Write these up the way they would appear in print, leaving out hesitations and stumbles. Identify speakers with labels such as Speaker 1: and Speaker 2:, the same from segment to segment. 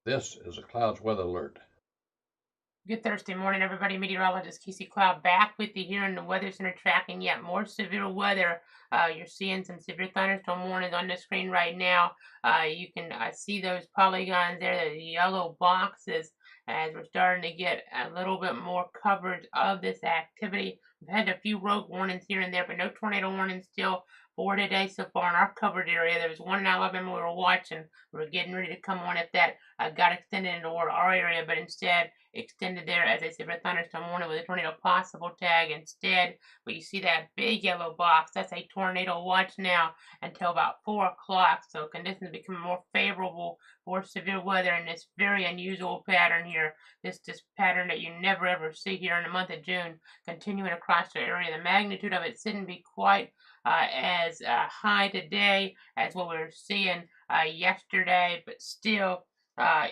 Speaker 1: This is a Clouds weather alert.
Speaker 2: Good Thursday morning, everybody. Meteorologist Casey Cloud back with you here in the Weather Center tracking yet more severe weather. You're seeing some severe thunderstorm warnings on the screen right now. You can see those polygons there, the yellow boxes, as we're starting to get a little bit more coverage of this activity. We've had a few rogue warnings here and there, but no tornado warnings still for today so far in our covered area. There was one in Alabama we were watching. We were getting ready to come on if that got extended into our area, but instead extended there as a severe thunderstorm warning with a tornado possible tag instead. But you see that big yellow box, that's a tornado watch now until about 4 o'clock. So conditions become more favorable for severe weather in this very unusual pattern here. This pattern that you never ever see here in the month of June, continuing across the area. The magnitude of it shouldn't be quite as high today as what we were seeing yesterday, but still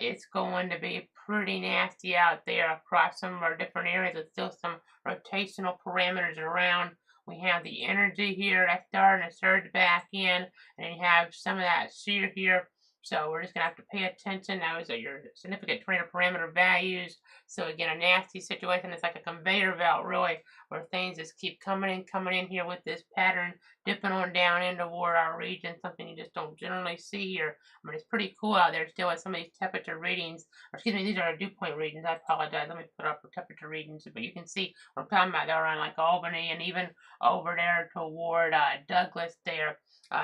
Speaker 2: it's going to be pretty nasty out there across some of our different areas with still some rotational parameters around. We have the energy here that's starting to surge back in, and you have some of that shear here. So we're just going to have to pay attention. Those are your significant tornado parameter values. So again, a nasty situation. It's like a conveyor belt, really, where things just keep coming in here with this pattern, dipping on down in toward our region, something you just don't generally see here. I mean, it's pretty cool out there still with some of these temperature readings. Or excuse me, these are our dew point readings. I apologize. Let me put up the temperature readings. But you can see what I'm talking about. They're around like Albany and even over there toward Douglas there.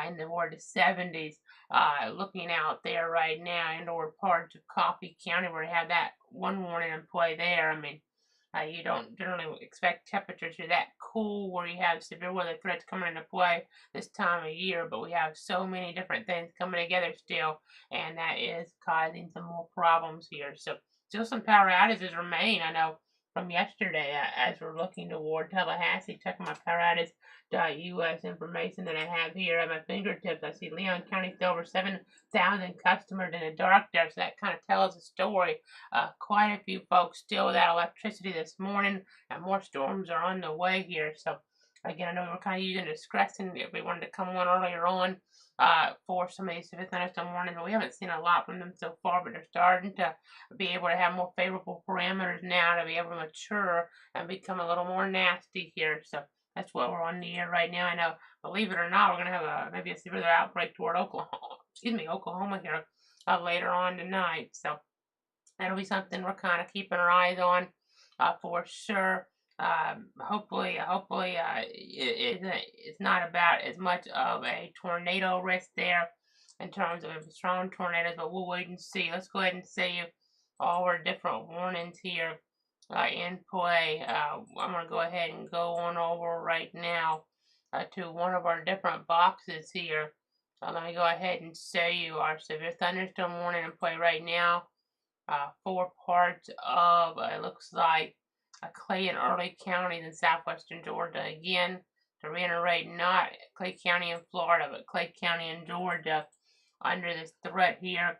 Speaker 2: In the 70s, looking out there right now in toward parts of Coffee County where they have that one warning in play there. I mean, you don't generally expect temperatures are that cool where you have severe weather threats coming into play this time of year, but we have so many different things coming together still, and that is causing some more problems here. So still some power outages remain. I know from yesterday as we're looking toward Tallahassee, checking my power outage.us information that I have here at my fingertips. I see Leon County still over 7,000 customers in the dark there, so that kind of tells a story. Quite a few folks still without electricity this morning, and more storms are on the way here. So, again, I know we were kind of using discretion if we wanted to come on earlier on for some of these severe thunderstorm warnings. We haven't seen a lot from them so far, but they're starting to be able to have more favorable parameters now to be able to mature and become a little more nasty here. So, that's what we're on the air right now. I know, believe it or not, we're going to have maybe a severe outbreak toward Oklahoma. Excuse me, Oklahoma here later on tonight. So that'll be something we're kind of keeping our eyes on for sure. Hopefully, it's not about as much of a tornado risk there in terms of strong tornadoes, but we'll wait and see. Let's go ahead and see all our different warnings here in play. I'm going to go ahead and go on over right now to one of our different boxes here. Let me go ahead and show you our severe thunderstorm warning in play right now. 4 parts of, it looks like, Clay and Early counties in southwestern Georgia. Again, to reiterate, not Clay County in Florida, but Clay County in Georgia under this threat here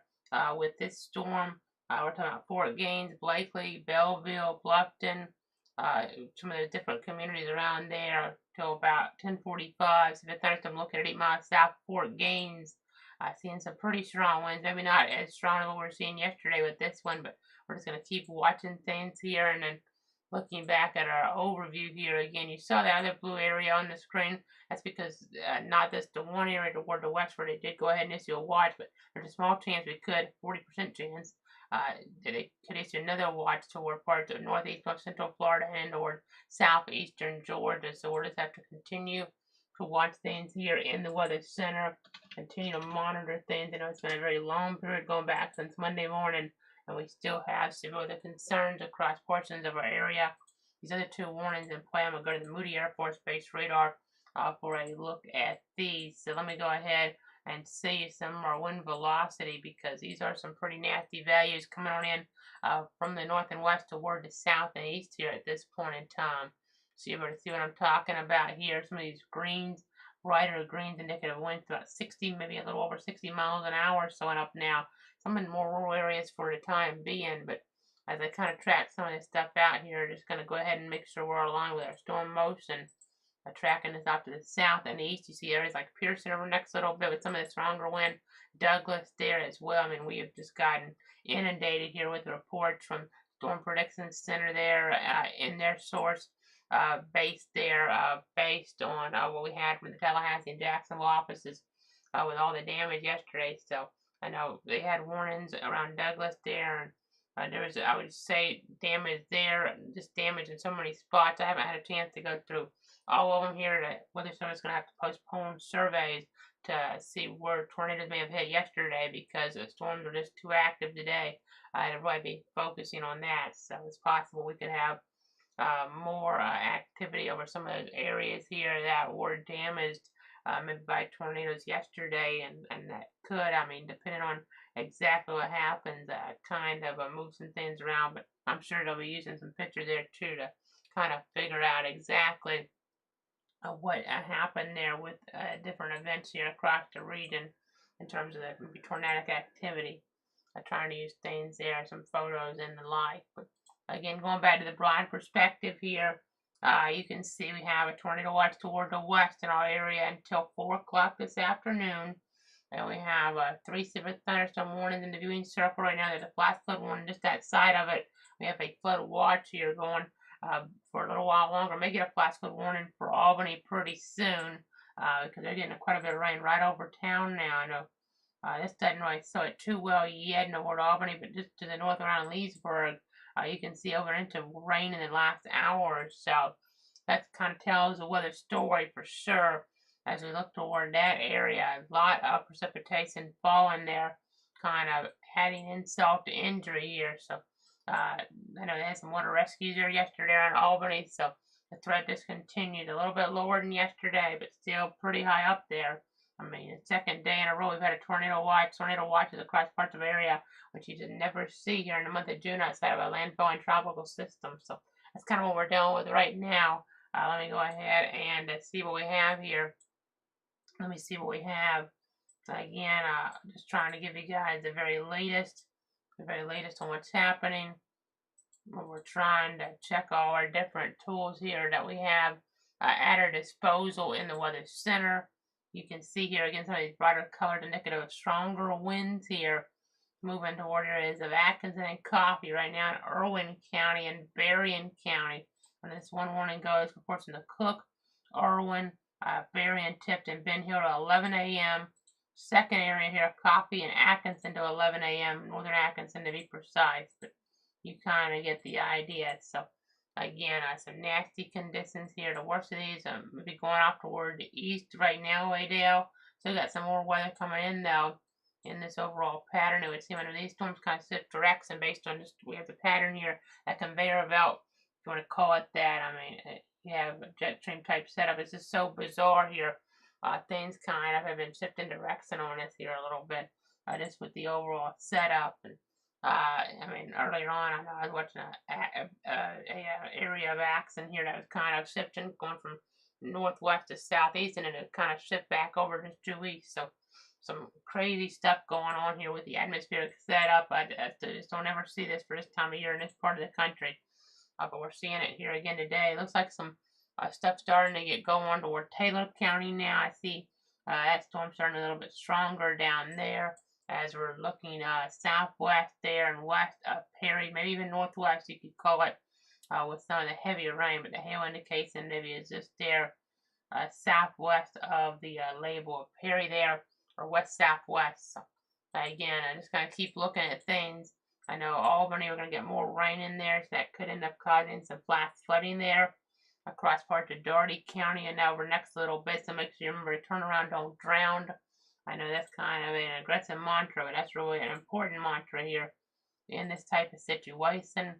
Speaker 2: with this storm. We're talking about Fort Gaines, Blakely, Belleville, Bluffton, some of the different communities around there till about 10:45. So the thunderstorm located 8 miles south of Fort Gaines. Seeing some pretty strong winds. Maybe not as strong as what we were seeing yesterday with this one, but we're just going to keep watching things here and then looking back at our overview here again. You saw the other blue area on the screen. That's because not just the one area toward the west where they did go ahead and issue a watch, but there's a small chance we could, 40% chance, that they could issue another watch toward parts of northeast, north central Florida and or southeastern Georgia. So we'll just have to continue to watch things here in the Weather Center, continue to monitor things. I know it's been a very long period going back since Monday morning, and we still have severe weather concerns across portions of our area. These other two warnings in play. I'm going to go to the Moody Air Force Base radar for a look at these. So let me go ahead and see some more wind velocity because these are some pretty nasty values coming on in from the north and west toward the south and east here at this point in time. So you're able to see what I'm talking about here. Some of these greens, brighter greens, indicative winds about 60, maybe a little over 60 miles an hour showing up now. Some in more rural areas for the time being, but as I kind of track some of this stuff out here, just going to go ahead and make sure we're aligned with our storm motion. tracking us off to the south and the east. You see areas like Pearson over next little bit with some of the stronger wind. Douglas there as well. I mean, we have just gotten inundated here with reports from Storm Prediction Center there in their source based there, based on what we had from the Tallahassee and Jacksonville offices with all the damage yesterday. So I know they had warnings around Douglas there, and there was, I would say, damage there, just damage in so many spots. I haven't had a chance to go through all of them here. The Weather Service is going to have to postpone surveys to see where tornadoes may have hit yesterday because the storms are just too active today. I'd really be focusing on that. So it's possible we could have more activity over some of those areas here that were damaged maybe by tornadoes yesterday, and that could, I mean, depending on exactly what happens, kind of move some things around. But I'm sure they'll be using some pictures there too to kind of figure out exactly what happened there with different events here across the region in terms of the tornadic activity. Trying to use things there, some photos and the like. But again, going back to the broad perspective here, you can see we have a tornado watch toward the west in our area until 4 o'clock this afternoon. And we have 3 severe thunderstorm warnings in the viewing circle right now. There's a flash flood warning just outside of it. We have a flood watch here going for a little while longer. May get a flash flood warning for Albany pretty soon because they're getting quite a bit of rain right over town now. I know this doesn't really show it too well yet over Albany, but just to the north around Leesburg, you can see over into rain in the last hour or so. That kind of tells the weather story for sure. As we look toward that area, a lot of precipitation falling there, kind of adding insult to injury here. So I know they had some water rescues there yesterday in Albany, so the threat just continued a little bit lower than yesterday, but still pretty high up there. I mean, the second day in a row we've had a tornado watch. Tornado watches across parts of the area, which you just never see here in the month of June outside of a landfall and tropical system. So that's kind of what we're dealing with right now. Let me go ahead and see what we have here. Let me see what we have. Again, just trying to give you guys the very latest on what's happening. We're trying to check all our different tools here that we have at our disposal in the Weather Center. You can see here again some of these brighter colored indicative of stronger winds here moving toward areas of Atkinson and Coffee right now in Irwin County and Berrien County. And this one warning goes for portion of Cook, Irwin, Berrien, Tipton, Ben Hill to 11 a.m. Second area here, Coffee and Atkinson to 11 a.m. Northern Atkinson to be precise, but you kind of get the idea. So again, some nasty conditions here. The worst of these will be going off toward the east right now, Waydale. So we got some more weather coming in though. In this overall pattern, it would seem under these storms kind of sit direct, and based on just we have the pattern here, that conveyor belt, if you want to call it that. I mean, you have a jet stream type setup. It's just so bizarre here. Things kind of have been shifting direction on us here a little bit, just with the overall setup. And I mean, earlier on, I know I was watching a area of action here that was kind of shifting, going from northwest to southeast, and then it kind of shift back over to due east. So some crazy stuff going on here with the atmospheric setup. I just don't ever see this for this time of year in this part of the country. But we're seeing it here again today. It looks like some stuff starting to get going toward Taylor County now. I see that storm starting a little bit stronger down there as we're looking southwest there and west of Perry, maybe even northwest you could call it, with some of the heavier rain. But the hail indication maybe is just there southwest of the label of Perry there, or west-southwest. So, again, I'm just going to keep looking at things. I know Albany, we're going to get more rain in there, so that could end up causing some flash flooding there across parts of Dougherty County and over next little bit. So make sure you remember to turn around, don't drown. I know that's kind of an aggressive mantra, but that's really an important mantra here in this type of situation.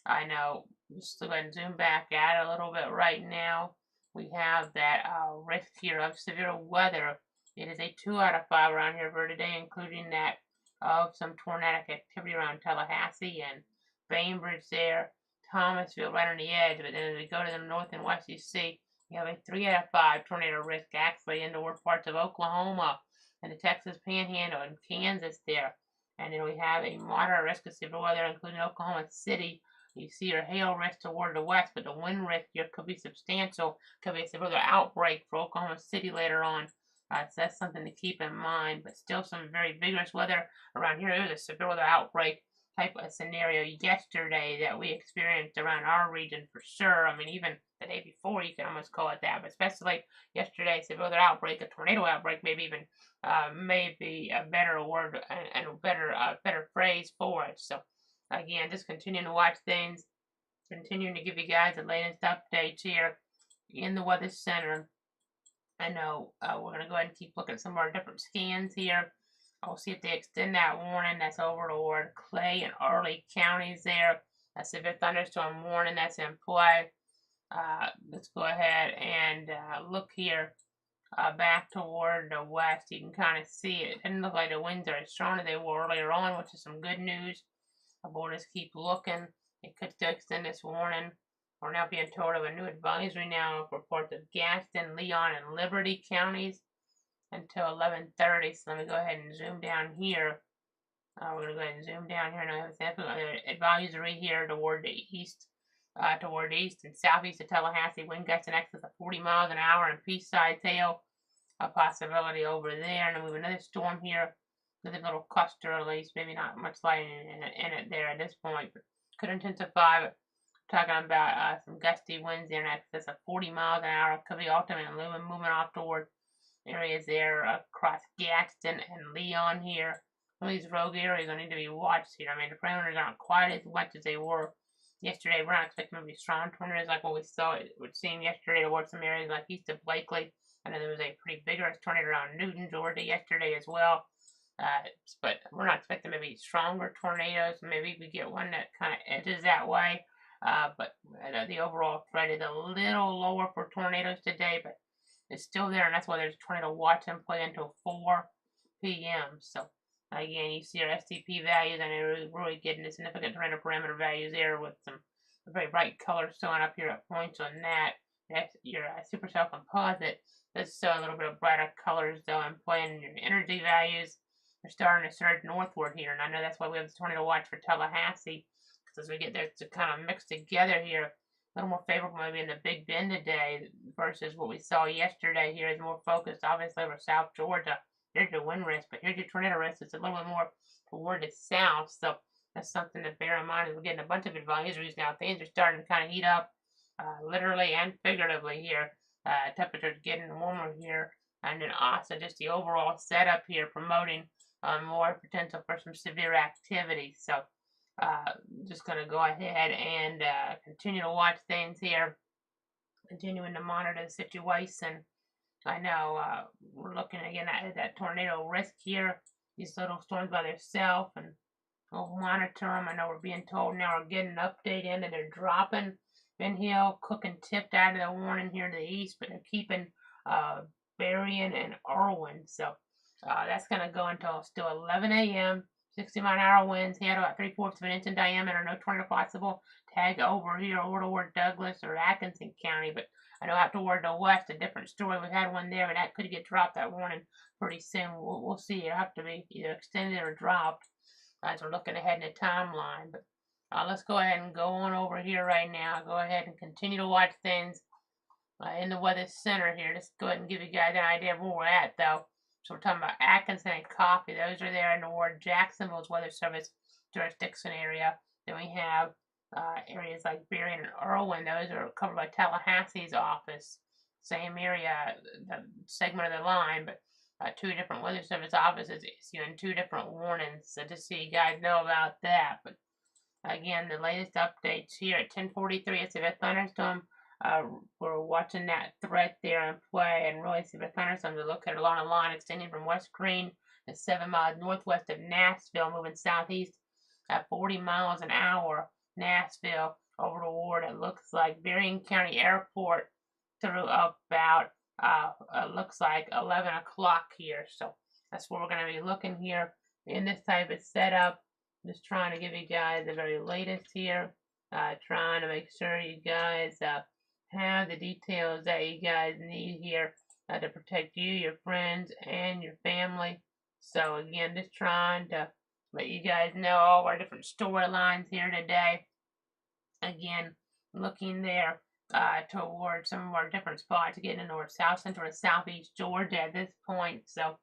Speaker 2: I know, just go ahead and zoom back out a little bit right now. We have that risk here of severe weather. It is a 2 out of 5 around here for today, including that of some tornadic activity around Tallahassee and Bainbridge there, Thomasville right on the edge. But then as we go to the north and west, you see you have a 3 out of 5 tornado risk actually in toward parts of Oklahoma and the Texas Panhandle and Kansas there. And then we have a moderate risk of severe weather, including Oklahoma City, You see your hail risk toward the west, but the wind risk here could be substantial. Could be a severe outbreak for Oklahoma City later on. So that's something to keep in mind. But still, some very vigorous weather around here. There's a severe weather outbreak type of scenario yesterday that we experienced around our region for sure. I mean, even the day before, you can almost call it that. But especially yesterday, severe weather outbreak, a tornado outbreak, maybe even maybe a better word and a better phrase for it. So again, just continuing to watch things, continuing to give you guys the latest updates here in the Weather Center. I know we're going to go ahead and keep looking at some of our different scans here. I'll see if they extend that warning that's over toward Clay and Early counties there. A severe thunderstorm warning that's in play. Let's go ahead and look here back toward the west. You can kind of see it. It doesn't look like the winds are as strong as they were earlier on, which is some good news. We'll just keep looking. It could still extend this warning. We're now being told of a new advisory now for parts of Gaston, Leon, and Liberty counties until 11:30. So let me go ahead and zoom down here. We're going to go ahead and zoom down here. And I have an advisory here toward the east and southeast of Tallahassee. Wind gusts in excess of 40 miles an hour and Peachside hail. A possibility over there. And then we have another storm here with a little cluster, at least. Maybe not much light in it there at this point, but could intensify. But talking about some gusty winds there in excess of 40 miles an hour. Could be ultimately moving off toward areas there across Gadsden and Leon here. Some of these rogue areas will need to be watched here. I mean, the parameters aren't quite as much as they were yesterday. We're not expecting to be strong tornadoes like what we saw. It would seem yesterday towards some areas like east of Blakely. I know there was a pretty vigorous tornado around Newton, Georgia yesterday as well. But we're not expecting maybe stronger tornadoes. Maybe we get one that kind of edges that way. But the overall threat is a little lower for tornadoes today, but it's still there, and that's why there's a tornado watch in play until 4 p.m. So again, you see our STP values, and we're really getting the significant tornado parameter values there with some very bright colors showing up here at points on that. That's your supercell composite. Let's show a little bit of brighter colors though in play, and your energy values are starting to surge northward here, and I know that's why we have the tornado watch for Tallahassee, because as we get there to kind of mix together here, a little more favorable maybe in the Big Bend today versus what we saw yesterday. Here is more focused obviously over South Georgia. Here's your wind risk, but here's your tornado risk. It's a little bit more toward the south, so that's something to bear in mind as we're getting a bunch of advisories now. Things are starting to kind of heat up, literally and figuratively here. Temperatures getting warmer here, and then also just the overall setup here promoting more potential for some severe activity. So just going to go ahead and continue to watch things here, continuing to monitor the situation. I know we're looking again at that tornado risk here. These little storms by themselves, and we'll monitor them. I know we're being told now we're getting an update in that they're dropping Ben Hill, Cook, and Tipped out of the warning here to the east, but they're keeping Berrien and Irwin. So that's going to go until still 11 a.m. 60-mile-an-hour winds. He had about 3/4 of an inch in diameter. No tornado possible. Tag over here over toward Douglas or Atkinson County, but I know out toward the west, a different story. We had one there, but that could get dropped, that warning, pretty soon. We'll see. It'll have to be either extended or dropped as we're looking ahead in the timeline. But let's go ahead and go on over here right now. Go ahead and continue to watch things in the Weather Center here. Just go ahead and give you guys an idea of where we're at, though. So we're talking about Atkinson and Coffee. Those are there in the Ward Jacksonville's Weather Service jurisdiction area. Then we have areas like Berrien and Irwin. Those are covered by Tallahassee's office. Same area, the segment of the line, but two different Weather Service offices issuing two different warnings. So just so you guys know about that. But again, the latest updates here at 10:43. It's a thunderstorm. We're watching that threat there in play, and really severe thunderstorms are located along a line extending from West Green to 7 miles northwest of Nashville, moving southeast at 40 miles an hour. Nashville over toward it looks like Berrien County Airport through about looks like 11 o'clock here. So that's where we're going to be looking here in this type of setup. Just trying to give you guys the very latest here. Trying to make sure you guys have the details that you guys need here to protect you, your friends, and your family. So again, just trying to let you guys know all our different storylines here today. Again, looking there toward some of our different spots, getting into north, south, central, and southeast Georgia at this point. So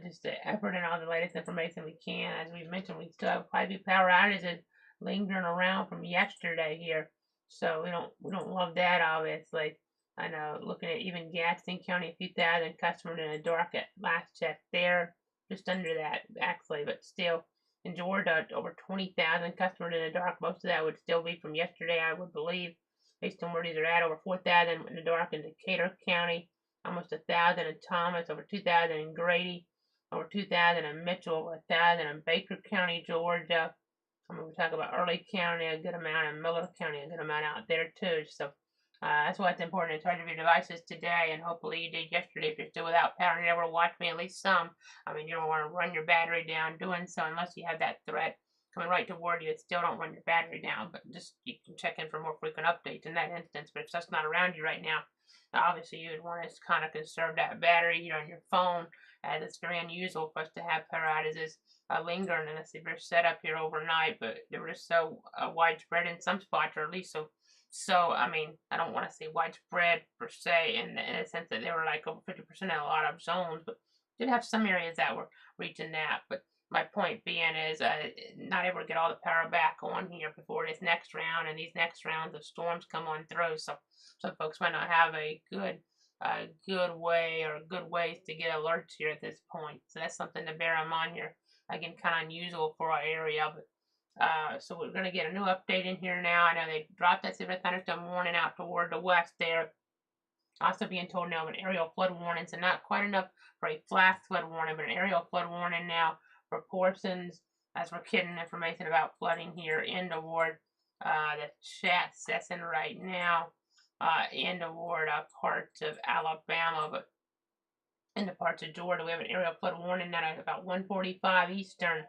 Speaker 2: just effort and all the latest information we can. As we mentioned, we still have quite a few power outages lingering around from yesterday here, so we don't love that obviously. I know looking at even Gadsden County, a few thousand customers in the dark at last check there, just under that actually, but still in Georgia over 20,000 customers in the dark. Most of that would still be from yesterday, I would believe, based on where these are at. Over 4,000 in the dark in Decatur County, almost 1,000 in Thomas, over 2,000 in Grady, over 2,000 in Mitchell, over 1,000 in Baker County, Georgia. I mean, we talk about Early County, a good amount, and Miller County, a good amount out there too. So that's why it's important to charge of your devices today, and hopefully you did yesterday. If you're still without power and you never watch me, at least some. I mean, you don't want to run your battery down doing so unless you have that threat coming right toward you. Still don't run your battery down, but just you can check in for more frequent updates in that instance. But if that's not around you right now, obviously you would want to kind of conserve that battery here on your phone, as it's very unusual for us to have power outages lingering in a severe setup here overnight. But they were just so widespread in some spots, or at least so, I mean, I don't want to say widespread per se in the sense that they were like over 50% in a lot of zones, but did have some areas that were reaching that. But my point being is not able to get all the power back on here before this next round, and these next rounds of storms come on through. So some folks might not have a good way or good ways to get alerts here at this point. So that's something to bear in mind here. Again, kind of unusual for our area, but so we're going to get a new update in here now. I know they dropped that severe thunderstorm warning out toward the west there. Also being told now of an aerial flood warning, so not quite enough for a flash flood warning, but an aerial flood warning now for portions, as we're getting information about flooding here in toward the chat session right now, in toward parts of Alabama, but in the parts of Georgia, we have an aerial flood warning now at about 1:45 Eastern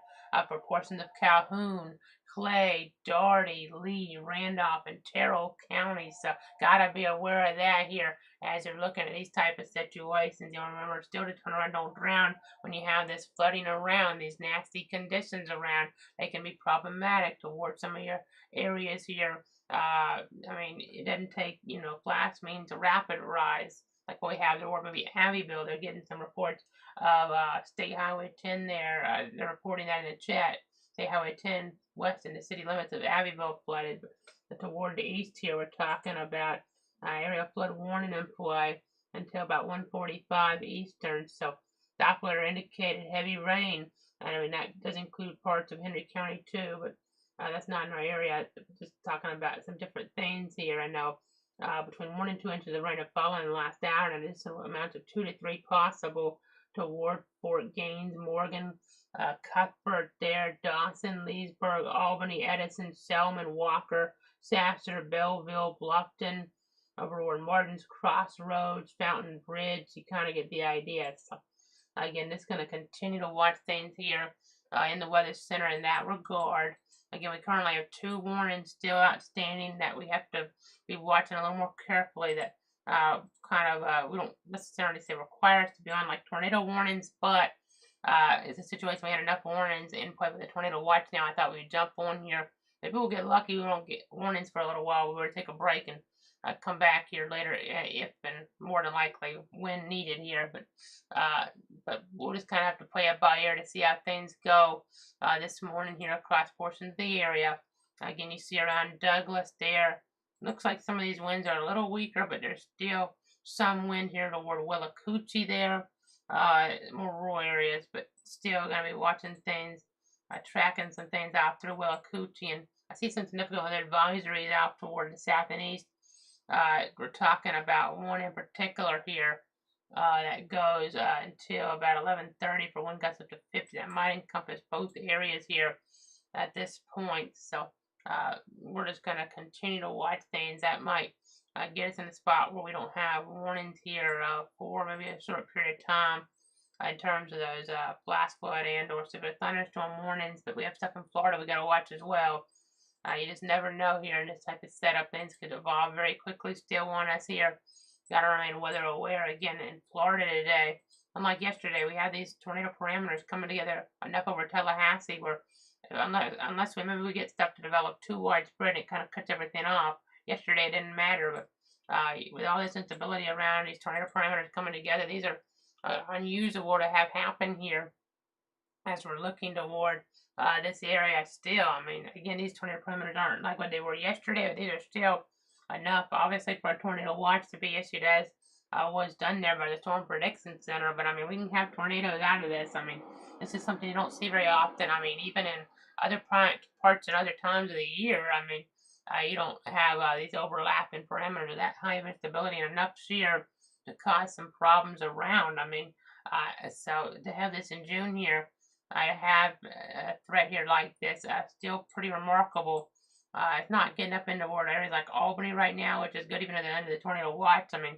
Speaker 2: for portions of Calhoun, Clay, Dougherty, Lee, Randolph, and Terrell counties. So gotta be aware of that here as you're looking at these type of situations. You remember still to turn around, don't drown when you have this flooding around, these nasty conditions around. They can be problematic towards some of your areas here. I mean, it doesn't take, flash means a rapid rise like what we have there, or maybe Abbeville. They're getting some reports of State Highway 10 there. They're reporting that in the chat. State Highway 10 west in the city limits of Abbeville flooded. But toward the east here, we're talking about area flood warning in play until about 1:45 Eastern. So Doppler indicated heavy rain. And I mean, that does include parts of Henry County too, but that's not in our area. Just talking about some different things here. I know between 1 and 2 inches of rain have fallen in the last hour, and this amounts of 2 to 3 possible toward Fort Gaines, Morgan, Cuthbert there, Dawson, Leesburg, Albany, Edison, Selman, Walker, Sasser, Belleville, Bluffton, over toward Martin's Crossroads, Fountain Bridge. You kind of get the idea. So, again, this is going to continue to watch things here in the Weather Center in that regard. Again, we currently have 2 warnings still outstanding that we have to be watching a little more carefully. That we don't necessarily say require us to be on like tornado warnings, but it's a situation we had enough warnings in play with the tornado watch now. I thought we'd jump on here. Maybe we'll get lucky. We won't get warnings for a little while. We'll take a break and come back here later if and more than likely when needed here. But we'll just kind of have to play it by ear to see how things go this morning here across portions of the area. Again, you see around Douglas there. Looks like some of these winds are a little weaker, but there's still some wind here toward Willacoochee there. More rural areas, but still going to be watching things, tracking some things out through Willacoochee. And I see some significant weather advisories out toward the south and east. We're talking about one in particular here that goes until about 11:30 for wind gusts up to 50. That might encompass both areas here at this point. So we're just going to continue to watch things that might get us in a spot where we don't have warnings here for maybe a short period of time in terms of those flash flood and or severe thunderstorm warnings. But we have stuff in Florida we got to watch as well. You just never know here in this type of setup. Things could evolve very quickly. Still want us here. Got to remain weather aware. Again, in Florida today, unlike yesterday, we had these tornado parameters coming together enough over Tallahassee where unless maybe we get stuff to develop too widespread, it kind of cuts everything off. Yesterday it didn't matter, but with all this instability around, these tornado parameters coming together, these are unusual to have happen here as we're looking toward this area still. I mean, again, these tornado parameters aren't like what they were yesterday, but these are still enough, obviously, for a tornado watch to be issued as was done there by the Storm Prediction Center. But I mean, we can have tornadoes out of this. I mean, this is something you don't see very often. I mean, even in other parts and other times of the year, I mean, you don't have these overlapping parameters, that high of instability and enough shear to cause some problems around. I mean, so to have this in June here, I have a threat here like this, still pretty remarkable. It's not getting up into water areas like Albany right now, which is good even at the end of the tornado watch. I mean,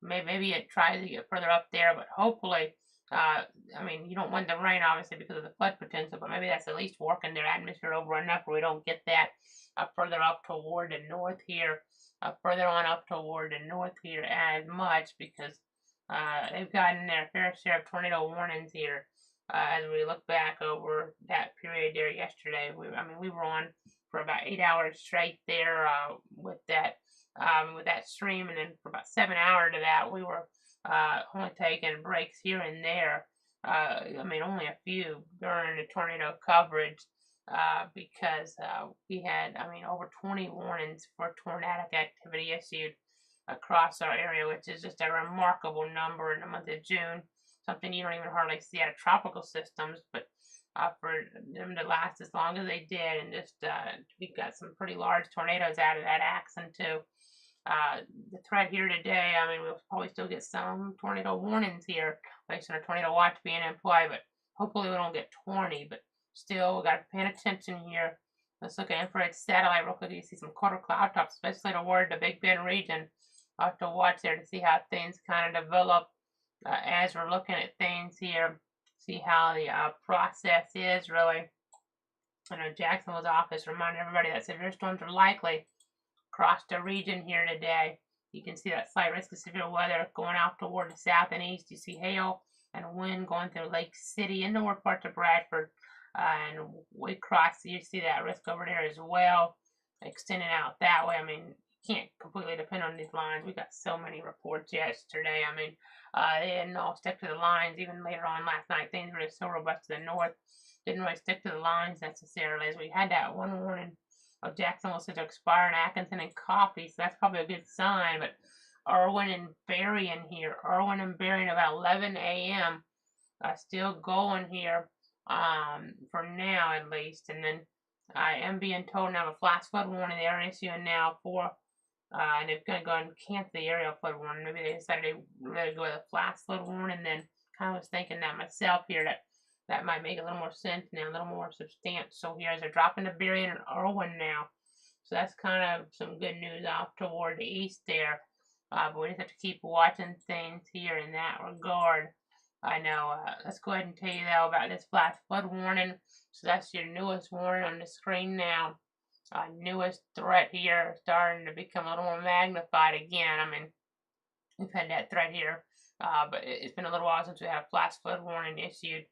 Speaker 2: maybe it tries to get further up there, but hopefully, I mean, you don't want the rain obviously because of the flood potential, but maybe that's at least working their atmosphere over enough where we don't get that further up toward the north here, further on up toward the north here as much because they've gotten their fair share of tornado warnings here. As we look back over that period there yesterday, I mean, we were on for about 8 hours straight there with that stream, and then for about 7 hours of that, we were only taking breaks here and there. I mean, only a few during the tornado coverage because we had, I mean, over 20 warnings for tornadic activity issued across our area, which is just a remarkable number in the month of June. Something you don't even hardly see out of tropical systems, but for them to last as long as they did, and just we got some pretty large tornadoes out of that action too. The threat here today, I mean, we'll probably still get some tornado warnings here based on a tornado watch being in play, but hopefully we don't get 20. But still, we got to pay attention here. Let's look at infrared satellite real quick. You see some quarter cloud tops, especially toward the Big Bend region. I'll have to watch there to see how things kind of develop as we're looking at things here. See how the process is really. I know Jacksonville's office reminded everybody that severe storms are likely across the region here today. You can see that slight risk of severe weather going out toward the south and east. You see hail and wind going through Lake City and north parts of Bradford. And we cross, you see that risk over there as well, extending out that way. I mean, you can't completely depend on these lines. We got so many reports yesterday. I mean, they didn't all stick to the lines. Even later on last night, things were so robust to the north. Didn't really stick to the lines necessarily, as we had that one warning of Jacksonville set to expire in Atkinson and Coffee, so that's probably a good sign. But Irwin and Berrien here, Irwin and Berrien about 11 a.m. Still going here for now at least. And then I am being told now a flash flood warning they are issuing now for, and they're going to go ahead and cancel the area flood warning. Maybe they decided to really go with a flash flood warning, and then kind of was thinking that myself here that might make a little more sense now, a little more substantial here as they're dropping to Berrien and Irwin now. So that's kind of some good news off toward the east there. But we just have to keep watching things here in that regard. I know. Let's go ahead and tell you though about this flash flood warning. So that's your newest warning on the screen now. Newest threat here starting to become a little more magnified again. I mean, we've had that threat here, but it's been a little while since we had a flash flood warning issued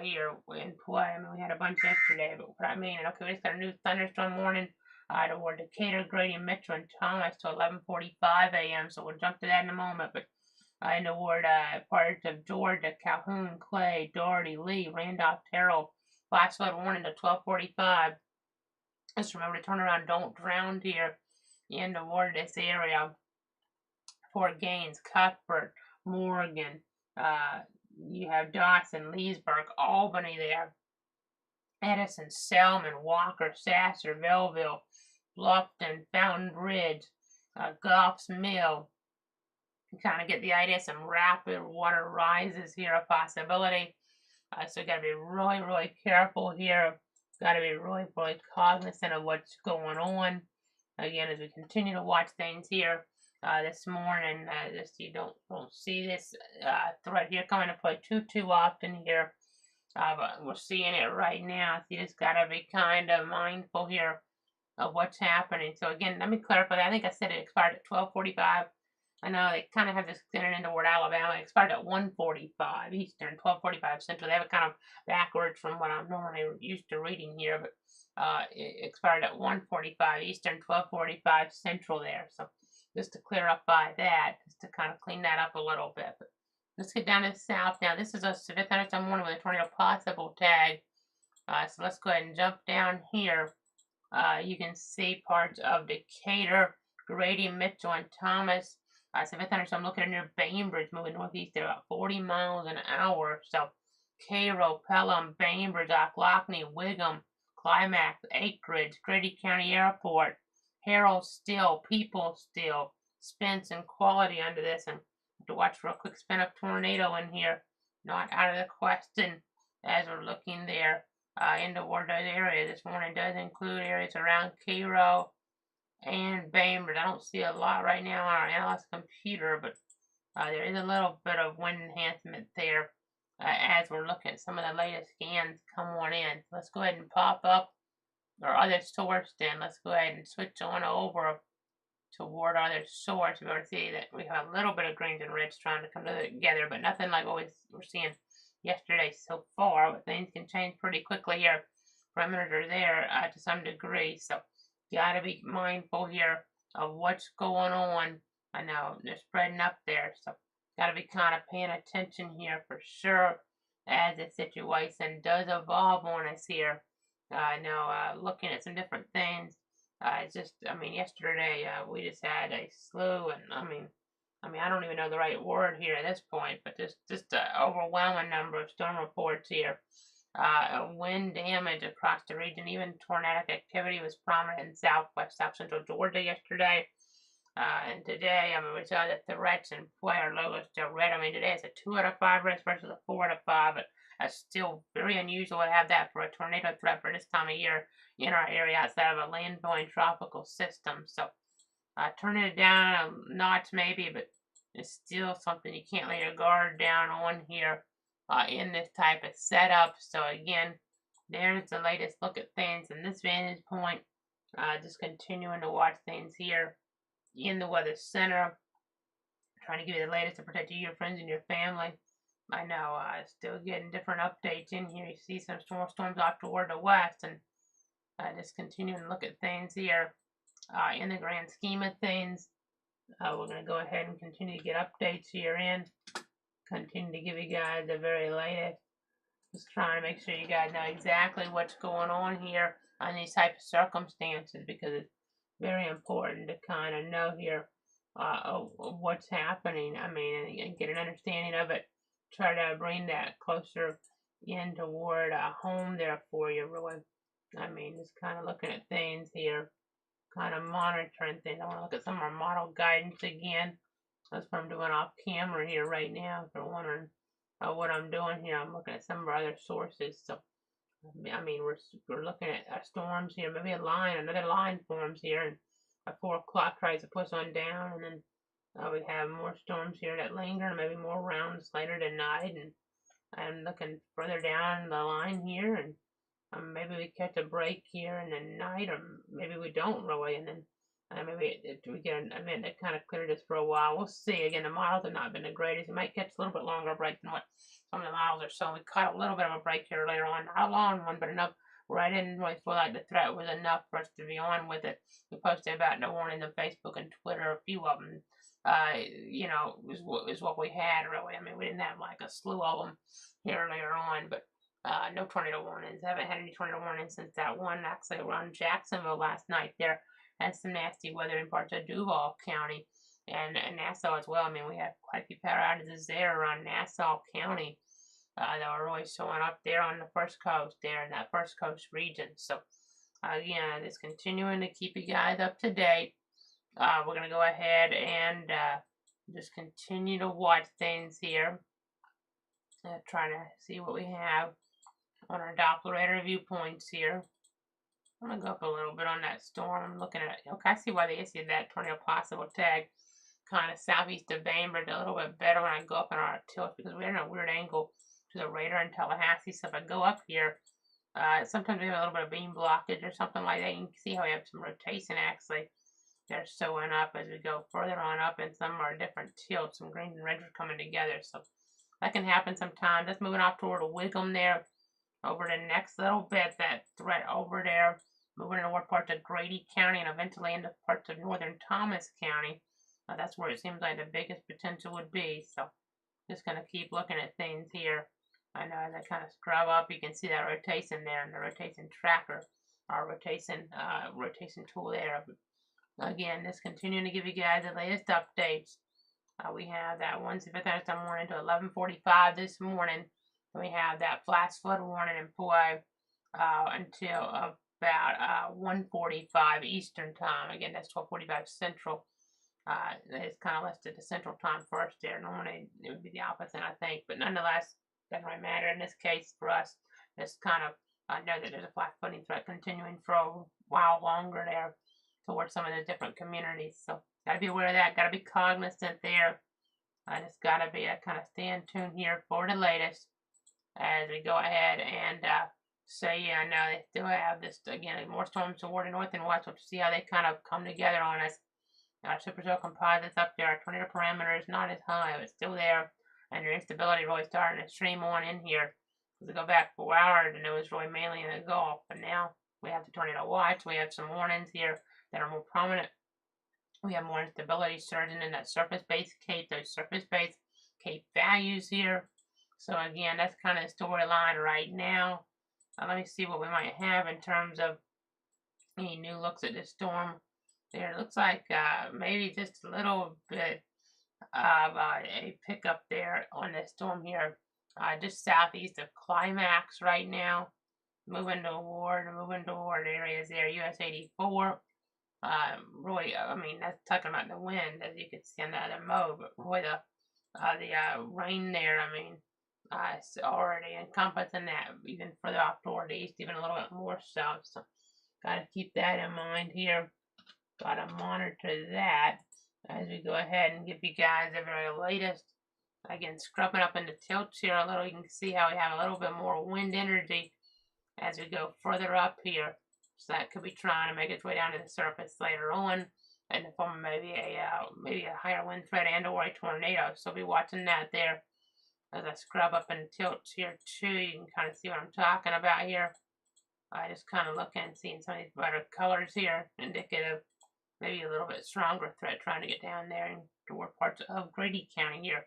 Speaker 2: here in play. I mean, we had a bunch yesterday, but what I mean, okay, we just got a new thunderstorm warning toward Decatur, Grady, Metro, and Thomas till 11:45 a.m. So we'll jump to that in a moment. But in the ward parts of Georgia, Calhoun, Clay, Doherty, Lee, Randolph, Terrell, flash flood warning to 12:45. Just remember to turn around, don't drown here in the ward this area. Fort Gaines, Cuthbert, Morgan, you have Dawson, Leesburg, Albany there, Edison, Selman, Walker, Sasser, Belleville, Bluffton, Fountain Bridge, Goffs Mill. You kind of get the idea. Some rapid water rises here, a possibility. So you got to be really, really careful here. Got to be really, really cognizant of what's going on. Again, as we continue to watch things here this morning, just you don't see this threat here coming to play too often here. But we're seeing it right now. So you just got to be kind of mindful here of what's happening. So again, let me clarify that. I think I said it expired at 12:45. I know they kind of have this extended toward Alabama. It expired at 1:45 Eastern, 12:45 Central. They have it kind of backwards from what I'm normally used to reading here, but it expired at 1:45 Eastern, 12:45 Central there. So just to clear up by that, just to kind of clean that up a little bit. But let's get down to the south now. This is a severe thunderstorm warning with a tornado possible tag. So let's go ahead and jump down here. You can see parts of Decatur, Grady, Mitchell, and Thomas. Severe thunderstorm located near Bainbridge, moving northeast at about 40 miles an hour. So Cairo, Pelham, Bainbridge, Ocklackney, Wiggum, Climax, Acreage, Grady County Airport, Harold Still, People Still, Spence, and Quality under this. And have to watch for a quick spin of tornado in here. Not out of the question as we're looking there into Wardo's area this morning. Does include areas around Cairo and Bainbridge. I don't see a lot right now on our analyst computer, but there is a little bit of wind enhancement there as we're looking at some of the latest scans come on in. Let's go ahead and pop up our other source then. Let's go ahead and switch on over toward our other source. We're going to see that we have a little bit of greens and reds trying to come together, but nothing like what we're seeing yesterday so far. But things can change pretty quickly here. Perimeters are there to some degree, so you got to be mindful here of what's going on. I know they're spreading up there, so got to be kind of paying attention here for sure as the situation does evolve on us here. I know looking at some different things. It's just, I mean, yesterday we just had a slew, and I don't even know the right word here at this point, but just an overwhelming number of storm reports here. Wind damage across the region. Even tornadic activity was prominent in southwest, south central Georgia yesterday. And today, we saw that the threats and flare logo still red. Today it's a 2 out of 5 risk versus a 4 out of 5, but that's still very unusual to have that for a tornado threat for this time of year in our area outside of a land-going tropical system. So, turning it down a notch maybe, but it's still something you can't lay your guard down on here in this type of setup. So again, there's the latest look at things in this vantage point. Just continuing to watch things here in the Weather Center. Trying to give you the latest to protect you, your friends, and your family. I know, still getting different updates in here. You see some storms off toward the west, and just continuing to look at things here in the grand scheme of things. We're going to go ahead and continue to get updates here in. Continue to give you guys the very latest. Just trying to make sure you guys know exactly what's going on here on these type of circumstances, because it's very important to kind of know here what's happening. And get an understanding of it. Try to bring that closer in toward home there for you, really. Just kind of looking at things here, kind of monitoring things. I want to look at some of our model guidance again. That's what I'm doing off camera here right now. If you're wondering what I'm doing here, I'm looking at some of our other sources. So, we're looking at storms here. Maybe another line forms here, and at 4 o'clock tries to push on down, and then we have more storms here that linger, and maybe more rounds later tonight. And I'm looking further down the line here, and maybe we catch a break here in the night, or maybe we don't really, and then maybe we get an event that kind of cleared us for a while. We'll see. Again, the models have not been the greatest. We might catch a little bit longer break than what some of the models are showing. We caught a little bit of a break here later on. Not a long one, but enough where I didn't really feel like the threat was enough for us to be on with it. We posted about the warnings on Facebook and Twitter, a few of them. Is what we had really. We didn't have like a slew of them here later on, but no tornado warnings. I haven't had any tornado warnings since that one actually around Jacksonville last night there. Had some nasty weather in parts of Duval County and Nassau as well. We had quite a few power outages there around Nassau County that were really showing up there on the First Coast there in that First Coast region. So again, just continuing to keep you guys up to date. We're going to go ahead and just continue to watch things here. Trying to see what we have on our Doppler radar viewpoints here. I'm going to go up a little bit on that storm. I'm looking at it. Okay, I see why they issued that tornado possible tag kind of southeast of Bainbridge a little bit better when I go up in our tilt, because we're in a weird angle to the radar in Tallahassee. So if I go up here, sometimes we have a little bit of beam blockage or something like that. You can see how we have some rotation actually they're sewing up as we go further on up, and some are different tilts. Some greens and reds are coming together, so that can happen sometimes. That's moving off toward a Wickham there. Over the next little bit, that thread over there, moving toward parts of Grady County and eventually into parts of northern Thomas County. That's where it seems like the biggest potential would be. So just gonna keep looking at things here. I know as I kind of scrub up, you can see that rotation there and the rotation tracker, our rotation tool there. Again, just continuing to give you guys the latest updates. We have that one Pacific Thunderstorm warning to 11:45 this morning. We have that flash flood warning in play until about 1:45 Eastern time. Again, that's 12:45 Central. It's kind of listed the Central time first there. Normally it would be the opposite, I think, but nonetheless, doesn't really matter in this case for us. Just kind of know that there's a flash flooding threat continuing for a while longer there towards some of the different communities. So gotta be aware of that. Gotta be cognizant there. I just gotta be kind of stay in tune here for the latest as we go ahead and say, yeah, no, they still have this again more storms toward the north and west. We'll see how they kind of come together on us. Our supercell composites up there. Our tornado parameter is not as high, but it's still there, and your instability really starting to stream on in here. As we go back 4 hours, and it was really mainly in the Gulf, but now we have the tornado watch. We have some warnings here that are more prominent. We have more instability surging in that surface-based cape, those surface-based cape values here. So again, that's kind of the storyline right now. Let me see what we might have in terms of any new looks at this storm. There looks like maybe just a little bit of a pickup there on this storm here, just southeast of Climax right now. Moving toward areas there, US 84. Really, I mean, that's talking about the wind, as you can see on the other mode, but really the rain there, I mean, it's already encompassing that even further off toward the east, even a little bit more south. So, gotta keep that in mind here. Gotta monitor that as we go ahead and give you guys the very latest. Again, scrubbing up into tilts here a little, you can see how we have a little bit more wind energy as we go further up here. So that could be trying to make its way down to the surface later on in the form of maybe a higher wind threat and or a tornado. So be watching that there as I scrub up and tilts here too. You can kind of see what I'm talking about here. I just kind of looking and seeing some of these brighter colors here, indicative maybe a little bit stronger threat trying to get down there and toward parts of Grady County here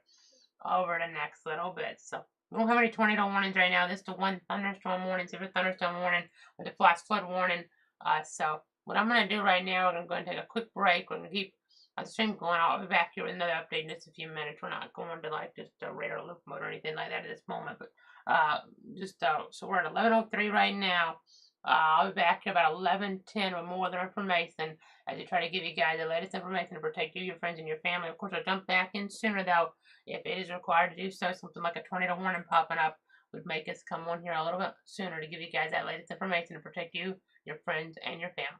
Speaker 2: over the next little bit. So we don't have any tornado warnings right now. This is the one thunderstorm warning, severe thunderstorm warning with the flash flood warning. So what I'm going to do right now, I'm going to take a quick break. We're going to keep the stream going. I'll be back here with another update in just a few minutes. We're not going to like just a radar loop mode or anything like that at this moment. But so we're at 11:03 right now. I'll be back here about 11:10 with more other information as we try to give you guys the latest information to protect you, your friends, and your family. Of course, I'll jump back in sooner though if it is required to do so. Something like a tornado warning popping up would make us come on here a little bit sooner to give you guys that latest information to protect you, your friends, and your family.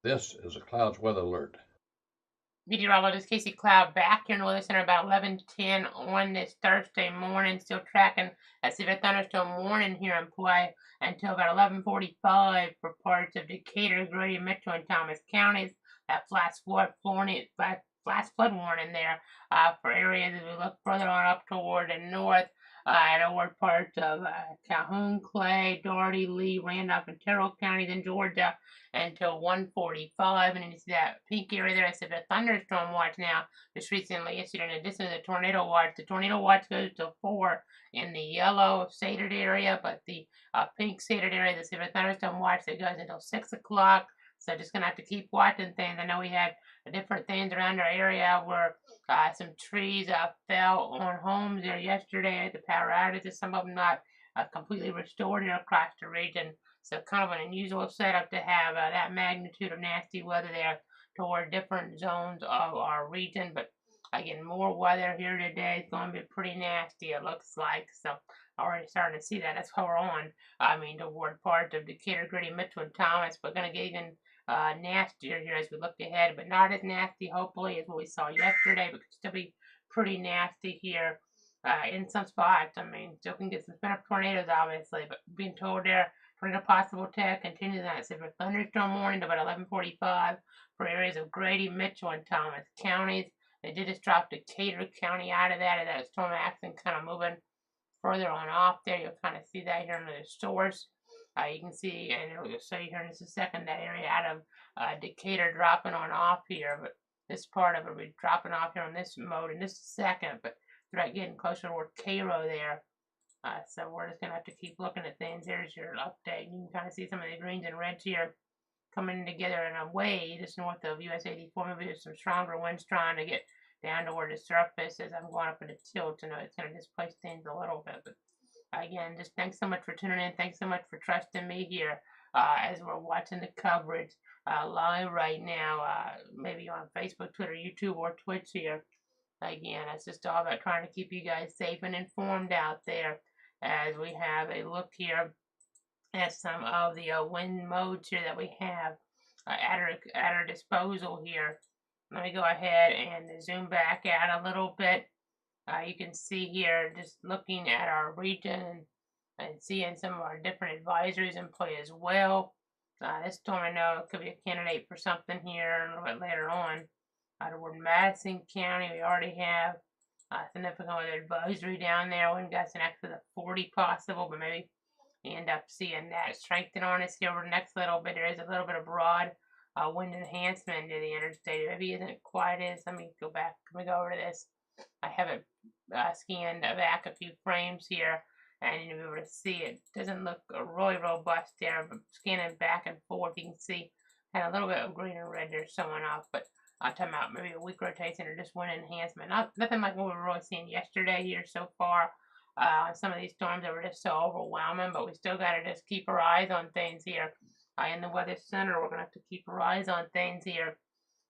Speaker 1: This is a Clouds weather alert.
Speaker 2: Meteorologist Casey Cloud back here in the Weather Center about 11:10 on this Thursday morning. Still tracking a severe thunderstorm warning here in play until about 11:45 for parts of Decatur, Grady, Metro, and Thomas counties. That flash flood warning there for areas as we look further on up toward the north. Toward parts of Calhoun, Clay, Dougherty, Lee, Randolph, and Terrell counties in Georgia until 1:45, and then you see that pink area there. I said the thunderstorm watch now just recently issued in addition to the tornado watch. The tornado watch goes to 4 in the yellow shaded area, but the pink shaded area, the severe thunderstorm watch, that goes until 6 o'clock. So just gonna have to keep watching things. I know we had different things around our area where some trees fell on homes there yesterday. The power outages, some of them not completely restored across the region. So kind of an unusual setup to have that magnitude of nasty weather there toward different zones of our region. But again, more weather here today. It's going to be pretty nasty, it looks like. So already starting to see that. That's why we're on. I mean, toward parts of Decatur, Grady, Mitchell, and Thomas. We're going to get even nastier here as we look ahead, but not as nasty, hopefully, as what we saw yesterday, but could still be pretty nasty here in some spots. I mean, still can get some spin up tornadoes, obviously, but being told there, tornado possible to continue that severe thunderstorm warning to about 11:45 for areas of Grady, Mitchell, and Thomas counties. They did just drop Decatur County out of that, and that storm action kind of moving further on off there. You'll kind of see that here under the source. You can see, and it'll show you here in just a second, that area out of Decatur dropping on off here. But this part of it will be dropping off here on this mode in just a second. But they're getting closer toward Cairo there. So we're just going to have to keep looking at things. Here's your update. You can kind of see some of the greens and reds here coming together in a way just north of US 84. Maybe there's some stronger winds trying to get down toward the surface as I'm going up in the tilt. You know, it's going to displace things a little bit. But again, just thanks so much for tuning in. Thanks so much for trusting me here as we're watching the coverage live right now, maybe on Facebook, Twitter, YouTube, or Twitch here. Again, it's just all about trying to keep you guys safe and informed out there as we have a look here at some of the wind modes here that we have at our disposal here. Let me go ahead and zoom back out a little bit. You can see here, just looking at our region and seeing some of our different advisories in play as well. This storm, I know, could be a candidate for something here a little bit later on. Toward Madison County, we already have significant weather advisory down there. Wind gusts in excess of 40 possible, but maybe you end up seeing that strengthen on us here over the next little bit. There is a little bit of broad wind enhancement into the interstate. Maybe isn't quite as. Let me go back. Let me go over to this. I have it scanned back a few frames here, and you'll be able to see it. Doesn't look really robust there, but scanning back and forth, you can see had a little bit of green and red there showing off. But I'm talking about maybe a weak rotation or just wind enhancement. Nothing like what we were really seeing yesterday here so far. Some of these storms that were just so overwhelming, but we still got to just keep our eyes on things here. In the Weather Center, we're going to have to keep our eyes on things here.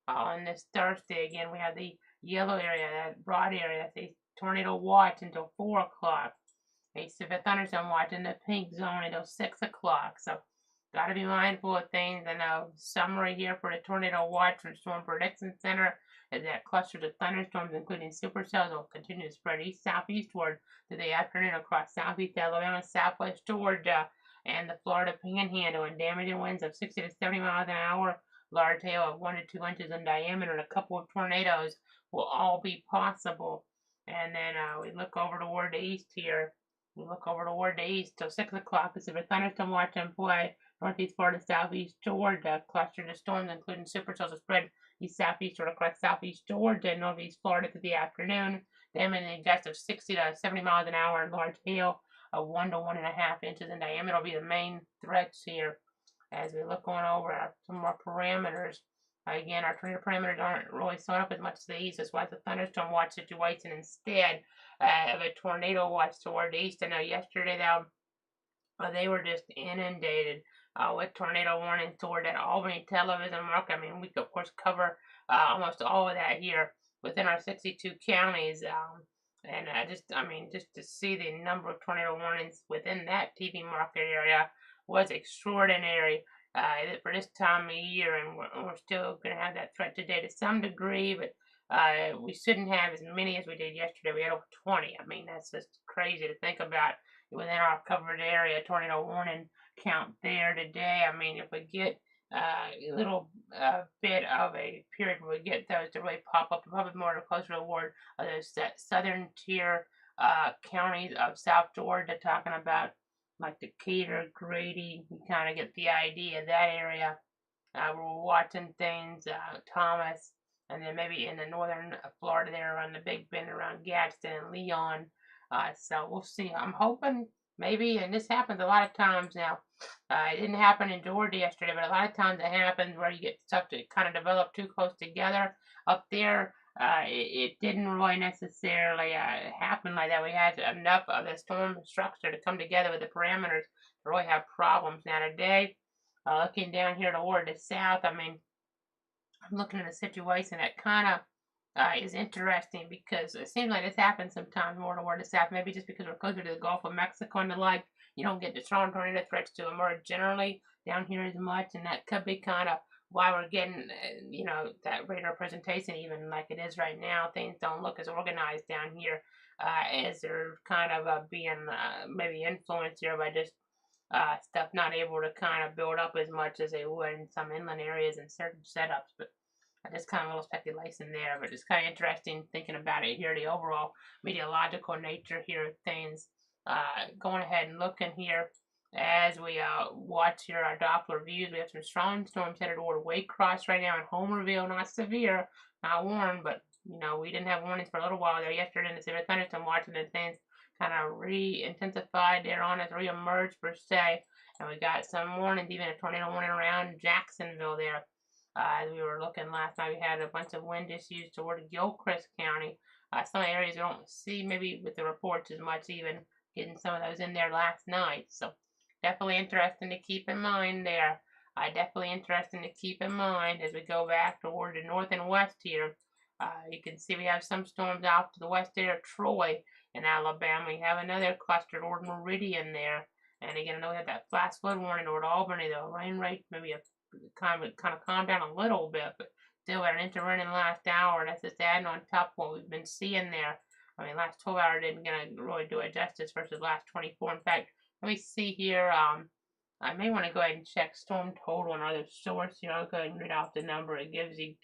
Speaker 2: On this Thursday, again, we have the yellow area, that broad area, that's a tornado watch until 4 o'clock. A severe thunderstorm watch in the pink zone until 6 o'clock. So, got to be mindful of things. I know summary here for the tornado watch from Storm Prediction Center is that clusters of thunderstorms, including supercells, will continue to spread east-southeastward through the afternoon across southeast Alabama, southwest Georgia, and the Florida Panhandle, and damaging winds of 60 to 70 miles an hour, large hail of 1 to 2 inches in diameter, and a couple of tornadoes will all be possible. And then we look over toward the east here. We look over toward the east till 6 o'clock. It's a thunderstorm watch in play. Northeast Florida, southeast Georgia, clustered of storms, including supercells, will spread east-southeastward across southeast Georgia and northeast Florida through the afternoon. Damaging gusts of 60 to 70 miles an hour and large hail of 1 to 1.5 inches in diameter will be the main threats here as we look on over some more parameters. Again, our tornado parameters aren't really showing up as much to the east. That's why it's a thunderstorm watch situation instead of a tornado watch toward the east. I know yesterday they were just inundated with tornado warnings toward that Albany television market. I mean, we could, of course, cover almost all of that here within our 62 counties. And just to see the number of tornado warnings within that TV market area was extraordinary. for this time of year, and we're still going to have that threat today to some degree, but we shouldn't have as many as we did yesterday. We had over 20. I mean, that's just crazy to think about within our covered area. Tornado warning count there today. I mean, if we get a little bit of a period where we get those to really pop up, probably more closer toward those southern tier counties of South Georgia, talking about like Decatur, Grady. You kind of get the idea of that area. We're watching things, Thomas, and then maybe in the northern Florida there around the Big Bend, around Gadsden and Leon. So we'll see. I'm hoping maybe, and this happens a lot of times now. It didn't happen in Georgia yesterday, but a lot of times it happens where you get stuff to kind of develop too close together. Up there, it didn't really necessarily happen like that. We had enough of the storm structure to come together with the parameters to really have problems. Now today, looking down here toward the south, I mean, I'm looking at a situation that kind of is interesting because it seems like this happens sometimes more toward the south. Maybe just because we're closer to the Gulf of Mexico and the like, you don't get the strong tornado threats to emerge generally down here as much, and that could be kind of why we're getting, that radar presentation even like it is right now. Things don't look as organized down here as they're kind of being maybe influenced here by just stuff not able to kind of build up as much as they would in some inland areas and certain setups. But just kind of a little speculation there, but it's kind of interesting thinking about it here, the overall meteorological nature here of things. Going ahead and looking here as we watch here our Doppler views. We have some strong storms headed toward Waycross right now in Homerville. Not severe, not warned, but we didn't have warnings for a little while there yesterday in the severe thunderstorm watching, and things kind of re-intensified there on us, re-emerged per se. And we got some warnings, even a tornado warning around Jacksonville there. As we were looking last night, we had a bunch of wind issues toward Gilchrist County. Some areas we don't see maybe with the reports as much, even getting some of those in there last night. So definitely interesting to keep in mind there. Definitely interesting to keep in mind as we go back toward the north and west here. You can see we have some storms out to the west there of Troy in Alabama. We have another cluster toward Meridian there. And again, I know we have that flash flood warning toward Albany, though. Rain rate maybe kind of calmed down a little bit, but still at an inch of rain in the last hour. That's just adding on top of what we've been seeing there. I mean, last 12 hours didn't gonna really do it justice versus last 24. In fact, let me see here. I may want to go ahead and check storm total and other source here. I'll go ahead and read off the number it gives you.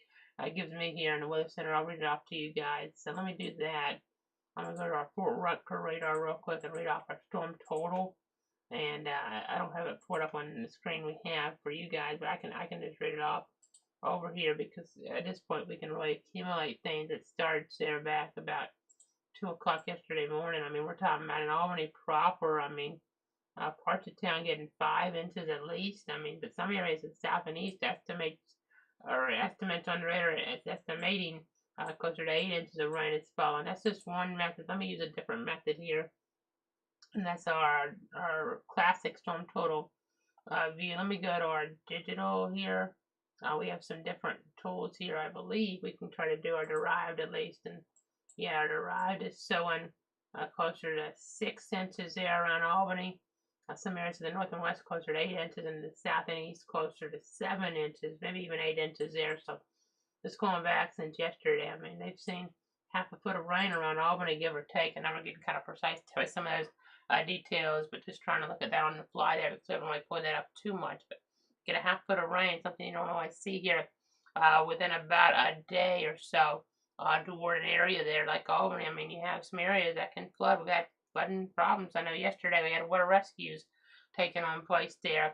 Speaker 2: Gives me here in the Weather Center. I'll read it off to you guys. So let me do that. I'm gonna go to our Fort Rucker radar real quick and read off our storm total. And I don't have it pulled up on the screen we have for you guys, but I can just read it off over here because at this point we can really accumulate things. It starts there back about 2 o'clock yesterday morning. I mean, we're talking about in Albany proper. I mean, parts of town getting 5 inches at least. I mean, but some areas in south and east estimates on the radar is estimating closer to 8 inches of rain is falling. That's just one method. Let me use a different method here. And that's our classic storm total view. Let me go to our digital here. We have some different tools here. I believe we can try to do our derived at least. And yeah, our derived is showing closer to 6 inches there around Albany. Some areas of the north and west closer to 8 inches, and the south and east closer to 7 inches, maybe even 8 inches there. So just going back since yesterday, I mean, they've seen half a foot of rain around Albany, give or take, and I'm getting kind of precise to some of those details, but just trying to look at that on the fly there because I haven't really pulled that up too much. But get a half foot of rain, something you don't always see here within about a day or so toward an area there like Albany. I mean, you have some areas that can flood. We've got flooding problems. I know yesterday we had water rescues taking place there.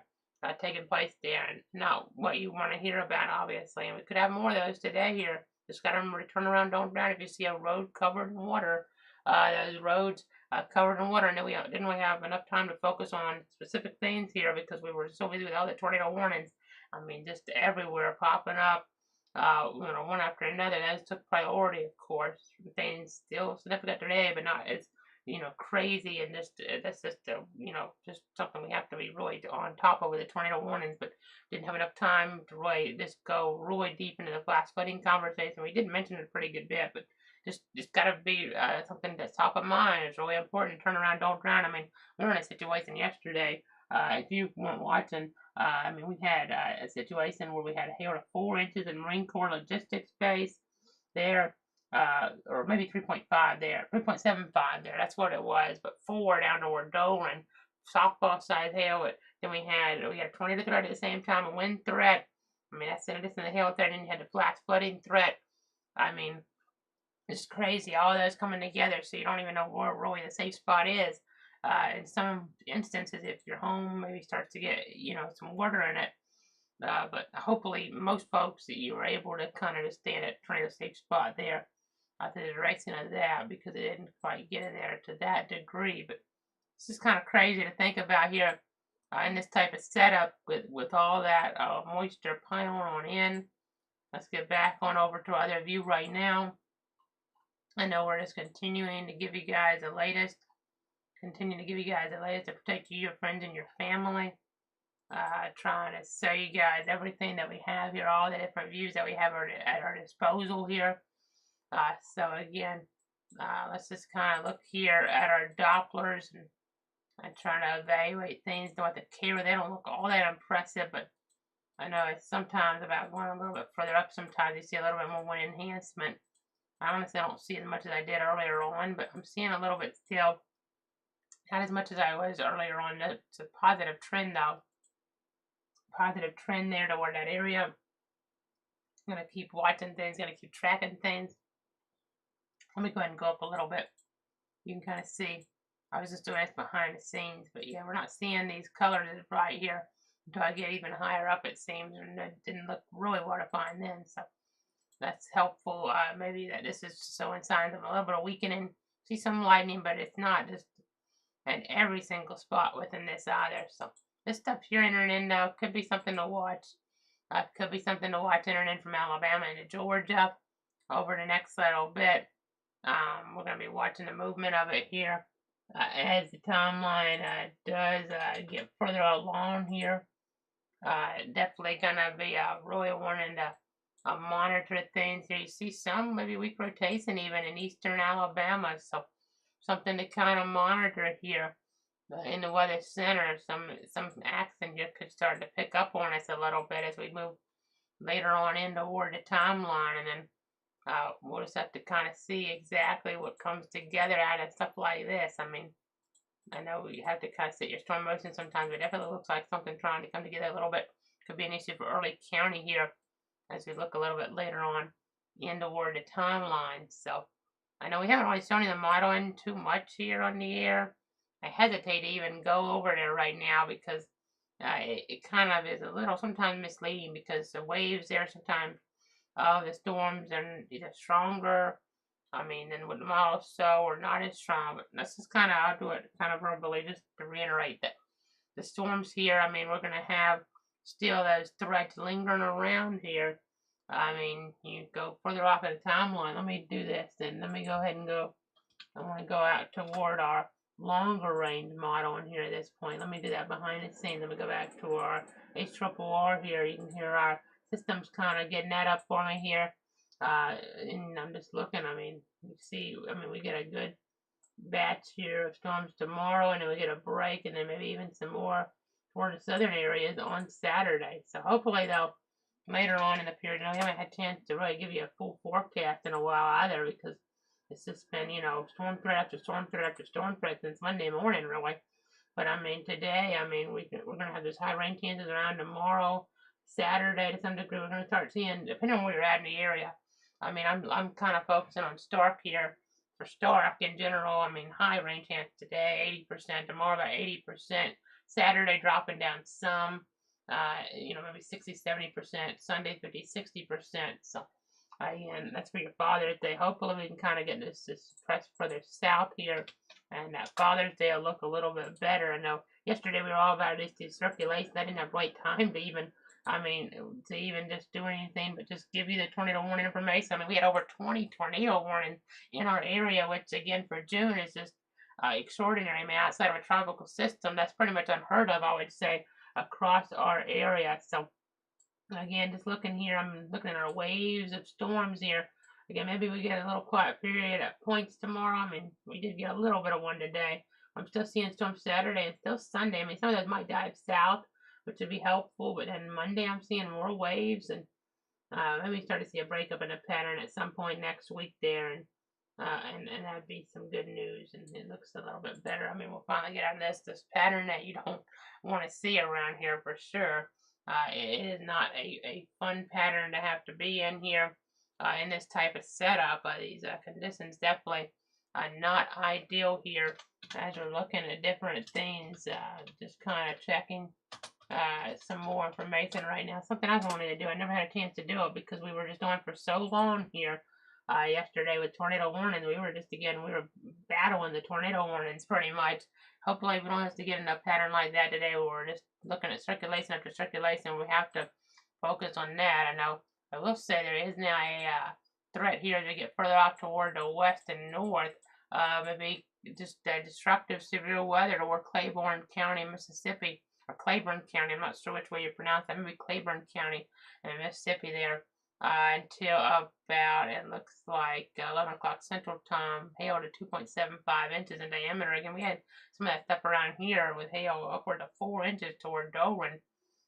Speaker 2: And not what you want to hear about, obviously. And we could have more of those today here. Just got to turn around, don't drown. If you see a road covered in water, those roads covered in water. And then we didn't really have enough time to focus on specific things here because we were so busy with all the tornado warnings. I mean, just everywhere popping up, one after another. Those took priority, of course. Things still significant today, but not as crazy, and just that's just just something we have to be really on top of with the tornado warnings. But didn't have enough time to really just go really deep into the flash flooding conversation. We did mention it a pretty good bit, but just gotta be something that's top of mind. It's really important to turn around, don't drown. I mean, we were in a situation yesterday If you weren't watching, I mean, we had a situation where we had hail to 4 inches in Marine Corps Logistics Base there, or maybe 3.5 there, 3.75 there. That's what it was. But 4 down toward Dolan, softball size hail. Then we had a tornado threat at the same time, a wind threat. I mean, that's in addition to the hail threat, and you had the flash flooding threat. I mean, it's crazy. All those coming together, so you don't even know where really the safe spot is. In some instances, if your home maybe starts to get, some water in it, but hopefully most folks that you were able to kind of just stay in a tornado safe spot there to the direction of that, because it didn't quite get in there to that degree. But it's just kind of crazy to think about here in this type of setup with all that moisture piling on in. Let's get back on over to our other view right now. I know we're just continuing to give you guys the latest. Continue to give you guys the latest to protect you, your friends, and your family. Trying to show you guys everything that we have here, all the different views that we have at our disposal here. So again, let's just kind of look here at our Dopplers and trying to evaluate things. Don't have to care. They don't look all that impressive, but I know it's sometimes about going a little bit further up. Sometimes you see a little bit more wind enhancement. I honestly don't see as much as I did earlier on, but I'm seeing a little bit still. Not as much as I was earlier on. It's a positive trend, though. Positive trend there toward that area. I'm going to keep watching things, going to keep tracking things. Let me go ahead and go up a little bit. You can kind of see. I was just doing this behind the scenes, but yeah, we're not seeing these colors as bright here until I get even higher up, it seems, and it didn't look really what I find then, so that's helpful. Maybe that this is showing signs of a little bit of weakening. See some lightning, but it's not just in every single spot within this either. So this stuff you're entering in now could be something to watch. Could be something to watch entering in from Alabama into Georgia over the next little bit. We're going to be watching the movement of it here as the timeline does get further along here. Definitely going to be really wanting to monitor things here. You see some maybe weak rotation even in eastern Alabama, so something to kind of monitor here in the weather center. Some action here could start to pick up on us a little bit as we move later on in toward the timeline, and then we'll just have to kind of see exactly what comes together out of stuff like this. I mean, I know you have to kind of set your storm motion sometimes, but it definitely looks like something trying to come together a little bit. Could be an issue for Early County here as we look a little bit later on in toward the timeline. So I know we haven't really shown you the modeling too much here on the air. I hesitate to even go over there right now because it kind of is a little sometimes misleading, because the waves there sometimes the storms are either stronger, than what the models show, or not as strong. But that's just kind of, I'll do it kind of verbally just to reiterate that the storms here, we're going to have still those threats lingering around here. You go further off in the timeline. Let me do this, and let me go ahead and go. I want to go out toward our longer range model in here at this point. Let me do that behind the scenes. Let me go back to our HRRR here. You can hear our systems kind of getting that up for me here. And I'm just looking, you see, we get a good batch here of storms tomorrow, and then we get a break, and then maybe even some more toward the southern areas on Saturday. So hopefully they'll later on in the period. We haven't had a chance to really give you a full forecast in a while either, because it's just been, storm threat after storm threat after storm threat since Monday morning, really. But today, we're going to have those high rain chances around tomorrow, Saturday to some degree. We're going to start seeing, depending on where you're at in the area. I'm kind of focusing on Stark here. For Stark in general, high rain chance today, 80%. Tomorrow about 80%. Saturday dropping down some. Maybe 60, 70%. Sunday 50, 60%. So and that's for your Father's Day. Hopefully we can kind of get this press further south here, and that Father's Day will look a little bit better. I know yesterday we were all about this circulation. I didn't have right time to even, to even just do anything but just give you the tornado warning information. We had over 20 tornado warnings in our area, which again for June is just extraordinary. Outside of a tropical system, that's pretty much unheard of, I would say, across our area. So again, just looking here, I'm looking at our waves of storms here. Again, maybe we get a little quiet period at points tomorrow. We did get a little bit of one today. I'm still seeing storms Saturday and still Sunday. I mean, some of those might dive south, which would be helpful. But then Monday, I'm seeing more waves, and maybe start to see a breakup in a pattern at some point next week there, and that'd be some good news. And it looks a little bit better. I mean, we'll finally get out of this pattern that you don't want to see around here for sure. It is not a fun pattern to have to be in here in this type of setup. These conditions definitely not ideal here as we're looking at different things. Just kind of checking some more information right now. Something I've wanted to do. I never had a chance to do it because we were just on for so long here. Yesterday with tornado warnings, we were battling the tornado warnings pretty much. Hopefully, we don't have to get in a pattern like that today where we're just looking at circulation after circulation. We have to focus on that. I will say there is now a threat here to get further off toward the west and north. Maybe just destructive severe weather toward Claiborne County, Mississippi, or Claiborne County. I'm not sure which way you pronounce that. Maybe Claiborne County in Mississippi there. Until about, it looks like 11 o'clock Central Time, hail to 2.75 inches in diameter. Again, we had some of that stuff around here with hail upward of 4 inches toward Doran.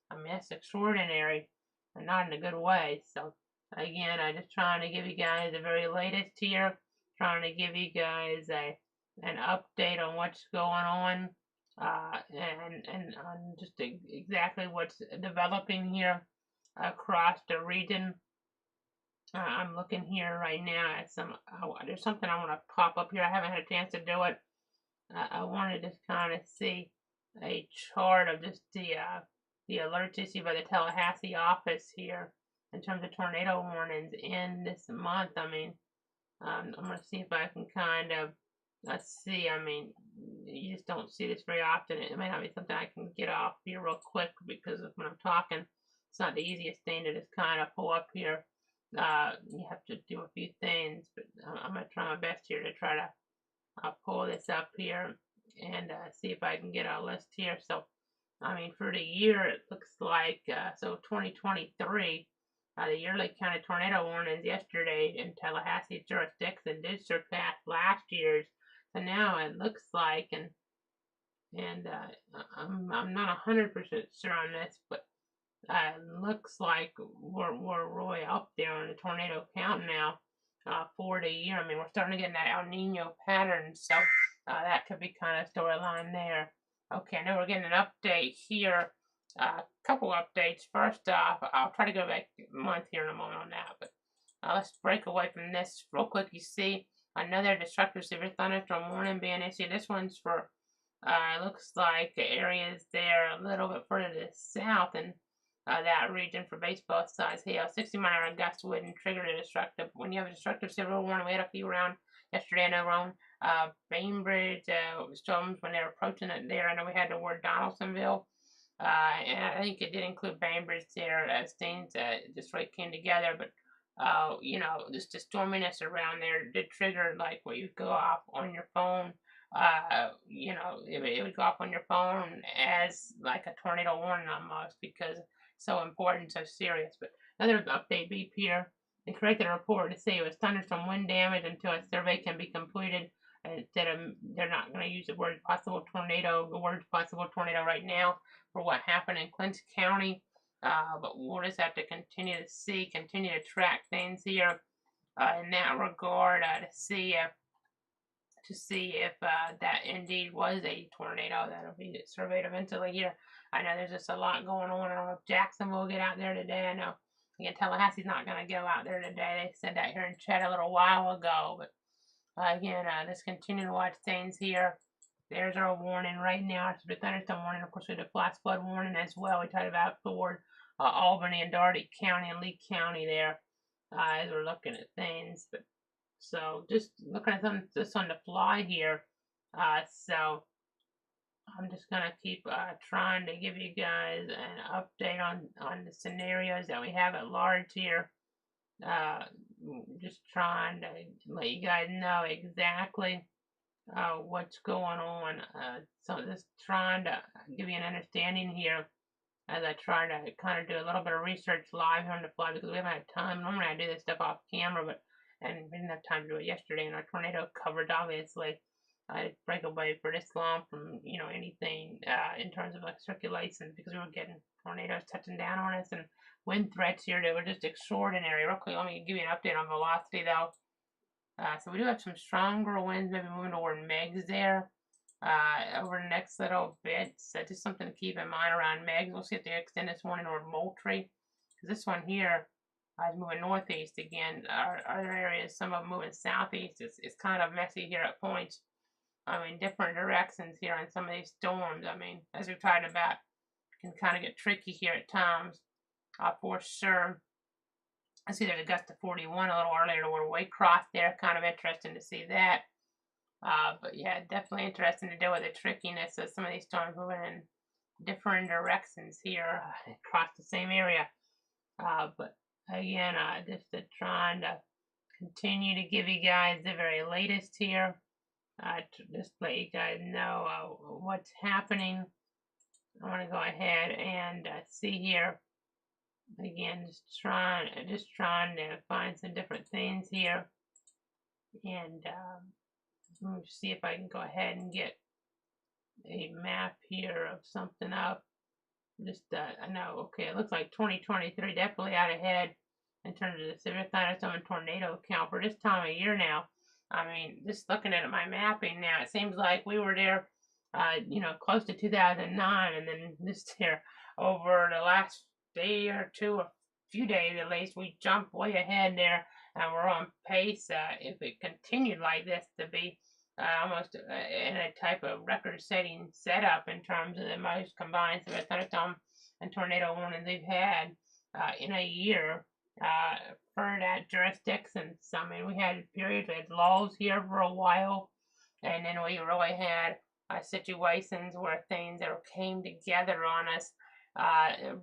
Speaker 2: I mean, that's extraordinary, and not in a good way. So, again, I'm just trying to give you guys the very latest here, trying to give you guys an update on what's going on, and on just exactly what's developing here across the region. I'm looking here right now at there's something I want to pop up here. I haven't had a chance to do it. I wanted to kind of see a chart of just the alerts issued by the Tallahassee office here in terms of tornado warnings in this month. I mean, I'm going to see if I can kind of, let's see, I mean, you just don't see this very often. It may not be something I can get off here real quick because when I'm talking, it's not the easiest thing to just kind of pull up here. You have to do a few things, but I'm going to try my best here to try to pull this up here and see if I can get a list here. So, I mean, for the year, it looks like, so 2023, the yearly county tornado warnings yesterday in Tallahassee jurisdiction did surpass last year's. So now it looks like, and I'm not 100% sure on this, but looks like we're really up there in the tornado count now for the year. I mean, we're starting to get in that El Nino pattern, so that could be kind of storyline there. Okay, I know we're getting an update here. A couple updates. First off, I'll try to go back a month here in a moment on that, but let's break away from this real quick. You see another destructive severe thunderstorm warning being issued. This one's for, looks like areas there a little bit further to the south and that region for baseball size hail. 60-mile-an-hour gusts wouldn't trigger a destructive. When you have a destructive severe warning, we had a few around yesterday. I know around Bainbridge storms when they were approaching it there. I know we had the word Donaldsonville. And I think it did include Bainbridge there as things just really came together. But, you know, just the storminess around there did trigger like what you go off on your phone. You know, it would go off on your phone as like a tornado warning almost because so important, so serious. But another update beep here. They corrected a report to say it was thunderstorm wind damage until a survey can be completed. Instead of, they're not going to use the word possible tornado, right now for what happened in Clinton County. But we'll just have to continue to track things here in that regard to see if that indeed was a tornado. That'll be surveyed eventually here. I know there's just a lot going on. I don't know if Jackson will get out there today. I know, again, Tallahassee's not going to go out there today. They said that here in chat a little while ago. But again, let's continue to watch things here. There's our warning right now. It's the thunderstorm warning. Of course, we have the flash flood warning as well. We talked about toward Albany and Dougherty County and Lee County there as we're looking at things. But so just looking at this on the fly here. So I'm just gonna keep trying to give you guys an update on the scenarios that we have at large here. Just trying to let you guys know exactly what's going on. So just trying to give you an understanding here as I try to kind of do a little bit of research live here on the fly because we haven't had time. Normally I do this stuff off camera, and we didn't have time to do it yesterday in our tornado coverage, obviously. break away for this long from anything in terms of like circulation, because we were getting tornadoes touching down on us and wind threats here that were just extraordinary. Real quick, let me give you an update on velocity though. So we do have some stronger winds, maybe moving toward Megs there over the next little bit. So just something to keep in mind around Megs. We'll see if they extend this one toward Moultrie, because this one here is moving northeast again. Our other areas, some of them moving southeast. It's kind of messy here at points. I mean, different directions here on some of these storms. I mean, as we've talked about, can kind of get tricky here at times, for sure. I see there's a gust of 41 a little earlier to where Waycross there. Kind of interesting to see that. But yeah, definitely interesting to deal with the trickiness of some of these storms moving in different directions here across the same area. But again, just trying to continue to give you guys the very latest here. To just let you guys know what's happening. I want to go ahead and see here. Again, just trying to find some different things here, and let me see if I can go ahead and get a map here of something up. Just I know, okay, it looks like 2023 definitely out ahead in terms of the severe thunderstorm and tornado count for this time of year now. I mean, just looking at my mapping now, it seems like we were there, close to 2009, and then this year over the last day or two, a few days at least, we jumped way ahead there, and we're on pace. If it continued like this, to be almost in a type of record-setting setup in terms of the most combined severe thunderstorm and tornado warnings they've had in a year for that jurisdiction. So, I mean, we had periods, we had lulls here for a while, and then we really had situations where things that came together on us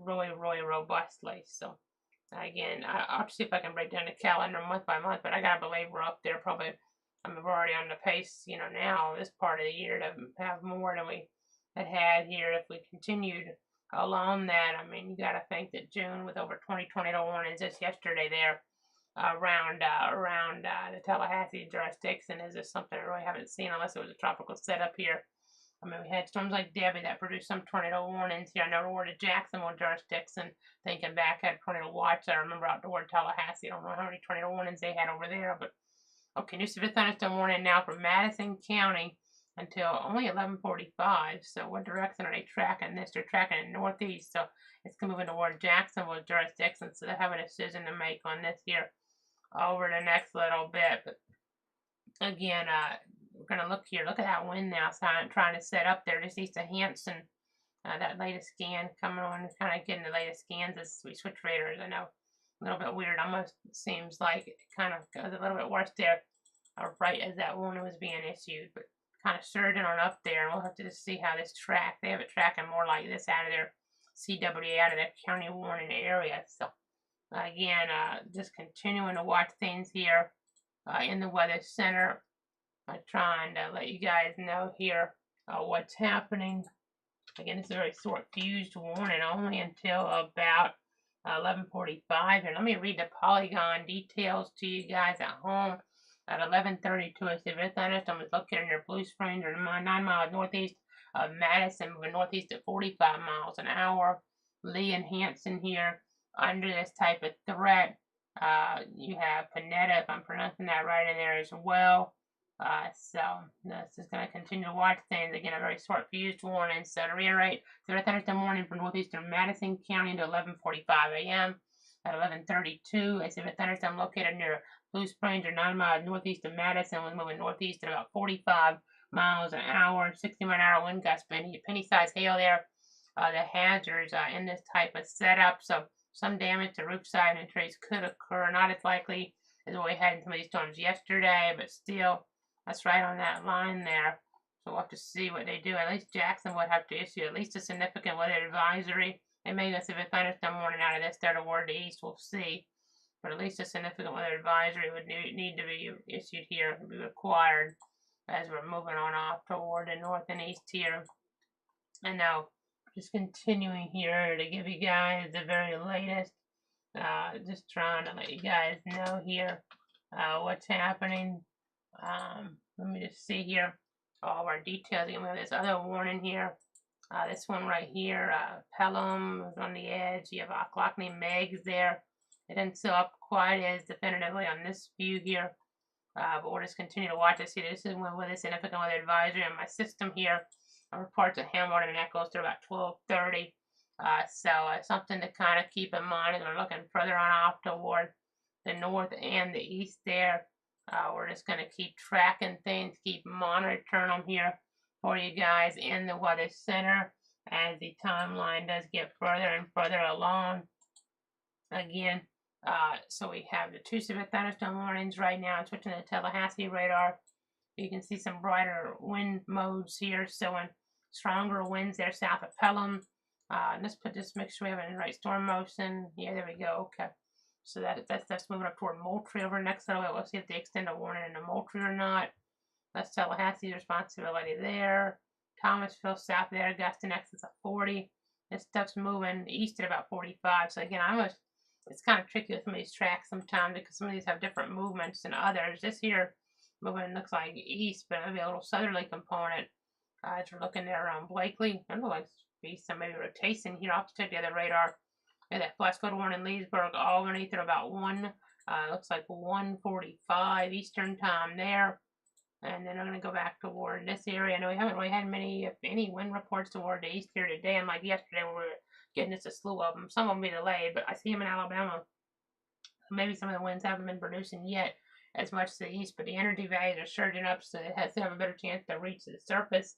Speaker 2: really, really robustly. So, again, I'll see if I can break down the calendar month by month, but I gotta believe we're up there probably. I mean, we're already on the pace, now this part of the year to have more than we had here if we continued along that. I mean, you got to think that June with over 20 tornado warnings just yesterday there around the Tallahassee jurisdiction is just something I really haven't seen unless it was a tropical setup here. I mean, we had storms like Debbie that produced some tornado warnings here. I know we're the Jacksonville jurisdiction. Thinking back, had tornado watch. I remember out toward Tallahassee. I don't know how many tornado warnings they had over there, but okay, new severe thunderstorm warning now for Madison County until only 11:45. So what direction are they tracking this? They're tracking it northeast, so it's moving toward Jacksonville jurisdiction. So they have a decision to make on this here over the next little bit. But again, we're gonna look here. Look at that wind now. So I'm trying to set up there just east of Hanson. That latest scan coming on, kind of getting the latest scans as we switch radars. I know. A little bit weird. Almost seems like it kind of goes a little bit worse there, right as that warning was being issued, but kind of surging on up there, and we'll have to just see how this track. They have it tracking more like this out of their CWA, out of their county warning area. So again, just continuing to watch things here in the Weather Center. Trying to let you guys know here what's happening. Again, it's a very short fused warning, only until about 11:45 here. Let me read the Polygon details to you guys at home. At 11:32, a severe thunderstorm is located near Blue Springs, or 9 miles northeast of Madison, moving northeast at 45 miles an hour. Lee and Hanson here under this type of threat. You have Panetta, if I'm pronouncing that right, in there as well. So this is going to continue to watch things. Again, a very short fused warning. So to reiterate, severe thunderstorm warning for northeastern Madison County until 11:45 a.m. At 11:32, a severe thunderstorm located near Blue Springs, or 9 miles northeast of Madison, was moving northeast at about 45 miles an hour, 60-mile-an-hour wind gusts, penny-sized hail there. The hazards in this type of setup. So some damage to roof side and trees could occur. Not as likely as what we had in some of these storms yesterday, but still. That's right on that line there. So we'll have to see what they do. At least Jackson would have to issue at least a significant weather advisory. They may go severe thunderstorm warning out of this there toward the east. We'll see. But at least a significant weather advisory would need to be issued here, be required as we're moving on off toward the north and east here. And now, just continuing here to give you guys the very latest. Just trying to let you guys know here what's happening. Let me just see here. all of our details. Again, we have this other warning here. This one right here, Pelham is on the edge. You have Ochlockonee Megs there. It didn't show up quite as definitively on this view here, but we'll just continue to watch it. See, this is one with a significant weather advisory on my system here. Reports of Hamilton, and that goes through about 12:30. So something to kind of keep in mind as we're looking further on off toward the north and the east there. We're just going to keep tracking things, keep monitoring them here for you guys in the Weather Center as the timeline does get further and further along. Again, so we have the 2 severe thunderstorm warnings right now. I'm switching to the Tallahassee radar. You can see some brighter wind modes here, showing stronger winds there south of Pelham. Let's make sure we have it in the right storm motion. Yeah, there we go. Okay. So that's moving up toward Moultrie over next little bit. We'll see if they extend a warning into Moultrie or not. That's Tallahassee's responsibility there. Thomasville south there, gust in excess of 40. This stuff's moving east at about 45. So again, it's kind of tricky with some of these tracks sometimes because some of these have different movements than others. This here moving looks like east, but maybe a little southerly component. As we're looking there around Blakely, it looks like be some maybe rotation here. I'll have to check the other radar. Yeah, that flash flood warning in Leesburg, Albany through about 1, looks like 1:45 Eastern time there. And then I'm going to go back toward this area. I know we haven't really had many, if any, wind reports toward the east here today. Unlike yesterday where we were getting just a slew of them. Some of them be delayed, but I see them in Alabama. Maybe some of the winds haven't been producing yet as much to the east, but the energy values are surging up, so it has to have a better chance to reach the surface.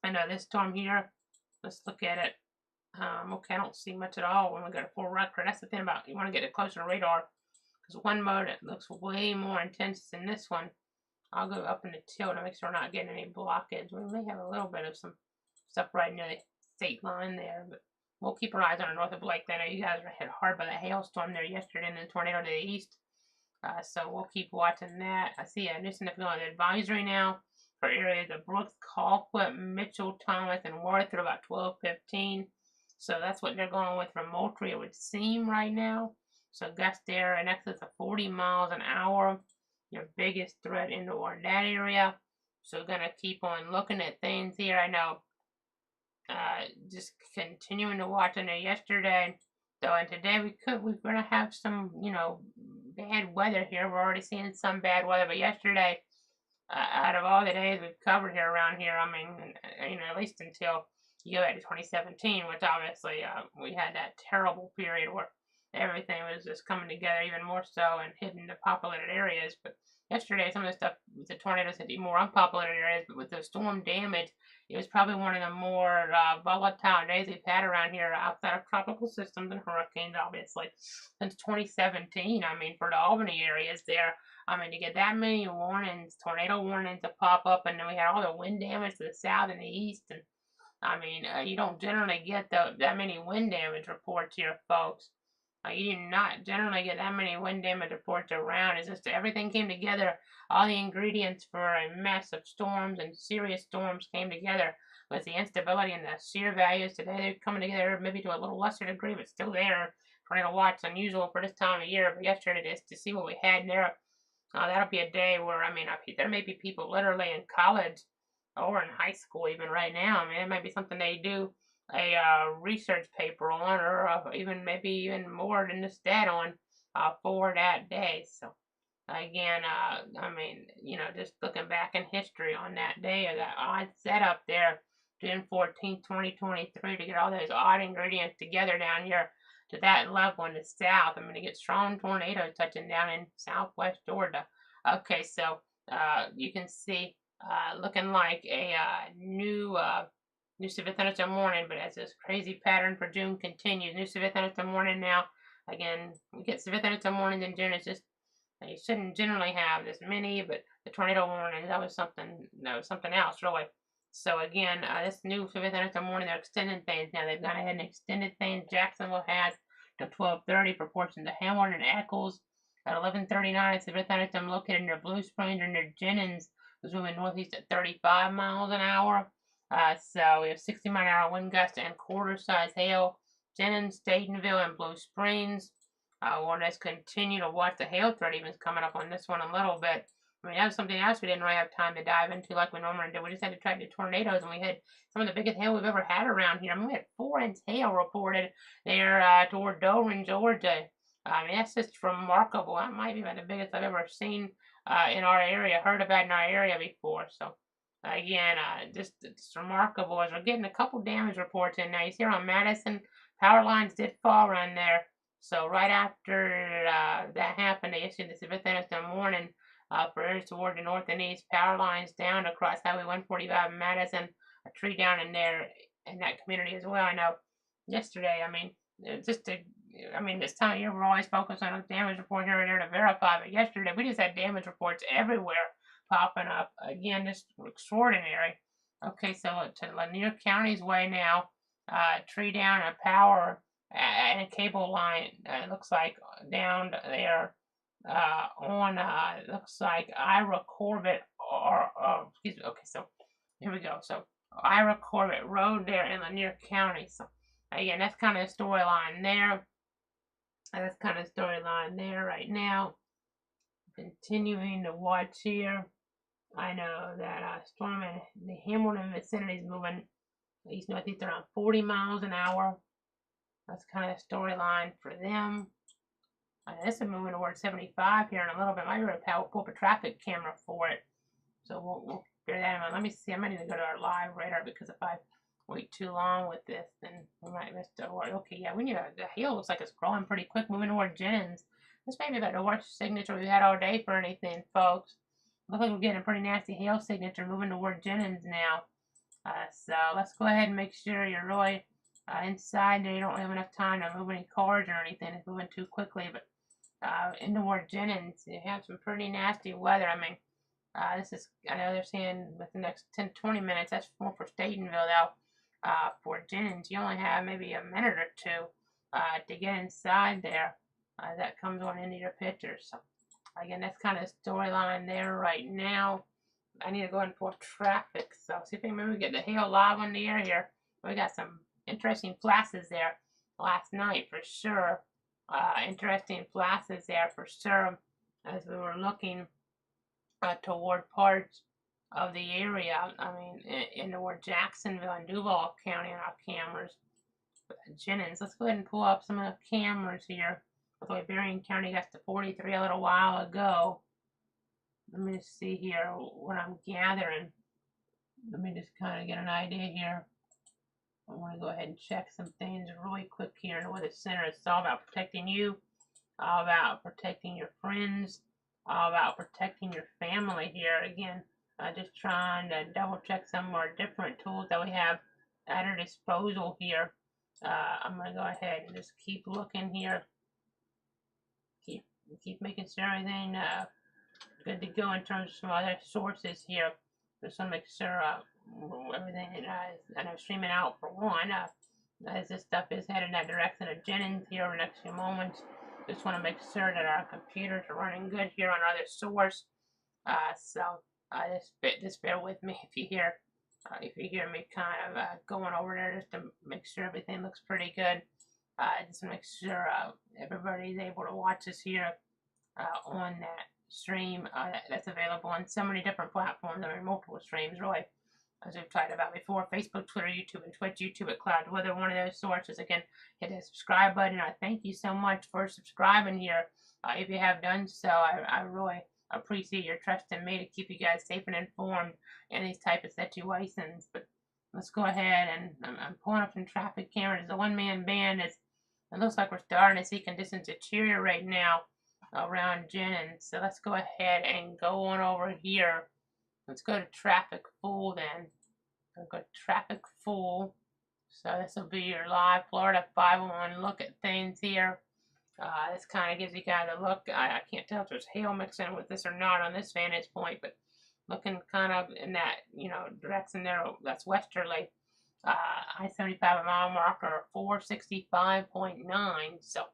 Speaker 2: I know this storm here, let's look at it. Okay, I don't see much at all when we got a full record. That's the thing about, you want to get it closer to radar, because one mode, it looks way more intense than this one. I'll go up in the tilt to make sure we're not getting any blockage. We may have a little bit of some stuff right near the state line there, but we'll keep our eyes on the north of Lake. I know you guys were hit hard by the hailstorm there yesterday and the tornado to the east. So we'll keep watching that. I see a new significant weather advisory now for areas of Brooks, Colquitt, Mitchell, Thomas, and Worth at about 12:15. So that's what they're going with from Moultrie, it would seem right now. So gusts there in excess of 40 miles an hour. Your biggest threat in that area. So gonna keep on looking at things here. I know just continuing to watch. I know yesterday, though, and today we're gonna have some, bad weather here. We're already seeing some bad weather, but yesterday, out of all the days we've covered here around here, I mean, at least until you go back to 2017, which obviously we had that terrible period where everything was just coming together even more so and hitting the populated areas. But yesterday, some of the stuff with the tornadoes hit the more unpopulated areas, but with the storm damage, it was probably one of the more volatile days we've had around here outside of tropical systems and hurricanes, obviously, since 2017. I mean, for the Albany areas there, I mean, to get that many warnings, tornado warnings to pop up, and then we had all the wind damage to the south and the east, and I mean, you don't generally get that many wind damage reports here, folks. You do not generally get that many wind damage reports around. It's just everything came together. All the ingredients for a mess of storms and serious storms came together with the instability and the shear values. Today they're coming together maybe to a little lesser degree, but still there. Tornado watch unusual for this time of year. But yesterday, just to see what we had there, that'll be a day where, I mean, there may be people literally in college or in high school even right now. I mean, it might be something they do a research paper on, or maybe even more than just that on for that day. So again, I mean, just looking back in history on that day or that odd setup there, June 14th, 2023, to get all those odd ingredients together down here to that level in the south. I mean, to get strong tornadoes touching down in southwest Georgia. Okay, so you can see looking like a new severe thunderstorm warning, but as this crazy pattern for June continues, new severe thunderstorm warning now. Again, we get severe thunderstorm warnings in June. It's just you shouldn't generally have this many, but the tornado warning, that was something else really. So again, this new severe thunderstorm warning, they're extending things now. They've gone ahead and extended things. Jacksonville has to 12:30, proportion to Hamilton and Eccles. At 11:39, severe thunderstorm located near Blue Springs or near Jennings was moving northeast at 35 miles an hour. So we have 60-mile-an-hour wind gusts and quarter-size hail. Jennings, Daytonville, and Blue Springs. We'll just continue to watch the hail threat even coming up on this one a little bit. I mean, that was something else we didn't really have time to dive into like we normally do. We just had to track the tornadoes, and we had some of the biggest hail we've ever had around here. I mean, we had 4-inch hail reported there toward Dover, Georgia. I mean, that's just remarkable. That might be about the biggest I've ever seen in our area, heard about in our area before. So, again, just remarkable as we're getting a couple damage reports in now. You see on Madison, power lines did fall around there. So, right after that happened, they issued the severe thunderstorm warning for areas toward the north and east. Power lines down across Highway 145 in Madison. A tree down in there in that community as well. I know yesterday, I mean, this time of year we're always focused on a damage report here and there to verify, but yesterday we just had damage reports everywhere popping up. Again, just extraordinary. Okay, so to Lanier County's way now, tree down, a power and a cable line, it looks like down there it looks like Ira Corbett, excuse me, okay, so here we go. So Ira Corbett Road there in Lanier County. So again, that's kind of the storyline there. That's kind of storyline there right now. Continuing to watch here. I know that storm in the Hamilton vicinity is moving east northeast around 40 miles an hour. That's kind of the storyline for them. This is moving towards 75 here in a little bit. Might be able to pull up a traffic camera for it. So we'll bear that in mind. Let me see. I might need to go to our live radar because if I wait too long with this, then we might miss the word. Okay, yeah, we need the hail looks like it's growing pretty quick, moving toward Jennings. This may be about the worst signature we've had all day for anything, folks. Looks like we're getting a pretty nasty hail signature moving toward Jennings now. So let's go ahead and make sure you're really inside there. You don't have enough time to move any cars or anything. It's moving too quickly, but in toward Jennings, you have some pretty nasty weather. I mean, I know they're saying with the next 10-20 minutes, that's more for Staytonville though. For Jennings, you only have maybe a minute or two to get inside there. That comes on into your pictures. So, again, that's kind of storyline there right now. I need to go and pull traffic. So, see if maybe we get the hail live on the air here. We got some interesting flashes there last night for sure. Interesting flashes there for sure as we were looking toward parts of the area. I mean, in toward Jacksonville and Duval County on our cameras. Jennings, let's go ahead and pull up some of the cameras here. By the way, Berrien County got to 43 a little while ago. Let me just see here what I'm gathering. Let me just kind of get an idea here. I want to go ahead and check some things really quick here in the Weather Center. It's all about protecting you, all about protecting your friends, all about protecting your family here. Again, just trying to double check some of our different tools that we have at our disposal here. I'm going to go ahead and just keep looking here. Keep making sure everything good to go in terms of some other sources here. Just want to make sure everything that I'm streaming out for one, as this stuff is headed in that direction of Jennings here over the next few moments. Just want to make sure that our computers are running good here on our other source. Just bear with me if you hear me kind of going over there just to make sure everything looks pretty good. Just make sure everybody's able to watch us here on that stream that's available on so many different platforms. I mean, multiple streams, really, as we've talked about before. Facebook, Twitter, YouTube, and Twitch. YouTube at Cloud Weather, one of those sources. Again, hit that subscribe button. I thank you so much for subscribing here. If you have done so, I really appreciate your trust in me to keep you guys safe and informed in these type of situations. But let's go ahead and I'm pulling up some traffic cameras. The one-man band is. It looks like we're starting to see conditions deteriorate now around Jennings. So let's go ahead and go on over here. Let's go to traffic full then. I'll go to traffic full. So this will be your live Florida 501 look at things here. This kind of gives you guys a look. I can't tell if there's hail mixing with this or not on this vantage point, but looking kind of in that, direction there, that's westerly. I-75 mile marker 465.9. So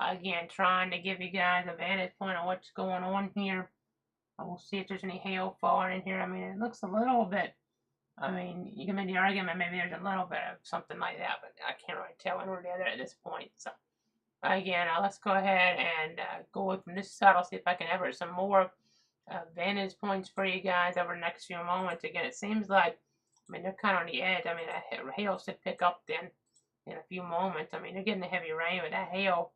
Speaker 2: again, trying to give you guys a vantage point on what's going on here. We'll see if there's any hail falling in here. I mean, it looks a little bit. I mean, you can make the argument maybe there's a little bit of something like that, but I can't really tell one or the other at this point. So again, let's go ahead and go away from this side. I'll see if I can have some more vantage points for you guys over the next few moments. Again, it seems like, I mean, they're kind of on the edge. I mean, that hail should pick up then in a few moments. I mean, they're getting the heavy rain, but that hail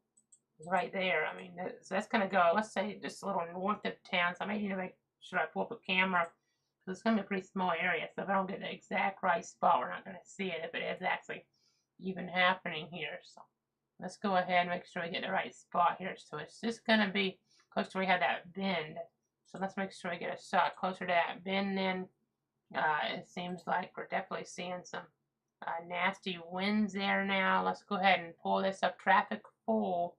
Speaker 2: is right there. I mean, so that's going to go, let's say, just a little north of town. So I may need to make sure I pull up a camera. It's going to be a pretty small area, so if I don't get the exact right spot, we're not going to see it if it is actually even happening here. So let's go ahead and make sure we get the right spot here. So it's just going to be close to where we had that bend. So let's make sure we get a shot closer to that bend then. It seems like we're definitely seeing some nasty winds there now. Let's go ahead and pull this up. Traffic full.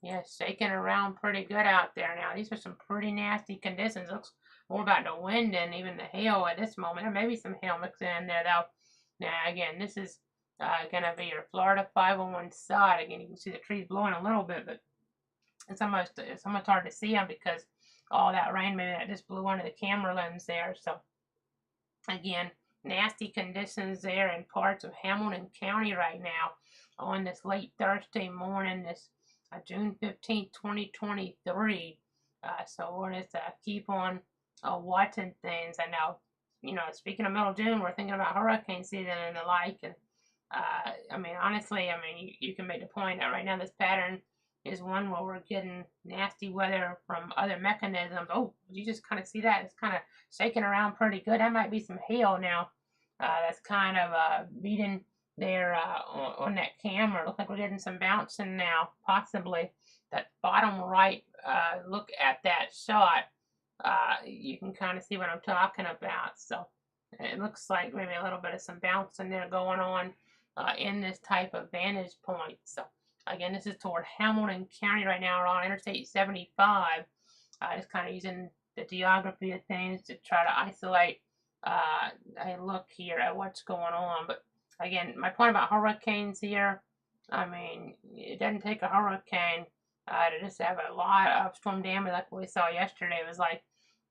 Speaker 2: Yeah, shaking around pretty good out there now. These are some pretty nasty conditions. Looks more about the wind than even the hail at this moment. There may be some hail mixing in there though. Now again, this is going to be your Florida 501 side. Again, you can see the trees blowing a little bit, but it's almost hard to see them because all that rain maybe that just blew under the camera lens there. So again, nasty conditions there in parts of Hamilton County right now on this late Thursday morning, this June 15th, 2023. So we're just keep on watching things. I know, speaking of middle June, we're thinking about hurricane season and the like. And I mean, honestly, I mean, you can make the point that right now this pattern is one where we're getting nasty weather from other mechanisms. Oh, you just kind of see that? It's kind of shaking around pretty good. That might be some hail now. That's kind of beating there on that camera. Looks like we're getting some bouncing now, possibly. That bottom right look at that shot, you can kind of see what I'm talking about. So it looks like maybe a little bit of some bouncing there going on in this type of vantage point. So again, this is toward Hamilton County right now. We're on Interstate 75. Just kind of using the geography of things to try to isolate a look here at what's going on. But again, my point about hurricanes here, I mean, it doesn't take a hurricane to just have a lot of storm damage like we saw yesterday. It was like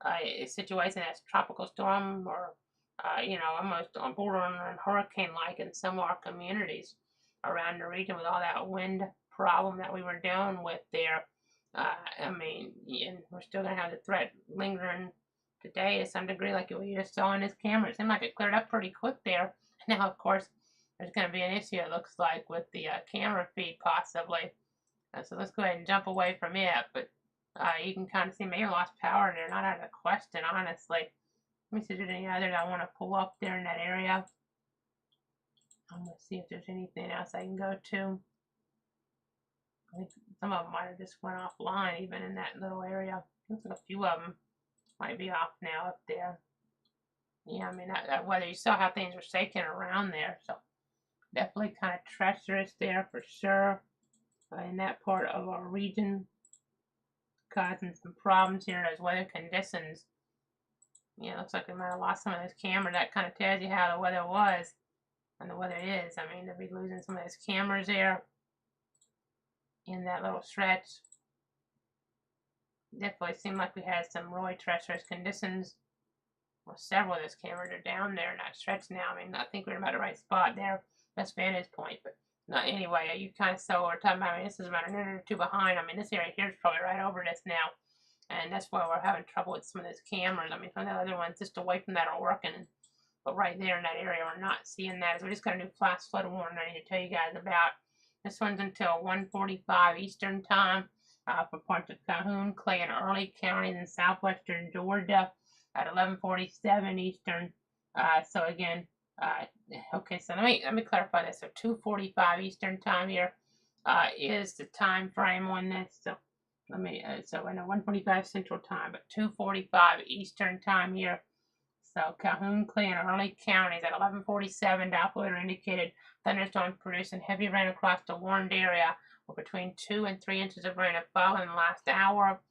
Speaker 2: a situation that's tropical storm or, almost on borderline hurricane-like in some of our communities around the region with all that wind problem that we were dealing with there. I mean, and we're still going to have the threat lingering today to some degree, like we just saw in this camera. It seemed like it cleared up pretty quick there. Now, of course, there's going to be an issue, it looks like, with the camera feed possibly. So let's go ahead and jump away from it. But you can kind of see maybe lost power there. Not out of the question, honestly. Let me see if there's any others I want to pull up there in that area. I'm going to see if there's anything else I can go to. I think some of them might have just went offline even in that little area. Looks like a few of them might be off now up there. Yeah, I mean, that weather, you saw how things were shaking around there. So definitely kind of treacherous there for sure in that part of our region. Causing some problems here as weather conditions. Yeah, looks like we might have lost some of those cameras. That kind of tells you how the weather was and the weather is. I mean, they'll be losing some of those cameras there in that little stretch. Definitely seemed like we had some really treacherous conditions. Well, several of those cameras are down there in that stretch now. I mean, I think we're about the right spot there. Best vantage point, but not anyway. You kind of saw what we're talking about. I mean, this is about a minute or two behind. I mean, this area here is probably right over this now, and that's why we're having trouble with some of those cameras. I mean, some of the other ones just away from that are working, but right there in that area, we're not seeing that. So we just got a new flash flood warning I need to tell you guys about. This one's until 1:45 Eastern Time for parts of Calhoun, Clay, and Early counties in southwestern Georgia at 11:47 Eastern. So again, okay. So let me clarify this. So 2:45 Eastern Time here is the time frame on this. So let me. So I know 1:45 Central Time, but 2:45 Eastern Time here. So Calhoun, Clay, and Early counties at 11:47. Doppler indicated thunderstorms producing heavy rain across the warned area, with between 2 and 3 inches of rain have fallen in the last hour.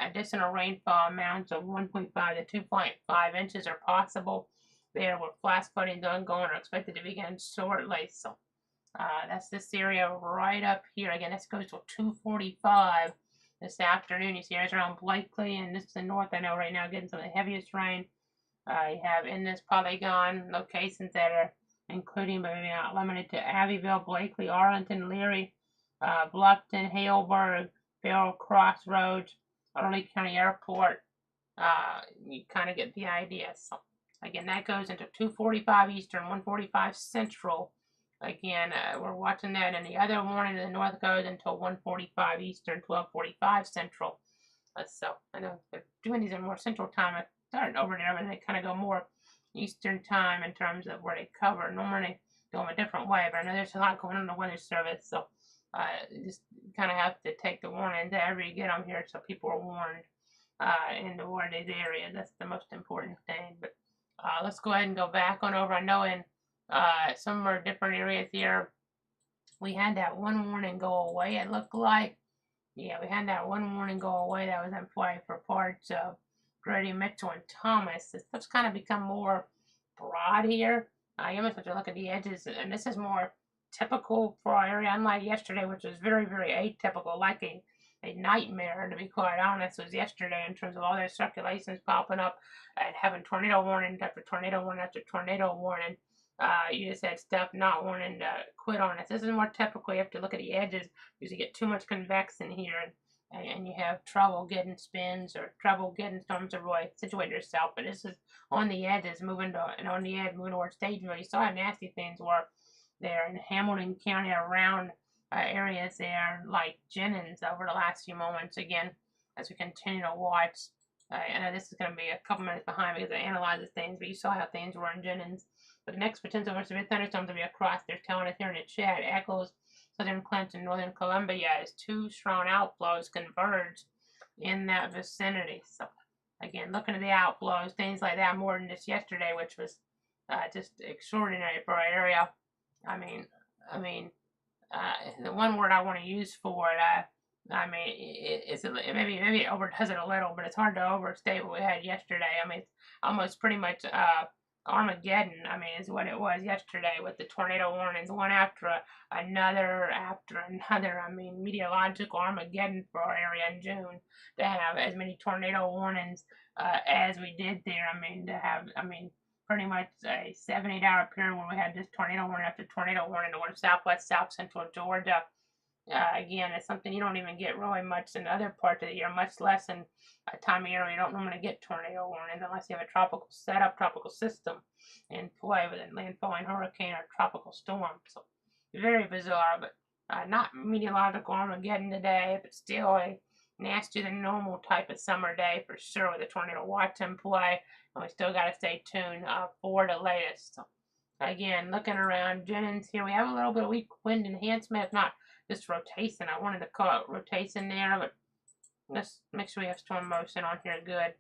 Speaker 2: Additional rainfall amounts of 1.5 to 2.5 inches are possible. There were flash flooding ongoing or expected to begin shortly. So that's this area right up here. Again, this goes till 2:45 this afternoon. You see areas around Blakely, and this is the north. I know right now getting some of the heaviest rain. You have in this polygon locations that are including, but maybe not limited to, Abbeville, Blakely, Arlington, Leary, Bluffton, Haleburg, Farrell Crossroads, Early County Airport, You kind of get the idea. So again, that goes into 2:45 Eastern, 1:45 Central. Again, we're watching that, and the other warning in the north goes until 1:45 Eastern, 12:45 Central. So I know they're doing these in more Central time. I started over there, but they kind of go more Eastern time in terms of where they cover. Normally they do them a different way, but I know there's a lot going on in the weather service, so you just kind of have to take the warnings ever you get them here, so people are warned in the warned area. That's the most important thing. But let's go ahead and go back on over. I know in some of our different areas here, we had that one warning go away, it looked like. Yeah, we had that one warning go away that was in play for parts of Grady, Mitchell, and Thomas. This stuff's kind of become more broad here. You almost have to look at the edges, and this is more typical for our area, unlike yesterday, which was very, very atypical, like a nightmare, to be quite honest, was yesterday in terms of all those circulations popping up and having tornado warning after tornado warning after tornado warning. You just had stuff not wanting to quit on us. This is more typical. You have to look at the edges because you get too much convection here, and you have trouble getting spins or trouble getting storms to really situate yourself. But this is on the edges, moving to, and on the edge, moving towards Stageville. You saw how nasty things were there in Hamilton County around areas there, like Jennings, over the last few moments. Again, as we continue to watch, I know this is going to be a couple minutes behind because it analyzes things, but you saw how things were in Jennings. But the next potential for severe thunderstorms will be across. They're telling us here in the chat. Echoes southern Clinton, northern Columbia as two strong outflows converge in that vicinity. So again, looking at the outflows, things like that more than just yesterday, which was just extraordinary for our area. I mean, the one word I want to use for it, maybe it overdoes it a little, but it's hard to overstate what we had yesterday. I mean, it's almost pretty much Armageddon. I mean, is what it was yesterday with the tornado warnings, one after another after another. I mean, meteorological Armageddon for our area in June to have as many tornado warnings as we did there. Pretty much a 7-8 hour period where we had this tornado warning after tornado warning towards southwest, south central Georgia. Again, it's something you don't even get really much in other parts of the year, much less in a time of year where you don't normally get tornado warnings unless you have a tropical setup, tropical system in play with a landfalling hurricane or tropical storm. So very bizarre, but not meteorological Armageddon today, but still a nastier than normal type of summer day for sure with a tornado watch in play. And we still got to stay tuned for the latest. So again, looking around Jennings here, we have a little bit of weak wind enhancement, if not just rotation. I wanted to call it rotation there, but let's make sure we have storm motion on here good.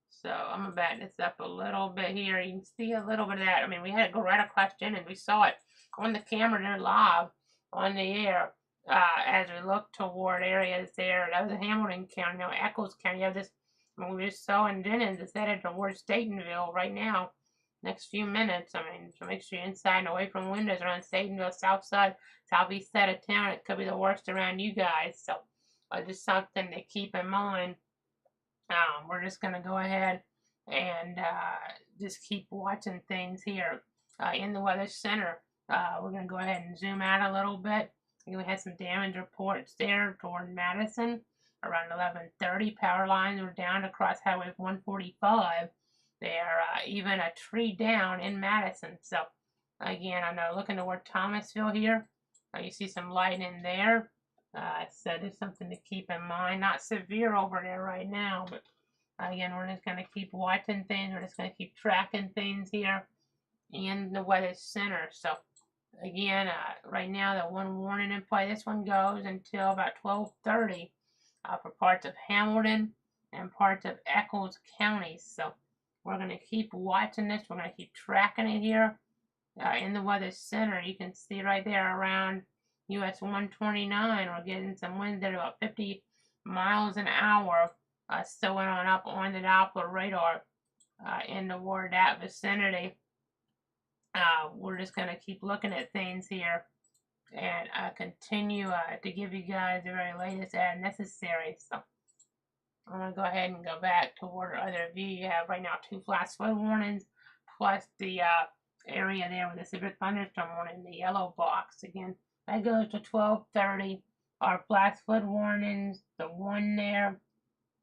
Speaker 2: So I'm going to batten this up a little bit here. You can see a little bit of that. I mean, we had to go right across Jennings. We saw it on the camera there live on the air as we look toward areas there. That was in Hamilton County. Now, Echoes County, you have this, we just saw in Jennings, it's headed towards Statenville right now. Next few minutes. I mean, so make sure you're inside and away from windows around Statenville, south side, southeast side of town. It could be the worst around you guys. So just something to keep in mind. We're just going to go ahead and just keep watching things here in the Weather Center. We're going to go ahead and zoom out a little bit. We had some damage reports there toward Madison around 11:30. Power lines were down across Highway 145. There, even a tree down in Madison. So again, I know looking toward Thomasville here, you see some lightning there. So there's something to keep in mind. Not severe over there right now, but again, we're just going to keep watching things. We're just going to keep tracking things here in the Weather Center. So again, right now, the one warning in play, this one goes until about 12:30 for parts of Hamilton and parts of Echoes County. So we're going to keep watching this. We're going to keep tracking it here in the Weather Center. You can see right there around US 129, we're getting some winds at about 50 miles an hour, sewing on up on the Doppler radar in toward that vicinity. We're just going to keep looking at things here and continue to give you guys the very latest as necessary. So I'm going to go ahead and go back toward our other view. You have right now 2 flash flood warnings, plus the area there with the severe thunderstorm warning, the yellow box. Again, that goes to 12:30. Our flash flood warnings, the one there,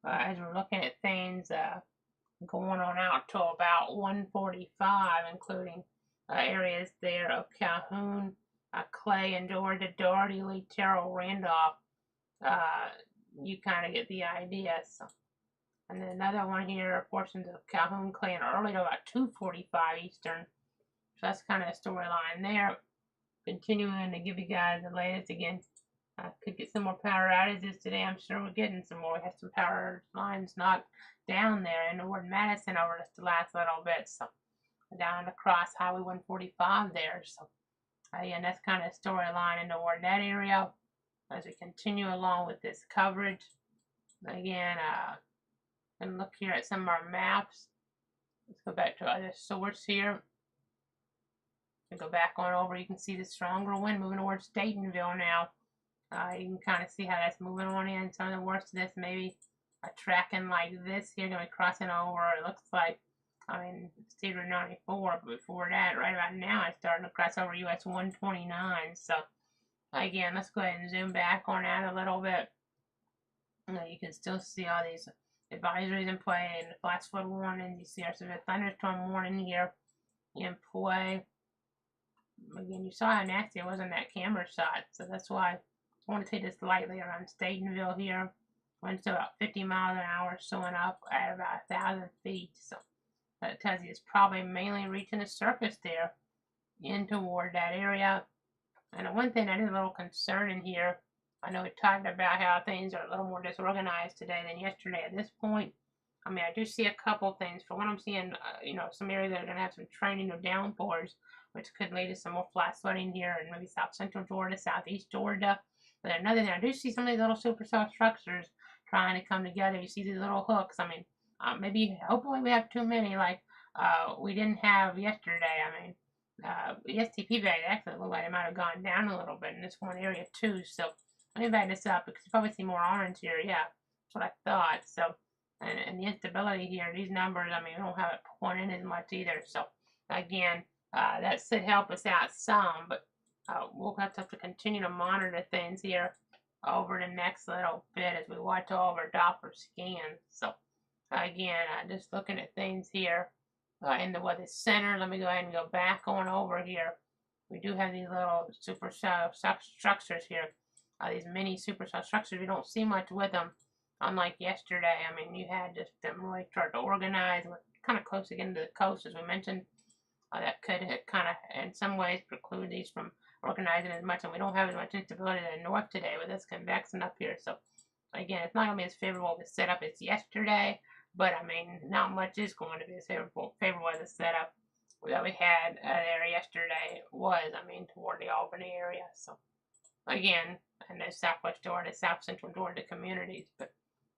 Speaker 2: as we're looking at things, going on out to about 145, including areas there of Calhoun, Clay, and Georgia, Doherty, Lee, Terrell, Randolph. You kind of get the idea. So. And then another one here, portions of Calhoun, Clay, and early to about 2:45 Eastern. So that's kind of the storyline there. Continuing to give you guys the latest again. Could get some more power outages today. I'm sure we're getting some more. We had some power lines knocked down there in Ward Madison over just the last little bit. So down across Highway 145 there. So again, that's kind of storyline in the Ward that area as we continue along with this coverage. Again, and look here at some of our maps. Let's go back to other source here. And go back on over. You can see the stronger wind moving towards Daytonville now. You can kind of see how that's moving on in. Some of the worst of this maybe a tracking like this here, going to be crossing over. It looks like, I mean, State Route 94, but before that, right about now, it's starting to cross over US 129. So, again, let's go ahead and zoom back on that a little bit. You can still see all these advisories in play and the flash flood warnings. You see our severe thunderstorm warning here in play. Again, you saw how nasty it was on that camera shot, so that's why I want to take this lightly around Statenville here. Winds to about 50 miles an hour, showing up at about 1,000 feet. So that tells you it's probably mainly reaching the surface there in toward that area. And the one thing that is a little concerning here, I know we talked about how things are a little more disorganized today than yesterday at this point. I mean, I do see a couple things. For one, I'm seeing, some areas that are going to have some training or downpours, which could lead to some more flash flooding here in maybe south central Georgia, southeast Georgia. But another thing, I do see some of these little supercell structures trying to come together. You see these little hooks. I mean, hopefully we have too many like we didn't have yesterday. I mean, the STP value actually looked like it might have gone down a little bit in this one area too. So let me back this up because you probably see more orange here. Yeah, that's what I thought. So, and the instability here, these numbers, I mean, we don't have it pointing as much either. So again, that should help us out some, but we'll have to continue to monitor things here over the next little bit as we watch all of our Doppler scans. So again, just looking at things here in the weather center. Let me go ahead and go back on over here. We do have these little supercell structures here. These mini supercell structures. We don't see much with them, unlike yesterday. I mean, you had just them really start to organize. We're kind of close again to the coast, as we mentioned. That could kind of, in some ways, preclude these from organizing as much, and we don't have as much instability in the north today with this convection up here. So, again, it's not going to be as favorable of a setup as yesterday, but I mean, not much is going to be as favorable as the setup that we had there yesterday was, I mean, toward the Albany area. So, again, and the southwest Georgia, south central Georgia communities. But,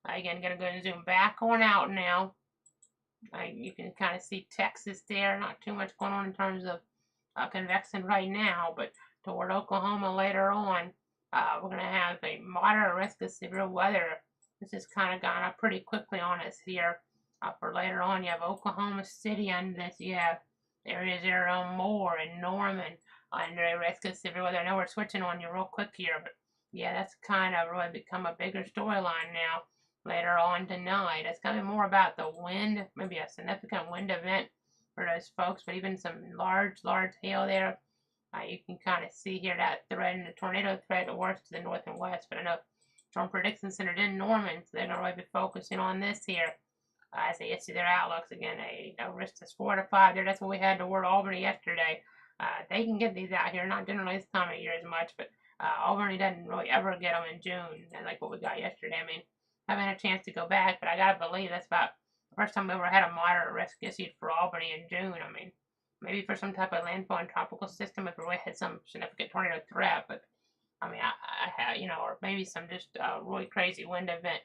Speaker 2: again, going to go and zoom back on out now. You can kind of see Texas there. Not too much going on in terms of convection right now, but toward Oklahoma later on, we're going to have a moderate risk of severe weather. This has kind of gone up pretty quickly on us here. For later on, you have Oklahoma City under this. You have areas there on Moore and Norman under a risk of severe weather. I know we're switching on you real quick here, but yeah, that's kind of really become a bigger storyline now. Later on tonight, it's going to be more about the wind, maybe a significant wind event for those folks, but even some large hail there. You can kind of see here that threat and the tornado threat worse to the north and west, but I know Storm Prediction Center in Norman, so they're going to really be focusing on this here as they issue their outlooks. Again, a risk is 4 to 5 there. That's what we had toward Albany yesterday. They can get these out here, not generally this time of year as much, but Albany doesn't really ever get them in June, like what we got yesterday. I mean, I haven't had a chance to go back, but I gotta believe that's about the first time we ever had a moderate risk issued for Albany in June. I mean, maybe for some type of landfall and tropical system if we really had some significant tornado threat, but I mean, or maybe some just really crazy wind event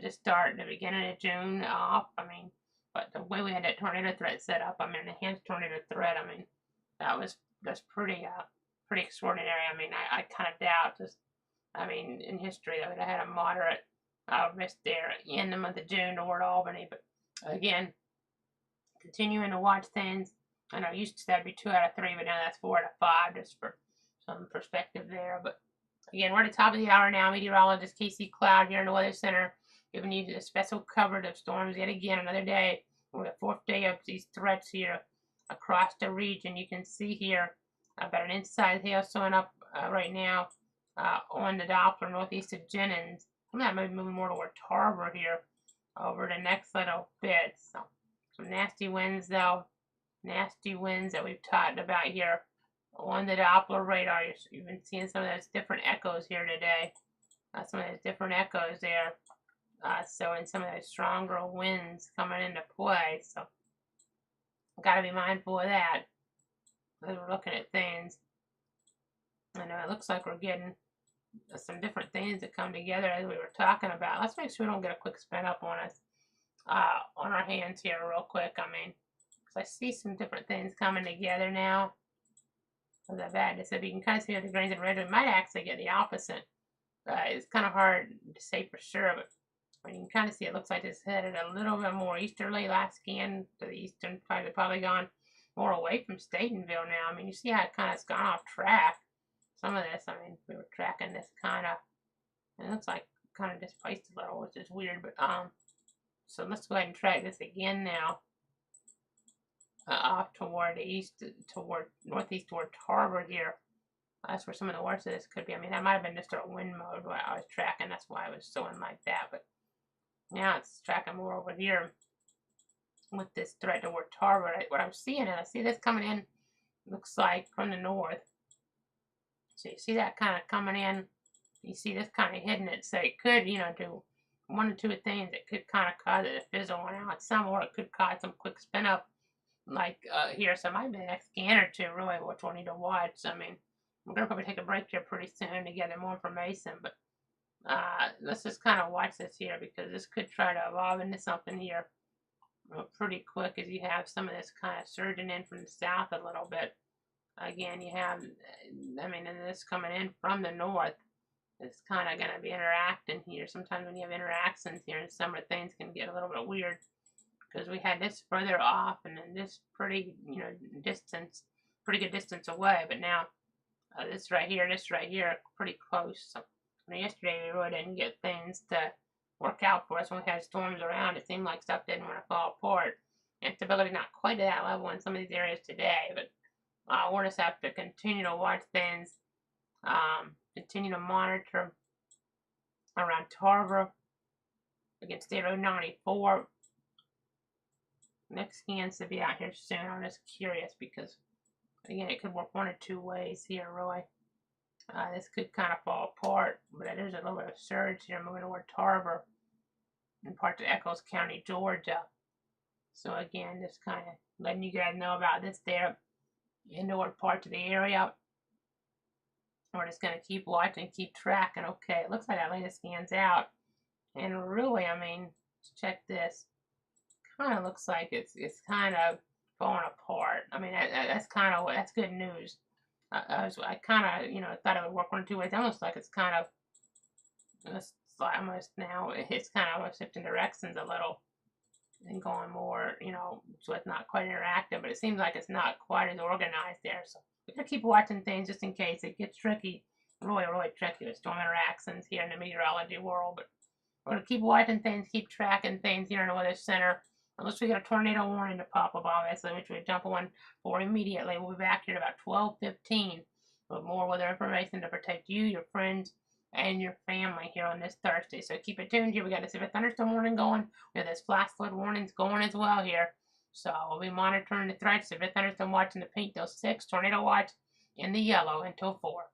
Speaker 2: just start at the beginning of June off. I mean, but the way we had that tornado threat set up, I mean, enhanced tornado threat, I mean, that's pretty extraordinary. I mean, I kind of doubt in history that we'd have had a moderate risk there in the month of June toward Albany. But again, continuing to watch things. I know used to that'd be 2 out of 3, but now that's 4 out of 5, just for some perspective there. But again, we're at the top of the hour now. Meteorologist Casey Cloud here in the Weather Center. giving you the special coverage of storms yet again. Another day, we're the fourth day of these threats here across the region. You can see here about an inch-sized hail showing up right now on the Doppler northeast of Jennings. I'm not maybe moving more toward Harbor here over the next little bit. So some nasty winds though. Nasty winds that we've talked about here on the Doppler radar. You've been seeing some of those different echoes here today. Some of those different echoes there. So in some of those stronger winds coming into play. So got to be mindful of that as we're looking at things. I know it looks like we're getting some different things that come together as we were talking about. Let's make sure we don't get a quick spin up on us on our hands here real quick. I mean, because I see some different things coming together now. As I've added, so you can kind of see the greens and red. We might actually get the opposite. It's kind of hard to say for sure, but you can kind of see it looks like it's headed a little bit more easterly. Last scan to the eastern side, probably gone more away from Statenville now. I mean, you see how it kind of has gone off track. Some of this, I mean, we were tracking this kind of, it looks like kind of displaced a little, which is weird, but so let's go ahead and track this again now. Off toward the east, toward northeast, toward Harbor here. That's where some of the worst of this could be. I mean, that might have been just our wind mode while I was tracking. That's why it was showing like that. But now it's tracking more over here with this threat toward Harbor. What I'm seeing, and I see this coming in, looks like from the north. So you see that kind of coming in. You see this kind of hitting it. So it could, you know, do one or two things. It could kind of cause it to fizzle out some, or it could cause some quick spin up. Like here, so might be the next scan or two, really, which we'll need to watch. I mean, we're going to probably take a break here pretty soon to gather more information, but let's just kind of watch this here because this could try to evolve into something here pretty quick as you have some of this kind of surging in from the south a little bit. Again, you have, I mean, and this coming in from the north. It's kind of going to be interacting here. Sometimes when you have interactions here, and some of the things can get a little bit weird. Because we had this further off and then this pretty, you know, distance, pretty good distance away. But now this right here, pretty close. So yesterday we really didn't get things to work out for us when we had storms around. It seemed like stuff didn't want to fall apart. Instability not quite at that level in some of these areas today, but we'll just have to continue to watch things, continue to monitor around Tarver against State Road 94. Next scan's to be out here soon. I'm just curious because, again, it could work one or two ways here, really. This could kind of fall apart, but there's a little bit of surge here moving toward Tarver in parts of Echols County, Georgia. So, again, just kind of letting you guys know about this there inward parts of the area. We're just going to keep watching, keep tracking. Okay, it looks like that latest scan's out. And really, I mean, check this. Kind of looks like it's kind of falling apart. I mean, that's good news. I kind of, you know, thought it would work one or two ways. It almost like it's kind of, it's like almost now it's kind of shifting directions a little and going more, you know, so it's not quite interactive, but it seems like it's not quite as organized there. So we gotta keep watching things just in case it gets tricky, really, really tricky with storm interactions here in the meteorology world. But we're gonna keep watching things, keep tracking things here in the Weather Center. Unless we get a tornado warning to pop up, obviously, which we jump on for immediately. We'll be back here at about 12:15 with more weather information to protect you, your friends, and your family here on this Thursday. So keep it tuned here. We got a severe thunderstorm warning going. We have this flash flood warnings going as well here. So we'll be monitoring the threats. Severe thunderstorm watch in the pink till 6, tornado watch in the yellow until 4.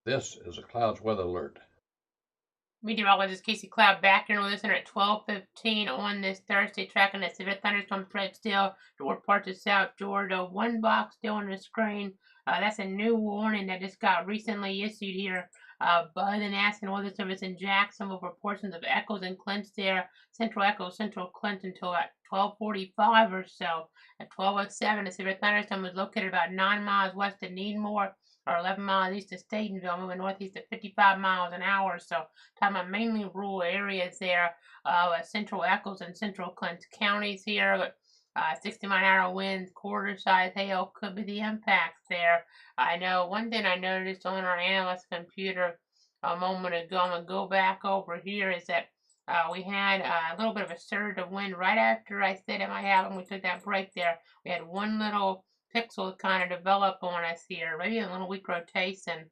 Speaker 1: This is a clouds weather alert.
Speaker 2: Meteorologist Casey Cloud back here with us at 12:15 on this Thursday, tracking the severe thunderstorm threat still toward parts of South Georgia. One box still on the screen. That's a new warning that just got recently issued here by the National Weather Service in Jackson over portions of Echoes and Clint there. Central Echoes, Central Clint until at 12:45 or so. At 12:07, the severe thunderstorm was located about 9 miles west of Needmore or 11 miles east of Staytonville, moving northeast at 55 miles an hour. So talking about mainly rural areas there, central Echoes and central Clint counties here, but 60-mile-an-hour winds, quarter-size hail could be the impacts there. I know one thing I noticed on our analyst computer a moment ago, I'm going to go back over here, is that we had a little bit of a surge of wind right after I said it might happen. We took that break there. We had one little pixel kind of develop on us here, maybe a little weak rotation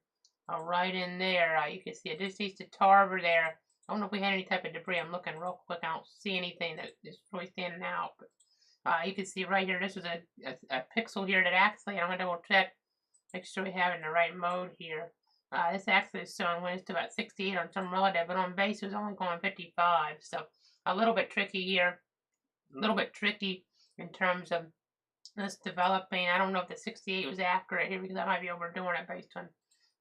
Speaker 2: right in there. You can see it just east of Tarver there. I don't know if we had any type of debris. I'm looking real quick. I don't see anything that is really standing out. But you can see right here, this was a pixel here that actually, I'm going to double check, make sure we have it in the right mode here. This actually is showing winds to about 68 on some relative, but on base it was only going 55. So a little bit tricky here. A little bit tricky in terms of this developing. I don't know if the 68 was accurate here because I might be overdoing it based on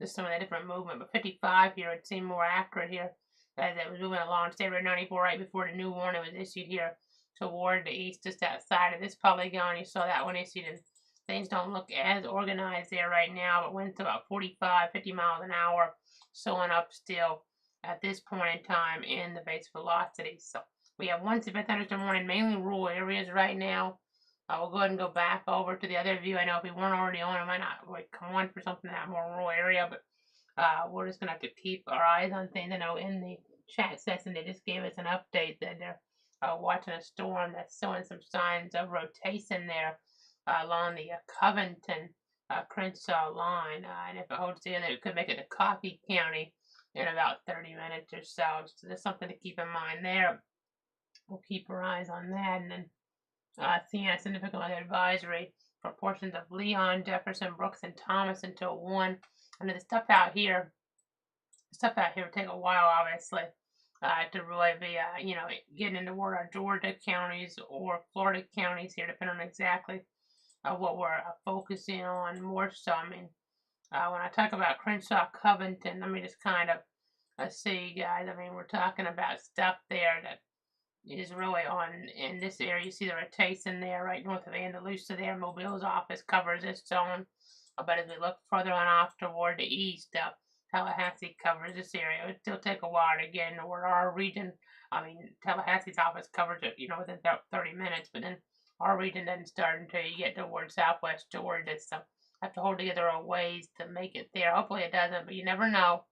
Speaker 2: just some of the different movement. But 55 here would seem more accurate here as it was moving along. State Road 94 right before the new warning was issued here toward the east, just outside of this polygon. You saw that one issued, and things don't look as organized there right now, but winds about 45, 50 miles an hour, showing up still at this point in time in the base velocity. So we have one severe thunderstorm warning, mainly rural areas right now. We'll go ahead and go back over to the other view. I know if we weren't already on, it might not like come on for something in that more rural area, but we're just gonna have to keep our eyes on things. I know in the chat session they just gave us an update that they're watching a storm that's showing some signs of rotation there along the Covington Crenshaw line, and if it holds together, it could make it to Coffee County in about 30 minutes or so. So there's something to keep in mind there. We'll keep our eyes on that, and then seeing a significant weather advisory for portions of Leon, Jefferson, Brooks, and Thomas until 1. And the stuff out here will take a while, obviously, to really be, getting into where our Georgia counties or Florida counties here, depending on exactly what we're focusing on more so. I mean, when I talk about Crenshaw, Covington, let me just kind of see, guys. I mean, we're talking about stuff there that is really on in this area. You see the rotation there right north of Andalusia there. Mobile's office covers this zone. But as we look further on off toward the east, Tallahassee covers this area. It would still take a while to get into where our region, I mean, Tallahassee's office covers it, within 30 minutes, but then our region doesn't start until you get towards southwest Georgia. So have to hold together a ways to make it there. Hopefully it doesn't, but you never know.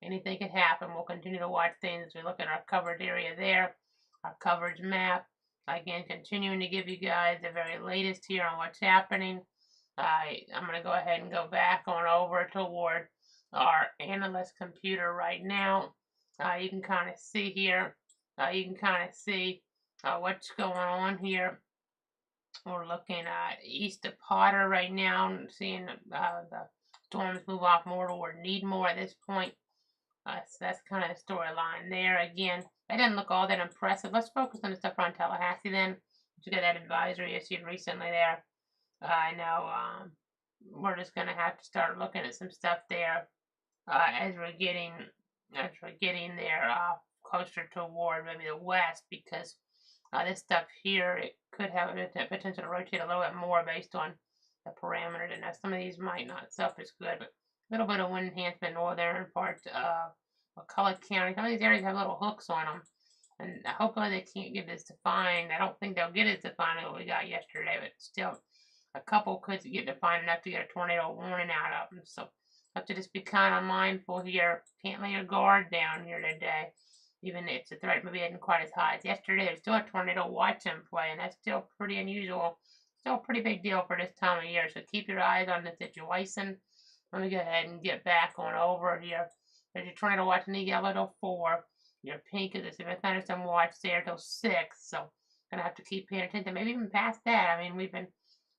Speaker 2: Anything can happen. We'll continue to watch things as we look at our covered area there. Our coverage map. Again, continuing to give you guys the very latest here on what's happening. I'm going to go ahead and go back on over toward our analyst computer right now. You can kind of see here. You can kind of see what's going on here. We're looking at east of Potter right now, and seeing the storms move off more toward Needmore at this point. So that's kind of the storyline there. Again, that didn't look all that impressive. Let's focus on the stuff around Tallahassee then. You got that advisory issued recently there. I know we're just going to have to start looking at some stuff there as we're getting there closer toward maybe the west, because this stuff here, it could have a potential to rotate a little bit more based on the parameters. And now some of these might not surface good, but a little bit of wind enhancement in northern parts of McCulloch County. Some of these areas have little hooks on them, and hopefully they can't get this defined. I don't think they'll get it defined what we got yesterday, but still, a couple could get defined enough to get a tornado warning out of them. So have to just be kind of mindful here. Can't lay your guard down here today, even if the threat maybe isn't quite as high as yesterday. There's still a tornado watch in play, and that's still pretty unusual. Still a pretty big deal for this time of year. So keep your eyes on the situation. Let me go ahead and get back on over here. There's your tornado watch in the yellow till 4. Your pink is a severe thunderstorm watch there till 6. So gonna have to keep paying attention. Maybe even past that. I mean, we've been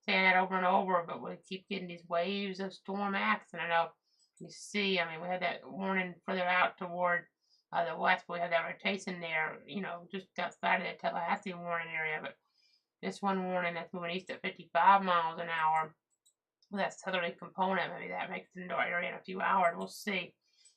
Speaker 2: saying that over and over, but we keep getting these waves of storm action. I know You see, I mean, we had that warning further out toward the west, but we had that rotation there, just outside of the Tallahassee warning area. But this one warning that's moving east at 55 miles an hour, with that southerly component, maybe that makes it into our area in a few hours. We'll see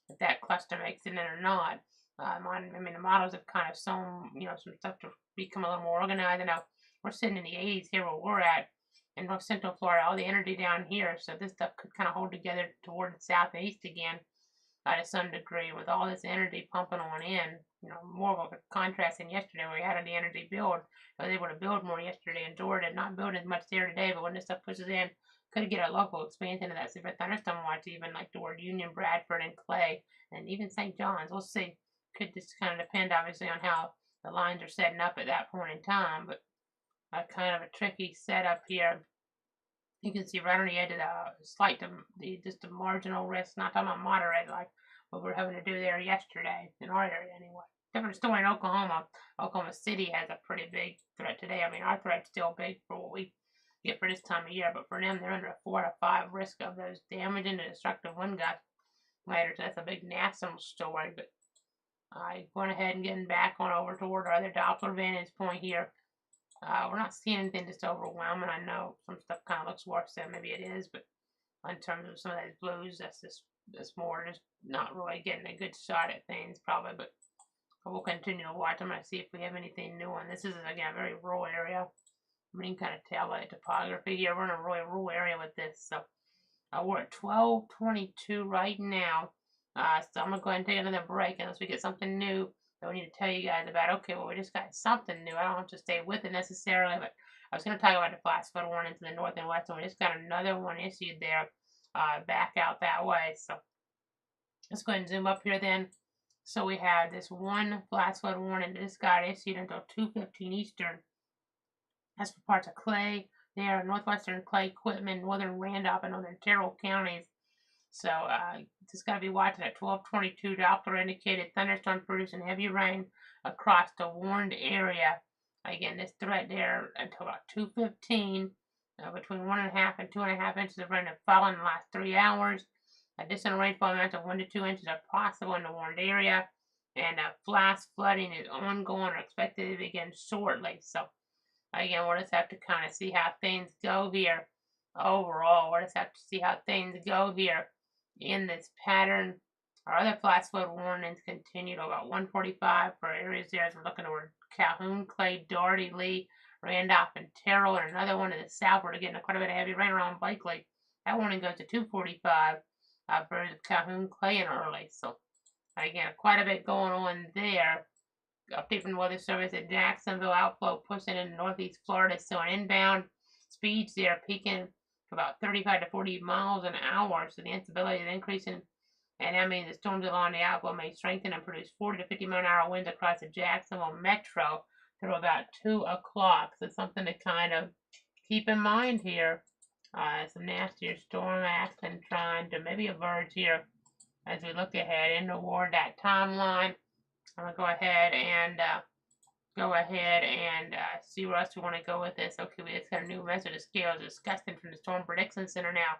Speaker 2: if that cluster makes it in or not. The models have kind of shown, some stuff to become a little more organized. And now we're sitting in the 80s here where we're at in north central Florida, all the energy down here. So this stuff could kind of hold together toward the southeast again to some degree with all this energy pumping on in. More of a contrast than yesterday where we had the energy build. I was able to build more yesterday in Georgia, not building as much there today, but when this stuff pushes in, could get a local expansion of that severe thunderstorm watch, even like toward Union, Bradford, and Clay, and even St. John's. We'll see. Could just kind of depend, obviously, on how the lines are setting up at that point in time, but kind of a tricky setup here. You can see right on the edge of just a marginal risk, not talking about moderate like what we're having to do there yesterday, in our area anyway. Different story in Oklahoma. Oklahoma City has a pretty big threat today. I mean, our threat's still big for what we get for this time of year, but for them, they're under a 4 to 5 risk of those damaging and destructive wind gusts later. So that's a big national story. But I went ahead and getting back on over toward our other Doppler vantage point here. We're not seeing anything just overwhelming. I know some stuff kind of looks worse than maybe it is, but in terms of some of those blues, that's more just not really getting a good shot at things probably. But we'll continue to watch. I'm going to see if we have anything new on this. This is again a very rural area. I mean, you can kind of tell by the topography here. We're in a really rural area with this. So we're at 12:22 right now. So I'm going to go ahead and take another break unless we get something new that we need to tell you guys about. Okay, well, we just got something new. I don't have to stay with it necessarily, but I was going to talk about the flash flood warning to the north and west, and we just got another one issued there back out that way. So let's go ahead and zoom up here then. So we have this one flash flood warning that just got issued until 2:15 Eastern. That's for parts of Clay, there, northwestern Clay, Quitman, northern Randolph, and northern Terrell counties. So just got to be watching at 12:22. Doppler indicated thunderstorm producing heavy rain across the warned area. Again, this threat there until about 2:15. Between 1.5 and 2.5 inches of rain have fallen in the last 3 hours. Additional rainfall amounts of 1 to 2 inches are possible in the warned area. And flash flooding is ongoing or expected to begin shortly. So again, we'll just have to kind of see how things go here overall. We'll just have to see how things go here in this pattern. Our other flash flood warnings continue to about 145 for areas there as we're looking toward Calhoun, Clay, Doherty, Lee, Randolph, and Terrell, and another one in the south where they're getting quite a bit of heavy rain around Blakely. That warning goes to 245 for Calhoun, Clay, and Early. So again, quite a bit going on there. Update from the Weather Service at Jacksonville, outflow pushing into northeast Florida, so on inbound speeds there peaking to about 35 to 40 miles an hour, so the instability is increasing, and that means the storms along the outflow may strengthen and produce 40 to 50 mile an hour winds across the Jacksonville metro through about 2 o'clock, so something to kind of keep in mind here. Some nastier storm action trying to maybe emerge here as we look ahead toward that timeline. I'm going to go ahead and see where else we want to go with this. Okay, we just got a new message of scales disgusting from the Storm Prediction Center now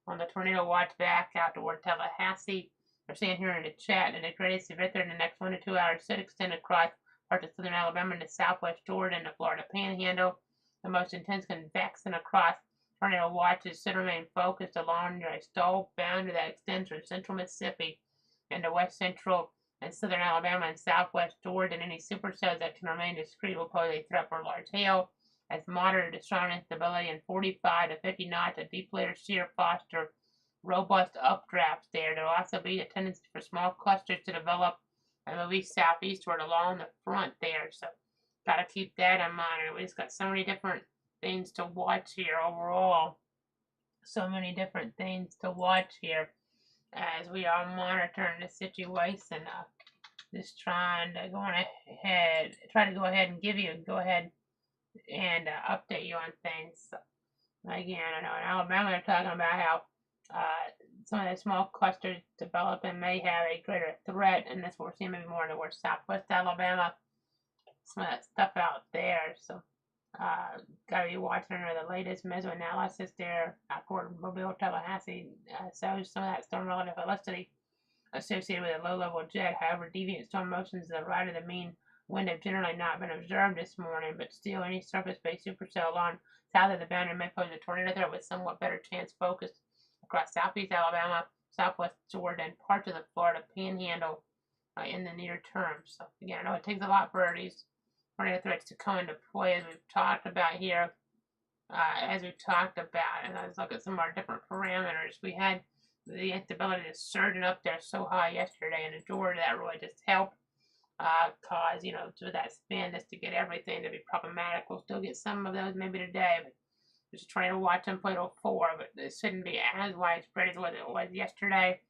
Speaker 2: on the tornado watch back out toward Tallahassee. They're saying here in the chat that the greatest severe threat in the next 1 to 2 hours should extend across parts of southern Alabama and the southwest Georgia and the Florida Panhandle. The most intense convection across tornado watches should remain focused along a stall boundary that extends from central Mississippi into west central and southern Alabama and southwest Georgia, and any supercells that can remain discrete will pose a threat for large hail as moderate to strong instability and 45 to 50 knots of deep layer shear foster robust updrafts there. There will also be a tendency for small clusters to develop and move east southeastward along the front there. So got to keep that in mind. We just got so many different things to watch here overall. So many different things to watch here as we are monitoring the situation. Just trying to go ahead and go ahead and update you on things. So, again, I know in Alabama they're talking about how some of the small clusters developing may have a greater threat, and that's what we're seeing maybe more towards southwest Alabama. Some of that stuff out there. So Gotta be watching the latest mesoanalysis there. According to Mobile Tallahassee, shows some of that storm relative velocity associated with a low-level jet. However, deviant storm motions to the right of the mean wind have generally not been observed this morning, but still any surface-based supercell on south of the boundary may pose a tornado threat with somewhat better chance focused across southeast Alabama, southwest Georgia, and parts of the Florida Panhandle in the near term. So again, I know it takes a lot for these tornado threats to come into play, as we've talked about here. And let's look at some of our different parameters. We had the instability to surging up there so high yesterday, and the Georgia that really just helped cause, to that spin just to get everything to be problematic. We'll still get some of those maybe today, but just trying to watch them play till 4, but it shouldn't be as widespread as what it was yesterday.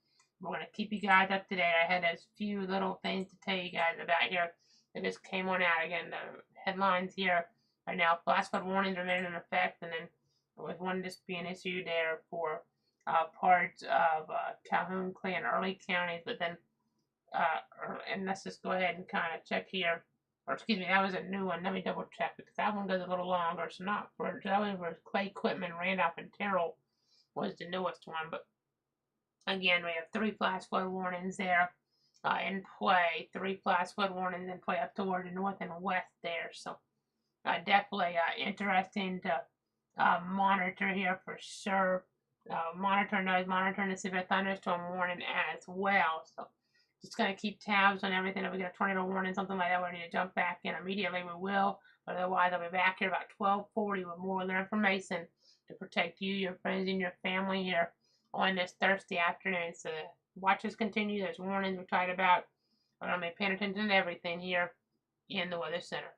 Speaker 2: We're going to keep you guys up to date. I had those few little things to tell you guys about here that just came on out. Again, the headlines here right now, flash flood warnings remain in effect, and then with one just being issued there for parts of Calhoun, Clay, and Early counties, but then, and let's just go ahead and kind of check here. Or excuse me, that was a new one. Let me double check because that one goes a little longer. So not for that was for Clay, Quitman, Randolph, and Terrell was the newest one. But again, we have 3 flash flood warnings there in play. 3 flash flood warnings in play up toward the north and west there. So definitely interesting to monitor here for sure. Monitoring the severe thunderstorm warning as well. So just going to keep tabs on everything. If we get a tornado warning, something like that, we need to jump back in immediately. We will. But otherwise, I'll be back here about 12:40 with more other information to protect you, your friends, and your family here on this Thursday afternoon. So watches continue. There's warnings we're talking about. I'm going to be paying attention to everything here in the Weather Center.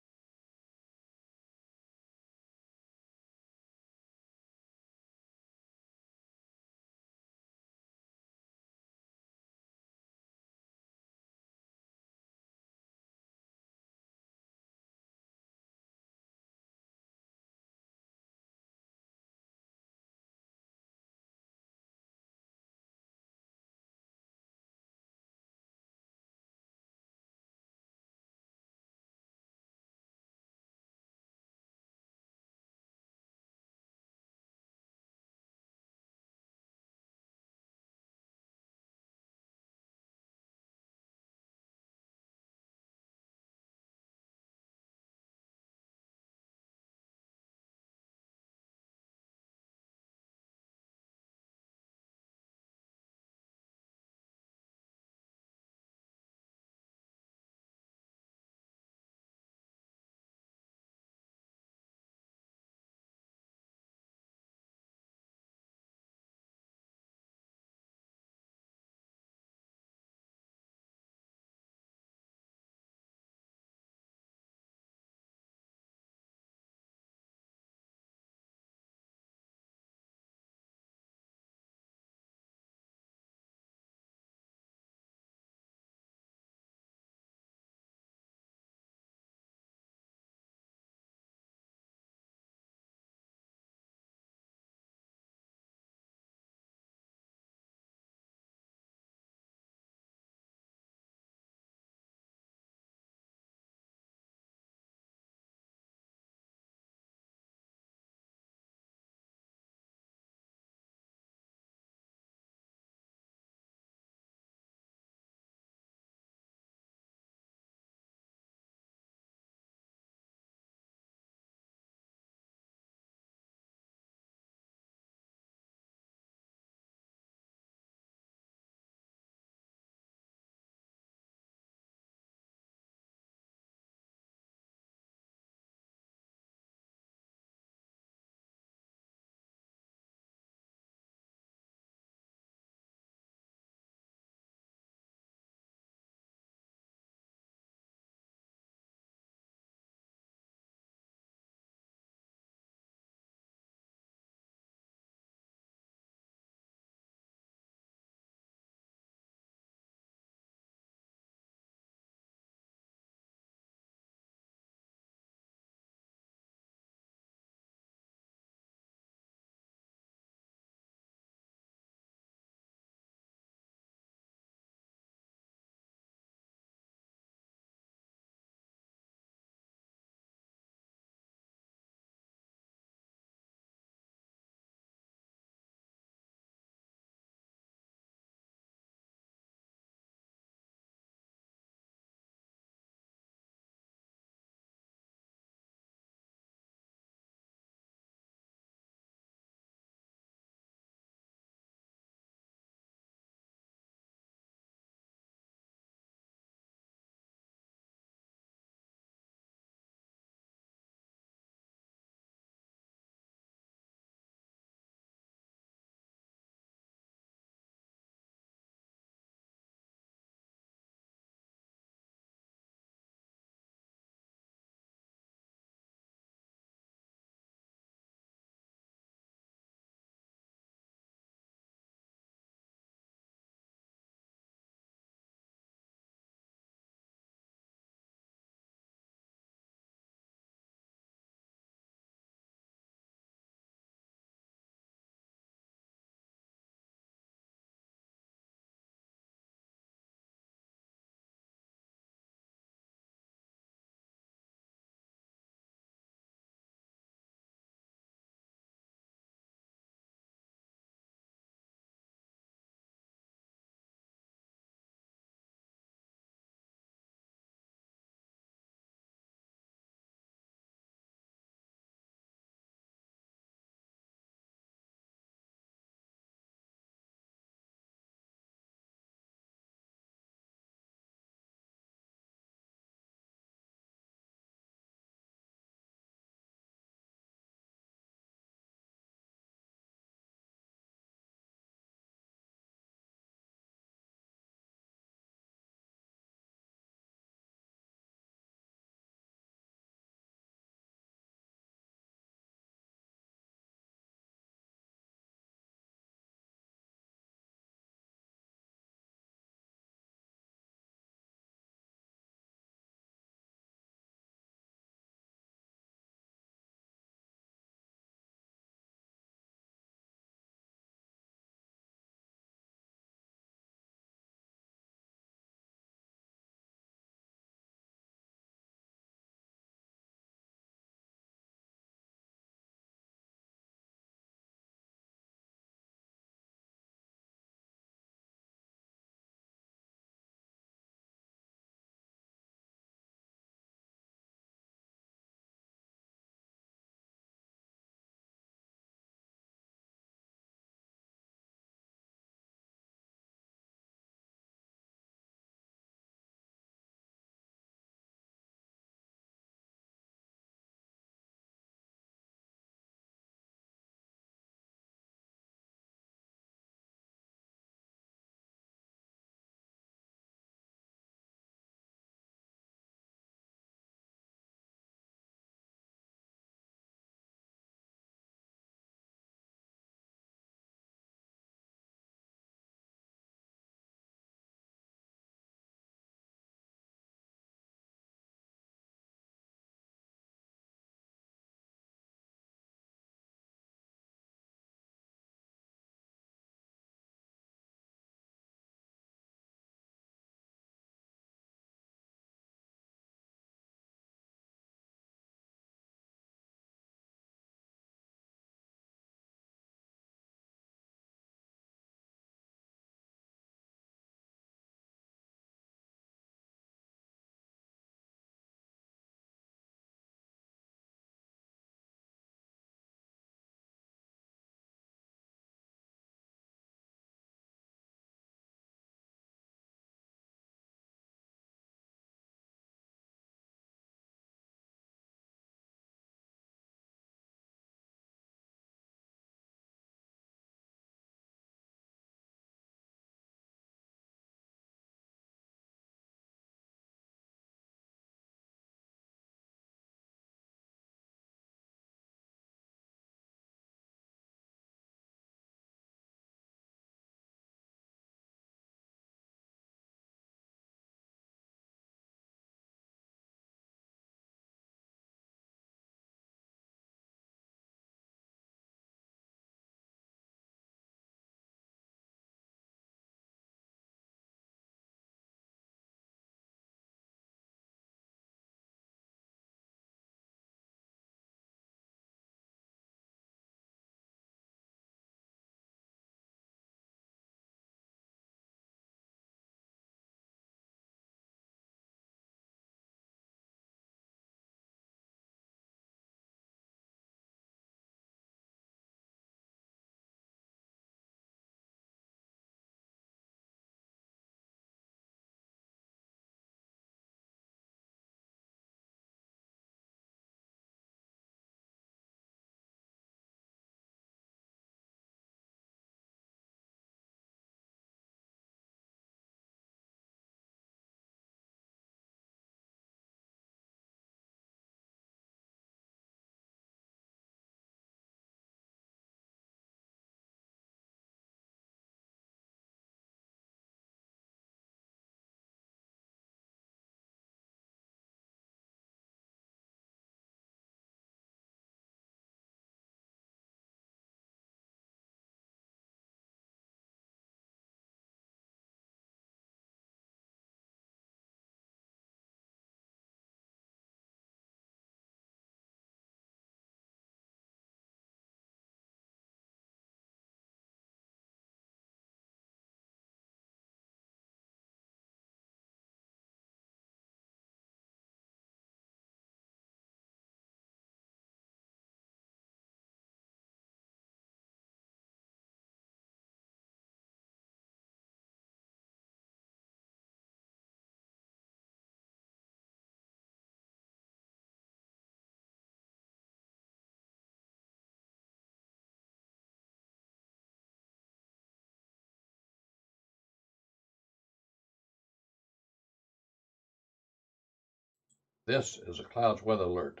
Speaker 1: This is a clouds weather alert.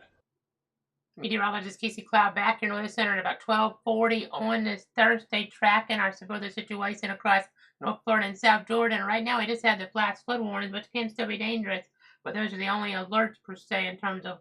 Speaker 2: Meteorologist Casey Cloud back here in the Weather Center at about 12:40 on this Thursday, tracking our severe situation across North Florida and South Georgia. And right now, we just have the flash flood warnings, which can still be dangerous. But those are the only alerts per se in terms of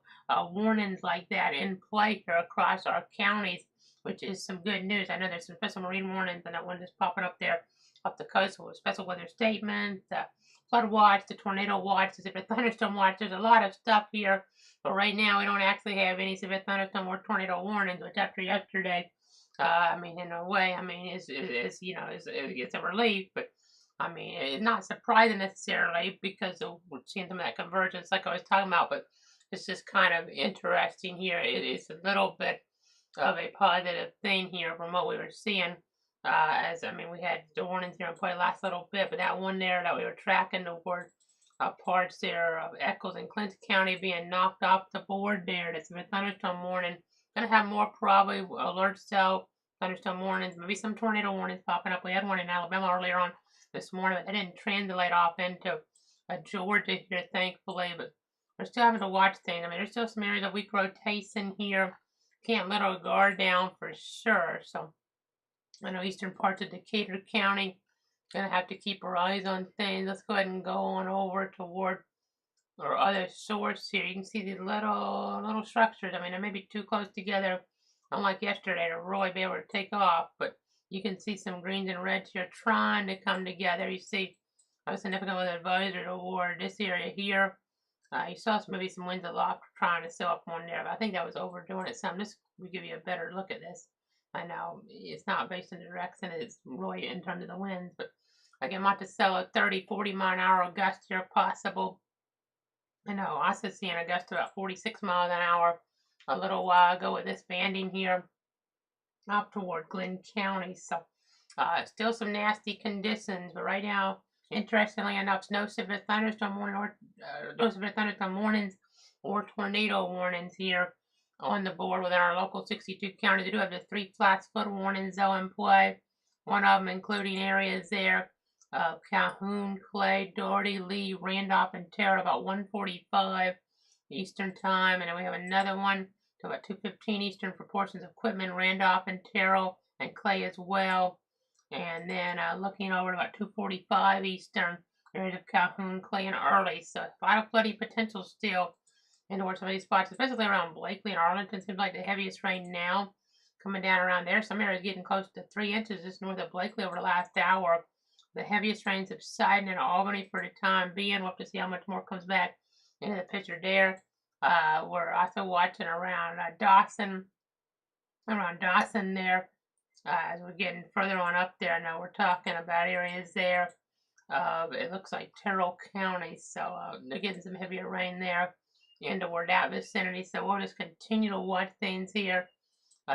Speaker 2: warnings like that in play here across our counties, which is some good news. I know there's some special marine warnings, and that one just popping up there up the coast with special weather statements, the flood watch, the tornado watch, the severe thunderstorm watch. There's a lot of stuff here, but right now we don't actually have any severe thunderstorm or tornado warnings, which after yesterday, I mean, in a way, I mean, it's a relief, but I mean, it's not surprising necessarily because we're seeing some of that convergence like I was talking about, but it's just kind of interesting here. It's a little bit of a positive thing here from what we were seeing. As I mean, we had the warnings here in play last little bit, but that one there that we were tracking toward parts there of Eccles and Clinton County being knocked off the board there. That's a thunderstorm warning. Gonna have more probably alert cell thunderstorm warnings, maybe some tornado warnings popping up. We had one in Alabama earlier on this morning, but they didn't translate off into Georgia here, thankfully. But we're still having to watch things. I mean, there's still some areas of weak rotation here. Can't let our guard down for sure. So I know eastern parts of Decatur County gonna have to keep our eyes on things. Let's go ahead and go on over toward our other source here. You can see these little structures. I mean, they may be too close together, unlike yesterday, to really be able to take off. But you can see some greens and reds here trying to come together. You see a significant weather advisor toward this area here. You saw maybe some winds aloft trying to sew up one there, but I think that was overdoing it some. This will give you a better look at this. I know it's not based on the direction, it's really in terms of the winds, but again, Monticello 30, 40 mile an hour gusts here possible. I know I was seeing a gust of about 46 miles an hour a little while ago with this banding here up toward Glenn County. So still some nasty conditions, but right now, interestingly enough, no severe thunderstorm warning or no severe thunderstorm warnings or tornado warnings here on the board within our local 62 counties. We do have the 3 flash flood warnings though in play. One of them including areas there of Calhoun, Clay, Doherty, Lee, Randolph, and Terra about 1:45 Eastern time, and then we have another one to about 2:15 Eastern for portions of Quitman, Randolph, and Terrell, and Clay as well. And then looking over to about 2:45 Eastern, areas of Calhoun, Clay, and Early. So a lot of flooding potential still into some of these spots, especially around Blakely and Arlington. Seems like the heaviest rain now coming down around there. Some areas getting close to 3 inches just north of Blakely over the last hour. The heaviest rain subsiding in Albany for the time being. We'll have to see how much more comes back into the picture there. We're also watching around Dawson there. As we're getting further on up there, now we're talking about areas there. It looks like Terrell County, so they're getting some heavier rain there into toward that vicinity. So we'll just continue to watch things here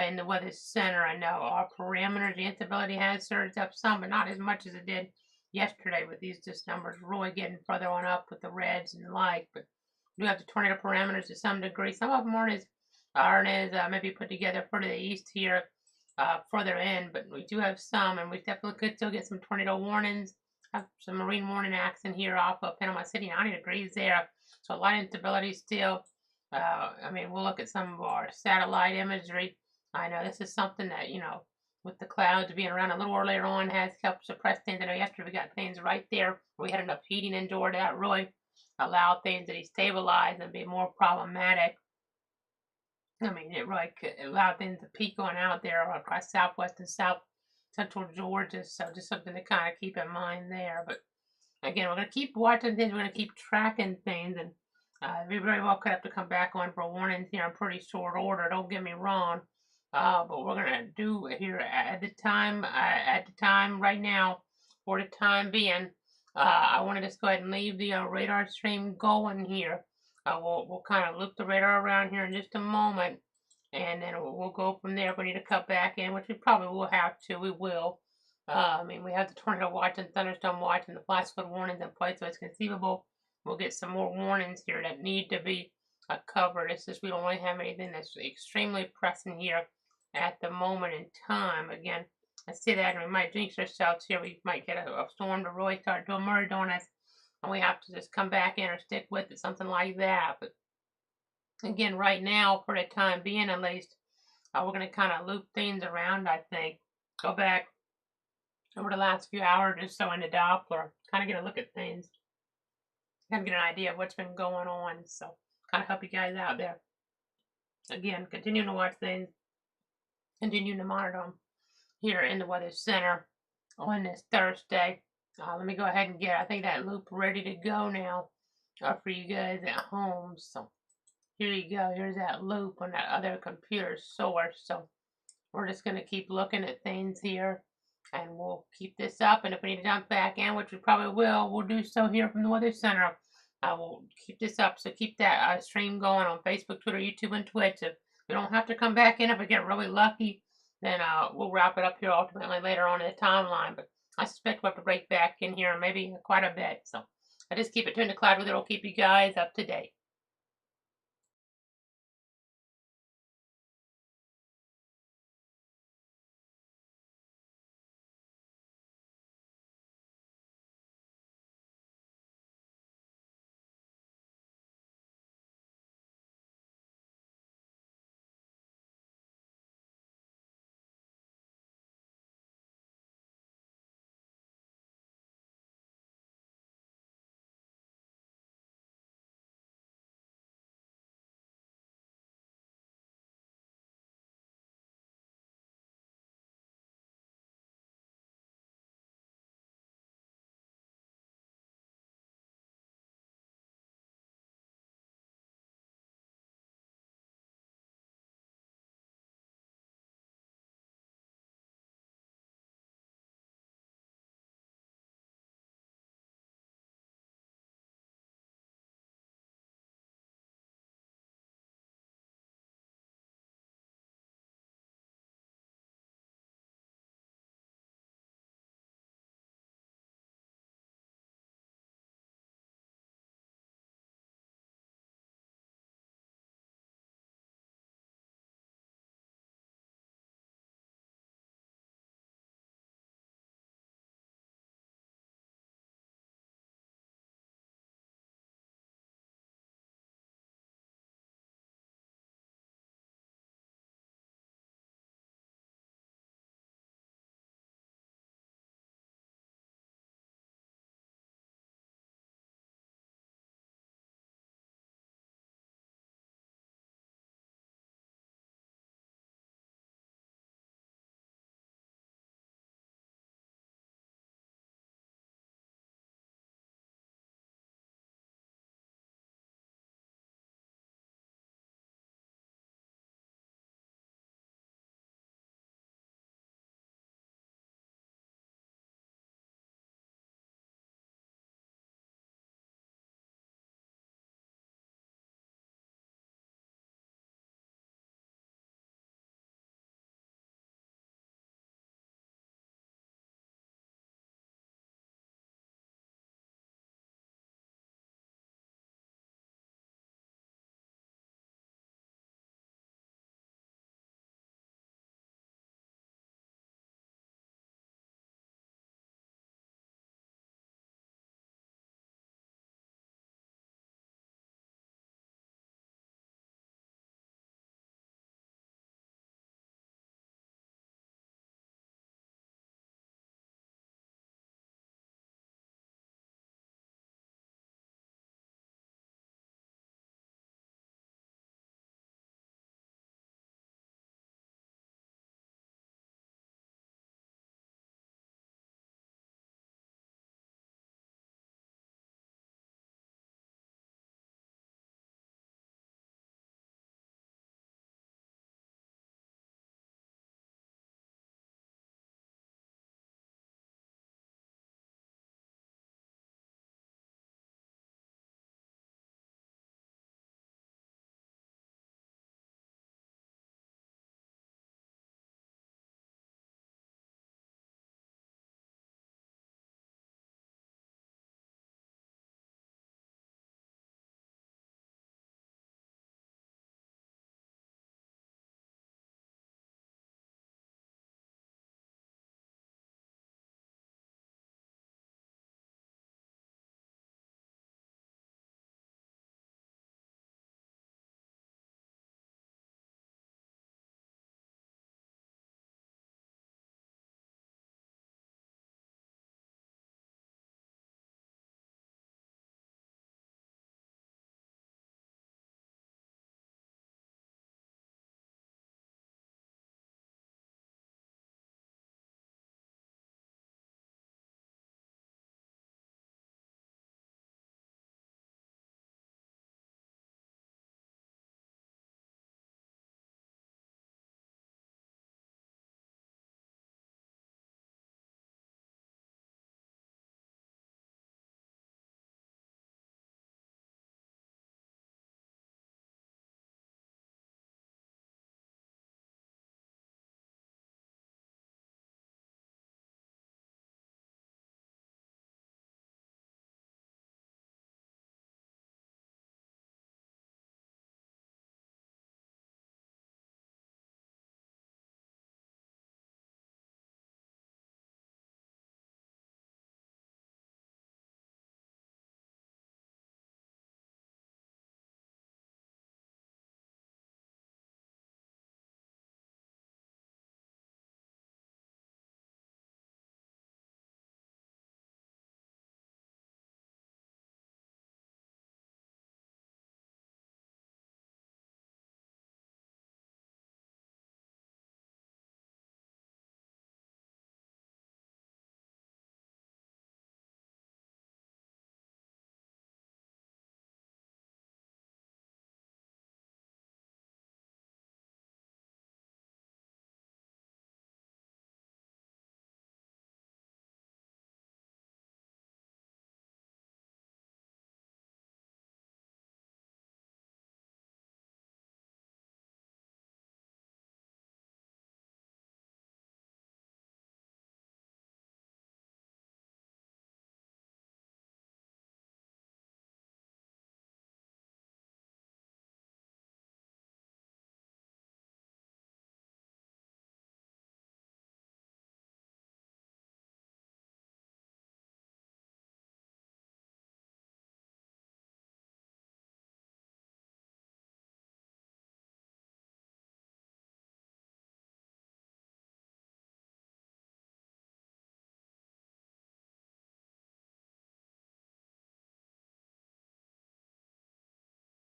Speaker 2: in the weather center. I know our parameters, the instability has surged up some, but not as much as it did yesterday with these just numbers really getting further on up with the reds and the like. But we do have the tornado parameters to some degree. Some of them aren't as maybe put together further to the east here, further in, but we do have some, and we definitely could still get some tornado warnings. Have some marine warning action here off of Panama City, 90 degrees there. So a lot of instability still. I mean, we'll look at some of our satellite imagery. I know this is something that, with the clouds being around a little earlier on has helped suppress things. I know yesterday we got things right there. We had enough heating in Georgia that really allowed things to destabilize and be more problematic. I mean, it really allowed things to peak on out there across southwest and south central Georgia. So just something to kind of keep in mind there. But again, we're going to keep watching things. We're going to keep tracking things. And we very well could have to come back on for warnings here in pretty short order. Don't get me wrong. But we're going to do here at the time right now, for the time being, I want to just go ahead and leave the radar stream going here. We'll kind of loop the radar around here in just a moment, and then we'll go from there. If we need to cut back in, which we probably will have to, we will. I mean, we have the tornado watch and thunderstorm watch and the flash flood warnings in place, so it's conceivable we'll get some more warnings here that need to be covered. It's just we don't really have anything that's extremely pressing here at the moment in time. Again, I see that, and we might jinx ourselves here. We might get a storm to really start to emerge on us, and we have to just come back in or stick with it, something like that. But Again, right now, for the time being at least, we're going to kind of loop things around, I think. Go back over the last few hours or so in the Doppler, kind of get a look at things, kind of get an idea of what's been going on. So, kind of help you guys out there. Again, continuing to watch things, continuing to monitor them here in the Weather Center on this Thursday. Let me go ahead and get, I think, that loop ready to go now for you guys at home. So, here you go. Here's that loop on that other computer source. So, we're just going to keep looking at things here, and we'll keep this up. And if we need to jump back in, which we probably will, we'll do so here from the Weather Center. We'll keep this up, so keep that stream going on Facebook, Twitter, YouTube, and Twitch. If we don't have to come back in, if we get really lucky, then we'll wrap it up here ultimately later on in the timeline. But I suspect we'll have to break back in here maybe quite a bit. So I just keep it tuned to Cloud Weather. It'll keep you guys up to date.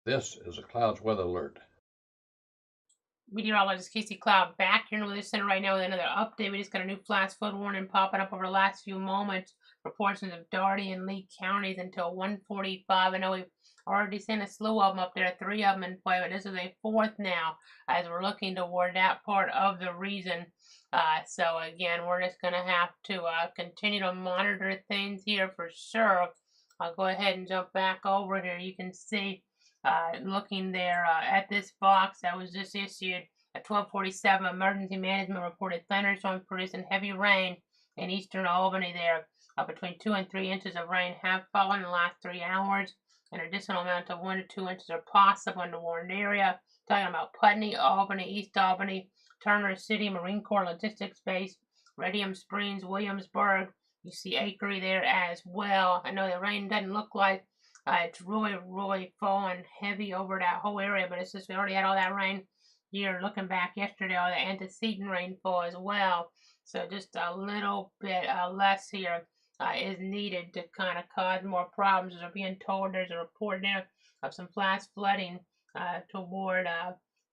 Speaker 1: This is a clouds weather alert.
Speaker 2: Meteorologist Casey Cloud back here in the Weather Center right now with another update. We just got a new flash flood warning popping up over the last few moments for portions of Dougherty and Lee counties until 1:45. I know we've already seen a slew of them up there, three of them in play, but this is a fourth now as we're looking toward that part of the region. So again, we're just going to have to continue to monitor things here for sure. I'll go ahead and jump back over here. You can see looking there at this box that was just issued at 12:47, emergency management reported thunderstorms producing heavy rain in eastern Albany there. Between 2 and 3 inches of rain have fallen in the last 3 hours. An additional amount of 1 to 2 inches are possible in the warned area. Talking about Putney, Albany, East Albany, Turner City, Marine Corps Logistics Base, Radium Springs, Williamsburg. You see Akery there as well. I know the rain doesn't look like it's really falling heavy over that whole area, but it's just we already had all that rain here. Looking back yesterday, all the antecedent rainfall as well. So just a little bit less here is needed to kind of cause more problems. As we're being told, there's a report there of some flash flooding toward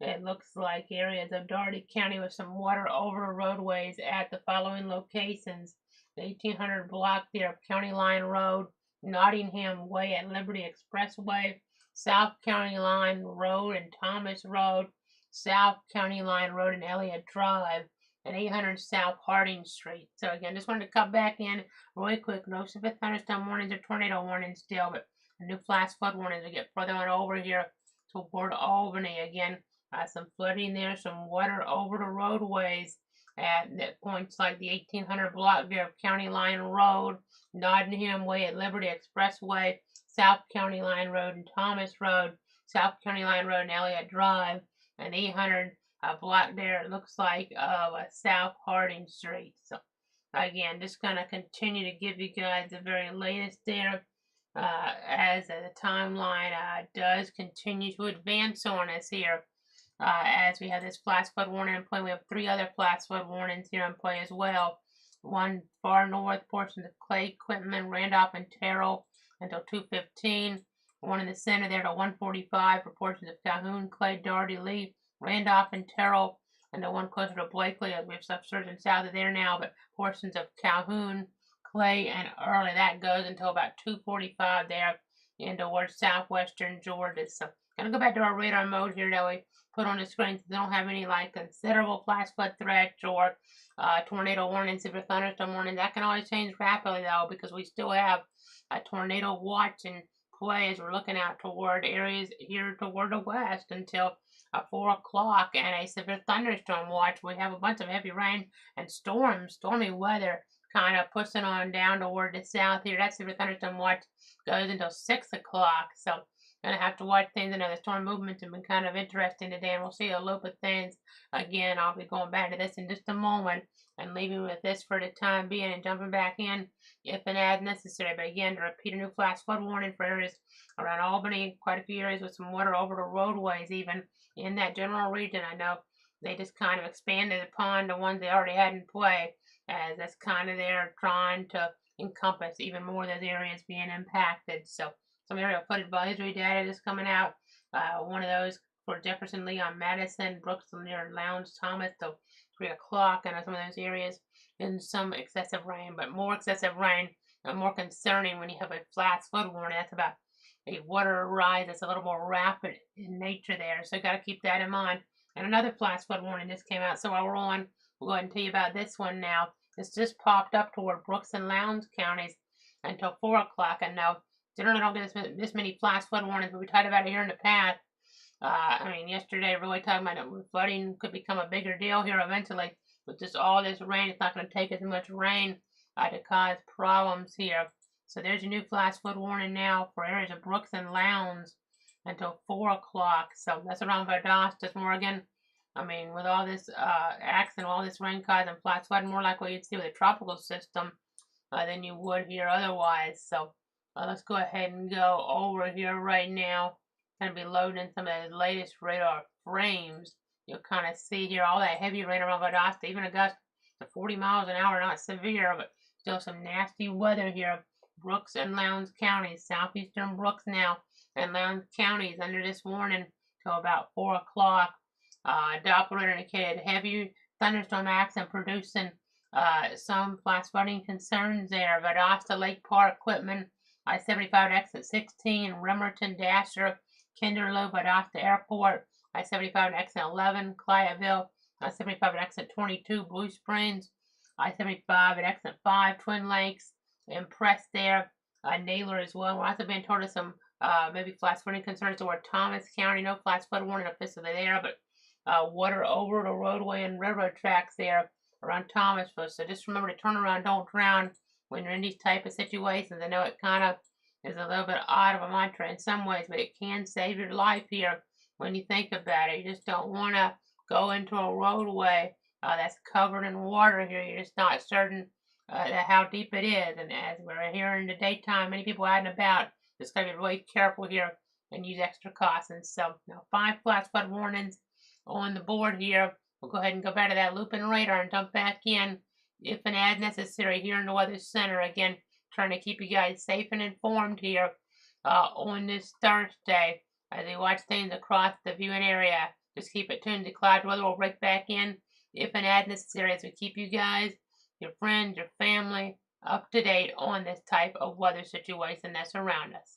Speaker 2: it looks like areas of Dougherty County with some water over the roadways at the following locations: the 1800 block there of County Line Road, Nottingham Way at Liberty Expressway, South County Line Road and Thomas Road, South County Line Road and Elliott Drive, and 800 South Harding Street. So again, just wanted to come back in really quick. No severe thunderstorm warnings or tornado warnings still, but a new flash flood warnings we get further on over here toward Albany. Again, some flooding there, some water over the roadways at points like the 1800 block there of County Line Road, Nottingham Way at Liberty Expressway, South County Line Road and Thomas Road, South County Line Road and Elliott Drive, and 800 block there, it looks like, of South Harding Street. So, again, just going to continue to give you guys the very latest there as the timeline does continue to advance on us here. As we have this flash flood warning in play, we have 3 other flash flood warnings here in play as well. One far north, portions of Clay, Quitman, Randolph, and Terrell until 2:15. One in the center there to 1:45 for portions of Calhoun, Clay, Dougherty, Lee, Randolph, and Terrell. And the one closer to Blakely, as we have stuff surging south of there now, but portions of Calhoun, Clay, and Early. That goes until about 2:45 there in towards southwestern Georgia. So, gonna go back to our radar mode here that we put on the screen. So they don't have any like considerable flash flood threats or tornado warnings, severe thunderstorm warnings. That can always change rapidly though, because we still have a tornado watch in play as we're looking out toward areas here toward the west until 4 o'clock, and a severe thunderstorm watch. We have a bunch of heavy rain and stormy weather kind of pushing on down toward the south here. That severe thunderstorm watch goes until 6 o'clock. So gonna have to watch things. I know the storm movements have been kind of interesting today, and we'll see a loop of things. Again, I'll be going back to this in just a moment and leaving with this for the time being and jumping back in if and as necessary. But again, to repeat, a new flash flood warning for areas around Albany, quite a few areas with some water over the roadways, even in that general region. I know they just kind of expanded upon the ones they already had in play, as that's kind of they're trying to encompass even more of those areas being impacted. So some aerial flood advisory data just coming out. One of those for Jefferson, Leon, Madison, Brooks, near Lowndes, Thomas, till 3 o'clock. I know some of those areas and some excessive rain, but more excessive rain and more concerning when you have a flash flood warning. That's about a water rise that's a little more rapid in nature there. So you got to keep that in mind. And another flash flood warning just came out. So while we're on, we'll go ahead and tell you about this one now. It's just popped up toward Brooks and Lowndes counties until 4 o'clock. I know generally don't get this many flash flood warnings, but we talked about it here in the past. I mean, yesterday, really talking about it, flooding could become a bigger deal here eventually. With just all this rain, it's not going to take as much rain to cause problems here. So there's your new flash flood warning now for areas of Brooks and Lowndes until 4 o'clock. So that's around Valdosta, Morgan. I mean, with all this accident, all this rain causing flash flood, more likely you'd see with a tropical system than you would here otherwise. So let's go ahead and go over here right now. Going to be loading in some of the latest radar frames. You'll kind of see here all that heavy rain around Valdosta, even a gust to 40 miles an hour, not severe, but still some nasty weather here Brooks and Lowndes counties, southeastern Brooks now, and Lowndes counties under this warning till about 4 o'clock. Doppler indicated heavy thunderstorm action producing some flash flooding concerns there. Valdosta, Lake Park, Quitman, I-75 exit 16, Bremerton, Dasher, Kinderlow, Valdosta Airport, I-75 exit 11, Clayettville, I-75 exit 22, Blue Springs, I-75 at exit 5, Twin Lakes, Impressed there, Naylor as well. We're also being told of some maybe flash flooding concerns toward Thomas County. No flash flood warning officially there, but water over the roadway and railroad tracks there around Thomasville. So just remember to turn around, don't drown when you're in these type of situations. I know it kind of is a little bit odd of a mantra in some ways, but it can save your life here when you think about it. You just don't want to go into a roadway that's covered in water here. You're just not certain how deep it is. And as we're here in the daytime, many people out and about, just got to be really careful here and use extra cautions. So now 5 flash flood warnings on the board here. We'll go ahead and go back to that looping radar and dump back in if and as necessary here in the Weather Center. Again, trying to keep you guys safe and informed here on this Thursday as we watch things across the viewing area. Just keep it tuned to Cloud Weather. We'll break back in if and as necessary as we keep you guys, your friends, your family up to date on this type of weather situation that's around us.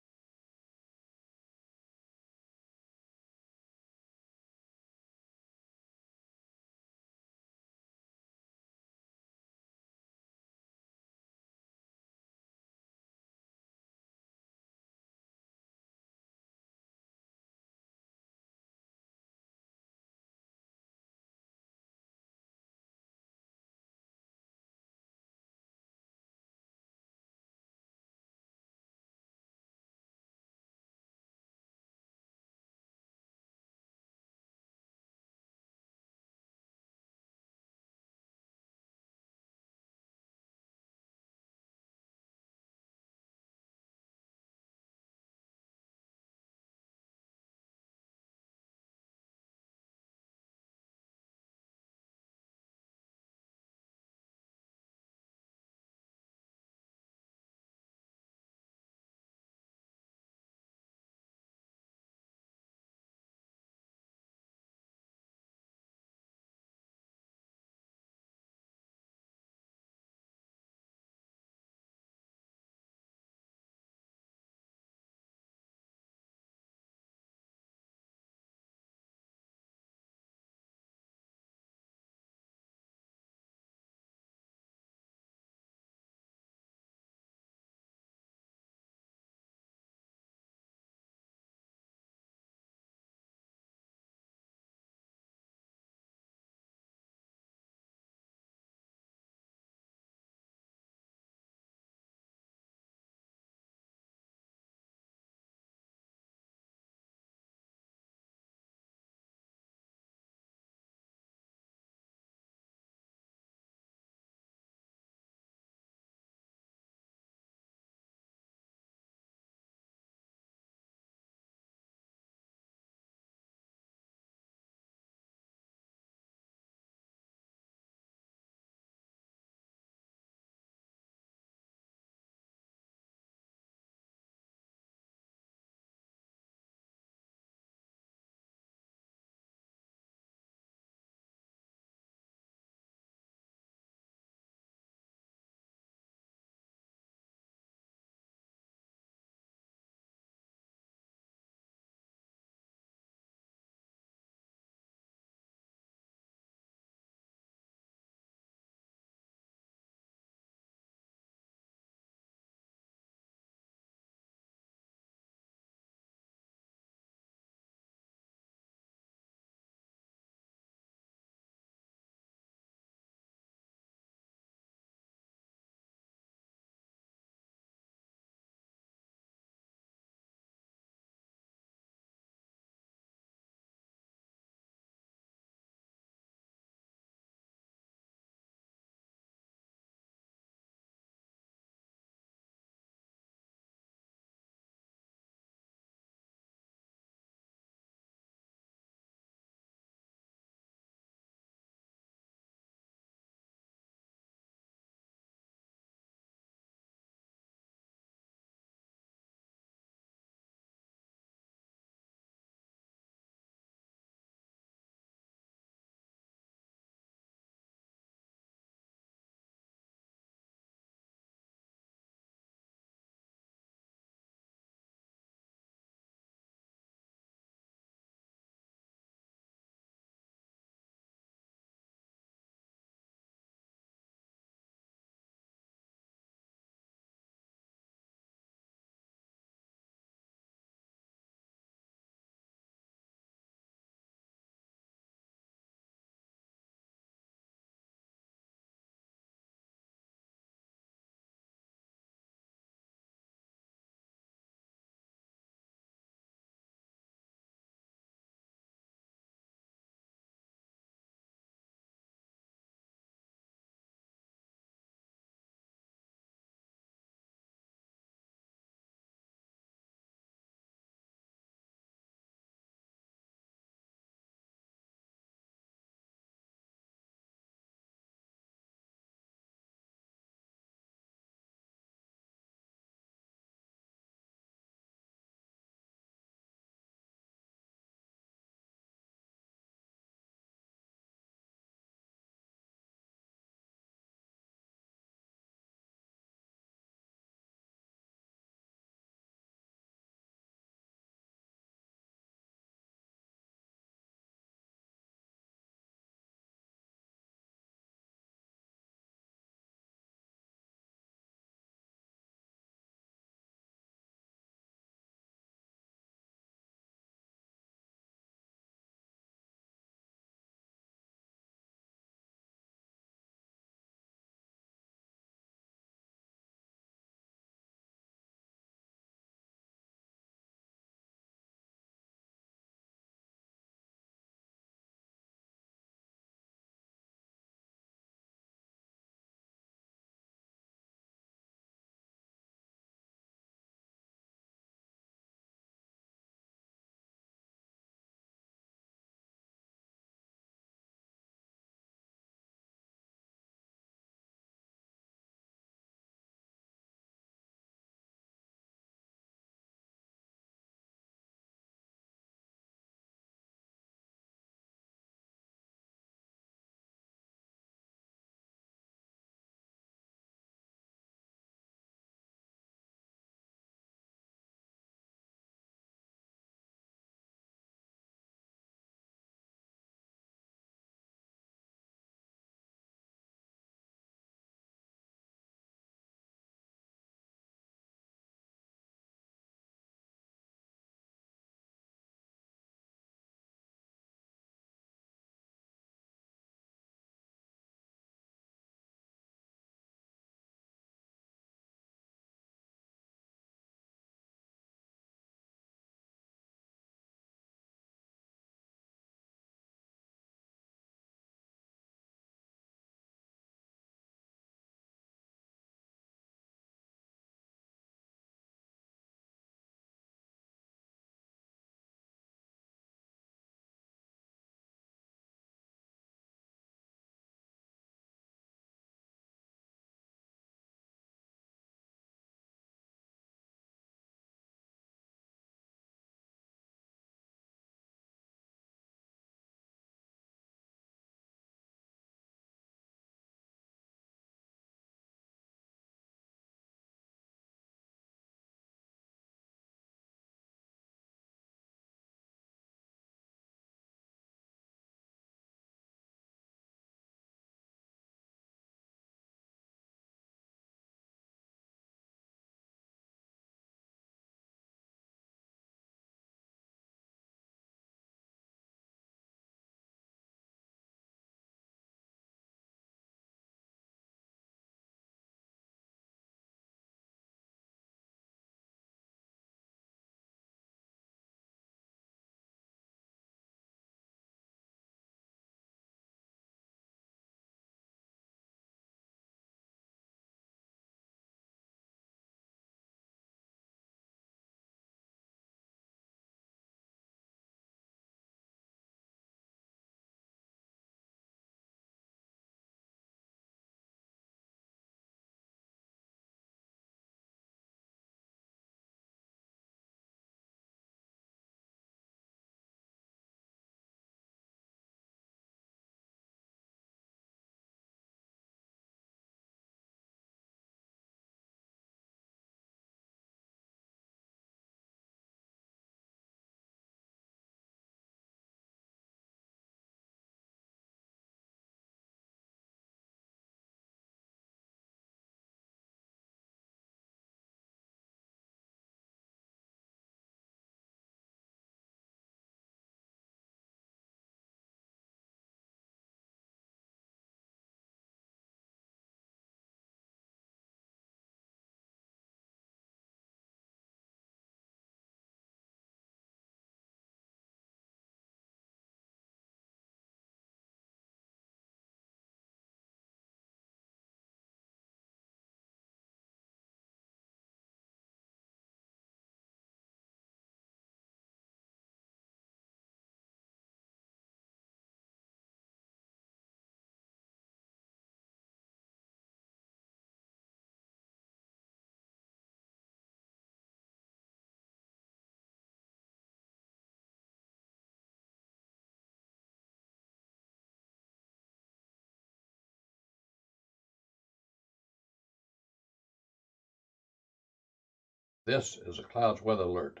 Speaker 1: This is a clouds weather alert.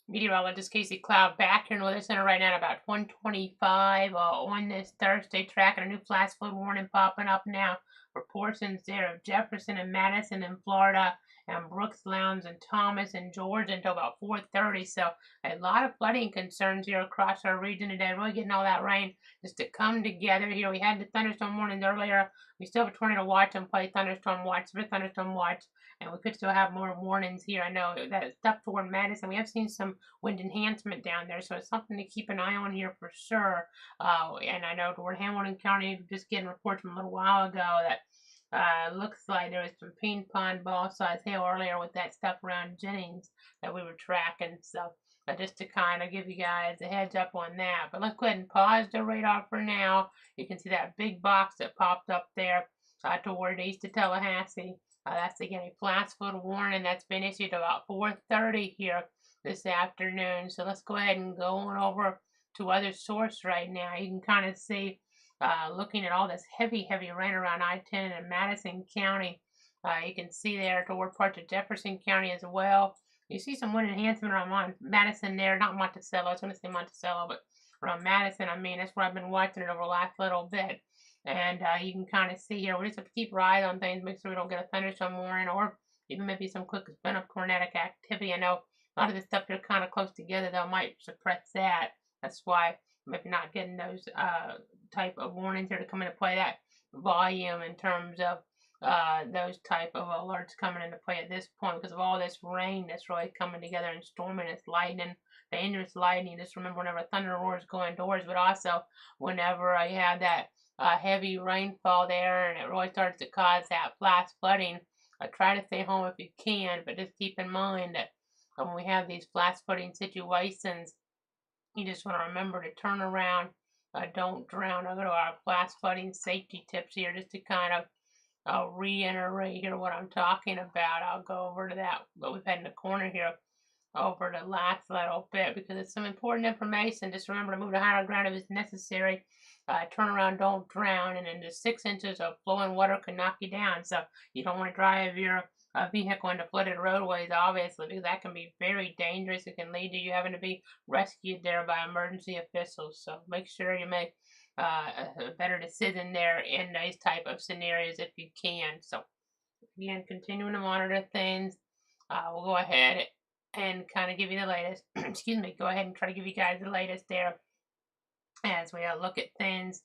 Speaker 2: Meteorologist Casey Cloud back here in the Weather Center right now at about 1:25 on this Thursday, tracking a new flash flood warning popping up now for portions there of Jefferson and Madison in Florida and Brooks, Lowndes, and Thomas and Georgia until about 4:30. So a lot of flooding concerns here across our region today. Really getting all that rain just to come together here. We had the thunderstorm warnings earlier. We still have a tornado watch and play thunderstorm watch, severe thunderstorm watch, and we could still have more warnings here. I know that it's up toward Madison. We have seen some wind enhancement down there, so it's something to keep an eye on here for sure. And I know toward Hamilton County, just getting reports from a little while ago that looks like there was some ping pong ball size hail earlier with that stuff around Jennings that we were tracking. So just to kind of give you guys a heads up on that. But let's go ahead and pause the radar for now. You can see that big box that popped up there toward east of Tallahassee. That's again a flash flood warning that's been issued about 4:30 here this afternoon. So let's go ahead and go on over to other source right now. You can kind of see, looking at all this heavy rain around I-10 and Madison County. You can see there toward parts of Jefferson County as well. You see some wind enhancement around Madison there, not Monticello. I was going to say Monticello, but around Madison, I mean, that's where I've been watching it over the last little bit. And you can kind of see here, we just have to keep our eyes on things, make sure we don't get a thunderstorm warning or even maybe some quick spin-up tornadic activity. I know a lot of this stuff, they're kind of close together, though, might suppress that. That's why maybe not getting those type of warnings here to come into play. That volume in terms of those type of alerts coming into play at this point because of all this rain that's really coming together and storming. It's lightning, dangerous lightning. Just remember whenever thunder roars go indoors, but also whenever you have that heavy rainfall there and it really starts to cause that flash flooding. Try to stay home if you can, but just keep in mind that when we have these flash flooding situations, you just want to remember to turn around, don't drown. I'll go to our flash flooding safety tips here just to kind of reiterate here what I'm talking about. I'll go over to that, what we've had in the corner here over the last little bit because it's some important information. Just remember to move to higher ground if it's necessary. Turn around, don't drown, and then the 6 inches of flowing water can knock you down. So you don't want to drive your vehicle into flooded roadways, obviously, because that can be very dangerous. It can lead to you having to be rescued there by emergency officials. So make sure you make a better decision there in these type of scenarios if you can. So again, continuing to monitor things. We'll go ahead and kind of give you the latest. Excuse me. Go ahead and try to give you guys the latest there as we look at things.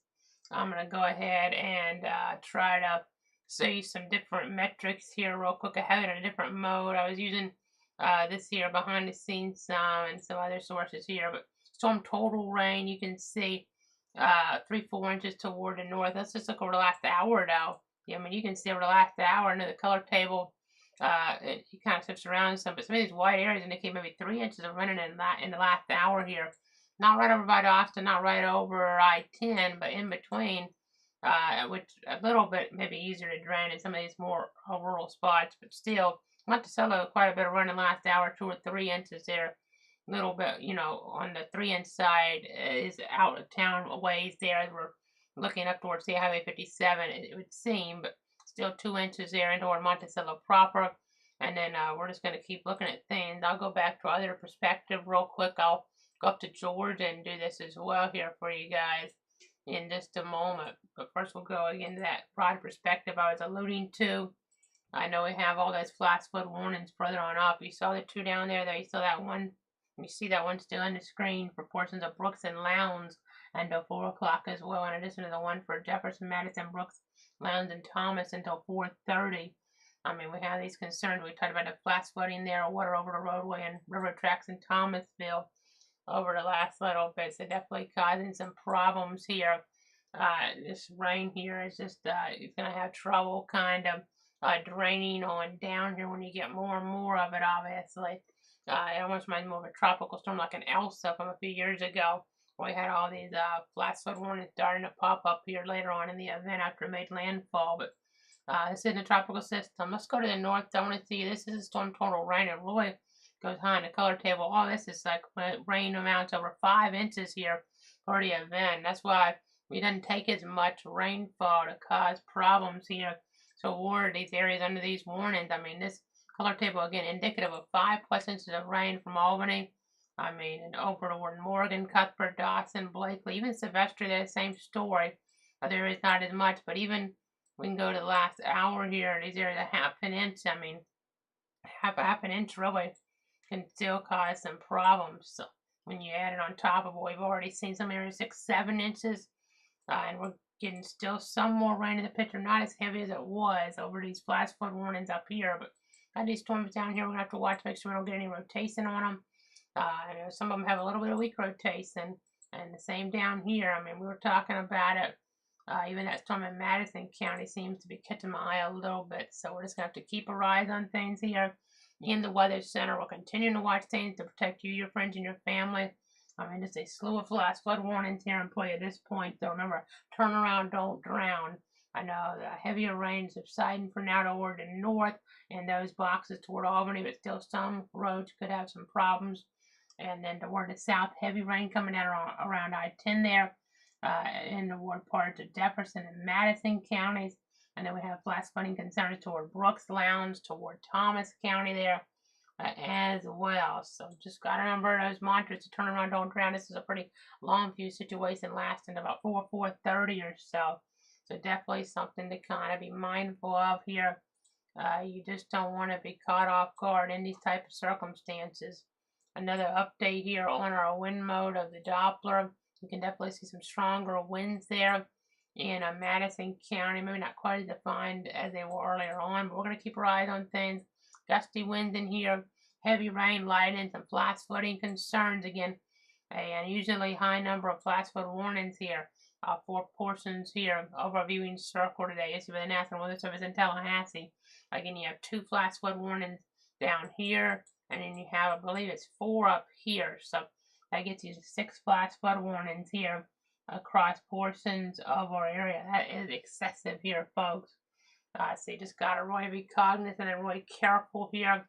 Speaker 2: I'm going to go ahead and try to see some different metrics here real quick. I have it in a different mode. I was using this here behind the scenes and some other sources here. But storm total rain, you can see 3-4 inches toward the north. Let's just look over the last hour though. Yeah, I mean, you can see over the last hour into the color table. It kind of shifts around some, but some of these white areas indicate maybe 3 inches of rain in the last hour here. Not right over by Austin, not right over I-10, but in between, which a little bit maybe easier to drain in some of these more rural spots, but still, Monticello quite a bit of rain in the last hour, 2 or 3 inches there. A little bit, you know, on the 3-inch side is out of town a ways there as we're looking up towards, say, Highway 57, it would seem, but still 2 inches there into our Monticello proper. And then we're just going to keep looking at things. I'll go back to other perspective real quick. I'll go up to Georgia and do this as well here for you guys in just a moment. But first we'll go again to that broad perspective I was alluding to. I know we have all those flash flood warnings further on up. You saw the 2 down there, though. You saw that one. You see that one still on the screen for portions of Brooks and Lowndes until 4 o'clock as well, in addition to the one for Jefferson, Madison, Brooks, Lowndes, and Thomas until 4:30. I mean, we have these concerns. We talked about the flash flooding there, water over the roadway and river tracks in Thomasville over the last little bit. So definitely causing some problems here. This rain here is just it's going to have trouble kind of draining on down here when you get more and more of it, obviously. It almost reminds me of a tropical storm like an Elsa from a few years ago. We had all these flash flood warnings starting to pop up here later on in the event after it made landfall. But this is a tropical system. Let's go to the north. I want to see, this is a storm total rain. It really goes high in the color table. All this is like rain amounts over 5 inches here for the event. That's why we didn't take as much rainfall to cause problems here toward these areas under these warnings. I mean, this color table again indicative of 5+ inches of rain from Albany. I mean, and over toward Morgan, Cuthbert, Dawson, Blakely, even Sylvester, the same story. There is not as much, but even we can go to the last hour here, and these areas a half an inch. I mean, half an inch really can still cause some problems. So when you add it on top of what we've already seen, some areas 6, 7 inches, and we're getting still some more rain in the picture, not as heavy as it was over these flash flood warnings up here, but got these storms down here. We're gonna have to watch, make sure we don't get any rotation on them. I know some of them have a little bit of weak rotation, and the same down here. I mean, we were talking about it. Even that storm in Madison County seems to be catching my eye a little bit, so we're just gonna have to keep our eyes on things here in the Weather Center. We're continuing to watch things to protect you, your friends, and your family. I mean, just a slew of flash flood warnings here in play at this point. So remember, turn around, don't drown. I know the heavier rain subsiding for now toward the north and those boxes toward Albany, but still some roads could have some problems. And then toward the south, heavy rain coming down around I-10 there in the ward parts of Jefferson and Madison counties. And then we have flash flooding concerns toward Brooks Lounge, toward Thomas County there as well. So just got to remember those mantras to turn around, don't drown. This is a pretty long view situation lasting about 4:30 or so. So definitely something to kind of be mindful of here. You just don't want to be caught off guard in these type of circumstances. Another update here on our wind mode of the Doppler. You can definitely see some stronger winds there in Madison County. Maybe not quite as defined as they were earlier on, but we're going to keep our eyes on things. Gusty winds in here, heavy rain, lightning, some flash flooding concerns again. An unusually high number of flash flood warnings here for portions here of our viewing circle today. This is with the National Weather Service in Tallahassee. Again, you have 2 flash flood warnings down here, and then you have, I believe it's 4 up here. So that gets you 6 flash flood warnings here across portions of our area. That is excessive here, folks. So you just gotta really be cognizant and really careful here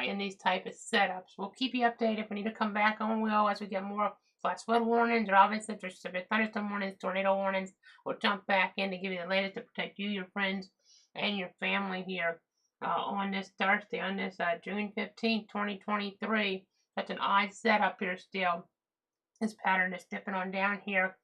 Speaker 2: in these type of setups. We'll keep you updated if we need to come back on. Will as we get more flash flood warnings, or obviously if there's severe thunderstorm warnings, tornado warnings. We'll jump back in to give you the latest to protect you, your friends, and your family here on this Thursday, on this June 15th, 2023. Such an odd setup here still. This pattern is dipping on down here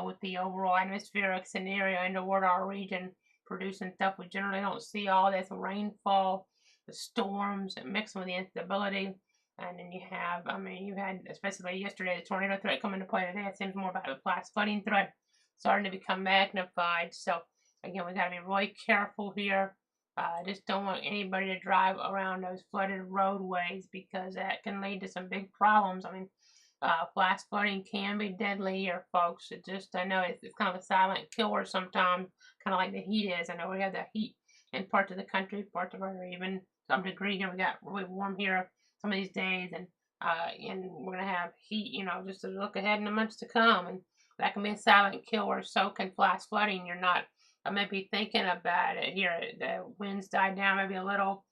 Speaker 2: with the overall atmospheric scenario in toward our region, producing stuff we generally don't see. All this rainfall, the storms, and mixed with the instability. And then you have, I mean, you had, especially yesterday, the tornado threat come into play today. It seems more about the flash flooding threat starting to become magnified. So, again, we got to be really careful here. I just don't want anybody to drive around those flooded roadways because that can lead to some big problems. I mean, flash flooding can be deadly here, folks. It just, I know it's kind of a silent killer sometimes, kind of like the heat is. I know we have the heat in parts of the country, parts of our even some degree here. We got really warm here some of these days, and we're gonna have heat, you know, just to look ahead in the months to come, and that can be a silent killer. So can flash flooding. You're not maybe thinking about it here. The winds died down maybe a little.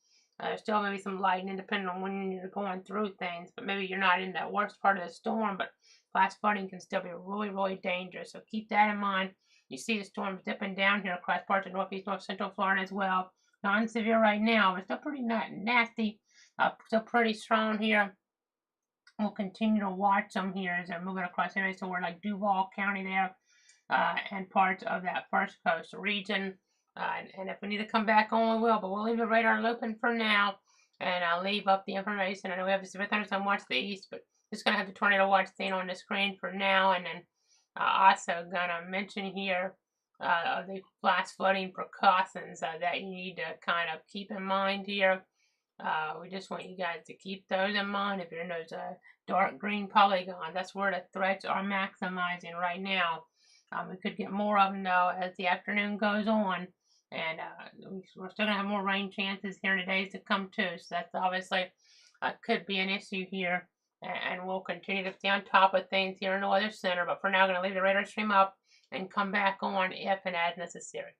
Speaker 2: Still maybe some lightning depending on when you're going through things, but maybe you're not in the worst part of the storm, but flash flooding can still be really, really dangerous. So keep that in mind. You see the storms dipping down here across parts of northeast, north central Florida as well. Non-severe right now, but still pretty nasty, still pretty strong here. We'll continue to watch them here as they're moving across areas toward like Duval County there and parts of that First Coast region. And if we need to come back on, we will. But we'll leave the radar open for now. And I'll leave up the information. I know we have the severe thunderstorm watch the east, but just going to have the tornado watch thing on the screen for now. And then also going to mention here the flash flooding precautions that you need to kind of keep in mind here. We just want you guys to keep those in mind. If you're in those dark green polygons, that's where the threats are maximizing right now. We could get more of them, though, as the afternoon goes on. And we're still going to have more rain chances here in the days to come, too. So that's obviously could be an issue here. And we'll continue to stay on top of things here in the Weather Center. But for now, I'm going to leave the radar stream up and come back on if and as necessary.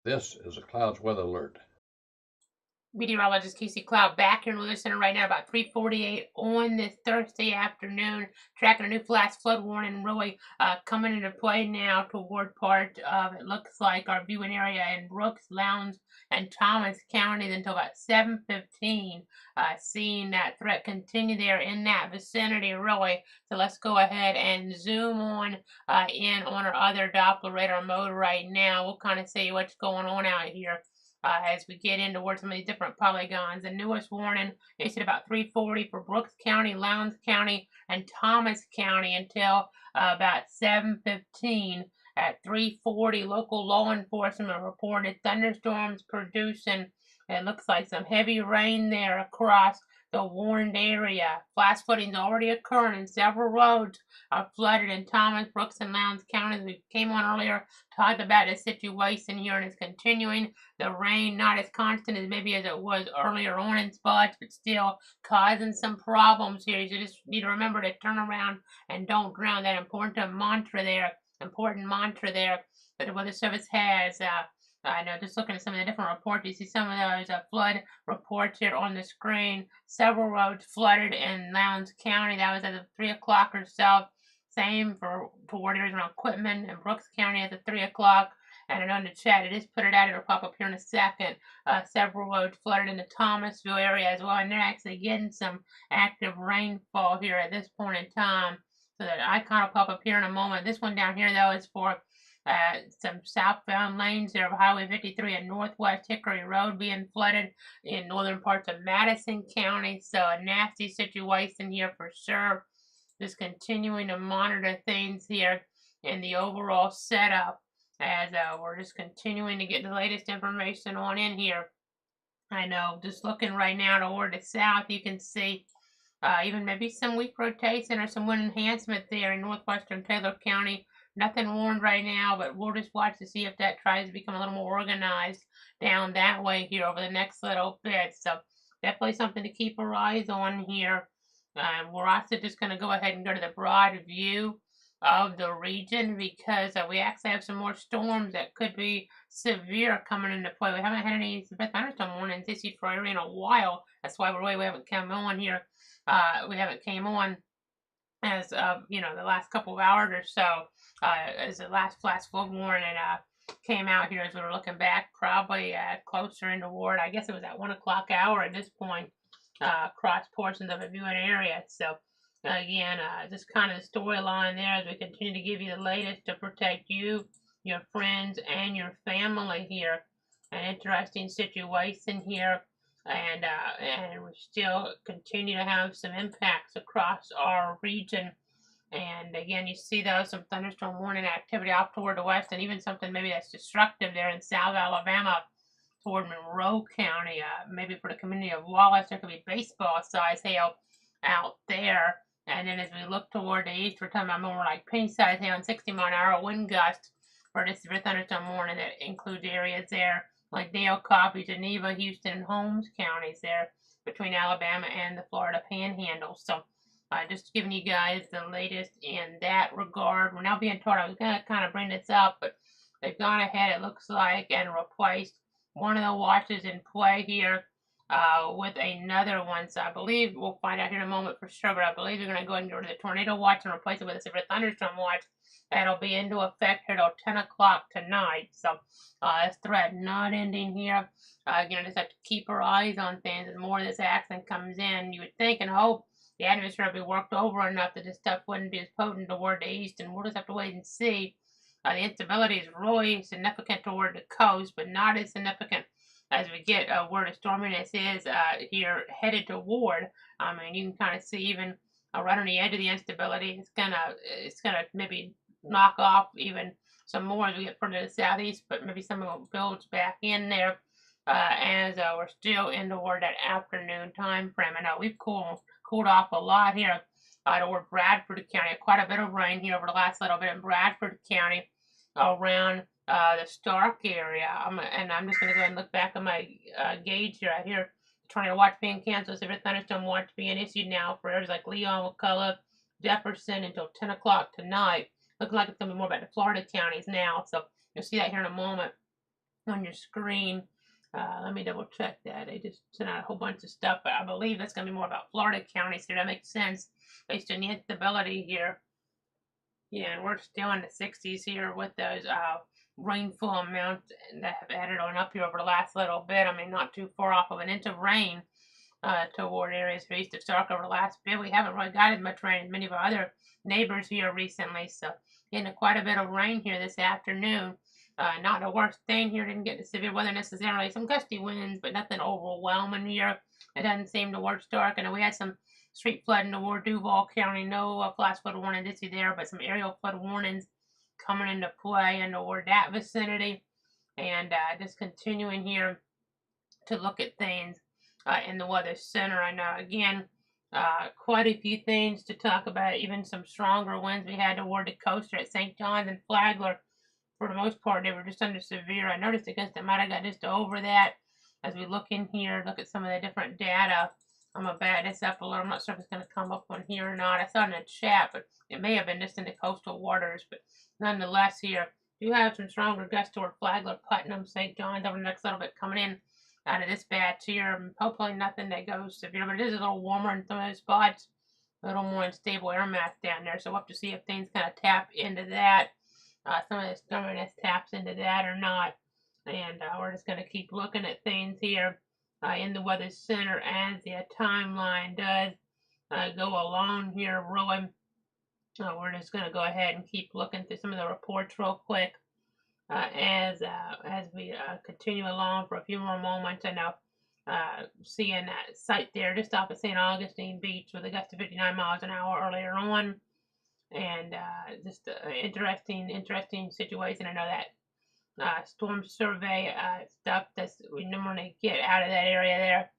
Speaker 1: This is a Clouds Weather Alert.
Speaker 2: Meteorologist Casey Cloud back here in the Weather Center right now about 3:48 on this Thursday afternoon. Tracking a new flash flood warning really coming into play now toward part of, it looks like, our viewing area in Brooks, Lowndes, and Thomas counties until about 7:15. Seeing that threat continue there in that vicinity, really. So let's go ahead and zoom on in on our other Doppler radar mode right now. We'll kind of see what's going on out here. As we get in towards some of these different polygons. The newest warning is at about 3:40 for Brooks County, Lowndes County, and Thomas County until about 7:15. At 3:40, local law enforcement reported thunderstorms producing, it looks like, some heavy rain there across the warned area. Flash flooding is already occurring, and several roads are flooded in Thomas, Brooks, and Lowndes counties. We came on earlier, talked about the situation here, and it's continuing. The rain not as constant as maybe as it was earlier on in spots, but still causing some problems here. You just need to remember to turn around and don't drown. That important mantra there that the Weather Service has. I know, just looking at some of the different reports, you see some of those flood reports here on the screen. Several roads flooded in Lowndes County. That was at 3 o'clock or so. Same for toward areas around Quitman and Brooks County at 3 o'clock. And I know in the chat, it is put it out. It'll pop up here in a second. Several roads flooded in the Thomasville area as well. And they're actually getting some active rainfall here at this point in time. So that icon will pop up here in a moment. This one down here, though, is for some southbound lanes there of Highway 53 and Northwest Hickory Road being flooded in northern parts of Madison County. So a nasty situation here for sure. Just continuing to monitor things here in the overall setup as we're just continuing to get the latest information on in here. I know, just looking right now toward the south, you can see even maybe some weak rotation or some wind enhancement there in northwestern Taylor County. Nothing warned right now, but we'll just watch to see if that tries to become a little more organized down that way here over the next little bit. So definitely something to keep our eyes on here. We're also just going to go ahead and go to the broad view of the region because we actually have some more storms that could be severe coming into play. We haven't had any severe thunderstorm warnings issued for area in a while. That's why we haven't come on here. We haven't came on as of the last couple of hours or so. As the last flash flood warning came out here as we were looking back, probably closer into ward. I guess it was at 1 o'clock hour at this point. Across portions of a viewing area. So again, just kind of the storyline there as we continue to give you the latest to protect you, your friends, and your family here. An interesting situation here, and we still continue to have some impacts across our region. And again, you see those some thunderstorm warning activity off toward the west, and even something maybe that's destructive there in South Alabama toward Monroe County. Maybe for the community of Wallace, there could be baseball-size hail out there. And then as we look toward the east, we're talking about more like penny-size hail and 60-mile-an-hour wind gusts for this severe thunderstorm warning that includes areas there like Dale, Coffee, Geneva, Houston, and Holmes counties there between Alabama and the Florida Panhandle. So just giving you guys the latest in that regard. We're now being told, I was going to kind of bring this up, but they've gone ahead, it looks like, and replaced one of the watches in play here with another one. So I believe we'll find out here in a moment for sure, but I believe they're going to go ahead and go to the tornado watch and replace it with a severe thunderstorm watch. That'll be into effect here till 10 o'clock tonight. So this threat not ending here. Just have to keep our eyes on things as more of this action comes in. You would think and hope the atmosphere will be worked over enough that this stuff wouldn't be as potent toward the east, and we'll just have to wait and see. The instability is really significant toward the coast, but not as significant as we get where the storminess is here headed toward. I mean, you can kind of see even right on the edge of the instability, it's gonna maybe knock off even some more as we get further to the southeast, but maybe some of it builds back in there as we're still in toward that afternoon time frame. I know we've cooled off a lot here toward Bradford County. Quite a bit of rain here over the last little bit in Bradford County around the Stark area. And I'm just going to go ahead and look back on my gauge here. I hear tornado watch being canceled, severe thunderstorm watch being issued now for areas like Leon, McCullough, Jefferson until 10 o'clock tonight. Looking like it's going to be more about the Florida counties now. So you'll see that here in a moment. on your screen. Let me double check that. They just sent out a whole bunch of stuff, but I believe that's going to be more about Florida counties here. That makes sense based on the instability here. Yeah, and we're still in the 60s here with those rainfall amounts that have added on up here over the last little bit. I mean, not too far off of an inch of rain toward areas east of Stark over the last bit. We haven't really got as much rain as many of our other neighbors here recently, so getting quite a bit of rain here this afternoon. Not the worst thing here, didn't get the severe weather necessarily. Some gusty winds, but nothing overwhelming here. It doesn't seem the worst dark. I know we had some street flooding toward Duval County. No flash flood warning this there, but some aerial flood warnings coming into play and toward that vicinity. And just continuing here to look at things in the Weather Center. I know, again, quite a few things to talk about, even some stronger winds we had toward the coast at St. John's and Flagler. For the most part, they were just under severe. I noticed Augusta might have got just over that. As we look in here, look at some of the different data. I'm going to back this up a little. I'm not sure if it's going to come up on here or not. I saw it in the chat, but it may have been just in the coastal waters. But nonetheless, here, do have some stronger gusts toward Flagler, Putnam, St. John's over the next little bit coming in out of this batch here. Hopefully nothing that goes severe, but it is a little warmer in some of those spots. A little more unstable air mass down there. So we'll have to see if things kind of tap into that. Some of this stubbornness taps into that or not. And we're just going to keep looking at things here in the Weather Center as the timeline does go along here, really. We're just going to go ahead and keep looking through some of the reports real quick as we continue along for a few more moments. I know seeing that site there just off of St. Augustine Beach with a gust of 59 miles an hour earlier on. And just interesting situation. I know that storm survey stuff that we normally get out of that area there,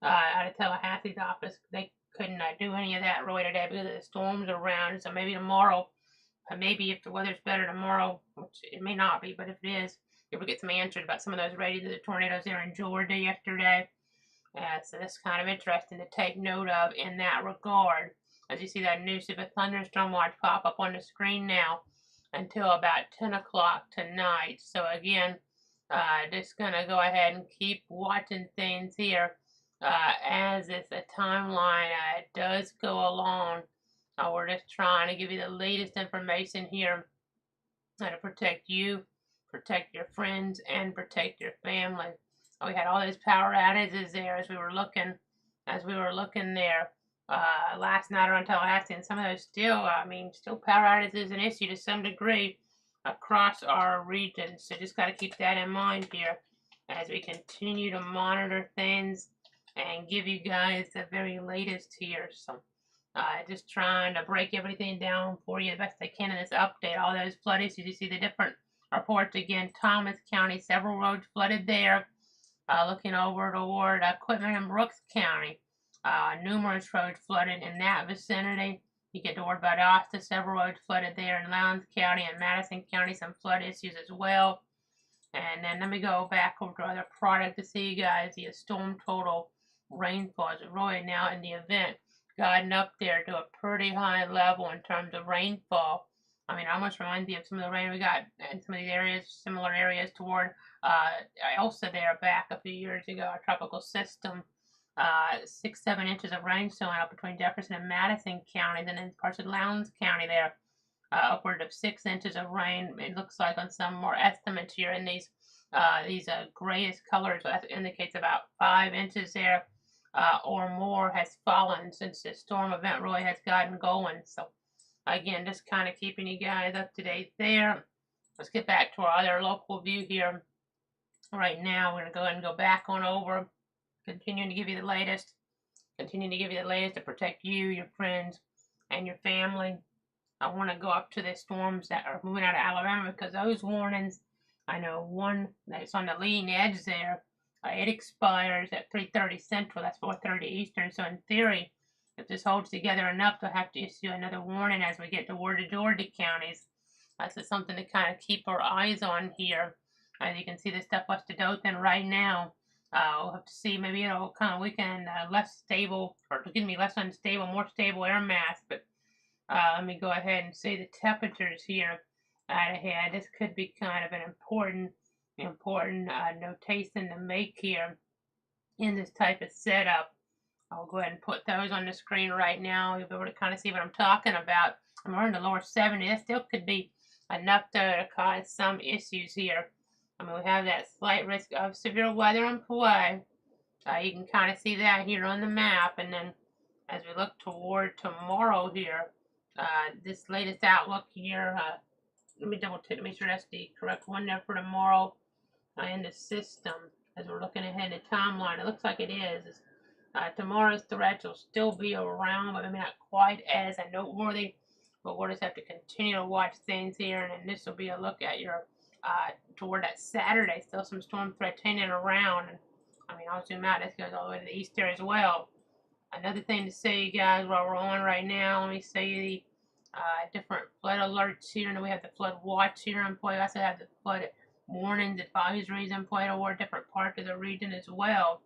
Speaker 2: out of Tallahassee's office. They couldn't do any of that really today because of the storms around. So maybe tomorrow, maybe if the weather's better tomorrow, which it may not be, but if it is, if we get some answers about some of those ratings of the tornadoes there in Georgia yesterday. So that's kind of interesting to take note of in that regard. As you see that new super thunderstorm watch pop up on the screen now until about 10 o'clock tonight. So again, just going to go ahead and keep watching things here as it's a timeline does go along. We're just trying to give you the latest information here to protect you, protect your friends, and protect your family. We had all those power outages there as we were looking there last night around Tallahassee, and some of those still power outages is an issue to some degree across our region. So just got to keep that in mind here as we continue to monitor things and give you guys the very latest here. So just trying to break everything down for you the best I can in this update. All those flood issues, you see the different reports again. Thomas County, several roads flooded there. Looking over toward Quitman and Brooks County, numerous roads flooded in that vicinity. You get toward Valdosta, several roads flooded there in Lowndes County and Madison County, some flood issues as well. And then let me go back over to other product to see you guys the storm total rainfall is really now in the event gotten up there to a pretty high level in terms of rainfall. I mean, I almost remind you of some of the rain we got in some of these areas, similar areas toward Elsa there back a few years ago, our tropical system. 6-7 inches of rain showing up between Jefferson and Madison counties, and in parts of Lowndes County there, upward of 6 inches of rain. It looks like on some more estimates here in these grayish colors, that indicates about 5 inches there or more has fallen since this storm event really has gotten going. So again, just kind of keeping you guys up to date there. Let's get back to our other local view here. Right now, we're going to go ahead and go back on over, continuing to give you the latest, to protect you, your friends, and your family. I want to go up to the storms that are moving out of Alabama because those warnings, I know one that's on the leading edge there, it expires at 3:30 Central, that's 4:30 Eastern. So in theory, if this holds together enough, they'll have to issue another warning as we get toward the Georgia counties. That's something to kind of keep our eyes on here. As you can see, the stuff west to Dothan right now. We'll have to see, maybe it'll kind of weaken less unstable, more stable air mass. But let me go ahead and see the temperatures here out ahead. This could be kind of an important important notation to make here in this type of setup. I'll go ahead and put those on the screen right now. You'll be able to kind of see what I'm talking about. We're in the lower 70. That still could be enough to cause some issues here. I mean, we have that slight risk of severe weather in play. You can kind of see that here on the map. And then as we look toward tomorrow here, this latest outlook here, let me double check to make sure that's the correct one there for tomorrow in the system. As we're looking ahead in the timeline, it looks like it is. Tomorrow's threats will still be around, but maybe not quite as noteworthy. But we'll just have to continue to watch things here, and then this will be a look at your toward that Saturday. Still some storm threats hanging around. And I mean, I'll zoom out. This goes all the way to the east there as well. Another thing to say, you guys, while we're on right now, let me show you the different flood alerts here. And we have the flood watch here in play. I also have the flood warnings, advisories in play toward different parts of the region as well.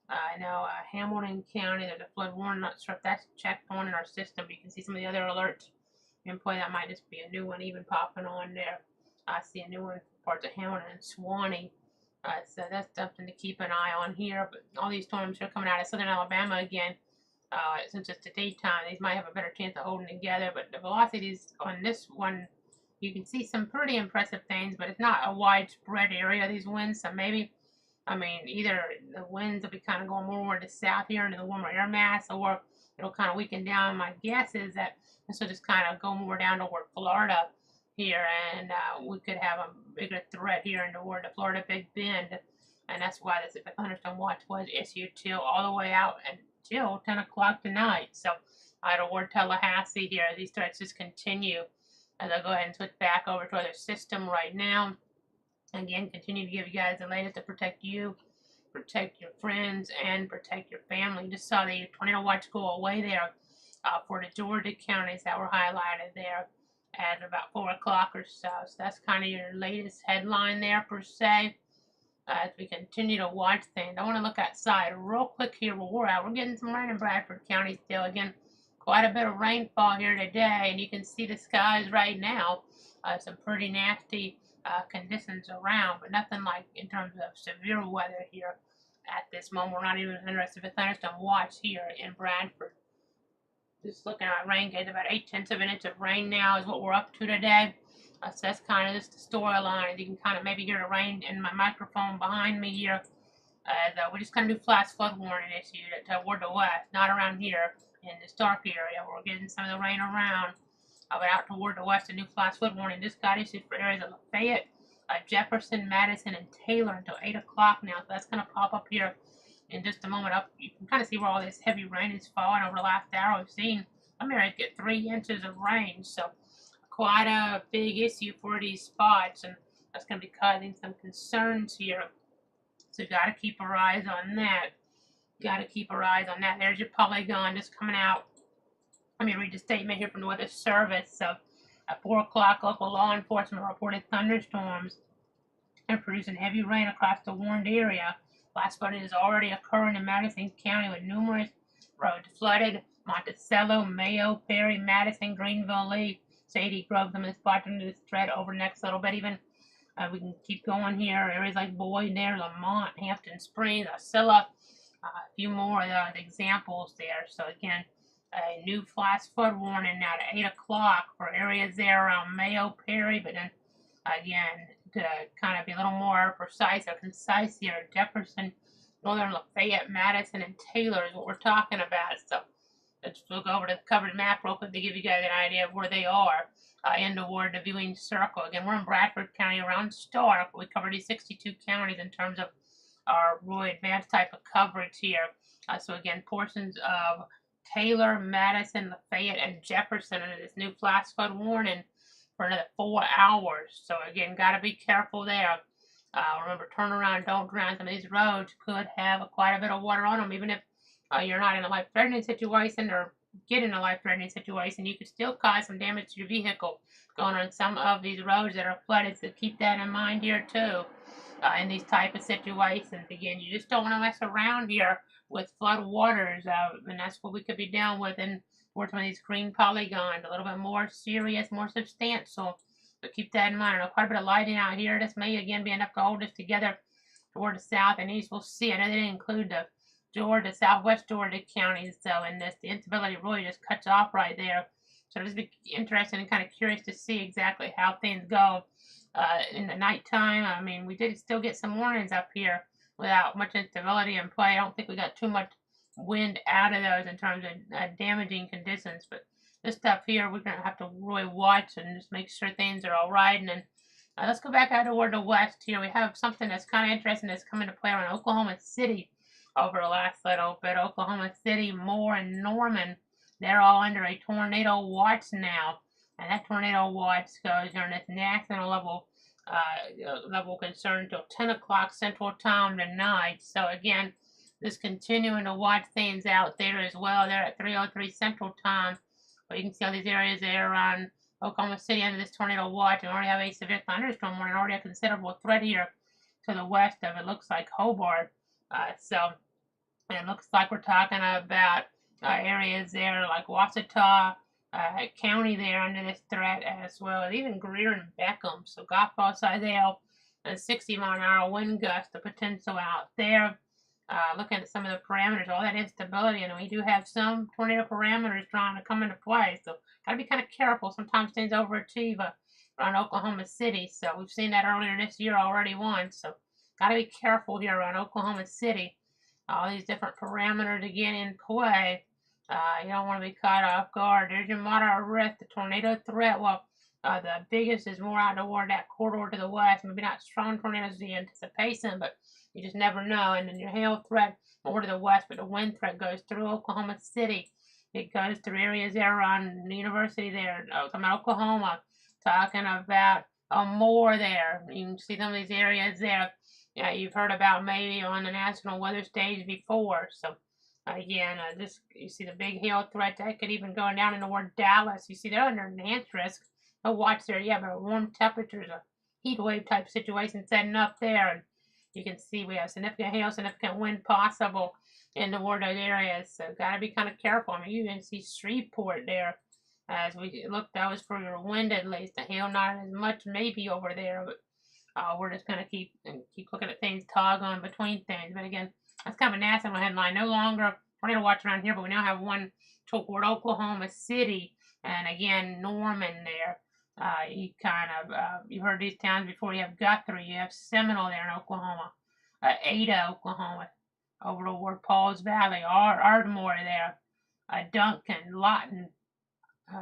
Speaker 2: I know Hamilton County, there's a flood warning. Not sure if that's checked on in our system, but you can see some of the other alerts in play. That might just be a new one even popping on there. I see a new one for parts of Hamilton and Swanee. So that's something to keep an eye on here. But all these storms are coming out of southern Alabama again. Since it's the daytime, these might have a better chance of holding together. But the velocities on this one, you can see some pretty impressive things, but it's not a widespread area, these winds. So maybe, I mean, either the winds will be kind of going more to the south here into the warmer air mass, or it'll kind of weaken down. My guess is that this will just kind of go more down toward Florida here, and we could have a bigger threat here in toward the Florida Big Bend. And that's why this thunderstorm watch was issued till all the way out until 10 o'clock tonight. So toward Tallahassee here, these threats just continue. As I go ahead and switch back over to other system right now. Again, continue to give you guys the latest to protect you, protect your friends, and protect your family. Just saw the tornado watch go away there for the Georgia counties that were highlighted there at about 4 o'clock or so. So that's kind of your latest headline there per se. As we continue to watch things, I want to look outside real quick here where we're at. We're getting some rain in Bradford County still. Again, quite a bit of rainfall here today, and you can see the skies right now. Some pretty nasty conditions around, but nothing like in terms of severe weather here at this moment. We're not even interested in a thunderstorm watch here in Bradford. Just looking at rain gauge, about 8/10 of an inch of rain now is what we're up to today. So that's kind of just the storyline. You can kind of maybe hear the rain in my microphone behind me here. As we just kind of do flash flood warning issued toward the west, not around here in the Stark area. We're getting some of the rain around, but out toward the west, a new flash flood warning just got issued for areas of Lafayette, Jefferson, Madison, and Taylor until 8 o'clock now. So that's going to pop up here in just a moment. You can kind of see where all this heavy rain is falling over the last hour. We've seen some areas get 3 inches of rain, so quite a big issue for these spots, and that's going to be causing some concerns here. So got to keep our eyes on that. Got to keep our eyes on that. There's your polygon just coming out. Let me read the statement here from the Weather Service. So at 4 o'clock, local law enforcement reported thunderstorms and producing heavy rain across the warned area. Flash flooding is already occurring in Madison County with numerous roads flooded. Monticello, Mayo, Perry, Madison, Greenville, Lee, Sadie Grove, some of the spots under this threat over the next little bit even. We can keep going here. Areas like Boyd there, Lamont, Hampton Springs, Osceola, a few more of the examples there. So again, a new flash flood warning now at 8 o'clock for areas there around Mayo, Perry, but then again, to kind of be a little more precise or concise here, Jefferson, Northern Lafayette, Madison, and Taylor is what we're talking about. So let's look over to the covered map real quick to give you guys an idea of where they are. In toward the viewing circle. Again, we're in Bradford County around Stark. We cover these 62 counties in terms of our really advanced type of coverage here. So again, portions of Taylor, Madison, Lafayette, and Jefferson under this new flash flood warning for another 4 hours. So again, got to be careful there. Remember, turn around, don't drown. Some of these roads could have quite a bit of water on them, even if you're not in a life-threatening situation or get in a life-threatening situation, you could still cause some damage to your vehicle going on some of these roads that are flooded. So keep that in mind here too. In these type of situations, again, you just don't want to mess around here with flood waters, and that's what we could be dealing with in towards one of these green polygons. A little bit more serious, more substantial So keep that in mind. I know quite a bit of lighting out here. This may again be enough to hold us together toward the south and east. We'll see. I know they didn't include the Georgia, southwest Georgia counties, so in this, the instability really just cuts off right there. So it'll just be interesting and kind of curious to see exactly how things go in the nighttime. I mean, we did still get some warnings up here without much instability in play. I don't think we got too much wind out of those in terms of damaging conditions, but this stuff here we're gonna have to really watch and just make sure things are all right. And then let's go back out toward the west here. We have something that's kind of interesting that's coming to play around Oklahoma City over the last little bit. Oklahoma City, Moore, and Norman, they're all under a tornado watch now. And that tornado watch goes during this national level concern until 10 o'clock Central Time tonight. So again, just continuing to watch things out there as well. They're at 3:03 Central Time. But you can see all these areas there around Oklahoma City under this tornado watch. We already have a severe thunderstorm warning, already a considerable threat here to the west of it. Looks like Hobart. So it looks like we're talking about areas there like Ouachita County there under this threat as well, even Greer and Beckham. So Goffball, Sizell, and 60-mile-an-hour wind gust, the potential out there. Looking at some of the parameters, all that instability, and we do have some tornado parameters trying to come into play. So got to be kind of careful. Sometimes things overachieve around Oklahoma City. So we've seen that earlier this year already once. So got to be careful here around Oklahoma City. All these different parameters again in play. You don't want to be caught off guard. There's your moderate risk, the tornado threat. Well, the biggest is more out toward that corridor to the west. Maybe not strong tornadoes as the anticipation, but you just never know. And then your hail threat more to the west, but the wind threat goes through Oklahoma City. It goes through areas there around the university there, talking about Oklahoma, talking about Moore there. You can see some of these areas there. Yeah, you've heard about maybe on the national weather stage before. So again, this you see the big hail threat that could even go down in toward Dallas. You see they're under enhanced risk. No watch there, yeah, but warm temperatures, a heat wave type situation setting up there. And you can see we have significant hail, significant wind possible in toward those areas. So gotta be kind of careful. I mean, you can see Shreveport there. As we look, that was for your wind at least. The hail not as much maybe over there, but we're just going to keep looking at things, toggling between things. But again, that's kind of a national headline. No longer tornado watch around here, but we now have one toward Oklahoma City, and again, Norman there. You've heard these towns before. You have Guthrie, you have Seminole there in Oklahoma, Ada, Oklahoma, over toward Pauls Valley, Ardmore there, Duncan, Lawton.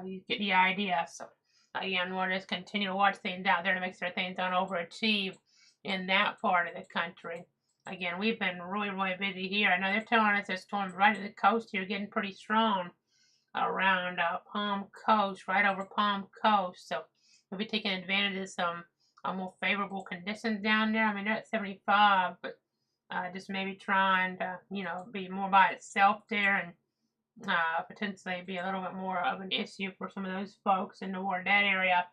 Speaker 2: You get the idea. So again, we'll just continue to watch things out there to make sure things don't overachieve in that part of the country. Again, we've been really, really busy here. I know they're telling us there's storms right at the coast here getting pretty strong around Palm Coast, right over Palm Coast. So we'll be taking advantage of some more favorable conditions down there. I mean, they're at 75, but just maybe trying to, be more by itself there and potentially be a little bit more of an issue for some of those folks in toward that area.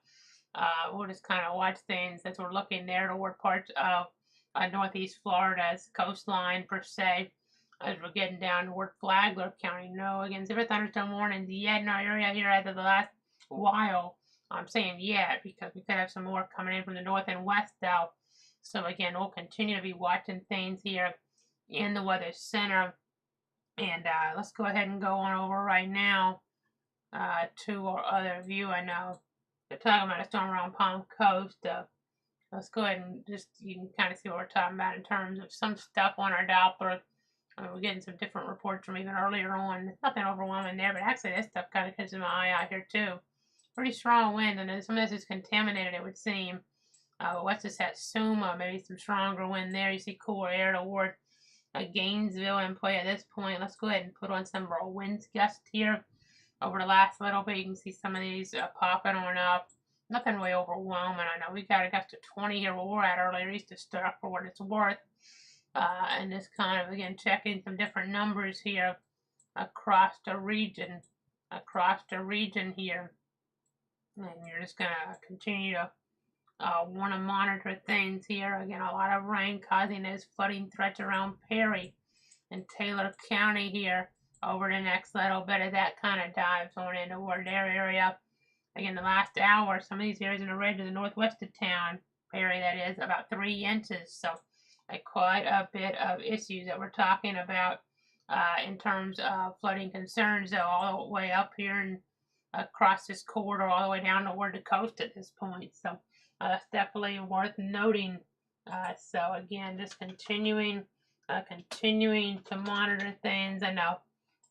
Speaker 2: We'll just kind of watch things as we're looking there toward parts of northeast Florida's coastline per se, as we're getting down toward Flagler County. No, again, severe thunderstorm warnings yet in our area here as of the last while. I'm saying yet because we could have some more coming in from the north and west though. So again, we'll continue to be watching things here in the Weather Center. And let's go ahead and go on over right now to our other view. I know they're talking about a storm around Palm Coast. Let's go ahead and you can kind of see what we're talking about in terms of some stuff on our Doppler. We're getting some different reports from even earlier on. There's nothing overwhelming there, but actually this stuff kind of catches my eye out here too. Pretty strong wind, and some of this is contaminated, it would seem. What's this at Suma? Maybe some stronger wind there. You see cooler air toward Gainesville in play at this point. Let's go ahead and put on some of our wind gusts here over the last little bit. You can see some of these popping on up. Nothing really overwhelming. I know we got a gust of 20 here where we're at earlier east of stuff for what it's worth. And this kind of, again, checking some different numbers here across the region here. And you're just going to continue to want to monitor things here. Again, a lot of rain causing those flooding threats around Perry and Taylor County here over the next little bit as that kind of dives on into toward their area. Again, the last hour, some of these areas in the red to the northwest of town, Perry, that is, about 3 inches. So, quite a bit of issues that we're talking about in terms of flooding concerns, though, all the way up here and across this corridor, all the way down toward the coast at this point. So, that's definitely worth noting. So, again, just continuing to monitor things. I know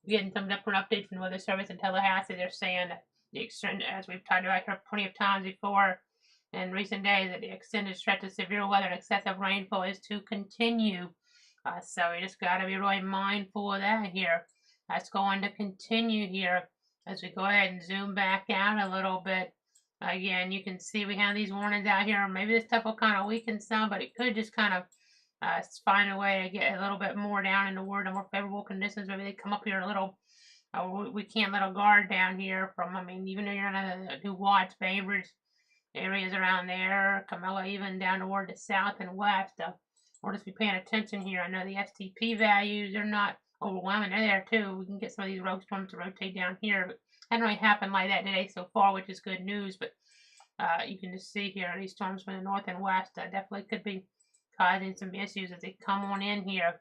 Speaker 2: getting some different updates from the Weather Service in Tallahassee. They're saying that the extent, as we've talked about here plenty of times before in recent days, that the extended stretch of severe weather and excessive rainfall is to continue. So we just got to be really mindful of that here. That's going to continue here as we go ahead and zoom back out a little bit. Again, you can see we have these warnings out here. Maybe this stuff will kind of weaken some, but it could just kind of find a way to get a little bit more down in the word and more favorable conditions. Maybe they come up here a little. We can't let a guard down here from, I mean, even though you're going to do Watts, Bainbridge, areas around there, Camilla, even down toward the south and west. We'll just be paying attention here. I know the STP values are not overwhelming. They're there too. We can get some of these rogue storms to rotate down here, but hasn't really happened like that today so far, which is good news. But you can just see here these storms from the north and west definitely could be causing some issues as they come on in here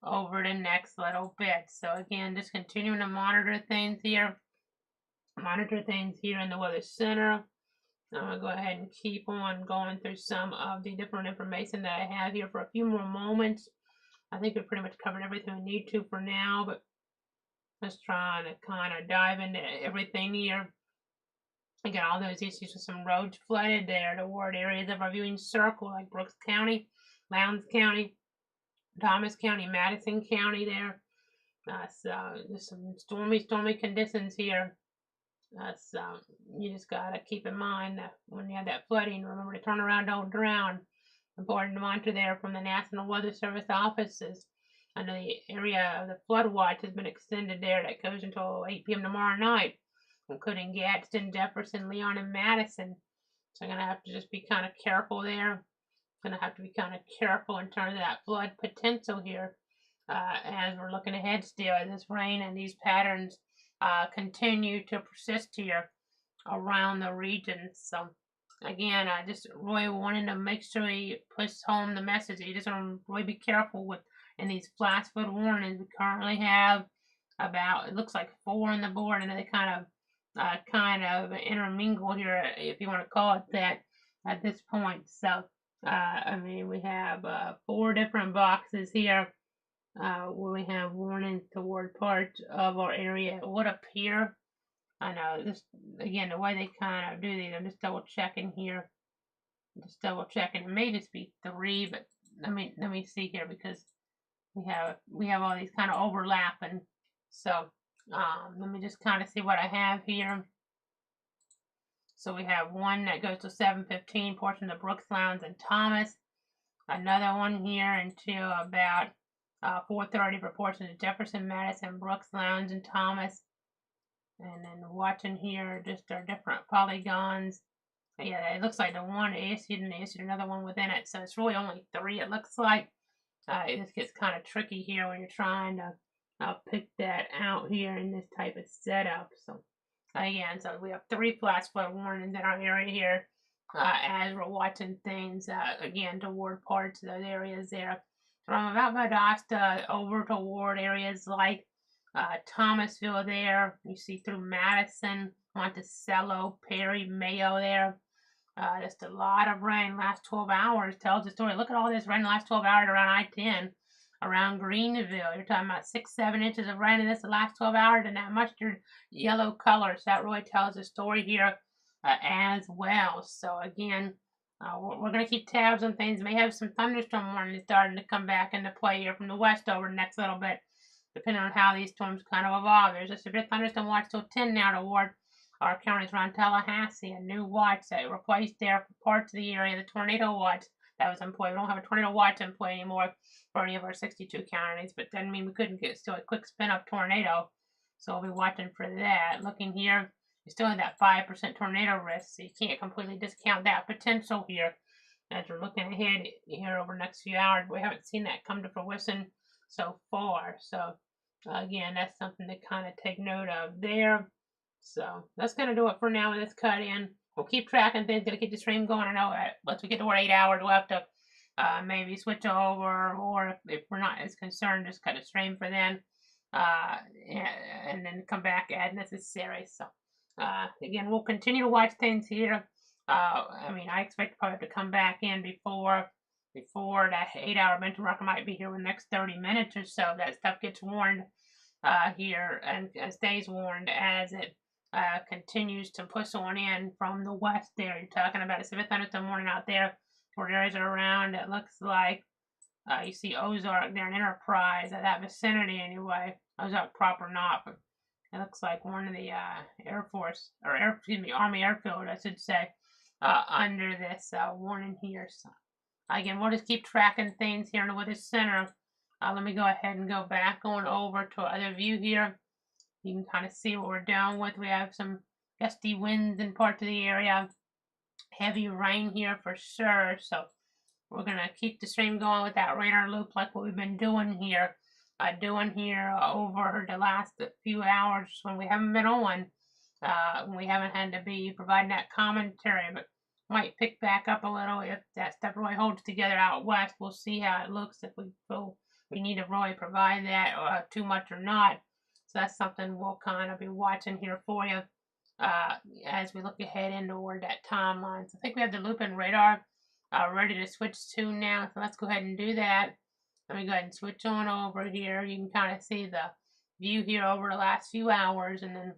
Speaker 2: over the next little bit. So again, just continuing to monitor things here. Monitor things here in the Weather Center. I'm going to go ahead and keep on going through some of the different information that I have here for a few more moments. I think we've pretty much covered everything we need to for now, but just trying to kind of dive into everything here. Again, all those issues with some roads flooded there toward areas of our viewing circle, like Brooks County, Lowndes County, Thomas County, Madison County there. So there's some stormy conditions here. So you just gotta keep in mind that when you have that flooding, remember to turn around, don't drown. Important to monitor there from the National Weather Service offices. I know the area of the flood watch has been extended there. That goes until 8 p.m. tomorrow night, including Gadsden, Jefferson, Leon, and Madison. So I'm gonna have to just be kind of careful there. Gonna have to be kind of careful in terms of that flood potential here, as we're looking ahead still as this rain and these patterns continue to persist here around the region. So again, I just really wanted to make sure you push home the message. You just want to really be careful with in these flash flood warnings. We currently have about, it looks like 4 on the board, and they kind of intermingle here, if you want to call it that, at this point. So I mean, we have 4 different boxes here where we have warnings toward parts of our area. It would appear, I know this again, the way they kind of do these, I'm just double checking here. Just double checking. It may just be 3, but let me see here because we have all these kind of overlapping. So let me just kind of see what I have here. So we have one that goes to 7:15, portion of Brooks, Lowndes, and Thomas. Another one here until about 4:30 for portions of Jefferson, Madison, Brooks, Lowndes, and Thomas. And then watching here just our different polygons. Yeah, it looks like the one issued and issued another one within it. So it's really only 3, it looks like. It just gets kind of tricky here when you're trying to pick that out here in this type of setup. So again, so we have 3 flash flood warnings in our area here as we're watching things again toward parts of those areas there. From about Valdosta over toward areas like Thomasville there. You see through Madison, Monticello, Perry, Mayo there. Just a lot of rain last 12 hours tells the story. Look at all this rain the last 12 hours around I-10, around Greenville. You're talking about 6-7 inches of rain in this the last 12 hours and that mustard yellow color. So that really tells the story here as well. So again, we're going to keep tabs on things. May have some thunderstorm warnings starting to come back into play here from the west over the next little bit, depending on how these storms kind of evolve. There's a severe thunderstorm watch till 10 now toward our counties around Tallahassee. A new watch that replaced there for parts of the area, the tornado watch that was in play. We don't have a tornado watch in play anymore for any of our 62 counties, but doesn't mean we couldn't get still a quick spin up tornado. So we'll be watching for that. Looking here, you still have that 5% tornado risk, so you can't completely discount that potential here. As we're looking ahead here over the next few hours, we haven't seen that come to fruition so far. So again, that's something to kind of take note of there. So that's going to do it for now with this cut in. We'll keep tracking things, gonna keep the stream going. I know once we get to 8 hours, we'll have to maybe switch over, or if we're not as concerned, just cut a stream for then, uh, and then come back as necessary. So again, we'll continue to watch things here. I mean, I expect probably to come back in before that 8-hour mental rocker might be here in the next 30 minutes or so. That stuff gets warned here and stays warned as it continues to push on in from the west there. You're talking about a severe thunderstorm warning out there for areas around. It looks like you see Ozark there in Enterprise, that vicinity anyway. Ozark proper not, but it looks like one of the Air Force, or Army Airfield, I should say, under this warning here. So again, we'll just keep tracking things here in the Weather Center. Let me go ahead and go back on over to other view here. You can kind of see what we're doing with. We have some gusty winds in parts of the area. Heavy rain here for sure. So we're going to keep the stream going with that radar loop like what we've been doing here. Over the last few hours when we haven't been on. When we haven't had to be providing that commentary. But might pick back up a little if that stuff really holds together out west. We'll see how it looks if we feel we need to really provide that too much or not. So that's something we'll kind of be watching here for you as we look ahead into toward that timeline. So I think we have the loop and radar ready to switch to now. So let's go ahead and do that. Let me go ahead and switch on over here. You can kind of see the view here over the last few hours, and then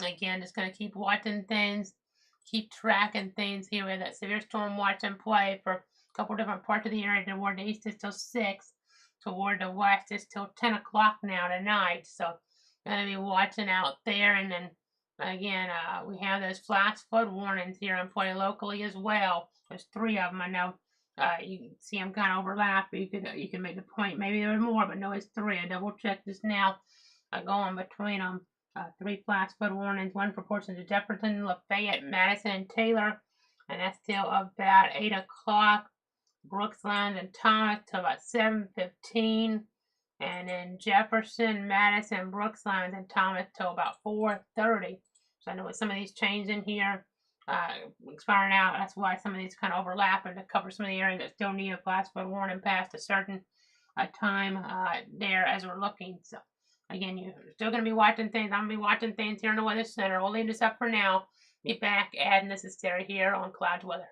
Speaker 2: again, just going to keep watching things, keep tracking things here. We have that severe storm watch and play for a couple different parts of the area. Toward the east it's till 6. Toward the west it's till 10 o'clock now tonight. So going to be watching out there. And then again, we have those flash flood warnings here in play locally as well. There's 3 of them. I know you can see them kind of overlap. You can make the point maybe there are more, but no, it's 3. I double checked this now. Going between them. 3 flash flood warnings, 1 for portions of Jefferson, Lafayette, Madison, and Taylor. And that's till about 8 o'clock. Brooksland and Thomas till about 7:15. And then Jefferson, Madison, Brooksland, and Thomas till about 4:30. So I know with some of these chains in here expiring out, that's why some of these kind of overlap and to cover some of the areas that still need a flash flood warning past a certain time there as we're looking. So again, you're still going to be watching things. I'm going to be watching things here in the Weather Center. We'll leave this up for now. Be back as necessary here on Clouds Weather.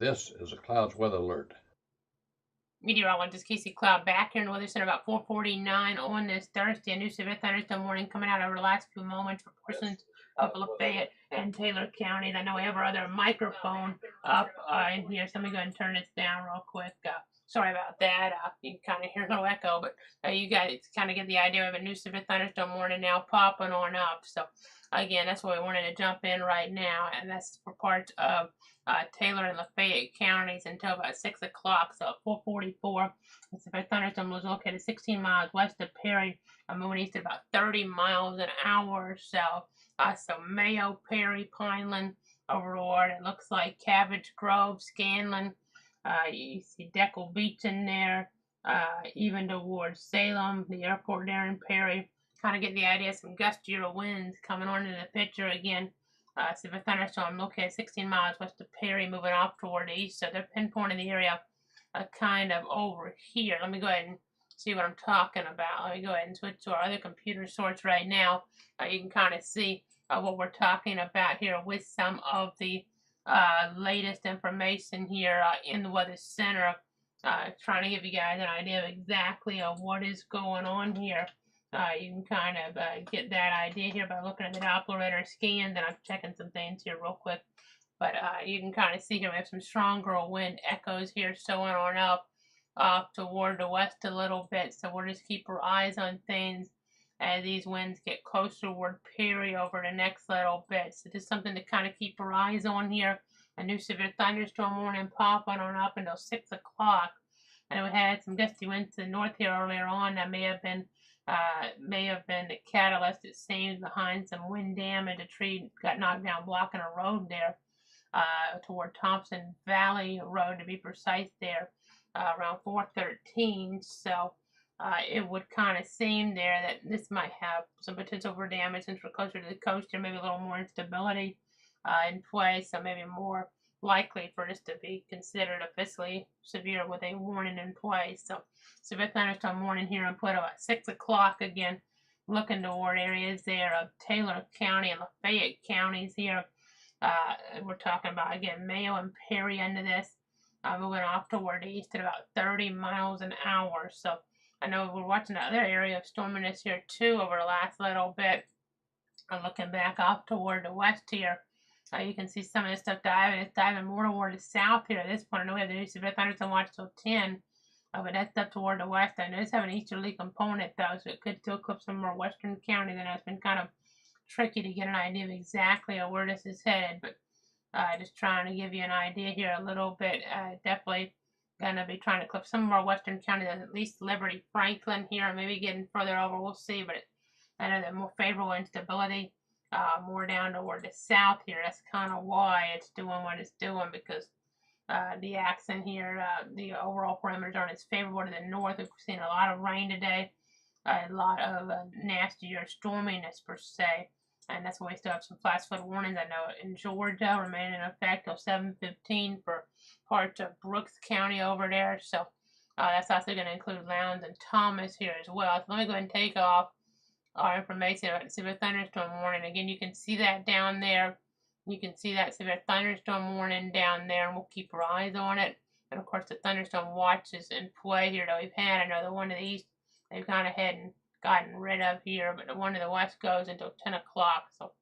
Speaker 1: This is a clouds weather alert.
Speaker 2: Meteorologist Casey Cloud back here in the Weather Center about 4:49 on this Thursday. A new severe thunderstorm warning coming out over the last few moments for portions of Lafayette and Taylor counties. I know we have our other microphone up in here, so let me go ahead and turn this down real quick. Sorry about that. You can kind of hear a little echo, but you guys kind of get the idea. We have a new severe thunderstorm warning now popping on up. So again, that's why we wanted to jump in right now, and that's for parts of Taylor and Lafayette counties until about 6 o'clock. So at 4:44, the severe thunderstorm was located 16 miles west of Perry, moving east at about 30 miles an hour. So Mayo, Perry, Pineland, Overlord. It looks like Cabbage Grove, Scanlon. You see Deckle Beach in there, even towards Salem, the airport there in Perry. Kind of get the idea. Some gustier winds coming on into the picture again. Severe thunderstorm located 16 miles west of Perry, moving off toward the east. So they're pinpointing the area kind of over here. Let me go ahead and see what I'm talking about. Let me go ahead and switch to our other computer source right now. You can kind of see what we're talking about here with some of the latest information here in the Weather Center. Trying to give you guys an idea of exactly what is going on here. You can kind of get that idea here by looking at the Doppler radar scans, and I'm checking some things here real quick. But you can kind of see here we have some stronger wind echoes here showing on up toward the west a little bit. So we'll just keep our eyes on things as these winds get closer toward Perry over the next little bit. So just something to kind of keep our eyes on here. A new severe thunderstorm warning popping on up until 6 o'clock. And we had some gusty winds to the north here earlier on that may have been the catalyst, it seems, behind some wind damage. A tree got knocked down blocking a road there toward Thompson Valley Road, to be precise, there around 4:13. So it would kind of seem there that this might have some potential for damage since we're closer to the coast. There may be a little more instability in place, so maybe more likely for this to be considered officially severe with a warning in place. So severe thunderstorm warning here and put at 6 o'clock again, looking toward areas there of Taylor County and Lafayette counties here. We're talking about, again, Mayo and Perry under this, moving off toward the east at about 30 miles an hour. So I know we're watching the other area of storminess here too over the last little bit. Looking back off toward the west here, you can see some of this stuff diving. It's diving more toward the south here at this point. I know we have the new severe thunderstorm watch till 10, but that's up toward the west. I know it's having an easterly component though, so it could still clip some more western counties, and it's been kind of tricky to get an idea of exactly where this is headed. But just trying to give you an idea here a little bit. Definitely going to be trying to clip some more western counties, at least Liberty, Franklin here, maybe getting further over. We'll see, but I know that more favorable instability. More down toward the south here. That's kind of why it's doing what it's doing, because the accent here, the overall parameters aren't as favorable to the north. We've seen a lot of rain today, a lot of nastier storminess per se, and that's why we still have some flash flood warnings. I know in Georgia remain in effect till 7:15 for parts of Brooks County over there. So that's also going to include Lowndes and Thomas here as well. So let me go ahead and take off our information about the severe thunderstorm warning. Again, you can see that down there. You can see that severe thunderstorm warning down there, and we'll keep our eyes on it. And of course, the thunderstorm watch is in play here that we've had. I know the one to the east they've kind of hadn't gotten rid of here, but the one to the west goes until 10 o'clock. So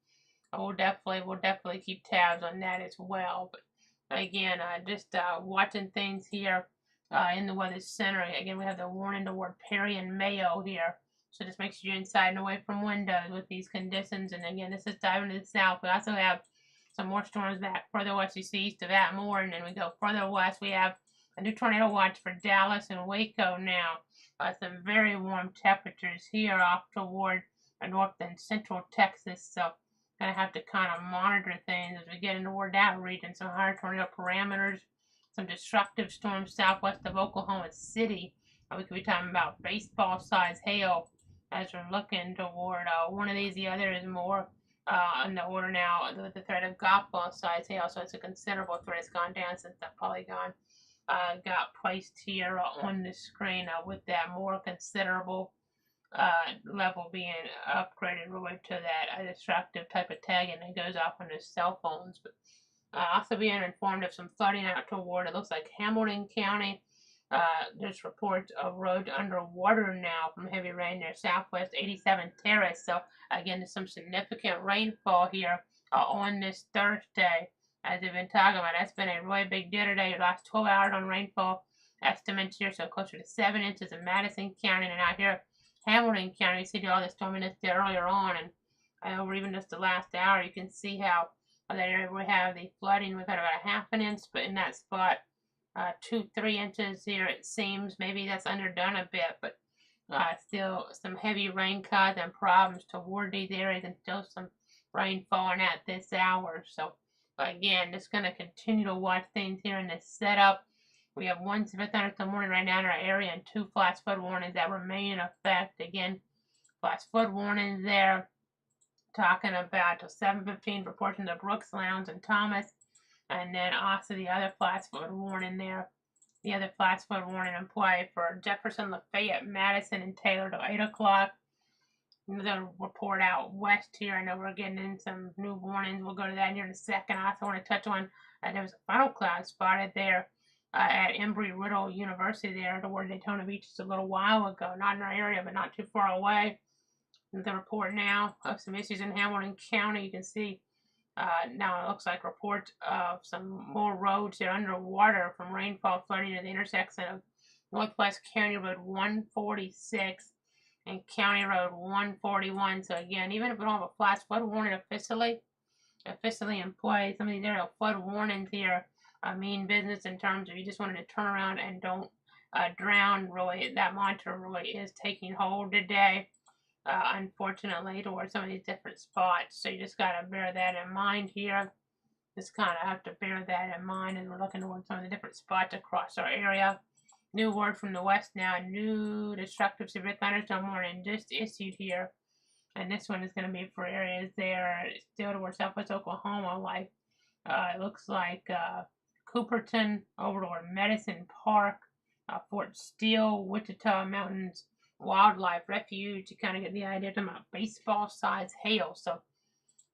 Speaker 2: we'll definitely keep tabs on that as well. But again, just watching things here in the Weather Center. Again, we have the warning toward Perry and Mayo here. So just make sure you're inside and away from windows with these conditions. And again, this is diving to the south. We also have some more storms back further west. You see east of that more, and then we go further west. We have a new tornado watch for Dallas and Waco now. Some very warm temperatures here off toward north and central Texas. So gonna have to kind of monitor things as we get into toward that region. Some higher tornado parameters, some destructive storms southwest of Oklahoma City. We could be talking about baseball-sized hail as we're looking toward one of these. The other is more on the order now with the threat of golf ball-sized hail. So it's a considerable threat. It's gone down since that polygon got placed here on the screen with that more considerable level being upgraded really to that destructive type of tagging that goes off on the cell phones. But Also being informed of some flooding out toward, it looks like Hamilton County. There's reports of roads underwater now from heavy rain near Southwest 87th Terrace. So again, there's some significant rainfall here on this Thursday. As we've been talking about, that's been a really big deal today. The last 12 hours on rainfall estimates here, so closer to 7 inches in Madison County, and out here Hamilton County. You see all the storminess there earlier on, and over even just the last hour, you can see how that area we have the flooding. We've had about a half an inch, but in that spot, 2-3 inches here it seems. Maybe that's underdone a bit, but still some heavy rain causing problems toward these areas, and still some rain falling at this hour. So again, just going to continue to watch things here in this setup. We have 1 severe thunderstorm warning right now in our area and 2 flash flood warnings that remain in effect. Again, flash flood warnings there, talking about till 7:15 for portions of Brooks, Lowndes, and Thomas. And then also the other flash flood warning there. The other flash flood warning in play for Jefferson, Lafayette, Madison, and Taylor till 8 o'clock. The report out west here. I know we're getting in some new warnings. We'll go to that here in a second. I also want to touch on there was a funnel cloud spotted there at Embry-Riddle University there toward Daytona Beach just a little while ago. Not in our area, but not too far away. The report now of some issues in Hamilton County. You can see now it looks like reports of some more roads that are underwater from rainfall flooding at the intersection of Northwest County Road 146 and County Road 141. So again, even if we don't have a flash flood warning officially in play, some of these aerial flood warnings here mean business in terms of you just wanted to turn around and don't drown. Really, that mantra really is taking hold today. Unfortunately, towards some of these different spots. So you just got to bear that in mind here. Just kind of have to bear that in mind as we're looking towards some of the different spots across our area. New word from the west now. New destructive severe thunderstorm warning just issued here. And this one is going to be for areas there still towards southwest Oklahoma. Like it looks like Cooperton over toward Medicine Park, Fort Steele, Wichita Mountains Wildlife Refuge. You kind of get the idea about baseball size hail. So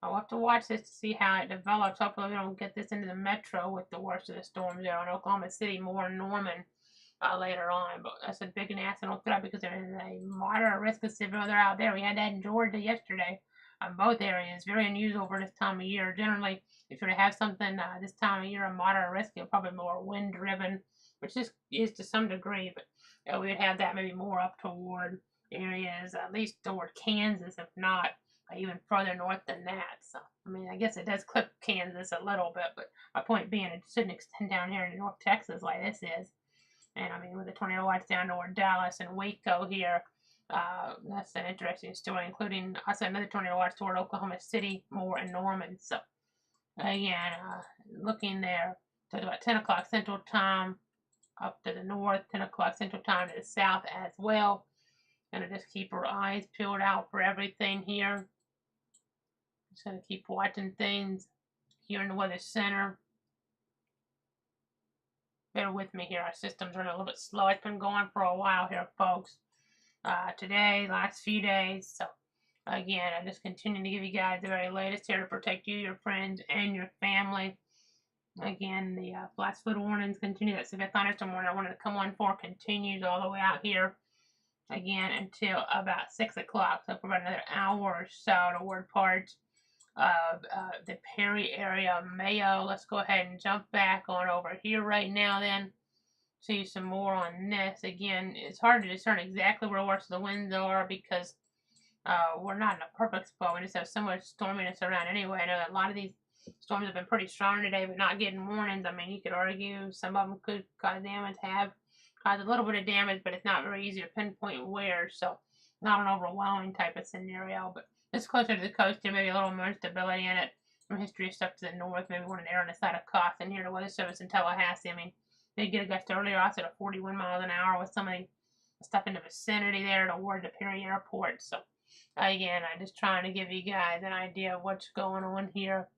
Speaker 2: I'll have to watch this to see how it develops. Hopefully we don't get this into the metro with the worst of the storms there on Oklahoma City, more Norman later on. But that's a big national threat because there is a moderate risk of severe weather out there. We had that in Georgia yesterday on both areas. Very unusual for this time of year. Generally, if you're to have something this time of year, a moderate risk, it's probably more wind driven, which is to some degree, but we would have that maybe more up toward areas, at least toward Kansas, if not even further north than that. So, I mean, I guess it does clip Kansas a little bit, but my point being, it shouldn't extend down here into North Texas like this is. And I mean, with the tornado watch down toward Dallas and Waco here, that's an interesting story, including also another tornado watch toward Oklahoma City, more and Norman. So, again, looking there, so it's about 10 o'clock Central Time. Up to the north, 10 o'clock Central Time to the south as well. Gonna just keep our eyes peeled out for everything here. Just gonna keep watching things here in the Weather Center. Bear with me here. Our system's running a little bit slow. It's been going for a while here, folks. Today, last few days. So, again, I just continue to give you guys the very latest here to protect you, your friends, and your family. Again, the flash flood warnings continue. That severe thunderstorm warning I wanted to come on for continues all the way out here again until about 6 o'clock. So for about another hour or so toward parts of the Perry area, Mayo. Let's go ahead and jump back on over here right now then. See some more on this. Again, it's hard to discern exactly where the worst of the winds are because we're not in a perfect spot. We just have so much storminess around anyway. I know that a lot of these storms have been pretty strong today, but not getting warnings. I mean, you could argue some of them could cause damage, have caused a little bit of damage, but it's not very easy to pinpoint where. So, not an overwhelming type of scenario, but it's closer to the coast here, maybe a little more stability in it. Some history stuff to the north, maybe one there on the side of Cawthon here, the Weather Service in Tallahassee. I mean, they get a gust earlier, also at 41 miles an hour with some of the stuff in the vicinity there toward the Perry Airport. So, again, I'm just trying to give you guys an idea of what's going on here.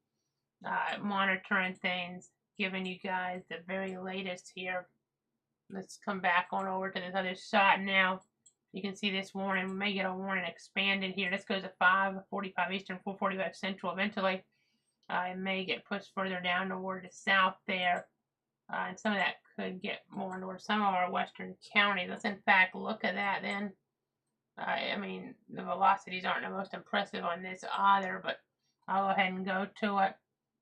Speaker 2: Monitoring things, giving you guys the very latest here. Let's come back on over to this other shot now. You can see this warning. We may get a warning expanded here. This goes to 5:45 Eastern, 4:45 Central eventually. It may get pushed further down toward the south there, and some of that could get more toward some of our western counties. Let's in fact look at that then. I mean, the velocities aren't the most impressive on this either, but I'll go ahead and go to it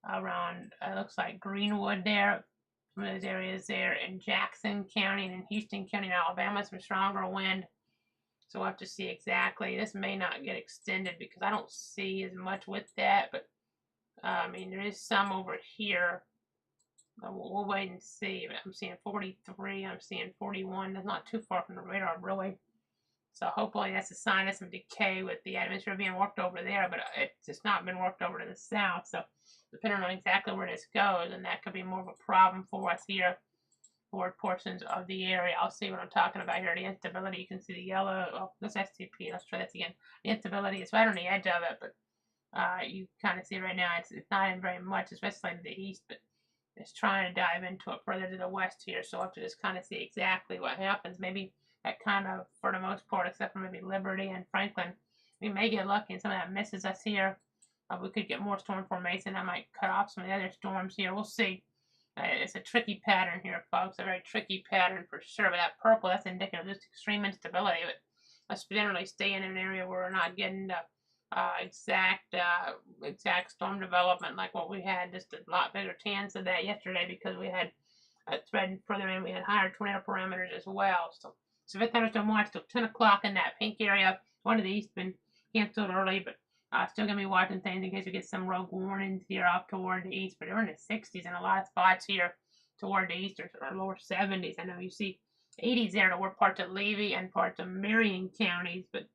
Speaker 2: around, looks like Greenwood there, some of those areas there in Jackson County and in Houston County in Alabama, some stronger wind. So we'll have to see exactly. This may not get extended because I don't see as much with that, but I mean, there is some over here. We'll wait and see. But I'm seeing 43, I'm seeing 41. That's not too far from the radar, really. So hopefully that's a sign of some decay with the atmosphere being worked over there, but it's just not been worked over to the south. So depending on exactly where this goes, and that could be more of a problem for us here for portions of the area. I'll see what I'm talking about here. The instability, you can see the yellow. Oh, that's STP. Let's try this again. The instability is right on the edge of it, but you kind of see right now it's not in very much, especially in the east, but it's trying to dive into it further to the west here. So we'll have to just kind of see exactly what happens. Maybe that kind of, for the most part, except for maybe Liberty and Franklin, we may get lucky and some of that misses us here. We could get more storm formation. I might cut off some of the other storms here. We'll see. It's a tricky pattern here, folks. A very tricky pattern for sure. But that purple, that's indicative of just extreme instability. But let's generally stay in an area where we're not getting exact storm development like what we had. Just a lot bigger chance of that yesterday because we had spreading further in. We had higher tornado parameters as well. So severe thunderstorm watch till 10 o'clock in that pink area. One to the east been canceled early, but still going to be watching things in case we get some rogue warnings here off toward the east. But they're in the 60s in a lot of spots here toward the east or lower 70s. I know you see 80s there toward parts of Levy and parts of Marion counties, but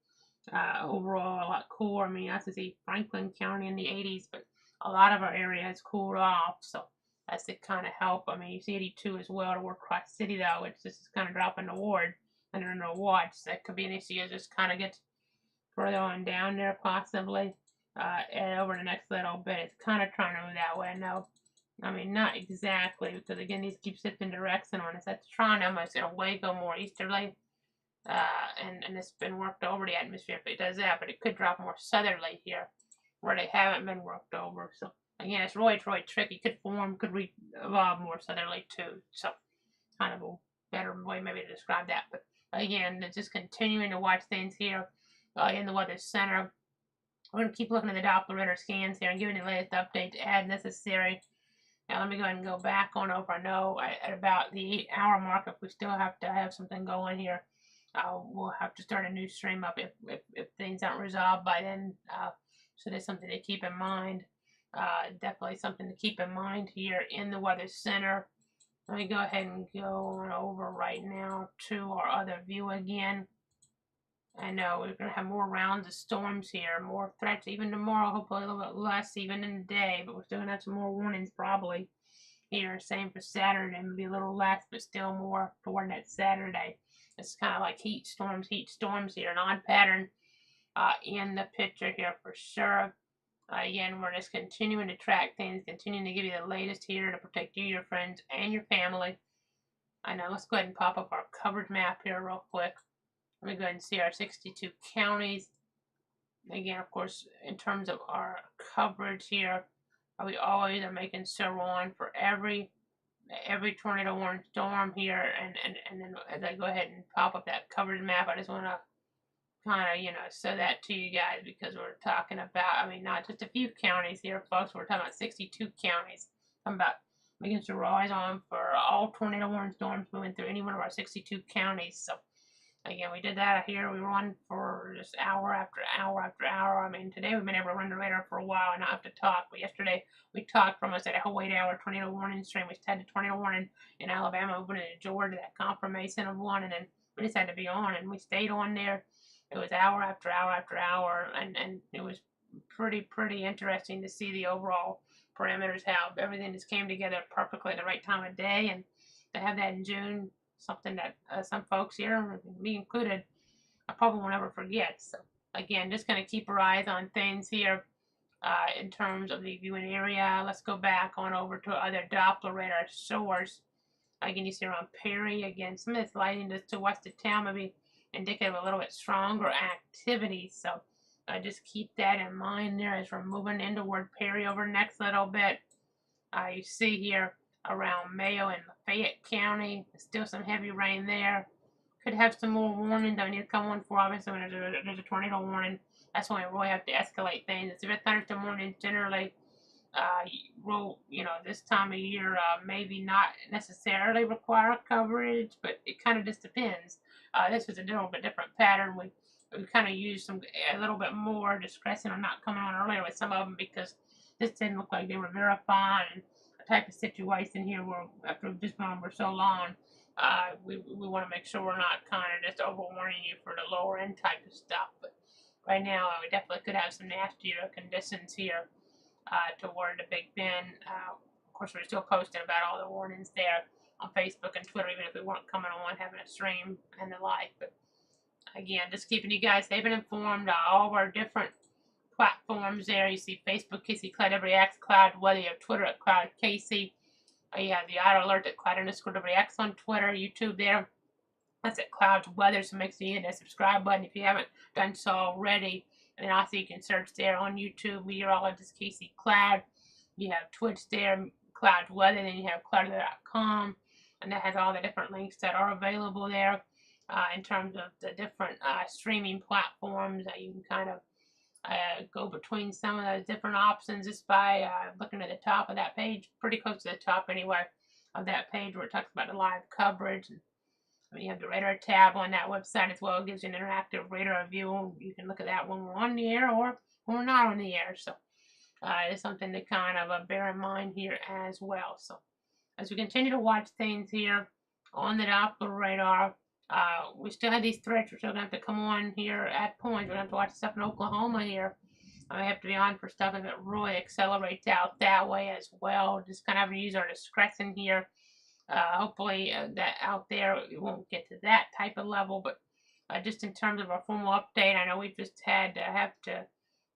Speaker 2: overall a lot cooler. I mean, I have see Franklin County in the 80s, but a lot of our area has cooled off. So that's to kind of help. I mean, you see 82 as well toward Cross City, though, which just is kind of dropping the ward under no watch. That could be an issue. It just kind of gets further on down there, possibly. And over the next little bit, it's kind of trying to move that way. No, I mean, not exactly, because again, these keep shifting direction on us. That's trying to almost, in a way, go more easterly. And it's been worked over the atmosphere if it does that, but it could drop more southerly here where they haven't been worked over. So, again, it's really tricky. Could form, could evolve more southerly too. So, kind of a better way maybe to describe that. But again, just continuing to watch things here in the Weather Center. We're going to keep looking at the Doppler radar scans here and giving the latest updates as necessary. Now, let me go ahead and go back on over. I know at about the 8-hour mark, if we still have to have something going here, we'll have to start a new stream up if things aren't resolved by then. So there's something to keep in mind. Definitely something to keep in mind here in the Weather Center. Let me go ahead and go on over right now to our other view again. I know we're going to have more rounds of storms here, more threats even tomorrow, hopefully a little bit less even in the day, but we're still going to have some more warnings probably here. Same for Saturday, maybe a little less, but still more toward that Saturday. It's kind of like heat storms here, an odd pattern in the picture here for sure. Again, we're just continuing to track things, continuing to give you the latest here to protect you, your friends, and your family. I know, let's go ahead and pop up our coverage map here real quick. Let me go ahead and see our 62 counties. Again, of course, in terms of our coverage here, we always are making sure we're on for every tornado warning storm here. And then as I go ahead and pop up that coverage map, I just want to kind of, show that to you guys because we're talking about, I mean, not just a few counties here, folks. We're talking about 62 counties. I'm about making sure we're always on for all tornado warning storms moving through any one of our 62 counties. So, again, we did that here. We run for just hour after hour after hour. I mean, today we've been able to run the radar for a while and not have to talk. But yesterday we talked from us at a whole 8-hour tornado warning stream. We had a tornado warning in Alabama, open in Georgia, that confirmation of one, and then we just had to be on, and we stayed on there. It was hour after hour after hour, and it was pretty interesting to see the overall parameters, how everything just came together perfectly at the right time of day, and to have that in June, something that some folks here, me included, I probably won't ever forget. So again, just going to keep our eyes on things here in terms of the viewing area. Let's go back on over to other Doppler radar source. Again, you see around Perry, again, some of this lighting just to west of town, maybe indicative of a little bit stronger activity. So Just keep that in mind there as we're moving in toward Perry over the next little bit. You see here around Mayo and Lafayette County, still some heavy rain there. Could have some more warnings. I need to come on for obviously when there's a tornado warning. That's when we really have to escalate things. Severe thunderstorm warnings generally this time of year maybe not necessarily require coverage, but it kind of just depends. This was a little bit different pattern. We kind of used a little bit more discretion on not coming on earlier with some of them because this didn't look like they were verifying a type of situation here where after we've just been on for so long, we want to make sure we're not kind of just overwarning you for the lower end type of stuff. But right now, we definitely could have some nastier conditions here toward the Big Bend. Of course, we're still posting about all the warnings there on Facebook and Twitter, even if we weren't coming on having a stream and the like. But again, just keeping you guys safe and informed. All of our different platforms there. You see Facebook, Casey Cloud WX Cloud Weather. You have Twitter at Cloud Casey. You have the auto alert at Cloud_WX on Twitter, YouTube there. That's at Clouds Weather, so make sure you hit that subscribe button if you haven't done so already. And then also you can search there on YouTube, meteorologist Casey Cloud. You have Twitch there, Clouds Weather, then you have cloudweather.com, and that has all the different links that are available there in terms of the different streaming platforms. You can kind of go between some of those different options just by looking at the top of that page, pretty close to the top anyway, of that page where it talks about the live coverage. You have the radar tab on that website as well. It gives you an interactive radar view. You can look at that when we're on the air or when we're not on the air. So it's something to kind of bear in mind here as well. So as we continue to watch things here on the Doppler radar, we still have these threats. We're still going to have to come on here at points. We're going to have to watch stuff in Oklahoma here. I have to be on for stuff if it really accelerates out that way as well. Just kind of have to use our discretion here. Hopefully that out there it won't get to that type of level, but just in terms of our formal update, I know we've just had to have to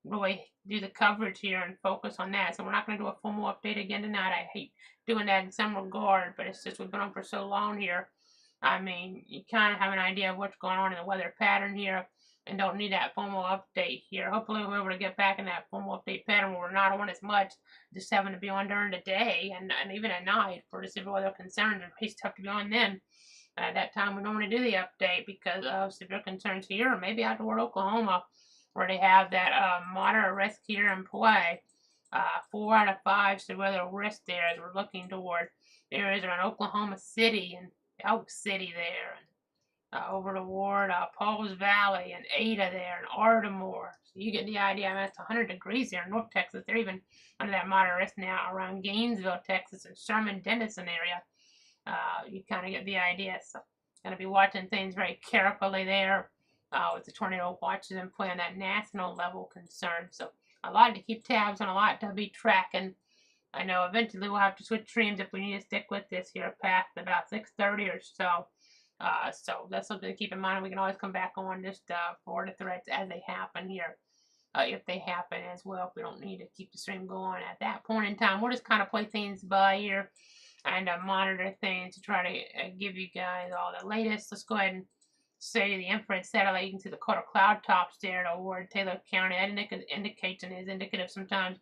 Speaker 2: really do the coverage here and focus on that. So we're not going to do a formal update again tonight. I hate doing that in some regard, but it's just we've been on for so long here. I mean, you kind of have an idea of what's going on in the weather pattern here and don't need that formal update here. Hopefully we'll be able to get back in that formal update pattern where we're not on as much, just having to be on during the day and even at night for the severe weather concerns. It's tough to be on then. At that time, we normally do the update because of severe concerns here, or maybe out toward Oklahoma, where they have that moderate risk here in play. 4 out of 5 severe weather risk there as we're looking toward areas around Oklahoma City and Elk City there, and over toward Pauls Valley and Ada there and Ardmore. So you get the idea. I mean, it's 100 degrees there in North Texas. They're even under that moderate risk now around Gainesville, Texas, and Sherman, Denison area. You kind of get the idea. So, going to be watching things very carefully there with the tornado watches in play on that national level concern. So, a lot to keep tabs on, a lot to be tracking. I know eventually we'll have to switch streams if we need to stick with this here past about 6:30 or so. So that's something to keep in mind. We can always come back on just for the threats as they happen here, if they happen as well. If we don't need to keep the stream going at that point in time, we'll just kind of play things by here and monitor things to try to give you guys all the latest. Let's go ahead and say the infrared satellite. You can see the Dakota cloud tops there toward Taylor County. That indicates and is indicative sometimes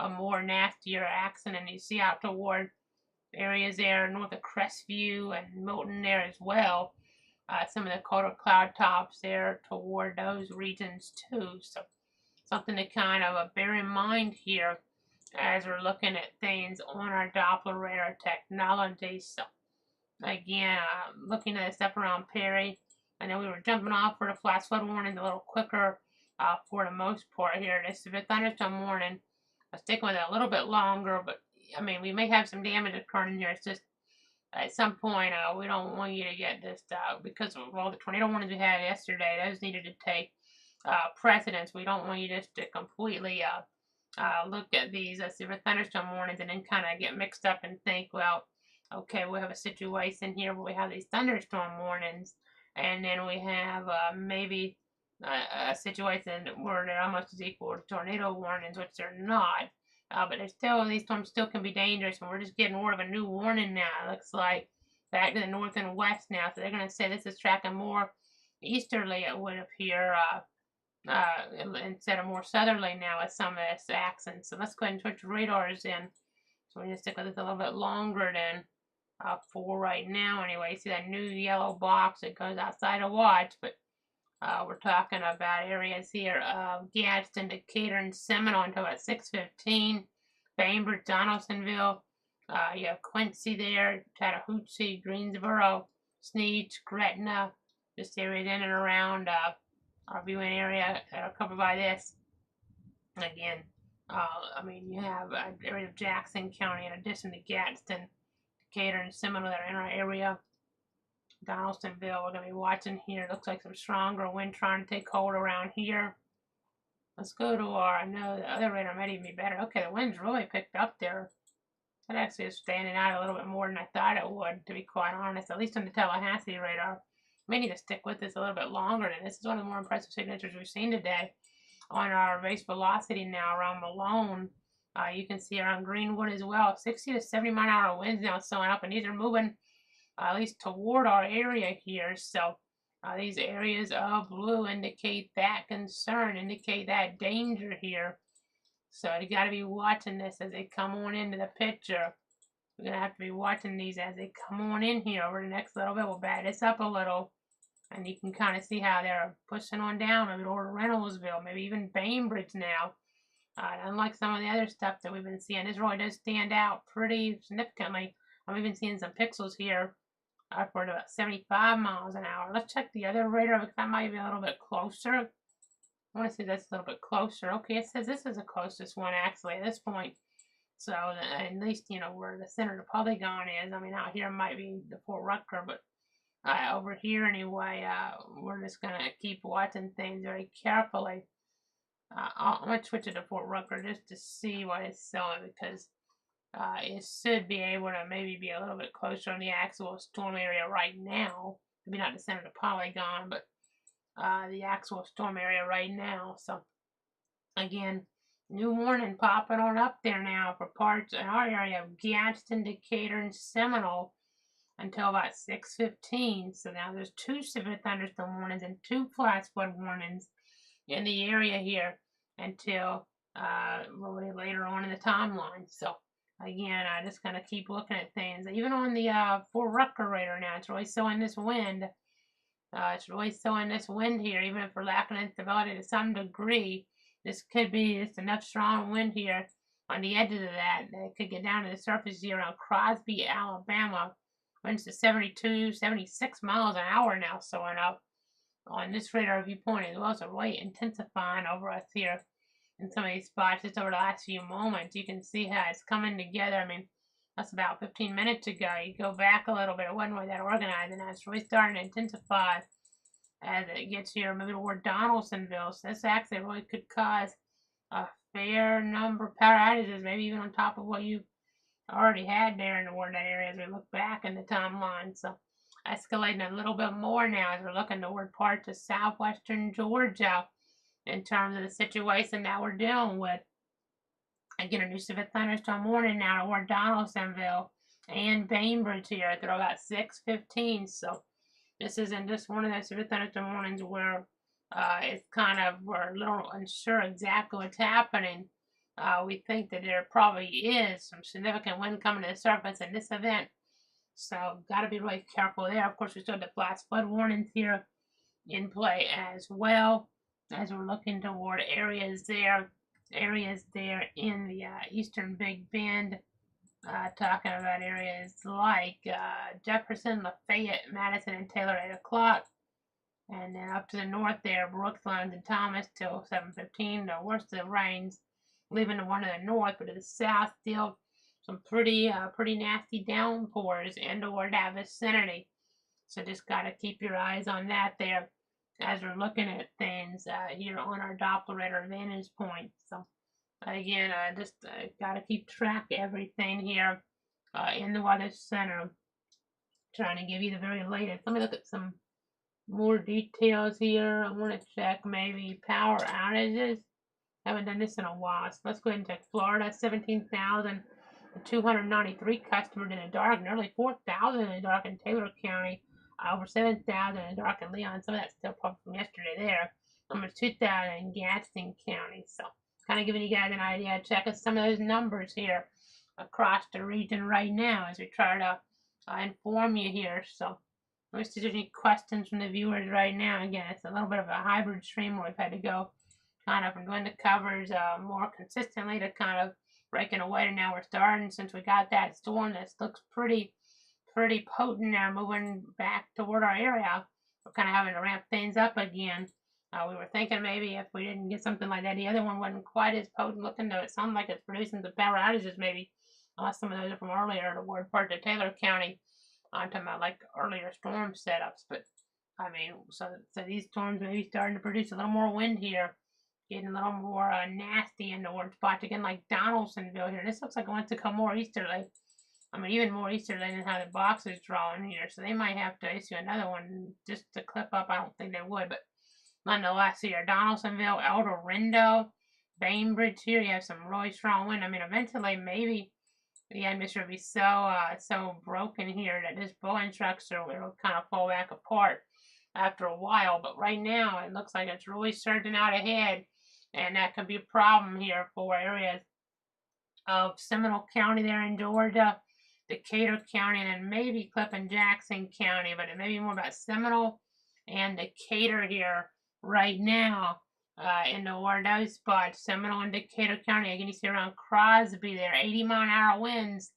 Speaker 2: a more nastier accident. And you see out toward areas there north of Crestview and Milton there as well. Some of the Dakota cloud tops there toward those regions too. So something to kind of bear in mind here as we're looking at things on our Doppler radar technology. So again, looking at stuff around Perry. I know we were jumping off for the flash flood warning a little quicker for the most part here. This severe thunderstorm warning. I'll stick with it a little bit longer, but I mean, we may have some damage occurring here. It's just at some point, we don't want you to get this because of all the tornado warnings we had yesterday. Those needed to take precedence. We don't want you just to completely look at these severe thunderstorm warnings and then kind of get mixed up and think, well, okay, we have a situation here where we have these thunderstorm warnings, and then we have maybe a situation where they're almost as equal to tornado warnings, which they're not. But these storms still can be dangerous, and we're just getting word of a new warning now. It looks like back to the north and west now, so they're going to say this is tracking more easterly, it would appear. instead of more southerly now with some of this accent. So let's go ahead and switch radars in. So we're going to stick with this a little bit longer than 4 right now anyway. See that new yellow box that goes outside of watch, but we're talking about areas here of Gadsden, Decatur, and Seminole until about 6:15. Bainbridge, Donaldsonville. You have Quincy there, Chattahoochee, Greensboro, Snead, Gretna, just areas in and around our viewing area that are covered by this. Again, I mean, you have an area of Jackson County in addition to Gadsden, Decatur, and Seminole that are in our area. Donaldsonville, we're going to be watching here. Looks like some stronger wind trying to take hold around here. Let's go to our, I know the other radar might even be better. Okay, the wind's really picked up there. That actually is standing out a little bit more than I thought it would, to be quite honest, at least on the Tallahassee radar. We need to stick with this a little bit longer, and this is one of the more impressive signatures we've seen today on our base velocity now around Malone. You can see around Greenwood as well, 60 to 70 mile an hour winds now showing up, and these are moving at least toward our area here. So these areas of blue indicate that concern, indicate that danger here. So you got to be watching this as they come on into the picture. We're going to have to be watching these as they come on in here over the next little bit. We'll bat this up a little, and you can kind of see how they're pushing on down, maybe over to Reynoldsville, maybe even Bainbridge now. Unlike some of the other stuff that we've been seeing, this really does stand out pretty significantly. I'm even seeing some pixels here upward about 75 miles an hour. Let's check the other radar because that might be a little bit closer. I want to see that's a little bit closer. Okay, it says this is the closest one actually at this point. So at least, you know, where the center of the polygon is. I mean, out here might be the Fort Rucker, but over here anyway, we're just going to keep watching things very carefully. I'm going to switch it to Fort Rucker just to see what it's showing because it should be able to maybe be a little bit closer on the actual storm area right now. Maybe not the center of the polygon, but the actual storm area right now. So again, new warning popping on up there now for parts in our area of Gadsden, Decatur, and Seminole until about 6:15. So now there's 2 severe thunderstorm warnings and 2 flash flood warnings in the area here until later on in the timeline. So again, I just kind of keep looking at things. Even on the Fort Rucker radar now, it's really showing this wind. It's really showing this wind here, even if we're lacking in stability to some degree. This could be just enough strong wind here on the edges of that could get down to the surface here around Crosby, Alabama. Winds to 72, 76 miles an hour now showing up on this radar viewpoint as well. So really intensifying over us here in some of these spots just over the last few moments. You can see how it's coming together. I mean, that's about 15 minutes ago. You go back a little bit, it wasn't really that organized, and now it's really starting to intensify as it gets here, maybe toward Donaldsonville. So this actually really could cause a fair number of power outages, maybe even on top of what you already had there in the that area as we look back in the timeline. So escalating a little bit more now as we're looking toward parts of southwestern Georgia in terms of the situation that we're dealing with. Again, a new severe thunderstorm warning now toward Donaldsonville and Bainbridge here through about 6:15. So this isn't just one of those severe thunderstorm warnings where it's kind of we're a little unsure exactly what's happening. We think that there probably is some significant wind coming to the surface in this event. So got to be really careful there. Of course, we still have the flash flood warnings here in play as well as we're looking toward areas there in the eastern Big Bend. Talking about areas like Jefferson, Lafayette, Madison, and Taylor at 8 o'clock. And then up to the north there, Brooklands and Thomas till 7:15. The worst of the rains leaving the one to the north, but to the south still some pretty nasty downpours in toward that vicinity. So just got to keep your eyes on that there as we're looking at things here on our Doppler radar vantage point. So again, just got to keep track of everything here in the Weather Center. Trying to give you the very latest. Let me look at some more details here. I want to check maybe power outages. Haven't done this in a while. So let's go ahead and check Florida. 17,293 customers in the dark, nearly 4,000 in the dark in Taylor County. Over 7,000 in the dark in Leon. Some of that's still probably from yesterday there. Number 2000 in Gadsden County. So, kind of giving you guys an idea. Check out some of those numbers here across the region right now as we try to inform you here. So, let me see if there's any questions from the viewers right now. Again, it's a little bit of a hybrid stream where we've had to go kind of from doing the covers more consistently to kind of breaking away. And now we're starting since we got that storm that looks pretty potent now moving back toward our area. We're kind of having to ramp things up again. We were thinking maybe if we didn't get something like that, the other one wasn't quite as potent looking, though it sounds like it's producing some power outages maybe. Unless some of those are from earlier toward parts of Taylor County. I'm talking about like earlier storm setups. But I mean, so these storms may be starting to produce a little more wind here. Getting a little more nasty in the word spots again, like Donaldsonville here. This looks like it wants to come more easterly. I mean, even more easterly than how the box is drawing here. So they might have to issue another one just to clip up. I don't think they would, but nonetheless, here, Donaldsonville, El Dorado, Bainbridge here, you have some really strong wind. I mean, eventually, maybe the atmosphere will be so broken here that this blowing structure will kind of fall back apart after a while. But right now, it looks like it's really surging out ahead, and that could be a problem here for areas of Seminole County there in Georgia, Decatur County, and then maybe Clifton Jackson County, but it may be more about Seminole and Decatur here right now in the where those spots, Seminole and Decatur County. Again, you see around Crosby there, 80-mile-an-hour winds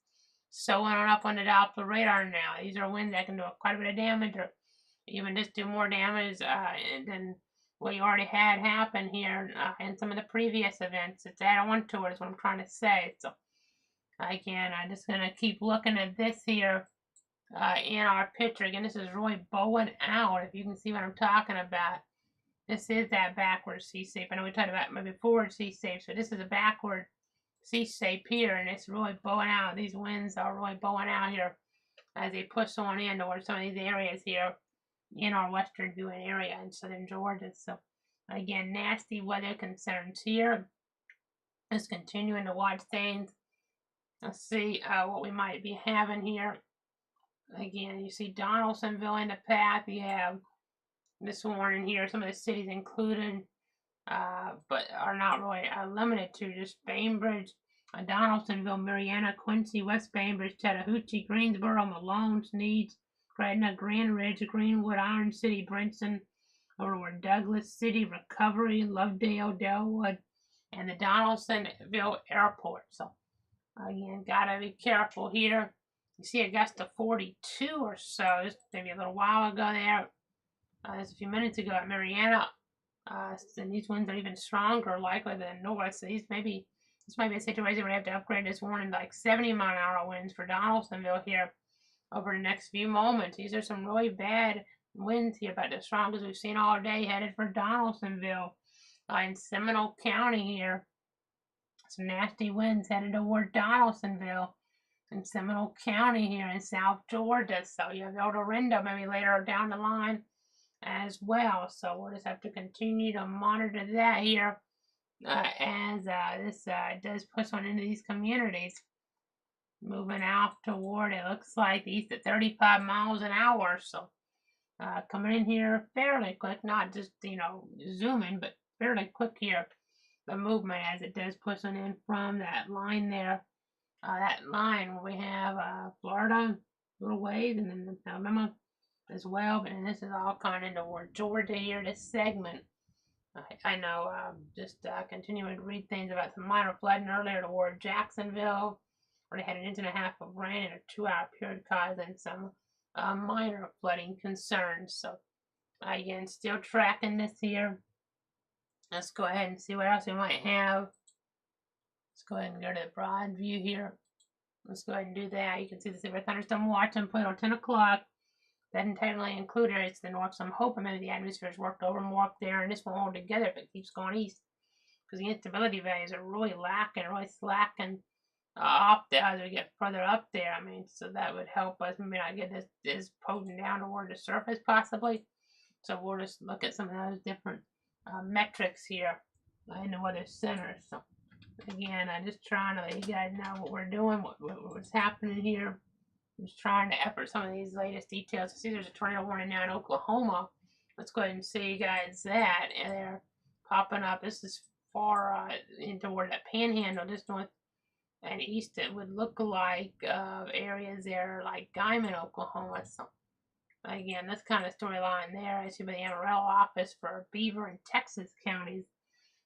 Speaker 2: showing up on the Doppler radar now. These are winds that can do quite a bit of damage, or even just do more damage than what you already had happen here in some of the previous events. It's add on to it is what I'm trying to say. So again, I'm just going to keep looking at this here in our picture. Again, this is really bowing out, if you can see what I'm talking about. This is that backward C-shape. I know we talked about maybe forward C-shape, so this is a backward C-shape here, and it's really bowing out. These winds are really bowing out here as they push on in towards some of these areas here in our western viewing area in southern Georgia. So again, nasty weather concerns here. Just continuing to watch things. Let's see what we might be having here. Again, you see Donaldsonville in the path. You have this morning here, some of the cities included, but are not really limited to just Bainbridge, Donaldsonville, Marianna, Quincy, West Bainbridge, Chattahoochee, Greensboro, Malone, Sneads, Gretna, Grand Ridge, Greenwood, Iron City, Brinson, over Douglas City, Recovery, Lovedale, Delwood, and the Donaldsonville Airport. So again, gotta be careful here. You see Augusta 42 or so, just maybe a little while ago there. Just a few minutes ago at Marianna. And these ones are even stronger likely than north. So this might be a situation where we have to upgrade this warning to like 70-mile-an-hour winds for Donaldsonville here over the next few moments. These are some really bad winds here, about the strongest we've seen all day, headed for Donaldsonville in Seminole County here. Some nasty winds headed toward Donaldsonville in Seminole County here in South Georgia. So you have El Dorado maybe later down the line as well. So we'll just have to continue to monitor that here as this does push on into these communities. Moving out toward, it looks like east at 35 miles an hour. So coming in here fairly quick, not just, zooming, but fairly quick here. The movement as it does push on in from that line there. That line where we have Florida, little waves, and then Alabama as well. But this is all kind of toward Georgia here, this segment. I know, just continuing to read things about some minor flooding earlier toward Jacksonville, where they had an inch and a half of rain in a 2-hour period causing some minor flooding concerns. So, again, still tracking this here. Let's go ahead and see what else we might have. Let's go ahead and go to the broad view here. Let's go ahead and do that. You can see the severe thunderstorm watch input on 10 o'clock. That entirely included it's the north. So I'm hoping maybe the atmosphere's worked over more up there, and this will hold together if it keeps going east. Because the instability values are really slacking off there as we get further up there. I mean, so that would help us maybe not get this potent down toward the surface possibly. So we'll just look at some of those different metrics here in the weather center. So again, I'm just trying to let you guys know what we're doing, what's happening here. I'm just trying to effort some of these latest details. See, there's a tornado warning now in Oklahoma let's go ahead and see you guys that. And they're popping up. This is far in toward that panhandle, just north and east. It would look like areas there like Guyman, Oklahoma. So again, this kind of storyline there. I see by the Amarillo office for Beaver and Texas counties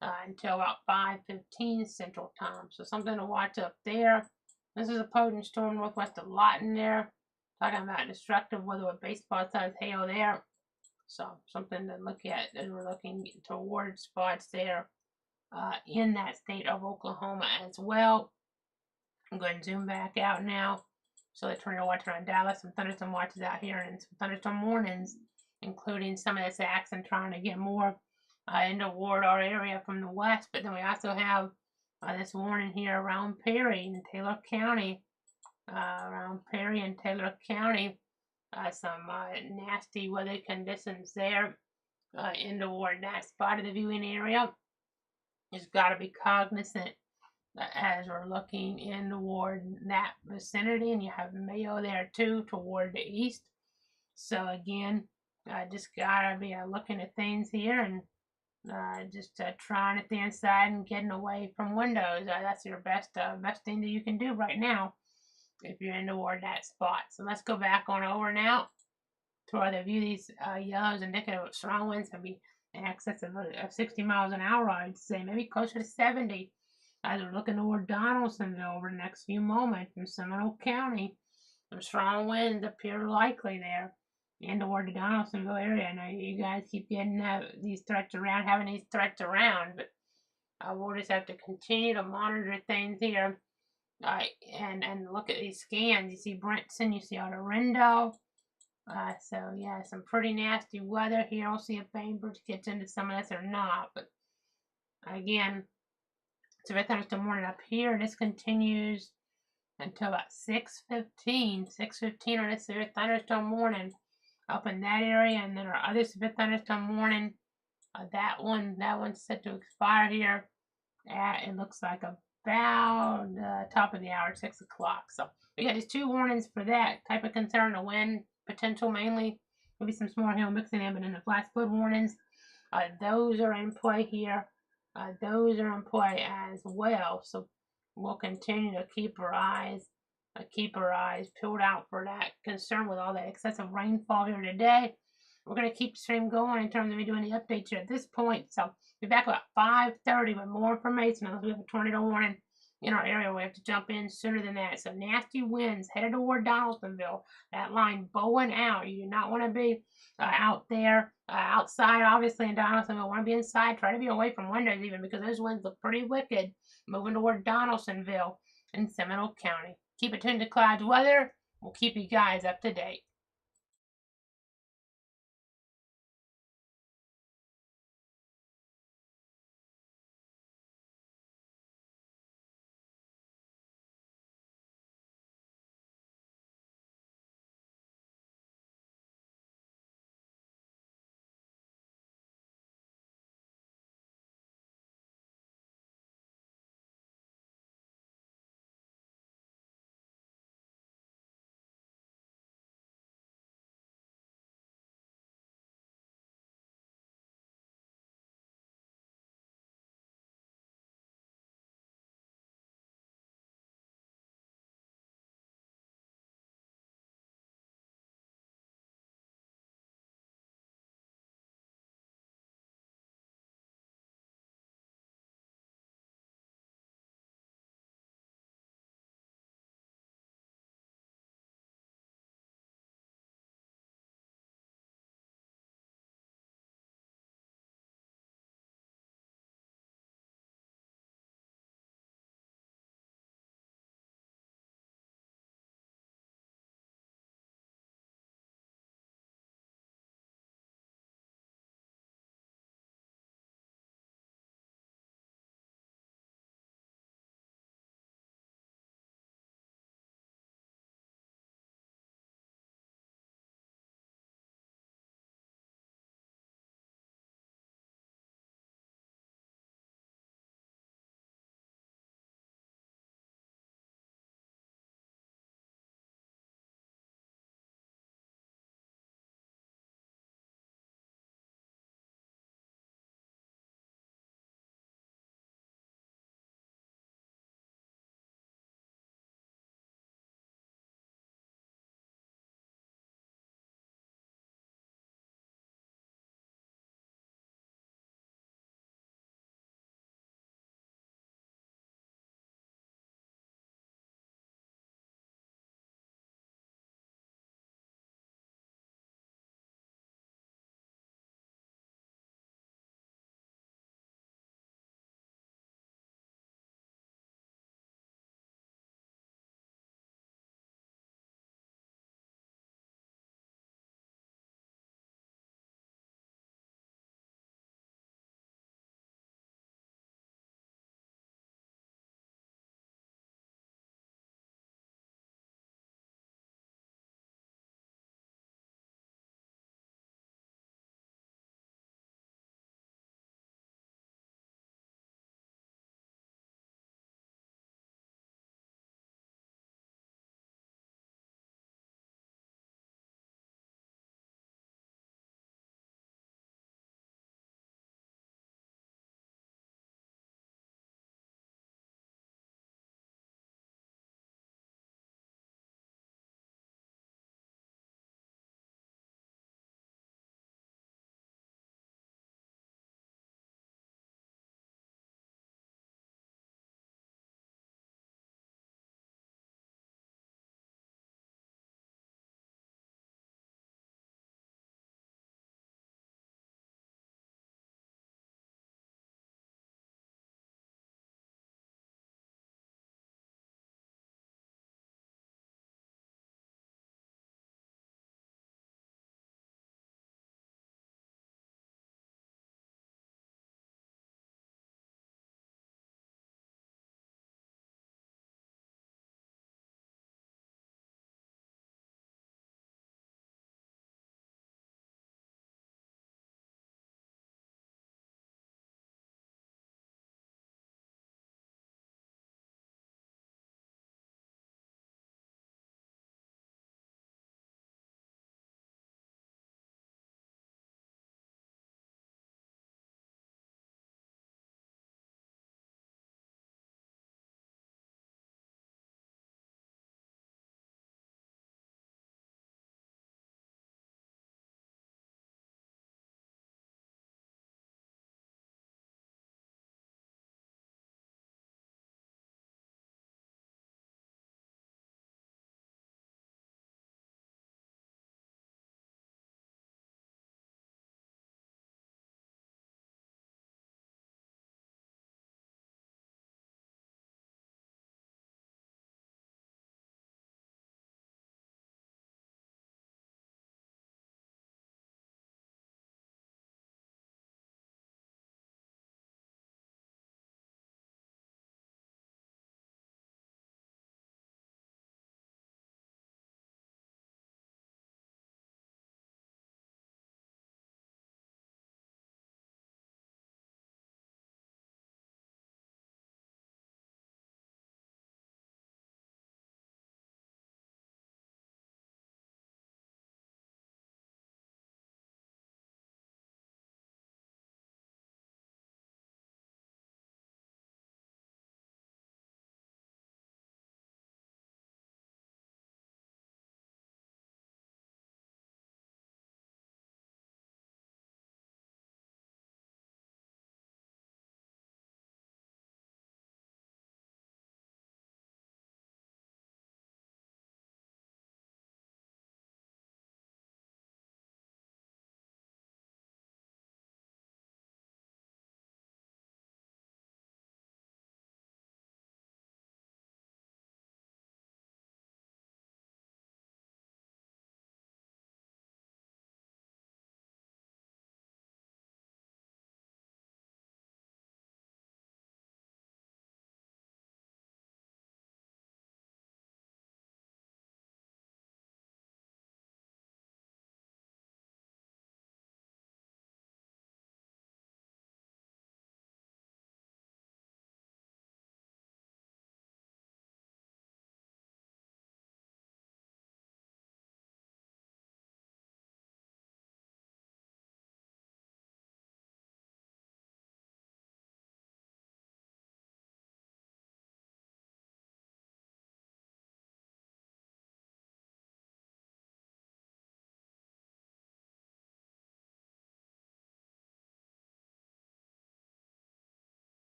Speaker 2: until about 5:15 Central Time. So something to watch up there. This is a potent storm northwest of Lawton there. Talking about destructive weather with baseball-sized hail there. So something to look at as we're looking towards spots there in that state of Oklahoma as well. I'm going to zoom back out now. So the tornado watch around Dallas, some thunderstorm watches out here, and some thunderstorm warnings, including some of this action trying to get more into toward our area from the west. But then we also have this warning here around Perry and Taylor County. Around Perry and Taylor County, some nasty weather conditions there in toward that spot of the viewing area. You've got to be cognizant as we're looking in toward that vicinity, and you have Mayo there too toward the east. So again, just gotta be looking at things here and just trying at the inside and getting away from windows. That's your best thing that you can do right now if you're in toward that spot. So let's go back on over now to where they view these yellows indicative of strong winds can be in excess of 60 miles an hour, I'd say, maybe closer to 70. As we're looking toward Donaldsonville over the next few moments in Seminole County, some strong winds appear likely there and toward the Donaldsonville area. Now you guys keep getting these threats around, having these threats around, but we'll just have to continue to monitor things here and look at these scans. You see Brenton, you see Autorindo. So yeah, some pretty nasty weather here. We'll see if Bainbridge gets into some of this or not. But again, severe thunderstorm warning up here. This continues until about 6:15. 6:15 on this severe thunderstorm warning up in that area, and then our other severe thunderstorm warning. That one's set to expire here. It looks like about top of the hour, 6 o'clock. So we got these two warnings for that type of concern, the wind potential mainly, maybe some small hail mixing in, but then the flash flood warnings, those are in play here. Those are in play as well. So we'll continue to keep our eyes peeled out for that concern with all that excessive rainfall here today. We're going to keep the stream going in terms of me doing the updates here at this point. So be back about 5:30 with more information unless we have a tornado warning in our area. We have to jump in sooner than that. So nasty winds headed toward Donaldsonville. That line bowing out. You do not want to be out there outside, obviously, in Donaldsonville. Want to be inside. Try to be away from windows even because those winds look pretty wicked moving toward Donaldsonville in Seminole County. Keep it tuned to Clouds Weather. We'll keep you guys up to date.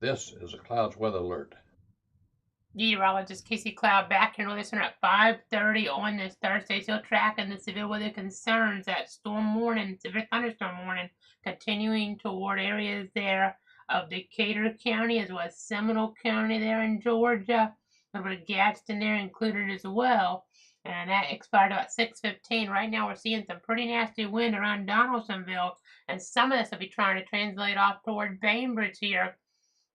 Speaker 1: This is a Clouds weather alert.
Speaker 2: Meteorologist Casey Cloud back here with us at 5:30 on this Thursday. Still tracking the severe weather concerns, that storm warning, severe thunderstorm warning, continuing toward areas there of Decatur County as well as Seminole County there in Georgia. A little bit of Gadsden there included as well. And that expired about 6:15. Right now we're seeing some pretty nasty wind around Donaldsonville, and some of this will be trying to translate off toward Bainbridge here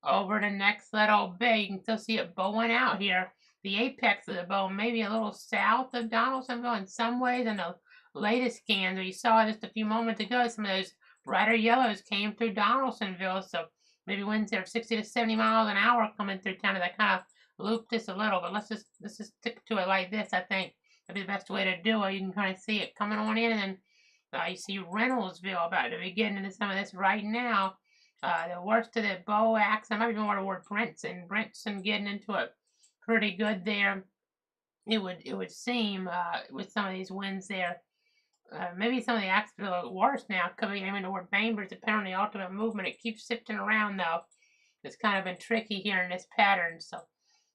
Speaker 2: over the next little bit. You can still see it bowing out here. The apex of the bow maybe a little south of Donaldsonville in some ways. In the latest scans, we saw just a few moments ago, some of those brighter yellows came through Donaldsonville. So maybe winds there of 60 to 70 miles an hour coming through town. That kind of looped this a little, but let's just stick to it like this. I think that'd be the best way to do it. You can kind of see it coming on in, and then you see Reynoldsville about to be getting into some of this right now. The worst of the bow axe, I might be more toward Brinson getting into it pretty good there. It would seem with some of these winds there. Maybe some of the axes are a little worse now. Could be aiming toward Bainbridge, depending on the ultimate movement. It keeps shifting around though. It's kind of been tricky here in this pattern, so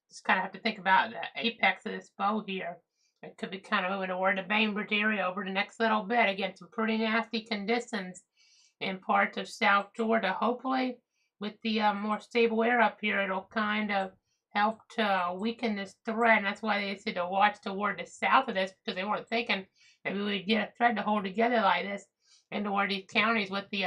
Speaker 2: just kind of have to think about the apex of this bow here. It could be kind of moving toward the Bainbridge area over the next little bit. Again, some pretty nasty conditions in parts of South Georgia. Hopefully, with the more stable air up here, it'll kind of help to weaken this thread. And that's why they said to watch toward the south of this, because they weren't thinking maybe we'd get a thread to hold together like this in toward these counties with the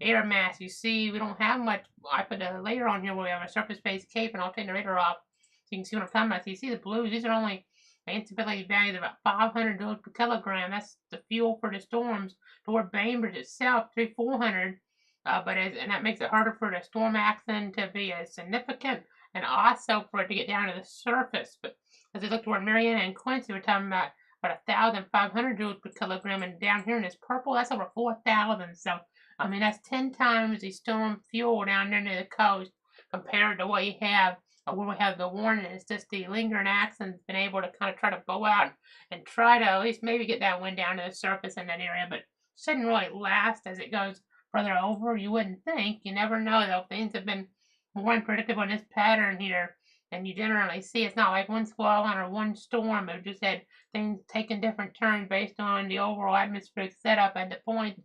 Speaker 2: air mass. You see, we don't have much. I put a layer on here where we have a surface-based cape, and I'll take the radar off so you can see what I'm talking about. So you see the blues, these are only instability values of about 500 joules per kilogram. That's the fuel for the storms. Toward Bainbridge itself, 400. And that makes it harder for the storm action to be as significant, and also for it to get down to the surface. But as we look toward Marietta and Quincy, we're talking about 1,500 joules per kilogram, and down here in this purple, that's over 4,000. So, I mean, that's 10 times the storm fuel down there near the coast compared to what you have when we have the warning. It's just the lingering action's been able to kind of try to bow out and try to at least maybe get that wind down to the surface in that area, but shouldn't really last as it goes further over. You wouldn't think. You never know, though. Things have been more unpredictable in this pattern here than you generally see. It's not like one squall line or one storm. We've just had things taking different turns based on the overall atmospheric setup at the point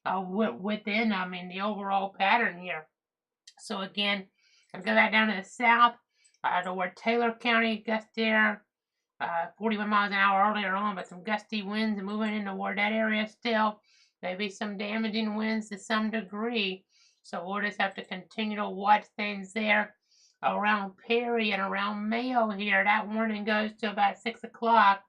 Speaker 2: within, the overall pattern here. So again, I'll go back down to the south, toward Taylor County, gusty air, 41 miles an hour earlier on, but some gusty winds moving in toward that area still. Maybe some damaging winds to some degree. So we'll just have to continue to watch things there around Perry and around Mayo here. That warning goes to about 6 o'clock.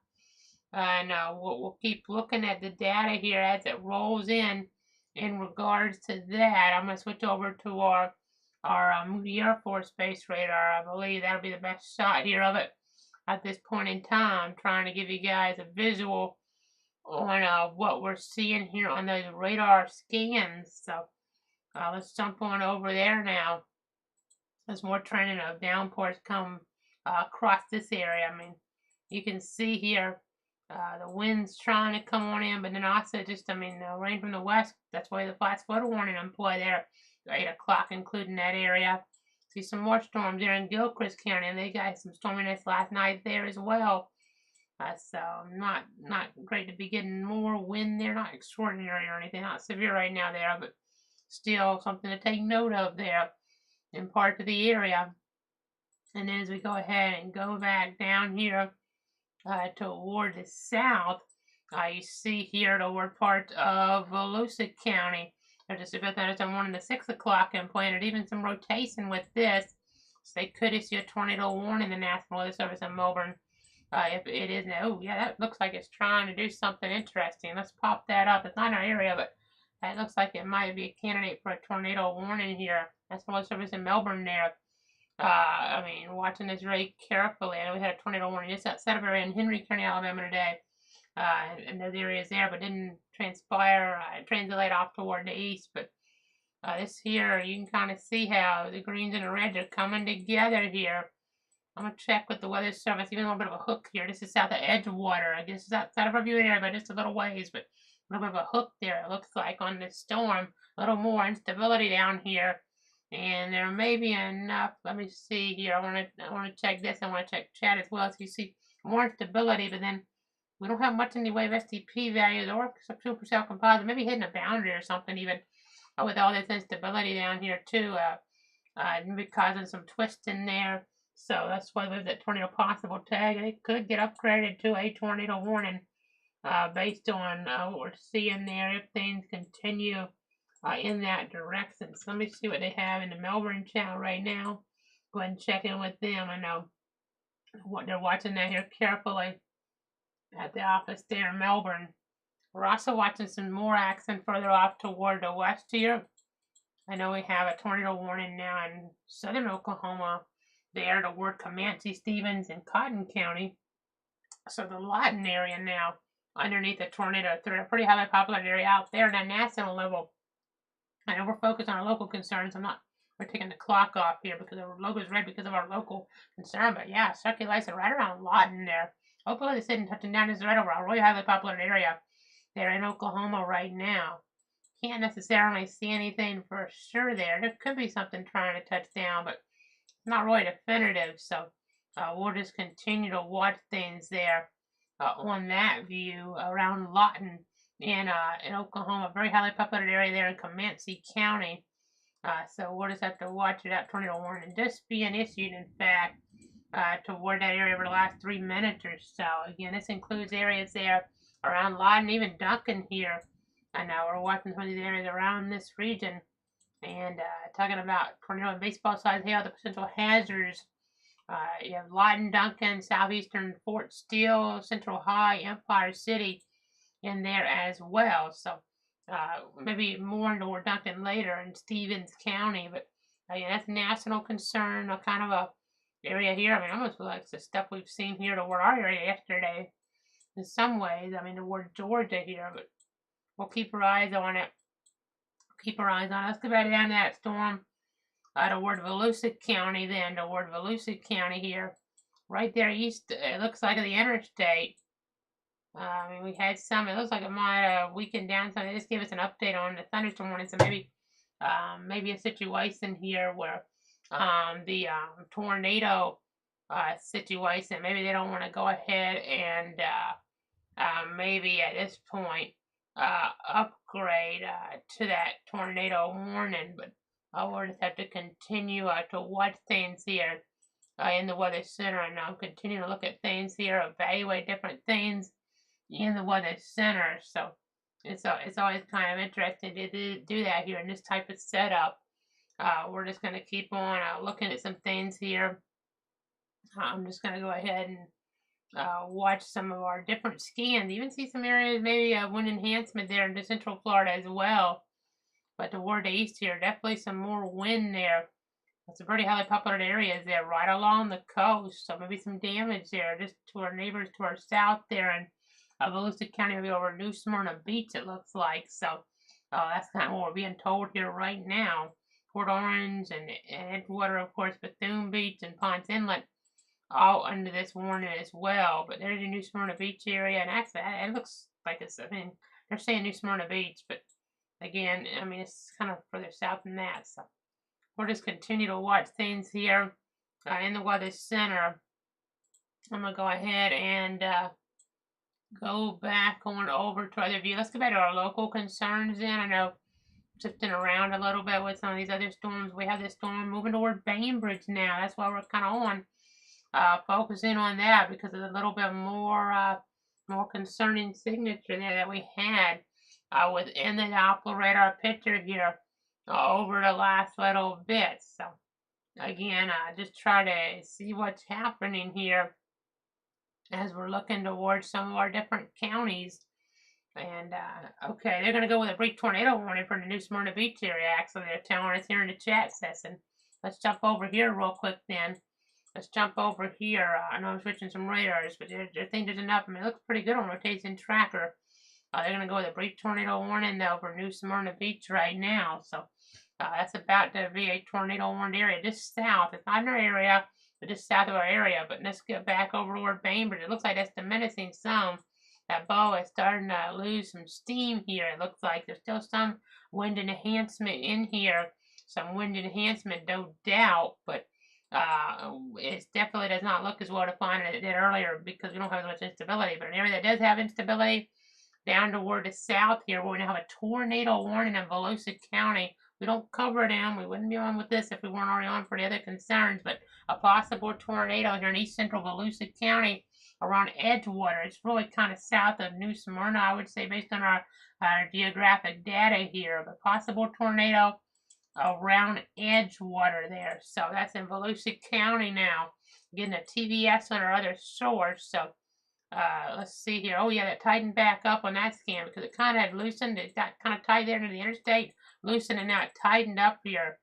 Speaker 2: And we'll keep looking at the data here as it rolls in regards to that. I'm going to switch over to our Moody Air Force Base radar. I believe that'll be the best shot here of it at this point in time, trying to give you guys a visual on what we're seeing here on those radar scans. So let's jump on over there now. As more trending of downpours come across this area. I mean, you can see here the wind's trying to come on in, but then also just, the rain from the west. That's why the flash flood warning in play there. 8 o'clock, including that area. See some more storms there in Gilchrist County, and they got some storminess last night there as well. So not great to be getting more wind there. Not extraordinary or anything, not severe right now there, but still something to take note of there in parts of the area. And then as we go ahead and go back down here toward the south, you see here toward part of Volusia County. There's a severe thunderstorm warning the 6 o'clock implanted, even some rotation with this. So they could issue a tornado warning, the National Weather Service in Melbourne. If it is, that looks like it's trying to do something interesting. Let's pop that up. It's not in our area, but that looks like it might be a candidate for a tornado warning here. National Weather Service in Melbourne there. Watching this very carefully. I know we had a tornado warning just outside of area in Henry County, Alabama today. And those areas there, but didn't translate off toward the east. But this here, you can kind of see how the greens and the reds are coming together here. I'm going to check with the Weather Service, even a little bit of a hook here. This is south of Edgewater. I guess it's outside of our viewing area, but just a little ways, but a little bit of a hook there, it looks like, on this storm. A little more instability down here And there may be enough. Let me see here. I want to check this. I want to check chat as well. So you see more stability, but then we don't have much in the way of STP values or supercell composite. Maybe hitting a boundary or something even with all this instability down here too. Maybe causing some twist in there. So that's why there's that tornado possible tag. It could get upgraded to a tornado warning based on what we're seeing there if things continue in that direction. So let me see what they have in the Melbourne channel right now. Go ahead and check in with them. I know what they're watching that here carefully at the office there in Melbourne. We're also watching some more action further off toward the west here. I know we have a tornado warning now in southern Oklahoma there toward Comanche, Stevens, and Cotton County. So the Lawton area now underneath the tornado threat, a pretty highly populated area out there at a national level. I know we're focused on our local concerns. We're taking the clock off here because our logo's red because of our local concern. But yeah, circulation right around Lawton there. Oklahoma is sitting touching down is right over a really highly populated area there in Oklahoma right now. Can't necessarily see anything for sure there. There could be something trying to touch down, but not really definitive. So we'll just continue to watch things there on that view around Lawton in Oklahoma, very highly populated area there in Comanche County. So we'll just have to watch it out. Tornado warning just being issued, in fact, toward that area over the last 3 minutes or so. Again, this includes areas there around Lawton, even Duncan here. I know we're watching some of these areas around this region and talking about tornado and baseball size hail, the potential hazards. You have Lawton, Duncan, southeastern Fort Steele, Central High, Empire City in there as well. So maybe more toward Duncan later in Stevens County, but yeah, that's national concern, a kind of a area here. I mean, almost like the stuff we've seen here toward our area yesterday in some ways. I mean, toward Georgia here, but we'll keep our eyes on it. Keep our eyes on it. Let's go back down to that storm toward Volusia County then, toward Volusia County here. Right there east, it looks like the interstate. I mean, we had some, it looks like it might have weakened down some. They just gave us an update on the thunderstorm warning, so maybe a situation here where the tornado situation, maybe they don't want to go ahead and maybe at this point upgrade to that tornado warning, but we'll just have to continue to watch things here in the Weather Center, and I'll continue to look at things here, evaluate different things in the Weather Center. So it's always kind of interesting to do that here in this type of setup. We're just going to keep on looking at some things here. I'm just going to go ahead and watch some of our different scans. Even see some areas, maybe wind enhancement there in Central Florida as well. But toward the east here, definitely some more wind there. Some pretty highly populated areas there right along the coast. So maybe some damage there just to our neighbors to our south there in Volusia County, maybe over New Smyrna Beach, it looks like. So that's kind of what we're being told here right now. Port Orange and Edgewater, of course, Bethune Beach and Ponce Inlet all under this warning as well. But there's your New Smyrna Beach area, and actually it looks like it's, I mean, they're saying New Smyrna Beach, but again, I mean, it's kind of further south than that. So we'll just continue to watch things here in the Weather Center. I'm going to go ahead and go back on over to other view. Let's go back to our local concerns then. I know shifting around a little bit with some of these other storms. We have this storm moving toward Bainbridge now. That's why we're kind of on focusing on that because of a little bit more concerning signature there that we had within the Doppler radar picture here over the last little bit. So again, just try to see what's happening here as we're looking towards some of our different counties. And okay, they're going to go with a brief tornado warning for the New Smyrna Beach area. Actually, they're telling us here in the chat session. Let's jump over here real quick then. Let's jump over here. I know I'm switching some radars, but I think there's enough. I mean, it looks pretty good on rotation tracker. They're going to go with a brief tornado warning, though, for New Smyrna Beach right now. So that's about to be a tornado warned area just south. It's not in our area, but just south of our area. But let's get back over toward Bainbridge. It looks like that's diminishing some. That bow is starting to lose some steam here. It looks like there's still some wind enhancement in here. some wind enhancement, no doubt, but it definitely does not look as well defined as it did earlier because we don't have as much instability. But an area that does have instability down toward the south here, we're going to have a tornado warning in Volusia County. We don't cover them. We wouldn't be on with this if we weren't already on for the other concerns, but a possible tornado here in east central Volusia County around Edgewater. It's really kind of south of New Smyrna, I would say, based on our geographic data here. But possible tornado around Edgewater there. So that's in Volusia County now. Getting a TVS on our other source. So let's see here. Oh yeah, that tightened back up on that scan because it kind of had loosened. It got kind of tight there to the interstate, loosened, and now it tightened up here.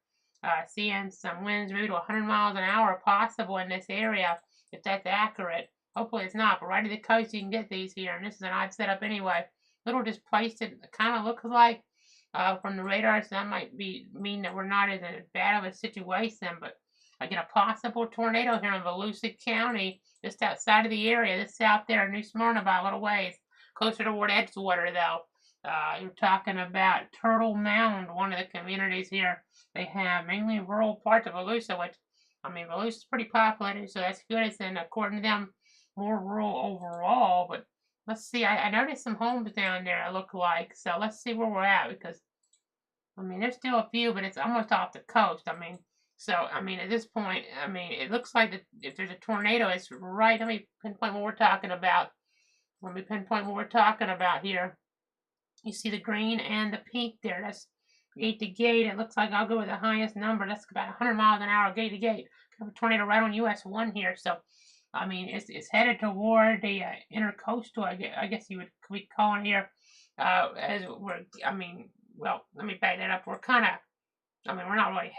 Speaker 2: Seeing some winds maybe to 100 miles an hour possible in this area, if that's accurate. Hopefully it's not, but right at the coast you can get these here, and this is an odd setup anyway. Little displaced, it kind of looks like from the radar, so that might mean that we're not as bad of a situation, but again, a possible tornado here in Volusia County, just outside of the area, just out there in New Smyrna by a little ways, closer toward Edgewater, though. You're talking about Turtle Mound, one of the communities here. They have mainly rural parts of Volusia, which, I mean, Volusia's pretty populated, so that's good. It's, and according to them, more rural overall, but let's see. I noticed some homes down there, it looked like, so let's see where we're at, because, I mean, there's still a few, but it's almost off the coast. I mean, so, I mean, at this point, I mean, it looks like that if there's a tornado, it's right. Let me pinpoint what we're talking about. Let me pinpoint what we're talking about here. You see the green and the pink there. That's gate to gate. It looks like I'll go with the highest number. That's about 100 miles an hour gate to gate. Have a tornado right on US 1 here. So, I mean, it's headed toward the intercoastal, I guess you would be calling here. As we're, I mean, well, let me back that up. We're kind of, I mean, we're not really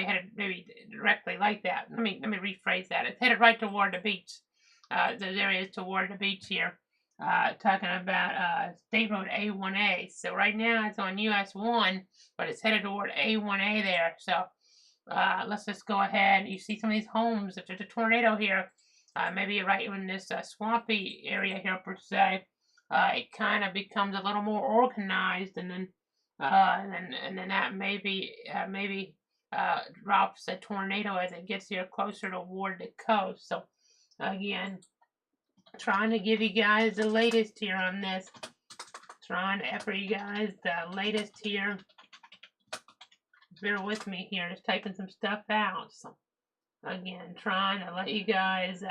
Speaker 2: headed maybe directly like that. Let me rephrase that. It's headed right toward the beach. Those areas toward the beach here. Talking about State Road A1A. So right now it's on US 1, but it's headed toward A1A there. So let's just go ahead. You see some of these homes. If there's a tornado here, maybe right in this swampy area here per se, it kind of becomes a little more organized, and then that maybe drops a tornado as it gets here closer toward the coast. So again, trying to give you guys the latest here on this. Trying to offer you guys the latest here. Bear with me here, just typing some stuff out. So again, trying to let you guys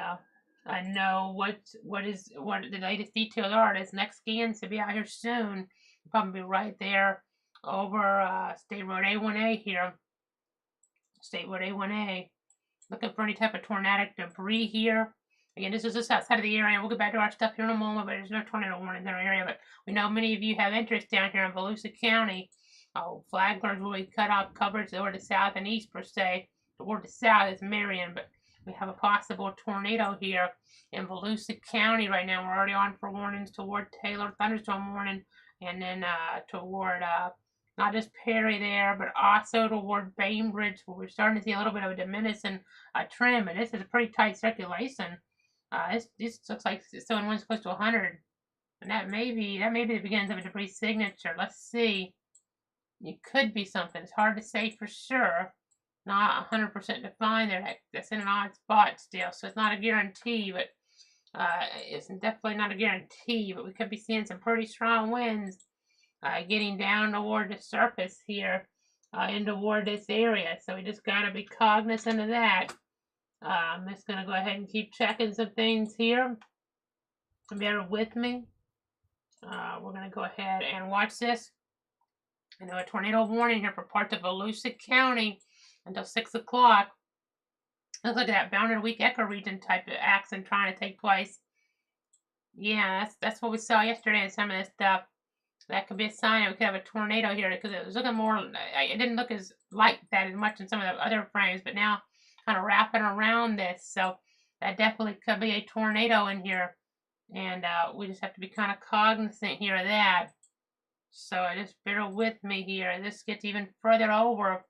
Speaker 2: know what the latest details are. This next scan to be out here soon. Probably right there over State Road A1A here. State Road A1A. Looking for any type of tornadic debris here. Again, this is just outside of the area. We'll get back to our stuff here in a moment, but there's no tornado warning in our area. But we know many of you have interest down here in Volusia County. Flagler's really cut off coverage toward the south and east per se. Toward the south is Marion, but we have a possible tornado here in Volusia County right now. We're already on for warnings toward Taylor, thunderstorm warning, and then toward not just Perry there, but also toward Bainbridge, where we're starting to see a little bit of a diminishing trend. But this is a pretty tight circulation. This looks like it's still winds close to 100, and that may be the beginnings of a debris signature. Let's see. It could be something. It's hard to say for sure. Not 100% defined there. That's in an odd spot still, so it's not a guarantee. But it's definitely not a guarantee. But we could be seeing some pretty strong winds getting down toward the surface here, in toward this area. So we just gotta be cognizant of that. I'm just going to go ahead and keep checking some things here. Bear with me. We're going to go ahead and watch this. I know a tornado warning here for parts of Volusia County until 6 o'clock. Looks like that bounded weak ecoregion type of action trying to take place. Yeah, that's what we saw yesterday in some of this stuff. That could be a sign that we could have a tornado here, because it was looking more, it didn't look as like that as much in some of the other frames, but now kind of wrapping around this, so that definitely could be a tornado in here, and we just have to be kind of cognizant here of that. So just bear with me here. This gets even further over.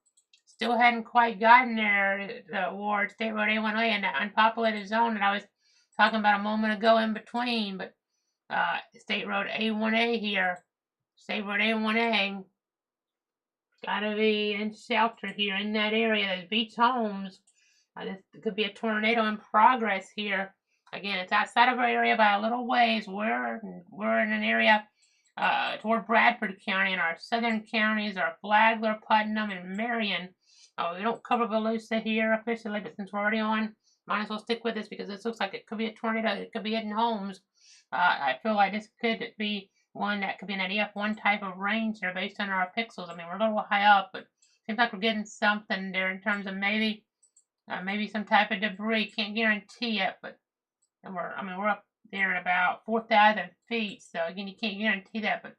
Speaker 2: Still hadn't quite gotten there toward State Road A1A and that unpopulated zone that I was talking about a moment ago in between, but State Road A1A here. State Road A1A. Gotta be in shelter here in that area. Those beach homes. This could be a tornado in progress here. Again, it's outside of our area by a little ways. We're in an area toward Bradford County, and our southern counties are Flagler, Putnam, and Marion. We don't cover Volusia here officially, but since we're already on, might as well stick with this because this looks like it could be a tornado. It could be hitting homes. I feel like this could be one that could be in an EF1 type of range here based on our pixels. I mean, we're a little high up, but seems like we're getting something there in terms of maybe some type of debris. Can't guarantee it, but we're up there at about 4,000 feet. So again, you can't guarantee that, but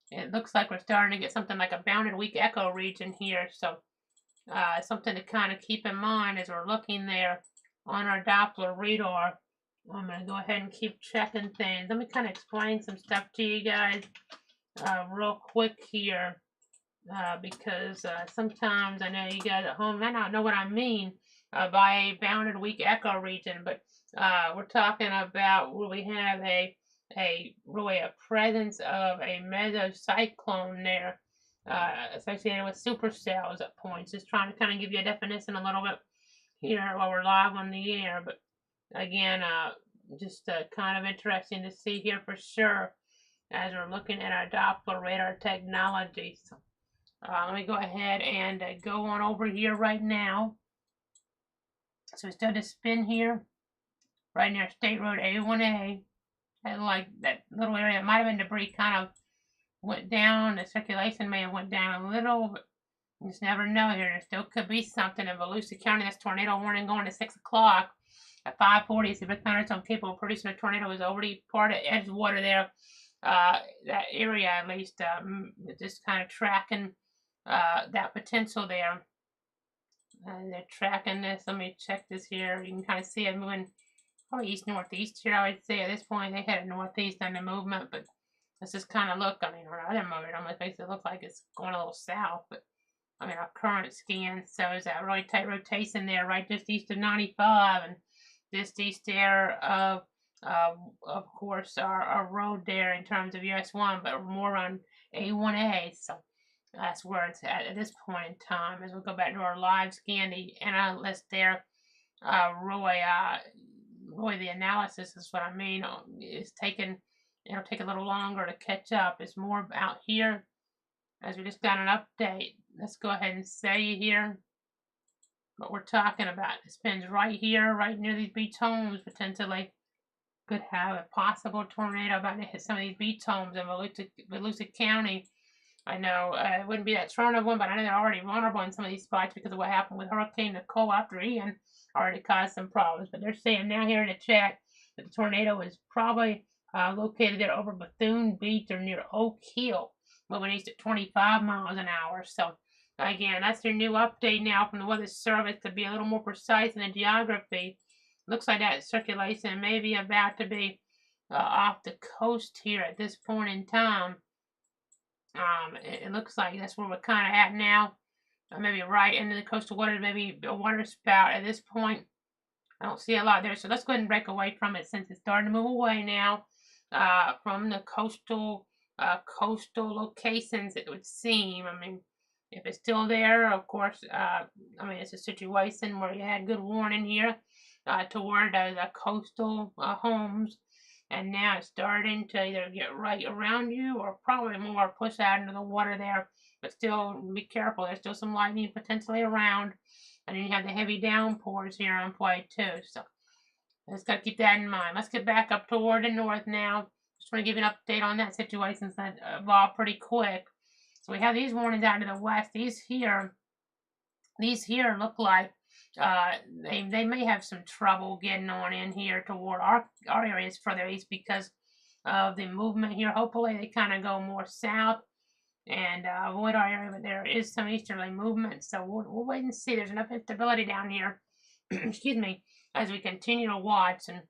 Speaker 2: it looks like we're starting to get something like a bounded weak echo region here. So something to kind of keep in mind as we're looking there on our Doppler radar. I'm going to go ahead and keep checking things. Let me kind of explain some stuff to you guys real quick here because sometimes I know you guys at home may not know what I mean by a bounded weak echo region, but we're talking about where we have really a presence of a mesocyclone there associated with supercells at points. Just trying to kind of give you a definition a little bit here while we're live on the air, but again, just kind of interesting to see here for sure as we're looking at our Doppler radar technology. So let me go ahead and go on over here right now. So we started to spin here right near State Road A1A. And like that little area, it might have been debris, kind of went down. The circulation may have went down a little, but you just never know here. There still could be something in Volusia County. That's tornado warning going to 6 o'clock. At 5:40, Severe thunderstorm capable of producing a tornado is already part of Edgewater there. That area, at least, just kind of tracking that potential there. They're tracking this. Let me check this here. You can kind of see it moving probably east-northeast here, I would say. At this point, they headed northeast on the movement, but let's just kind of look. I mean, our other movement almost makes it look like it's going a little south, but I mean, our current scan shows that really tight rotation there, right just east of 95, and just east there of course, our road there in terms of US 1, but more on A1A. So that's where it's at this point in time. As we go back to our live scan, the analyst there, Roy, the analysis is what I mean. It'll take a little longer to catch up. It's more out here as we just got an update. Let's go ahead and say here what we're talking about. It spins right here, right near these beach homes, potentially could have a possible tornado about to hit some of these beach homes in Volusia County. I know it wouldn't be that strong of one, but I know they're already vulnerable in some of these spots because of what happened with Hurricane Nicole after Ian already caused some problems. But they're saying now here in the chat that the tornado is probably located there over Bethune Beach or near Oak Hill, moving east at 25 miles an hour. So again, that's your new update now from the Weather Service to be a little more precise in the geography. Looks like that circulation may be about to be off the coast here at this point in time. It looks like that's where we're kind of at now. Maybe right into the coastal waters, maybe a water spout at this point. I don't see a lot there, so let's go ahead and break away from it since it's starting to move away now from the coastal locations, it would seem. I mean, if it's still there, of course, it's a situation where you had good warning here toward those coastal homes, and now it's starting to either get right around you or probably more push out into the water there. But still, be careful. There's still some lightning potentially around, and then you have the heavy downpours here on play too. So just got to keep that in mind. Let's get back up toward the north now. Just want to give you an update on that situation since that evolved pretty quick. So we have these warnings out to the west. These here look like they may have some trouble getting on in here toward our areas further east because of the movement here. Hopefully they kind of go more south and avoid our area, but there is some easterly movement, so we'll wait and see. There's enough instability down here, excuse me, as we continue to watch and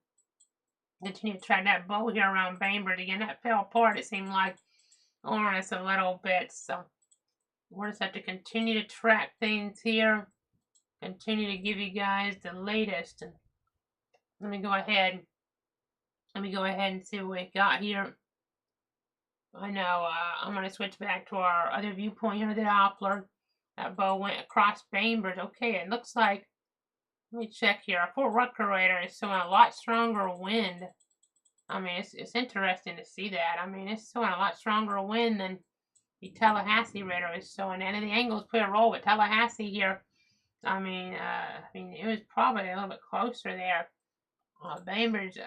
Speaker 2: continue to track that bow here around Bainbridge. Again, that fell apart, it seemed like, on us a little bit, so we'll just have to continue to track things here, continue to give you guys the latest. And let me go ahead and see what we got here. I know I'm going to switch back to our other viewpoint here, the Doppler. That bow went across Bainbridge. Okay, it looks like, let me check here. Our Fort Rucker radar is showing a lot stronger wind. I mean, it's interesting to see that. I mean, it's showing a lot stronger wind than the Tallahassee radar is showing. And the angles play a role with Tallahassee here. I mean, it was probably a little bit closer there. Bainbridge,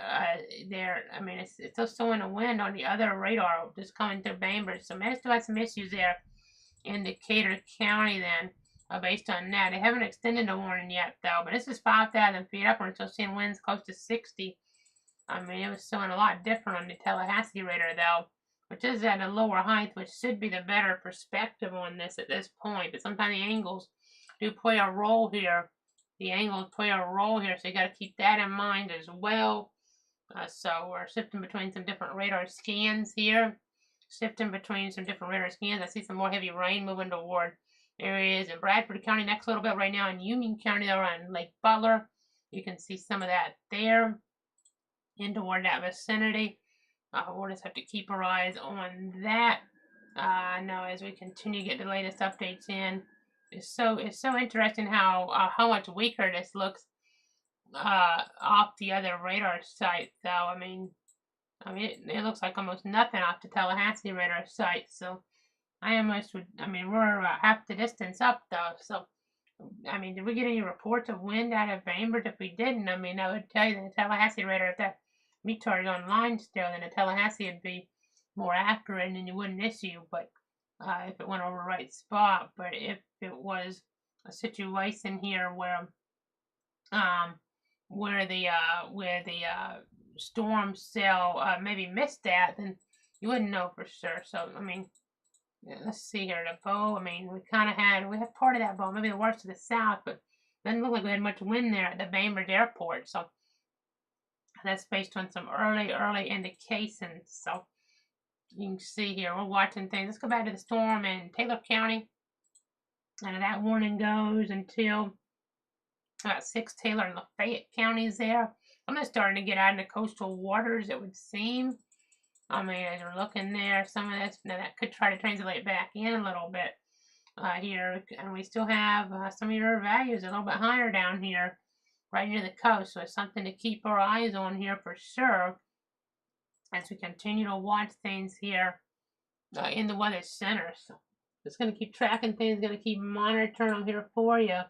Speaker 2: there. I mean, it's still showing a wind on the other radar just coming through Bainbridge. So, may still have some issues there in Decatur County then, based on that. They haven't extended the warning yet, though, but this is 5,000 feet up, and we're still seeing winds close to 60. I mean, it was showing a lot different on the Tallahassee radar, though, which is at a lower height, which should be the better perspective on this at this point. But sometimes the angles do play a role here. The angles play a role here, so you got to keep that in mind as well. So we're shifting between some different radar scans here. Shifting between some different radar scans. I see some more heavy rain moving toward areas in Bradford County next a little bit right now. In Union County, they're on Lake Butler. You can see some of that there in toward that vicinity. We'll just have to keep our eyes on that. Now, as we continue to get the latest updates in, it's so interesting how much weaker this looks off the other radar site. Though I mean, it looks like almost nothing off the Tallahassee radar site. So I almost would. I mean, we're half the distance up though. So I mean, did we get any reports of wind out of Bainbridge? If we didn't, I mean, I would tell you that the Tallahassee radar, if that METAR is online still, then the Tallahassee would be more accurate and you wouldn't issue. But if it went over the right spot, but if it was a situation here where the storm cell maybe missed that, then you wouldn't know for sure. So I mean, yeah, let's see here. The bow. I mean, we have part of that bow, maybe the worst to the south, but doesn't look like we had much wind there at the Bainbridge Airport. So that's based on some early indications. So you can see here, we're watching things. Let's go back to the storm in Taylor County. And that warning goes until about 6 Taylor and Lafayette counties there. I'm just starting to get out in the coastal waters, it would seem. I mean, as we're looking there, some of this, now that could try to translate back in a little bit here. And we still have some of your values a little bit higher down here, right near the coast. So it's something to keep our eyes on here for sure as we continue to watch things here in the weather center. So just going to keep tracking things, going to keep monitoring them here for you.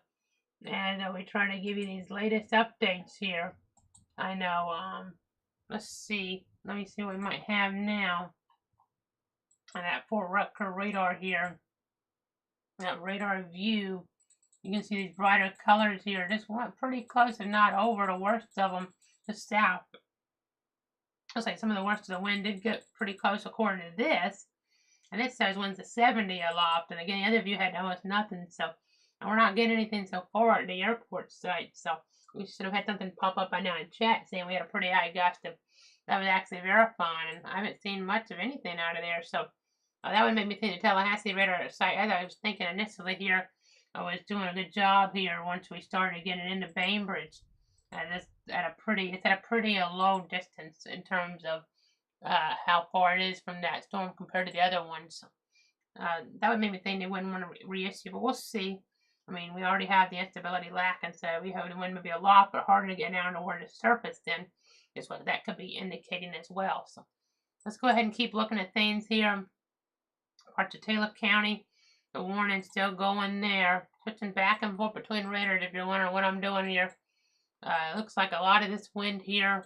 Speaker 2: And we're trying to give you these latest updates here. I know, let's see. Let me see what we might have now. On that Fort Rucker radar here. That radar view. You can see these brighter colors here. Just went pretty close and not over the worst of them to south. Looks like some of the worst of the wind did get pretty close according to this. And it says winds of 70 aloft. And again, the other view had almost nothing. So, and we're not getting anything so far at the airport site. So, we should have had something pop up by now in chat saying we had a pretty high gust of that was actually verifying, and I haven't seen much of anything out of there. So that would make me think the Tallahassee radar site, as I was thinking initially here, I was doing a good job here once we started getting into Bainbridge. It's at a pretty low distance in terms of how far it is from that storm compared to the other ones. So, that would make me think they wouldn't want to reissue, but we'll see. I mean, we already have the instability lacking, so we hope the wind may be a lot, but harder to get down toward the surface then is what that could be indicating as well. So let's go ahead and keep looking at things here. Parts of Taylor County, the warning's still going there. Switching back and forth between radars if you're wondering what I'm doing here. It looks like a lot of this wind here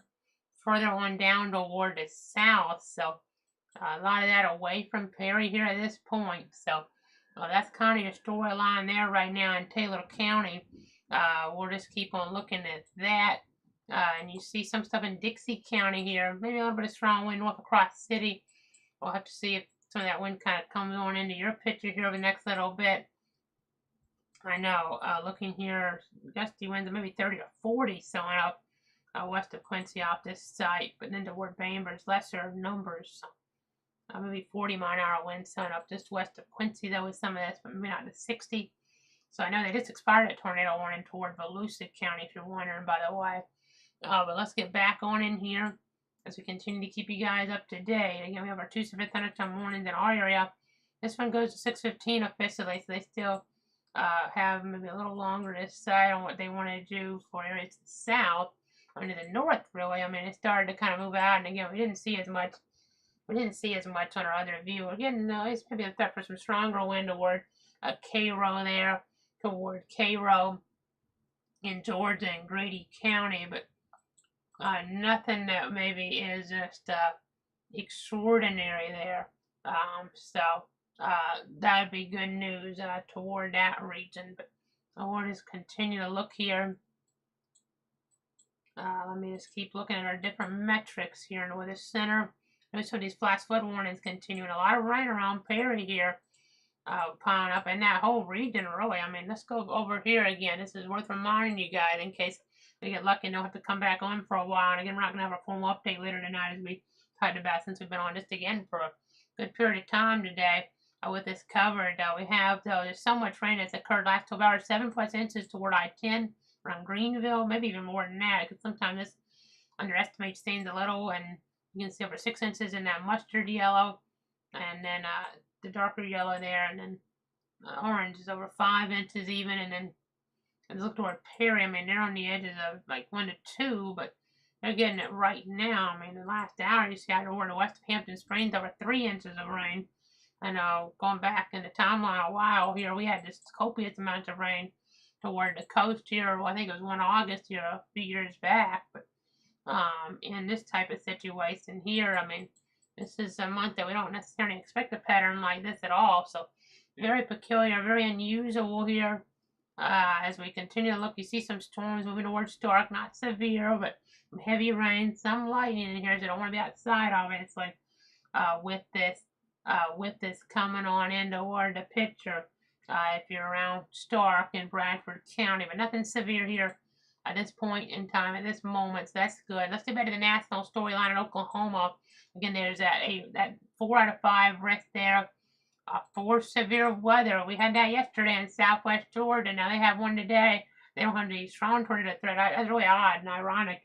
Speaker 2: further on down toward the south. So a lot of that away from Perry here at this point. So that's kind of your storyline there right now in Taylor County. We'll just keep on looking at that. And you see some stuff in Dixie County here. Maybe a little bit of strong wind north across the city. We'll have to see if some of that wind kind of comes on into your picture here over the next little bit. I know, looking here, gusty winds of maybe 30 to 40 showing up west of Quincy off this site. But then toward Bainbridge, lesser numbers. Maybe 40-mile-an-hour winds showing up just west of Quincy, though, with some of this, but maybe not to 60. So I know they just expired a tornado warning toward Volusia County, if you're wondering, by the way. But let's get back on in here as we continue to keep you guys up to date. Again, we have our 2 severe thunderstorm warnings in our area. This one goes to 6:15 officially, so they still have maybe a little longer to decide on what they want to do for areas to the south, or to the north, really. I mean, it started to kind of move out, and again, we didn't see as much. We didn't see as much on our other view. Again, no, it's maybe a threat for some stronger wind toward Cairo there, toward Cairo in Georgia and Grady County, but nothing that maybe is just extraordinary there. So that would be good news toward that region. But we'll just continue to look here. Let me just keep looking at our different metrics here in the weather center. Notice how these flash flood warnings continuing. A lot of rain around Perry here, piling up in that whole region, really. I mean, let's go over here again. This is worth reminding you guys in case we get lucky and don't have to come back on for a while. And again, we're not going to have a formal update later tonight, as we talked about, since we've been on just again for a good period of time today with this covered. We have, there's so much rain that's occurred last 12 hours, 7+ inches toward I-10 around Greenville, maybe even more than that, because sometimes this underestimates things a little, and you can see over 6 inches in that mustard yellow, and then the darker yellow there, and then orange is over 5 inches even, and then let's look toward Perry. I mean, they're on the edges of like 1 to 2, but they're getting it right now. I mean, the last hour, you see out over the west of Hampton Springs, over 3 inches of rain. And going back in the timeline a while here, we had this copious amount of rain toward the coast here. Well, I think it was 1 August here a few years back. But in this type of situation here, I mean, this is a month that we don't necessarily expect a pattern like this at all. So very peculiar, very unusual here. As we continue to look, you see some storms moving towards Stark, not severe, but heavy rain, some lightning in here, so you don't want to be outside, obviously, with this coming on in toward the picture. If you're around Stark in Bradford County, but nothing severe here at this point in time, at this moment, so that's good. Let's get back to the national storyline in Oklahoma. Again, there's that 4 out of 5 risk there for severe weather. We had that yesterday in southwest Georgia. Now they have one today. They don't have the strong tornado threat. That's really odd and ironic.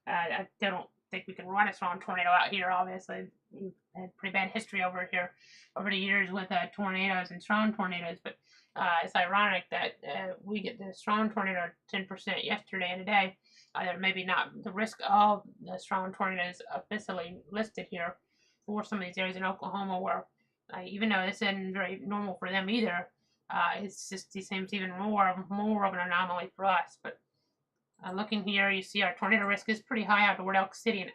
Speaker 2: I don't think we can run a strong tornado out here, obviously. We've had pretty bad history over here over the years with tornadoes and strong tornadoes, but it's ironic that we get the strong tornado 10% yesterday and today. Maybe not the risk of the strong tornadoes officially listed here for some of these areas in Oklahoma where even though this isn't very normal for them either, it seems even more of an anomaly for us. But looking here, you see our tornado risk is pretty high out toward Elk City and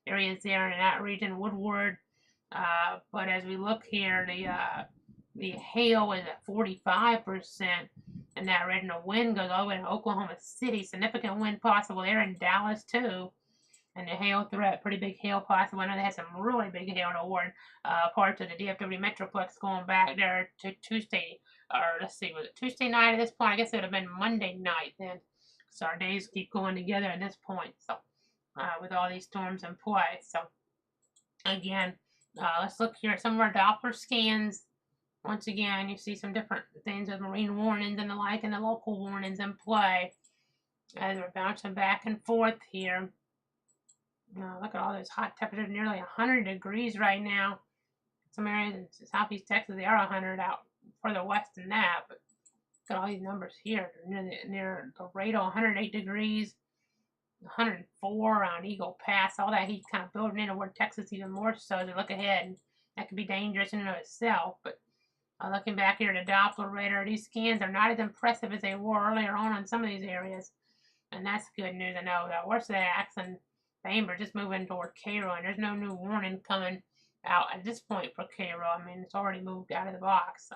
Speaker 2: areas there in that region, Woodward. But as we look here, the hail is at 45% in that red, and the wind goes all the way to Oklahoma City. Significant wind possible there in Dallas too. And the hail threat, pretty big hail possible. I know they had some really big hail toward parts of the DFW Metroplex going back there to Tuesday, or let's see, was it Tuesday night at this point? I guess it would have been Monday night then. So our days keep going together at this point. So with all these storms in play. So again, let's look here at some of our Doppler scans. Once again, you see some different things with marine warnings and the like, and the local warnings in play as we're bouncing back and forth here. Look at all those hot temperatures, nearly 100 degrees right now. Some areas in southeast Texas, they are 100 out further west than that. But look at all these numbers here. They're near Laredo, 108 degrees, 104 on Eagle Pass. All that heat kind of building in toward Texas even more so as we look ahead. And that could be dangerous in and of itself. But looking back here at the Doppler radar, these scans are not as impressive as they were earlier on some of these areas. And that's good news. I know that Warsax and Bainbridge just moving toward Cairo, and there's no new warning coming out at this point for Cairo. I mean, it's already moved out of the box, so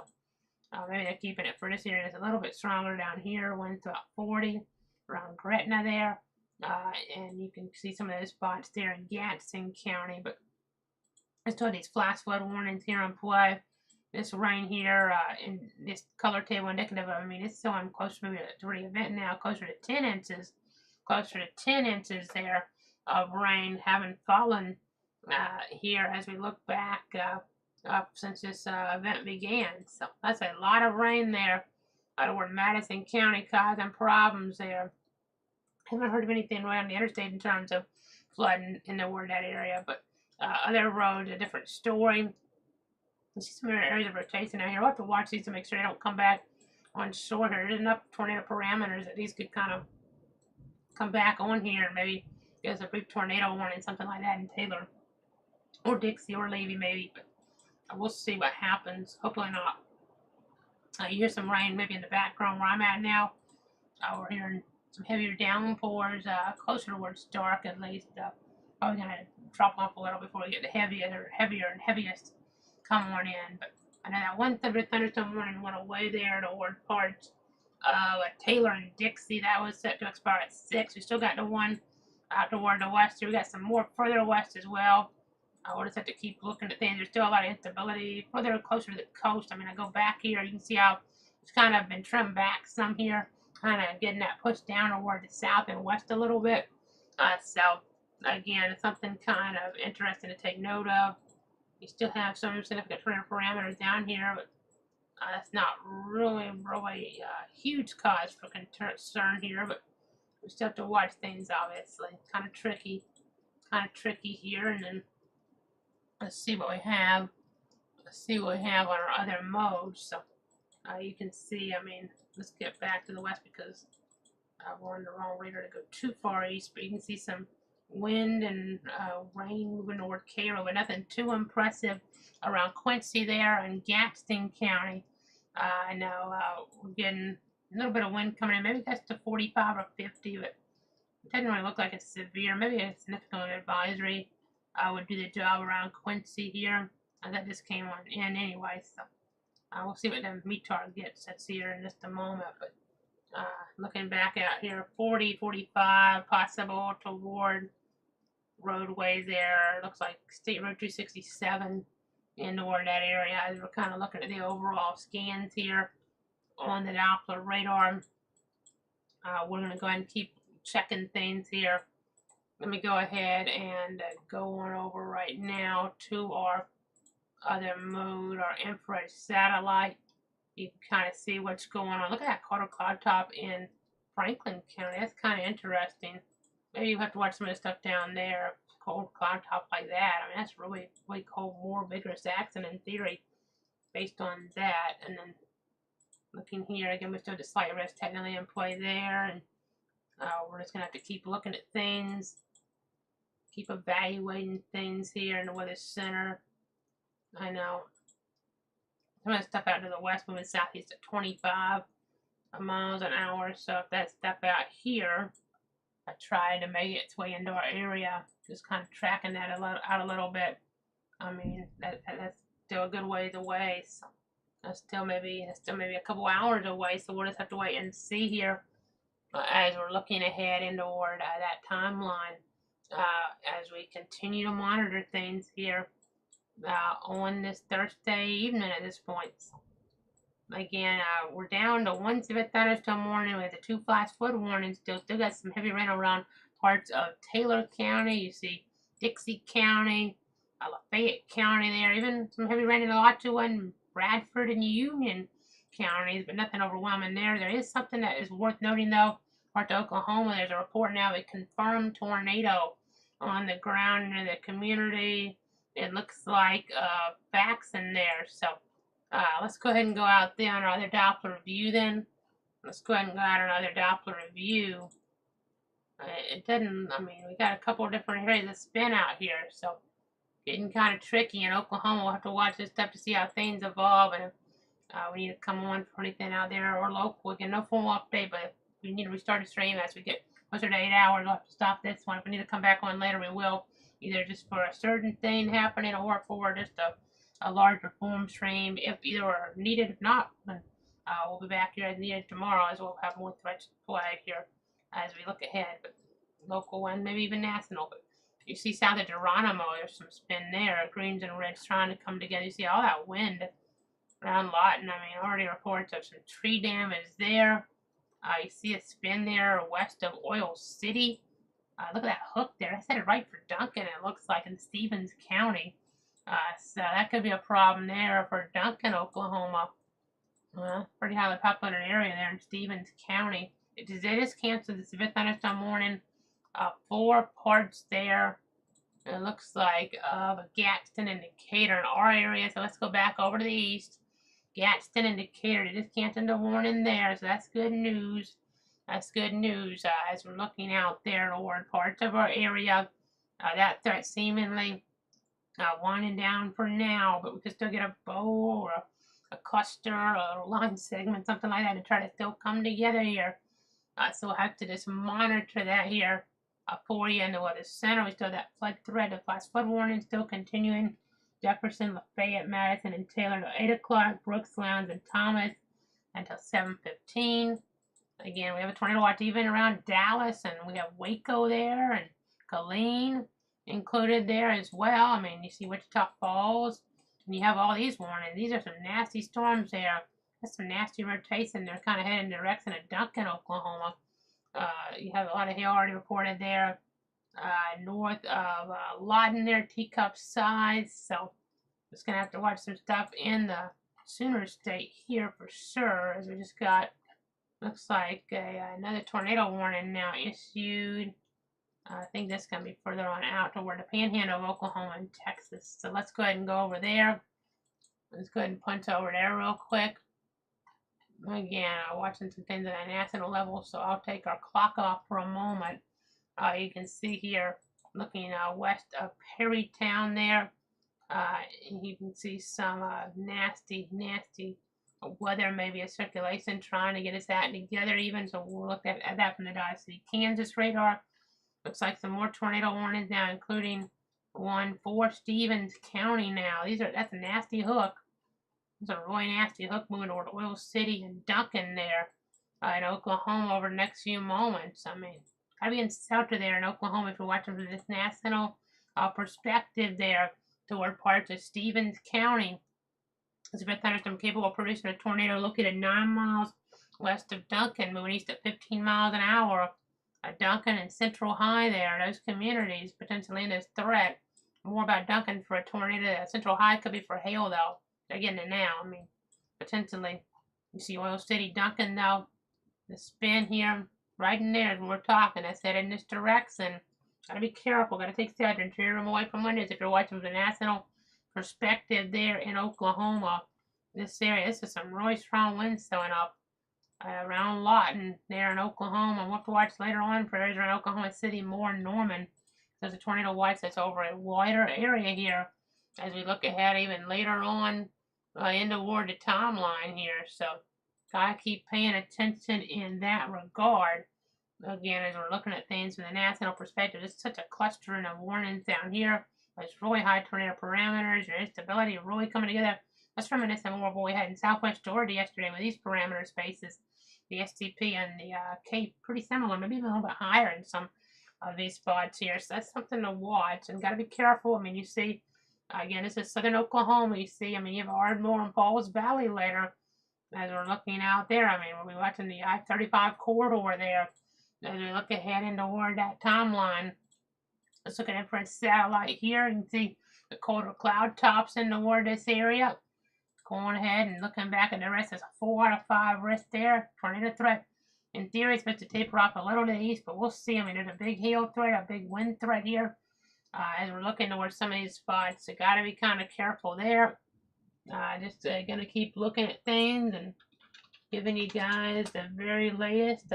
Speaker 2: maybe they're keeping it for this area. It's a little bit stronger down here. Winds about 40 around Gretna there, and you can see some of those spots there in Gadsden County. But let's talk these flash flood warnings here in play. This rain here in this color table indicative of, I mean, it's showing closer maybe to the event now, closer to 10 inches, there of rain having fallen here as we look back up since this event began. So that's a lot of rain there toward Madison County, causing problems there. Haven't heard of anything right on the interstate in terms of flooding in toward that area, but other roads, a different story. You see some areas of rotation out here. We'll have to watch these to make sure they don't come back on shore here. There's enough tornado parameters that these could kind of come back on here and maybe give us a brief tornado warning, something like that in Taylor or Dixie or Levy maybe. But we'll see what happens. Hopefully not. You hear some rain maybe in the background where I'm at now. We're hearing some heavier downpours closer towards dark at least. Probably going to drop off a little before we get the heavier and heaviest come on in. But I know that one thunderstorm warning went away there toward parts of Taylor and Dixie. That was set to expire at 6. We still got the one out toward the west here. We got some more further west as well. We'll just have to keep looking at things. There's still a lot of instability further closer to the coast. I mean, I go back here, you can see how it's kind of been trimmed back some here, kind of getting that pushed down toward the south and west a little bit. So, again, it's something kind of interesting to take note of. You still have some significant parameters down here, but that's not really huge cause for concern here, but we still have to watch things, obviously. Kind of tricky here, and then let's see what we have. Let's see what we have on our other modes. So you can see, I mean, let's get back to the west because we're on the wrong radar to go too far east, but you can see some wind and rain moving toward Cairo, but nothing too impressive around Quincy there in Gadsden County. I know we're getting a little bit of wind coming in, maybe that's to 45 or 50, but it doesn't really look like it's severe. Maybe a significant advisory would do the job around Quincy here. That just came on in anyway, so we'll see what the METAR gets. That's here in just a moment, but looking back out here, 40, 45 possible toward roadways there. Looks like State Road 267 in toward that area. As we're kind of looking at the overall scans here on the Doppler radar. We're going to go ahead and keep checking things here. Let me go ahead and go on over right now to our other mode, our infrared satellite. You can kind of see what's going on. Look at that Carter Cloud Top in Franklin County. That's kind of interesting. Maybe you have to watch some of the stuff down there. Cold cloud top like that. I mean, that's really cold, more vigorous accident in theory based on that. And then looking here, again, we still have the slight rest technically in play there. And we're just going to have to keep looking at things, keep evaluating things here in the weather center. I know some of the stuff out to the west moving southeast at 25 miles an hour. So if that stuff out here, I tried to make its way into our area, just kind of tracking that out a little bit. I mean, that's still a good ways away. So that's still maybe a couple hours away. So we'll just have to wait and see here as we're looking ahead into toward that timeline as we continue to monitor things here on this Thursday evening at this point. Again, we're down to one severe thunderstorm warning with the 2 flash flood warnings. Still got some heavy rain around parts of Taylor County. You see Dixie County, Lafayette County there. Even some heavy rain in Alachua and Bradford and Union counties, but nothing overwhelming there. There is something that is worth noting though. Part of Oklahoma, there's a report now of a confirmed tornado on the ground in the community. It looks like facts in there. So let's go ahead and go out there on our other Doppler view then. Let's go ahead and go out on another Doppler view. It doesn't, I mean, we got a couple of different areas of spin out here, so getting kind of tricky in Oklahoma. We'll have to watch this stuff to see how things evolve, and if we need to come on for anything out there or local. Again, no formal update, but if we need to restart the stream as we get closer to 8 hours, we'll have to stop this one. If we need to come back on later, we will, either just for a certain thing happening or for just a large reform stream, if either are needed. If not, then we'll be back here as needed tomorrow, as we'll have more threats to flag here as we look ahead, but local and maybe even national. But you see south of Geronimo, there's some spin there, greens and reds trying to come together. You see all that wind around Lawton. I mean, already reports of some tree damage there. You see a spin there west of Oil City. Look at that hook there. That's headed right for Duncan, it looks like, in Stevens County. So that could be a problem there for Duncan, Oklahoma. Pretty highly populated area there in Stevens County. It is canceled the severe thunderstorm warning. 4 parts there. It looks like Gadsden and Decatur in our area. So let's go back over to the east. Gadsden and Decatur, they just canceled the warning there, so that's good news. That's good news as we're looking out there toward parts of our area. That threat seemingly winding down for now, but we could still get a bow or a cluster or a line segment, something like that, to try to still come together here. So we'll have to just monitor that here for you in the weather center. We still have that flood threat, the flash flood warning still continuing. Jefferson, Lafayette, Madison, and Taylor till 8 o'clock. Brooks, Lowndes, and Thomas until 7:15. Again, we have a tornado watch even around Dallas, and we have Waco there, and Killeen included there as well. I mean, you see Wichita Falls, and you have all these warnings. These are some nasty storms there. That's some nasty rotation. They're kind of heading in the direction of Duncan, Oklahoma. You have a lot of hail already reported there. North of Lawton there, teacup size. So just gonna have to watch some stuff in the Sooner State here for sure, as we just got, looks like another tornado warning now issued. I think that's gonna be further on out toward the panhandle of Oklahoma and Texas. So let's go ahead and go over there. Let's go ahead and punch over there real quick. Again, watching some things at a national level, so I'll take our clock off for a moment. You can see here, looking west of Perrytown there, you can see some nasty weather, maybe a circulation trying to get us that together even, so we'll look at that from the Dodge City, Kansas radar. Looks like some more tornado warnings now, including one for Stevens County now. That's a nasty hook. It's a really nasty hook moving toward Oil City and Duncan there in Oklahoma over the next few moments. I mean, gotta be in shelter there in Oklahoma if you're watching from this national perspective there toward parts of Stevens County. It's a bit thunderstorm capable of producing a tornado located 9 miles west of Duncan, moving east at 15 miles an hour. Duncan and Central High there, those communities potentially in this threat. More about Duncan for a tornado. Central High could be for hail though. They're getting it now. I mean, potentially. You see Oil City, Duncan though. The spin here, right in there as we're talking. That's headed in this direction. Gotta be careful. Gotta take shelter and steer them away from windows if you're watching from the national perspective there in Oklahoma. This area, this is some really strong winds showing up around Lawton there in Oklahoma. We'll have to watch later on for areas around Oklahoma City, more Norman. There's a tornado watch that's over a wider area here as we look ahead even later on in toward the timeline here. So gotta keep paying attention in that regard. Again, as we're looking at things from the national perspective, it's such a clustering of warnings down here. There's really high tornado parameters, your instability really coming together. Let's reminisce on what we had in Southwest Georgia yesterday with these parameter spaces. The STP and the K pretty similar, maybe even a little bit higher in some of these spots here. So that's something to watch and got to be careful. I mean, you see, again, this is southern Oklahoma. You see, I mean, you have Ardmore and Pauls Valley later as we're looking out there. I mean, we'll be watching the I-35 corridor there as we look ahead and toward that timeline. Let's look at infrared satellite here. You can see the colder cloud tops in toward this area. Going ahead and looking back at the rest, there's a 4 out of 5 risk there. Tornado threat, in theory, it's supposed to taper off a little to the east, but we'll see. I mean, there's a big hail threat, a big wind threat here as we're looking towards some of these spots. So got to be kind of careful there. Just going to keep looking at things and giving you guys the very latest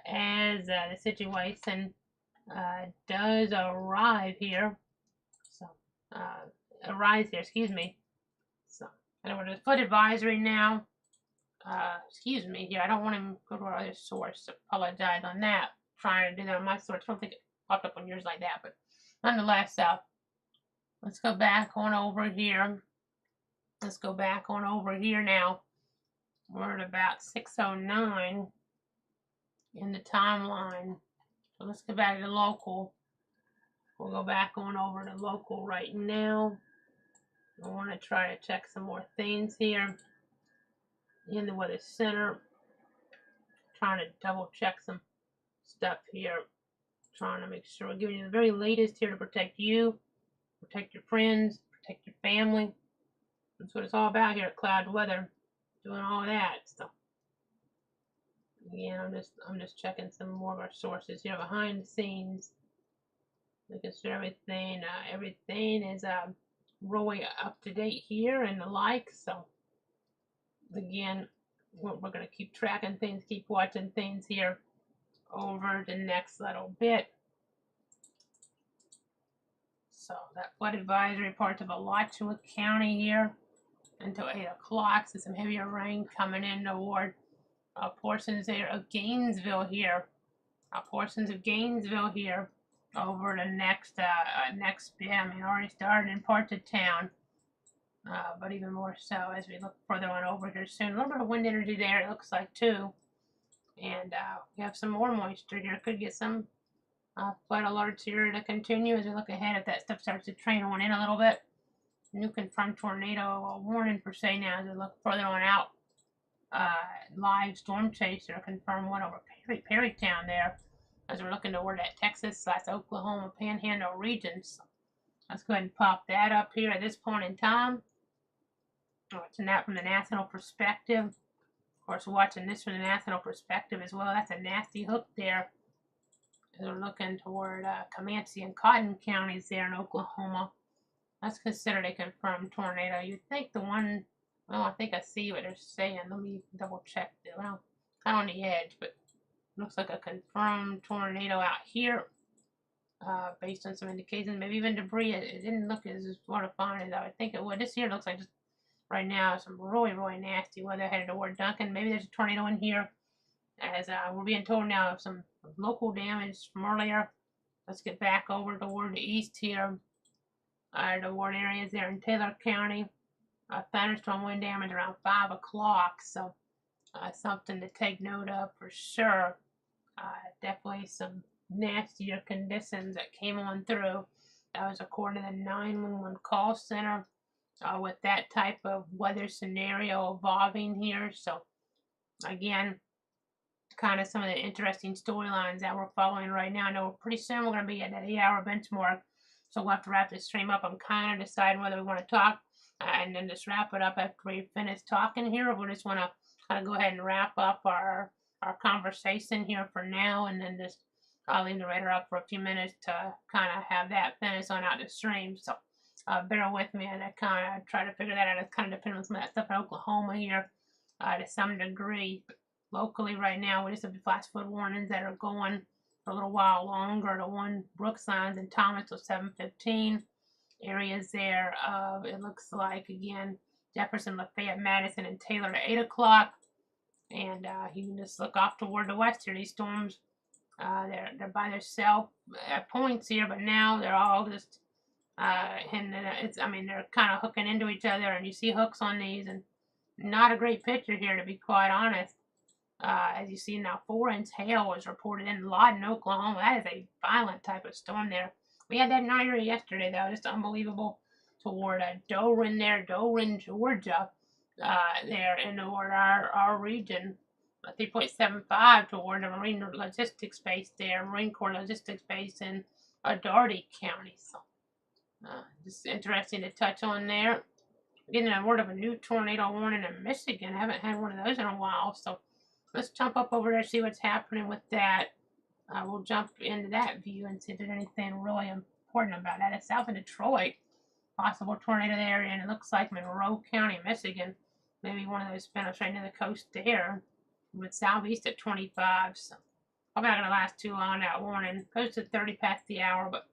Speaker 2: as the situation does arrive here. So, excuse me. So, and we're to the foot advisory now. Excuse me here. I don't want to go to our other source. Apologize on that. Trying to do that on my source. I don't think it popped up on yours like that, but nonetheless, let's go back on over here. Let's go back on over here now. We're at about 6:09 in the timeline. So let's go back to local. We'll go back on over to local right now. I want to try to check some more things here in the weather center. Trying to double check some stuff here. Trying to make sure we're giving you the very latest here to protect you, protect your friends, protect your family. That's what it's all about here at Cloud Weather. Doing all that stuff. Again, I'm just checking some more of our sources here behind the scenes. Making sure everything is really up to date here and the like. So again, we're going to keep tracking things, keep watching things here over the next little bit. So that flood advisory part of Alachua County here until 8 o'clock. So some heavier rain coming in toward portions there of Gainesville here. Portions of Gainesville here over the next already started in parts of town. But even more so as we look further on over here soon. A little bit of wind energy there, it looks like, too. And we have some more moisture here. Could get some flood alerts here to continue as we look ahead if that stuff starts to train on in a little bit. New confirmed tornado warning per se now as we look further on out. Live storm chaser confirmed one over Perrytown there as we're looking toward that Texas/Oklahoma Panhandle region. So let's go ahead and pop that up here at this point in time. Watching that from the national perspective. Of course, watching this from the national perspective as well. That's a nasty hook there. As we're looking toward Comanche and Cotton counties there in Oklahoma. That's considered a confirmed tornado. You'd think the one, well, I think I see what they're saying. Let me double check. Well, kind of on the edge, but looks like a confirmed tornado out here. Based on some indications, maybe even debris. It didn't look as fortifying as I would think it would. This here looks like just right now some really, really nasty weather headed toward Duncan. Maybe there's a tornado in here. As we're being told now of some local damage from earlier. Let's get back over toward the east here. Toward areas there in Taylor County. Thunderstorm wind damage around 5 o'clock. So something to take note of for sure. Definitely some nastier conditions that came on through. That was according to the 911 call center. With that type of weather scenario evolving here. So again, kind of some of the interesting storylines that we're following right now. I know pretty soon we're going to be at that 8-hour benchmark, so we'll have to wrap this stream up. I'm kind of deciding whether we want to talk and then just wrap it up after we finish talking here, or we just want to kind of go ahead and wrap up our conversation here for now, and then just I'll leave the radar up for a few minutes to kind of have that finished on out the stream. So bear with me as I kind of try to figure that out. It's kind of depending on some of that stuff in Oklahoma here to some degree. But locally right now, we just have the flash flood warnings that are going for a little while longer. The one Brooksigns and Thomas till 7:15. Areas there of, it looks like, again, Jefferson, Lafayette, Madison, and Taylor at 8 o'clock. And you can just look off toward the west here. These storms, they're by themselves at points here, but now they're all just, and they're kind of hooking into each other, and you see hooks on these, and not a great picture here, to be quite honest. As you see now, 4-inch hail was reported in Lawton, Oklahoma. That is a violent type of storm there. We had that in our area yesterday, though. Just unbelievable. Toward Doran there, Doran, Georgia, there in toward our region. 3.75 toward the Marine Logistics Base there, Marine Corps Logistics Base in Daugherty County. So, just interesting to touch on there. Getting a word of a new tornado warning in Michigan. I haven't had one of those in a while, so let's jump up over there, see what's happening with that. We'll jump into that view and see if there's anything really important about that. It's south of Detroit. Possible tornado there, and it looks like Monroe County, Michigan. Maybe one of those spin ups right near the coast there. With southeast at 25. So probably not going to last too long, that warning. Posted 30 past the hour, but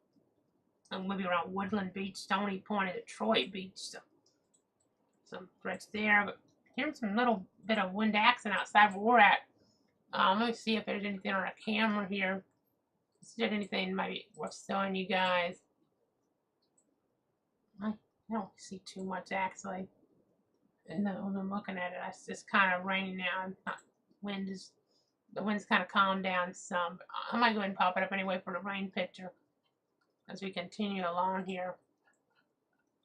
Speaker 2: maybe around Woodland Beach, Stony Point, and Detroit Beach. So some threats there, but hearing some little bit of wind action outside where we're at. Let me see if there's anything on our camera here. See if there's anything maybe worth showing you guys. I don't see too much actually. And when I'm looking at it, it's just kind of raining now. The wind's kind of calmed down some. But I might go ahead and pop it up anyway for the rain picture as we continue along here.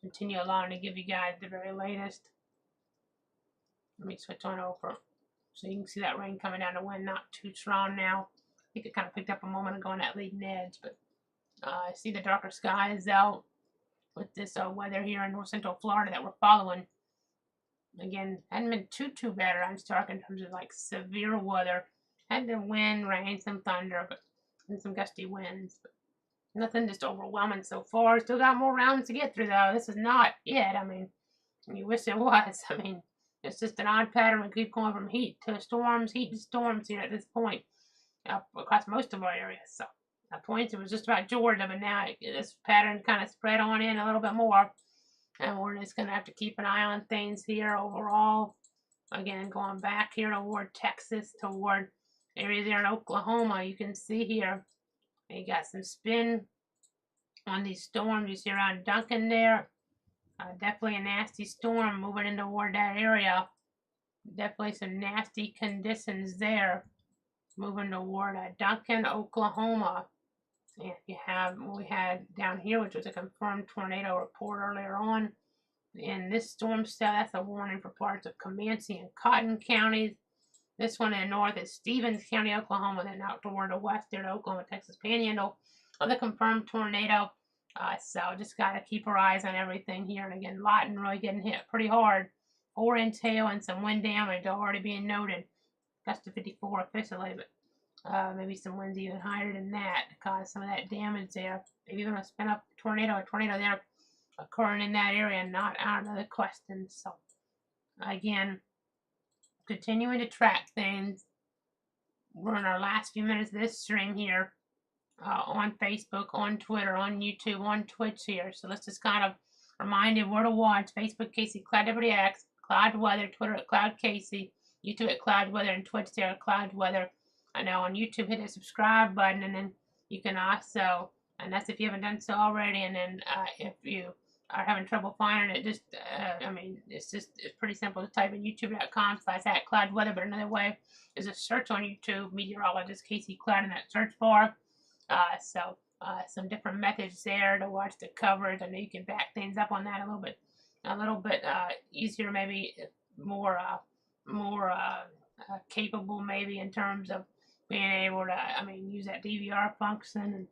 Speaker 2: Continue along to give you guys the very latest. Let me switch on over so you can see that rain coming down the wind, not too strong now. I think it kind of picked up a moment ago on that leading edge, but I see the darker skies out with this weather here in north central Florida that we're following. Again, hadn't been too bad around Stark in terms of like severe weather. Had the wind, rain, some thunder, and some gusty winds. But nothing just overwhelming so far. Still got more rounds to get through though. This is not it. I mean, you wish it was. I mean, It's just an odd pattern. We keep going from heat to storms here at this point across most of our areas. So at points it was just about Georgia, but now this pattern kind of spread on in a little bit more. And we're just going to have to keep an eye on things here overall. Again, going back here toward Texas, toward areas there in Oklahoma, you can see here, you got some spin on these storms. You see around Duncan there. Definitely a nasty storm moving in toward that area. Definitely some nasty conditions there. Moving toward Duncan, Oklahoma. And you have what we had down here, which was a confirmed tornado report earlier on. In this storm cell, that's a warning for parts of Comanche and Cotton counties. This one in the north is Stevens County, Oklahoma. Then out toward the west there to Oklahoma, Texas Panhandle of the confirmed tornado. So just got to keep our eyes on everything here. And again, Lawton really getting hit pretty hard. 4-inch hail and some wind damage already being noted. Gust of 54 officially, but maybe some winds even higher than that to cause some of that damage there. Maybe even a spin up tornado there occurring in that area, not out of the question. So again, continuing to track things. We're in our last few minutes of this stream here on Facebook, on Twitter, on YouTube, on Twitch here. So let's just kind of remind you where to watch. Facebook, Casey Cloud WX, Cloud Weather, Twitter at Cloud Casey, YouTube at Cloud Weather, and Twitch there at Cloud Weather. I know on YouTube, hit the subscribe button, and then you can also, and that's if you haven't done so already, and then if you are having trouble finding it, just, it's pretty simple to type in youtube.com/@cloudweather, but another way is a search on YouTube, meteorologist Casey Cloud in that search bar. Some different methods there to watch the coverage. I know you can back things up on that a little bit easier, maybe more capable, maybe in terms of being able to, use that DVR function, and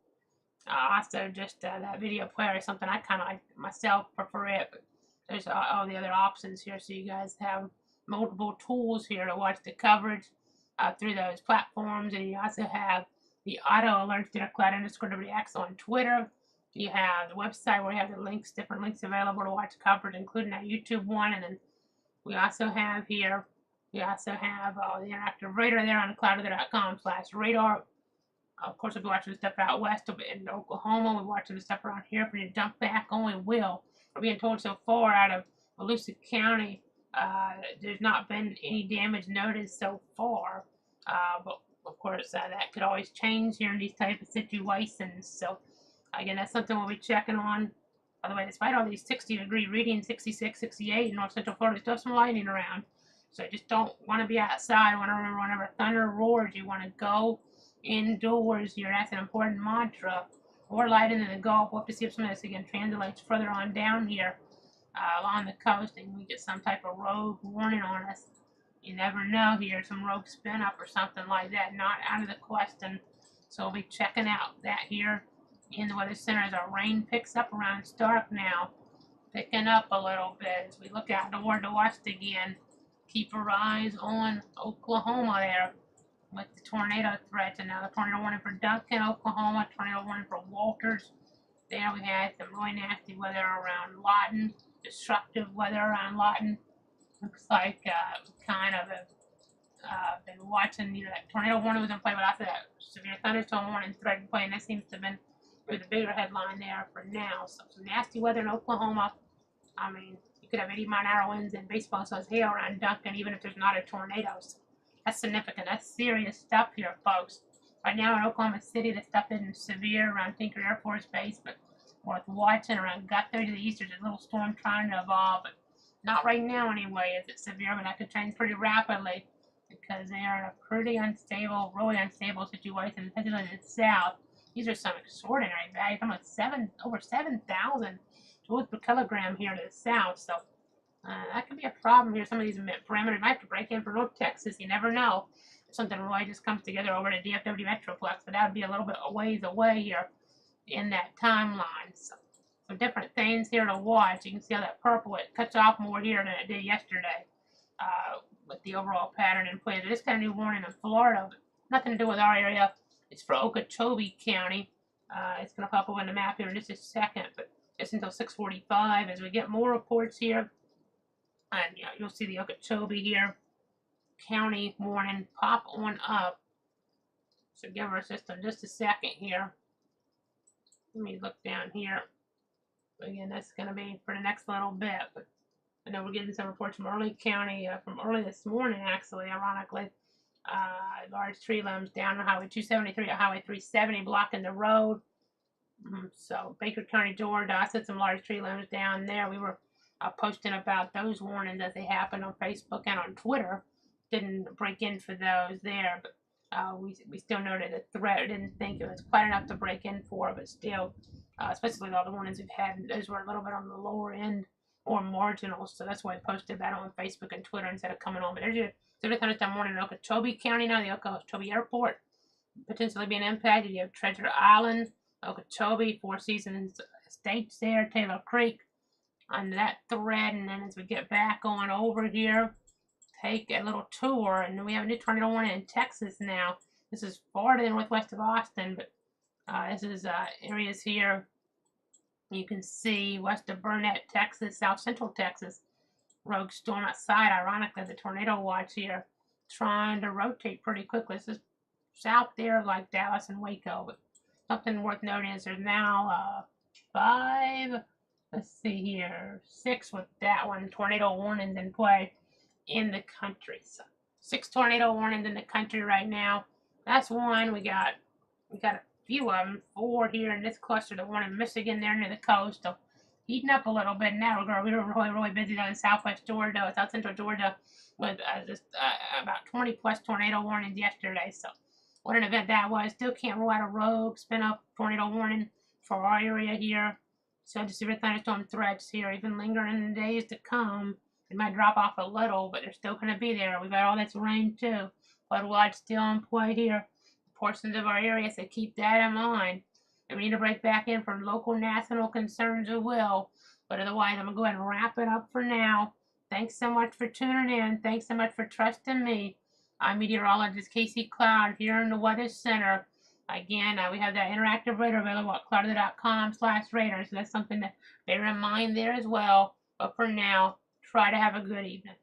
Speaker 2: also just that video player is something I kind of like myself prefer it. But there's all the other options here, so you guys have multiple tools here to watch the coverage through those platforms, and you also have the auto alerts that are Cloud_WX on Twitter. You have the website where you have the links, different links available to watch coverage, including that YouTube one. And then we also have here, the interactive radar there on cloudweather.com/radar. Of course, we'll be watching the stuff out west in Oklahoma. We're watching the stuff around here for you to dump back on. We will. We're being told so far out of Volusia County, there's not been any damage noted so far. But of course, that could always change here in these type of situations. So, again, that's something we'll be checking on. By the way, despite all these 60-degree readings, 66, 68 in north central Florida, still have some lightning around. So just don't want to be outside. Want to remember, whenever thunder roars, you want to go indoors here. That's an important mantra. Or lighting in the Gulf. We'll have to see if some of this again translates further on down here along the coast, and we get some type of rogue warning on us. You never know here, some rogue spin up or something like that, not out of the question. So we'll be checking out that here in the Weather Center as our rain picks up around Stark now. Picking up a little bit as we look out toward the west again. Keep our eyes on Oklahoma there with the tornado threat. And now the tornado warning for Duncan, Oklahoma, tornado warning for Walters. There we had some really nasty weather around Lawton, destructive weather around Lawton. Looks like kind of been watching, that tornado warning was in play, but after that severe thunderstorm warning threat in play, and that seems to have been the bigger headline there for now. So some nasty weather in Oklahoma. You could have 80-mile-an-hour winds and baseball size hail around Duncan, even if there's not a tornado. So that's significant. That's serious stuff here, folks. Right now in Oklahoma City, the stuff isn't severe around Tinker Air Force Base, but North Watson, around Guthrie to the east, there's a little storm trying to evolve, but not right now anyway. Is it severe? But that could change pretty rapidly because they are in a pretty unstable, really unstable situation, especially in the south. These are some extraordinary values. I'm at over 7,000 joules per kilogram here to the south. So that could be a problem here. Some of these parameters might have to break in for North Texas. You never know. If something really just comes together over the DFW Metroplex, but that would be a little bit a ways away here in that timeline. So some different things here to watch. You can see how that purple, it cuts off more here than it did yesterday with the overall pattern in place. This kind of new warning in Florida, but nothing to do with our area. It's for Okeechobee County. It's going to pop up on the map here in just a second, but it's until 6:45 as we get more reports here And you'll see the Okeechobee here county warning pop on up. So give our system just a second here. Let me look down here. Again, that's going to be for the next little bit. But I know we're getting some reports from Early County, from early this morning, actually, ironically. Large tree limbs down on Highway 273 or Highway 370 blocking the road. So Baker County, Georgia, I said some large tree limbs down there. We were posting about those warnings as they happened on Facebook and on Twitter. Didn't break in for those there, but we still noted a threat. Didn't think it was quite enough to break in for, but still, especially with all the warnings we've had, those were a little bit on the lower end or marginal. So that's why I posted that on Facebook and Twitter instead of coming on. But there's your severe thunderstorm warning in Okeechobee County now. The Okeechobee Airport potentially being impacted. You have Treasure Island, Okeechobee, Four Seasons Estates there, Taylor Creek on that thread. And then as we get back on over here, take a little tour. And we have a new tornado warning in Texas now. This is far to the northwest of Austin, but this is areas here you can see west of Burnett, Texas, south central Texas. Rogue storm outside. Ironically, the tornado watch here trying to rotate pretty quickly. This is south there of like Dallas and Waco. But something worth noting is there's now 5, let's see here, 6 with that one, tornado warnings in play in the country. So 6 tornado warnings in the country right now. That's one. We got a few of them, 4 here in this cluster, the one in Michigan there near the coast. So heating up a little bit in that regard. We were really busy down in southwest Georgia, south central Georgia, with just about 20 plus tornado warnings yesterday. So what an event that was. Still can't rule out a rogue spin up tornado warning for our area here. So the severe thunderstorm threats here, even lingering in the days to come. It might drop off a little, but they're still going to be there. We've got all this rain too. Flood watch still in play here. Portions of our area, so keep that in mind. If we need to break back in for local national concerns, we will. But otherwise, I'm going to go ahead and wrap it up for now. Thanks so much for tuning in. Thanks so much for trusting me. I'm meteorologist Casey Cloud here in the Weather Center. Again, we have that interactive radar available at cloudweather.com/radar. So that's something to bear in mind there as well. But for now, try to have a good evening.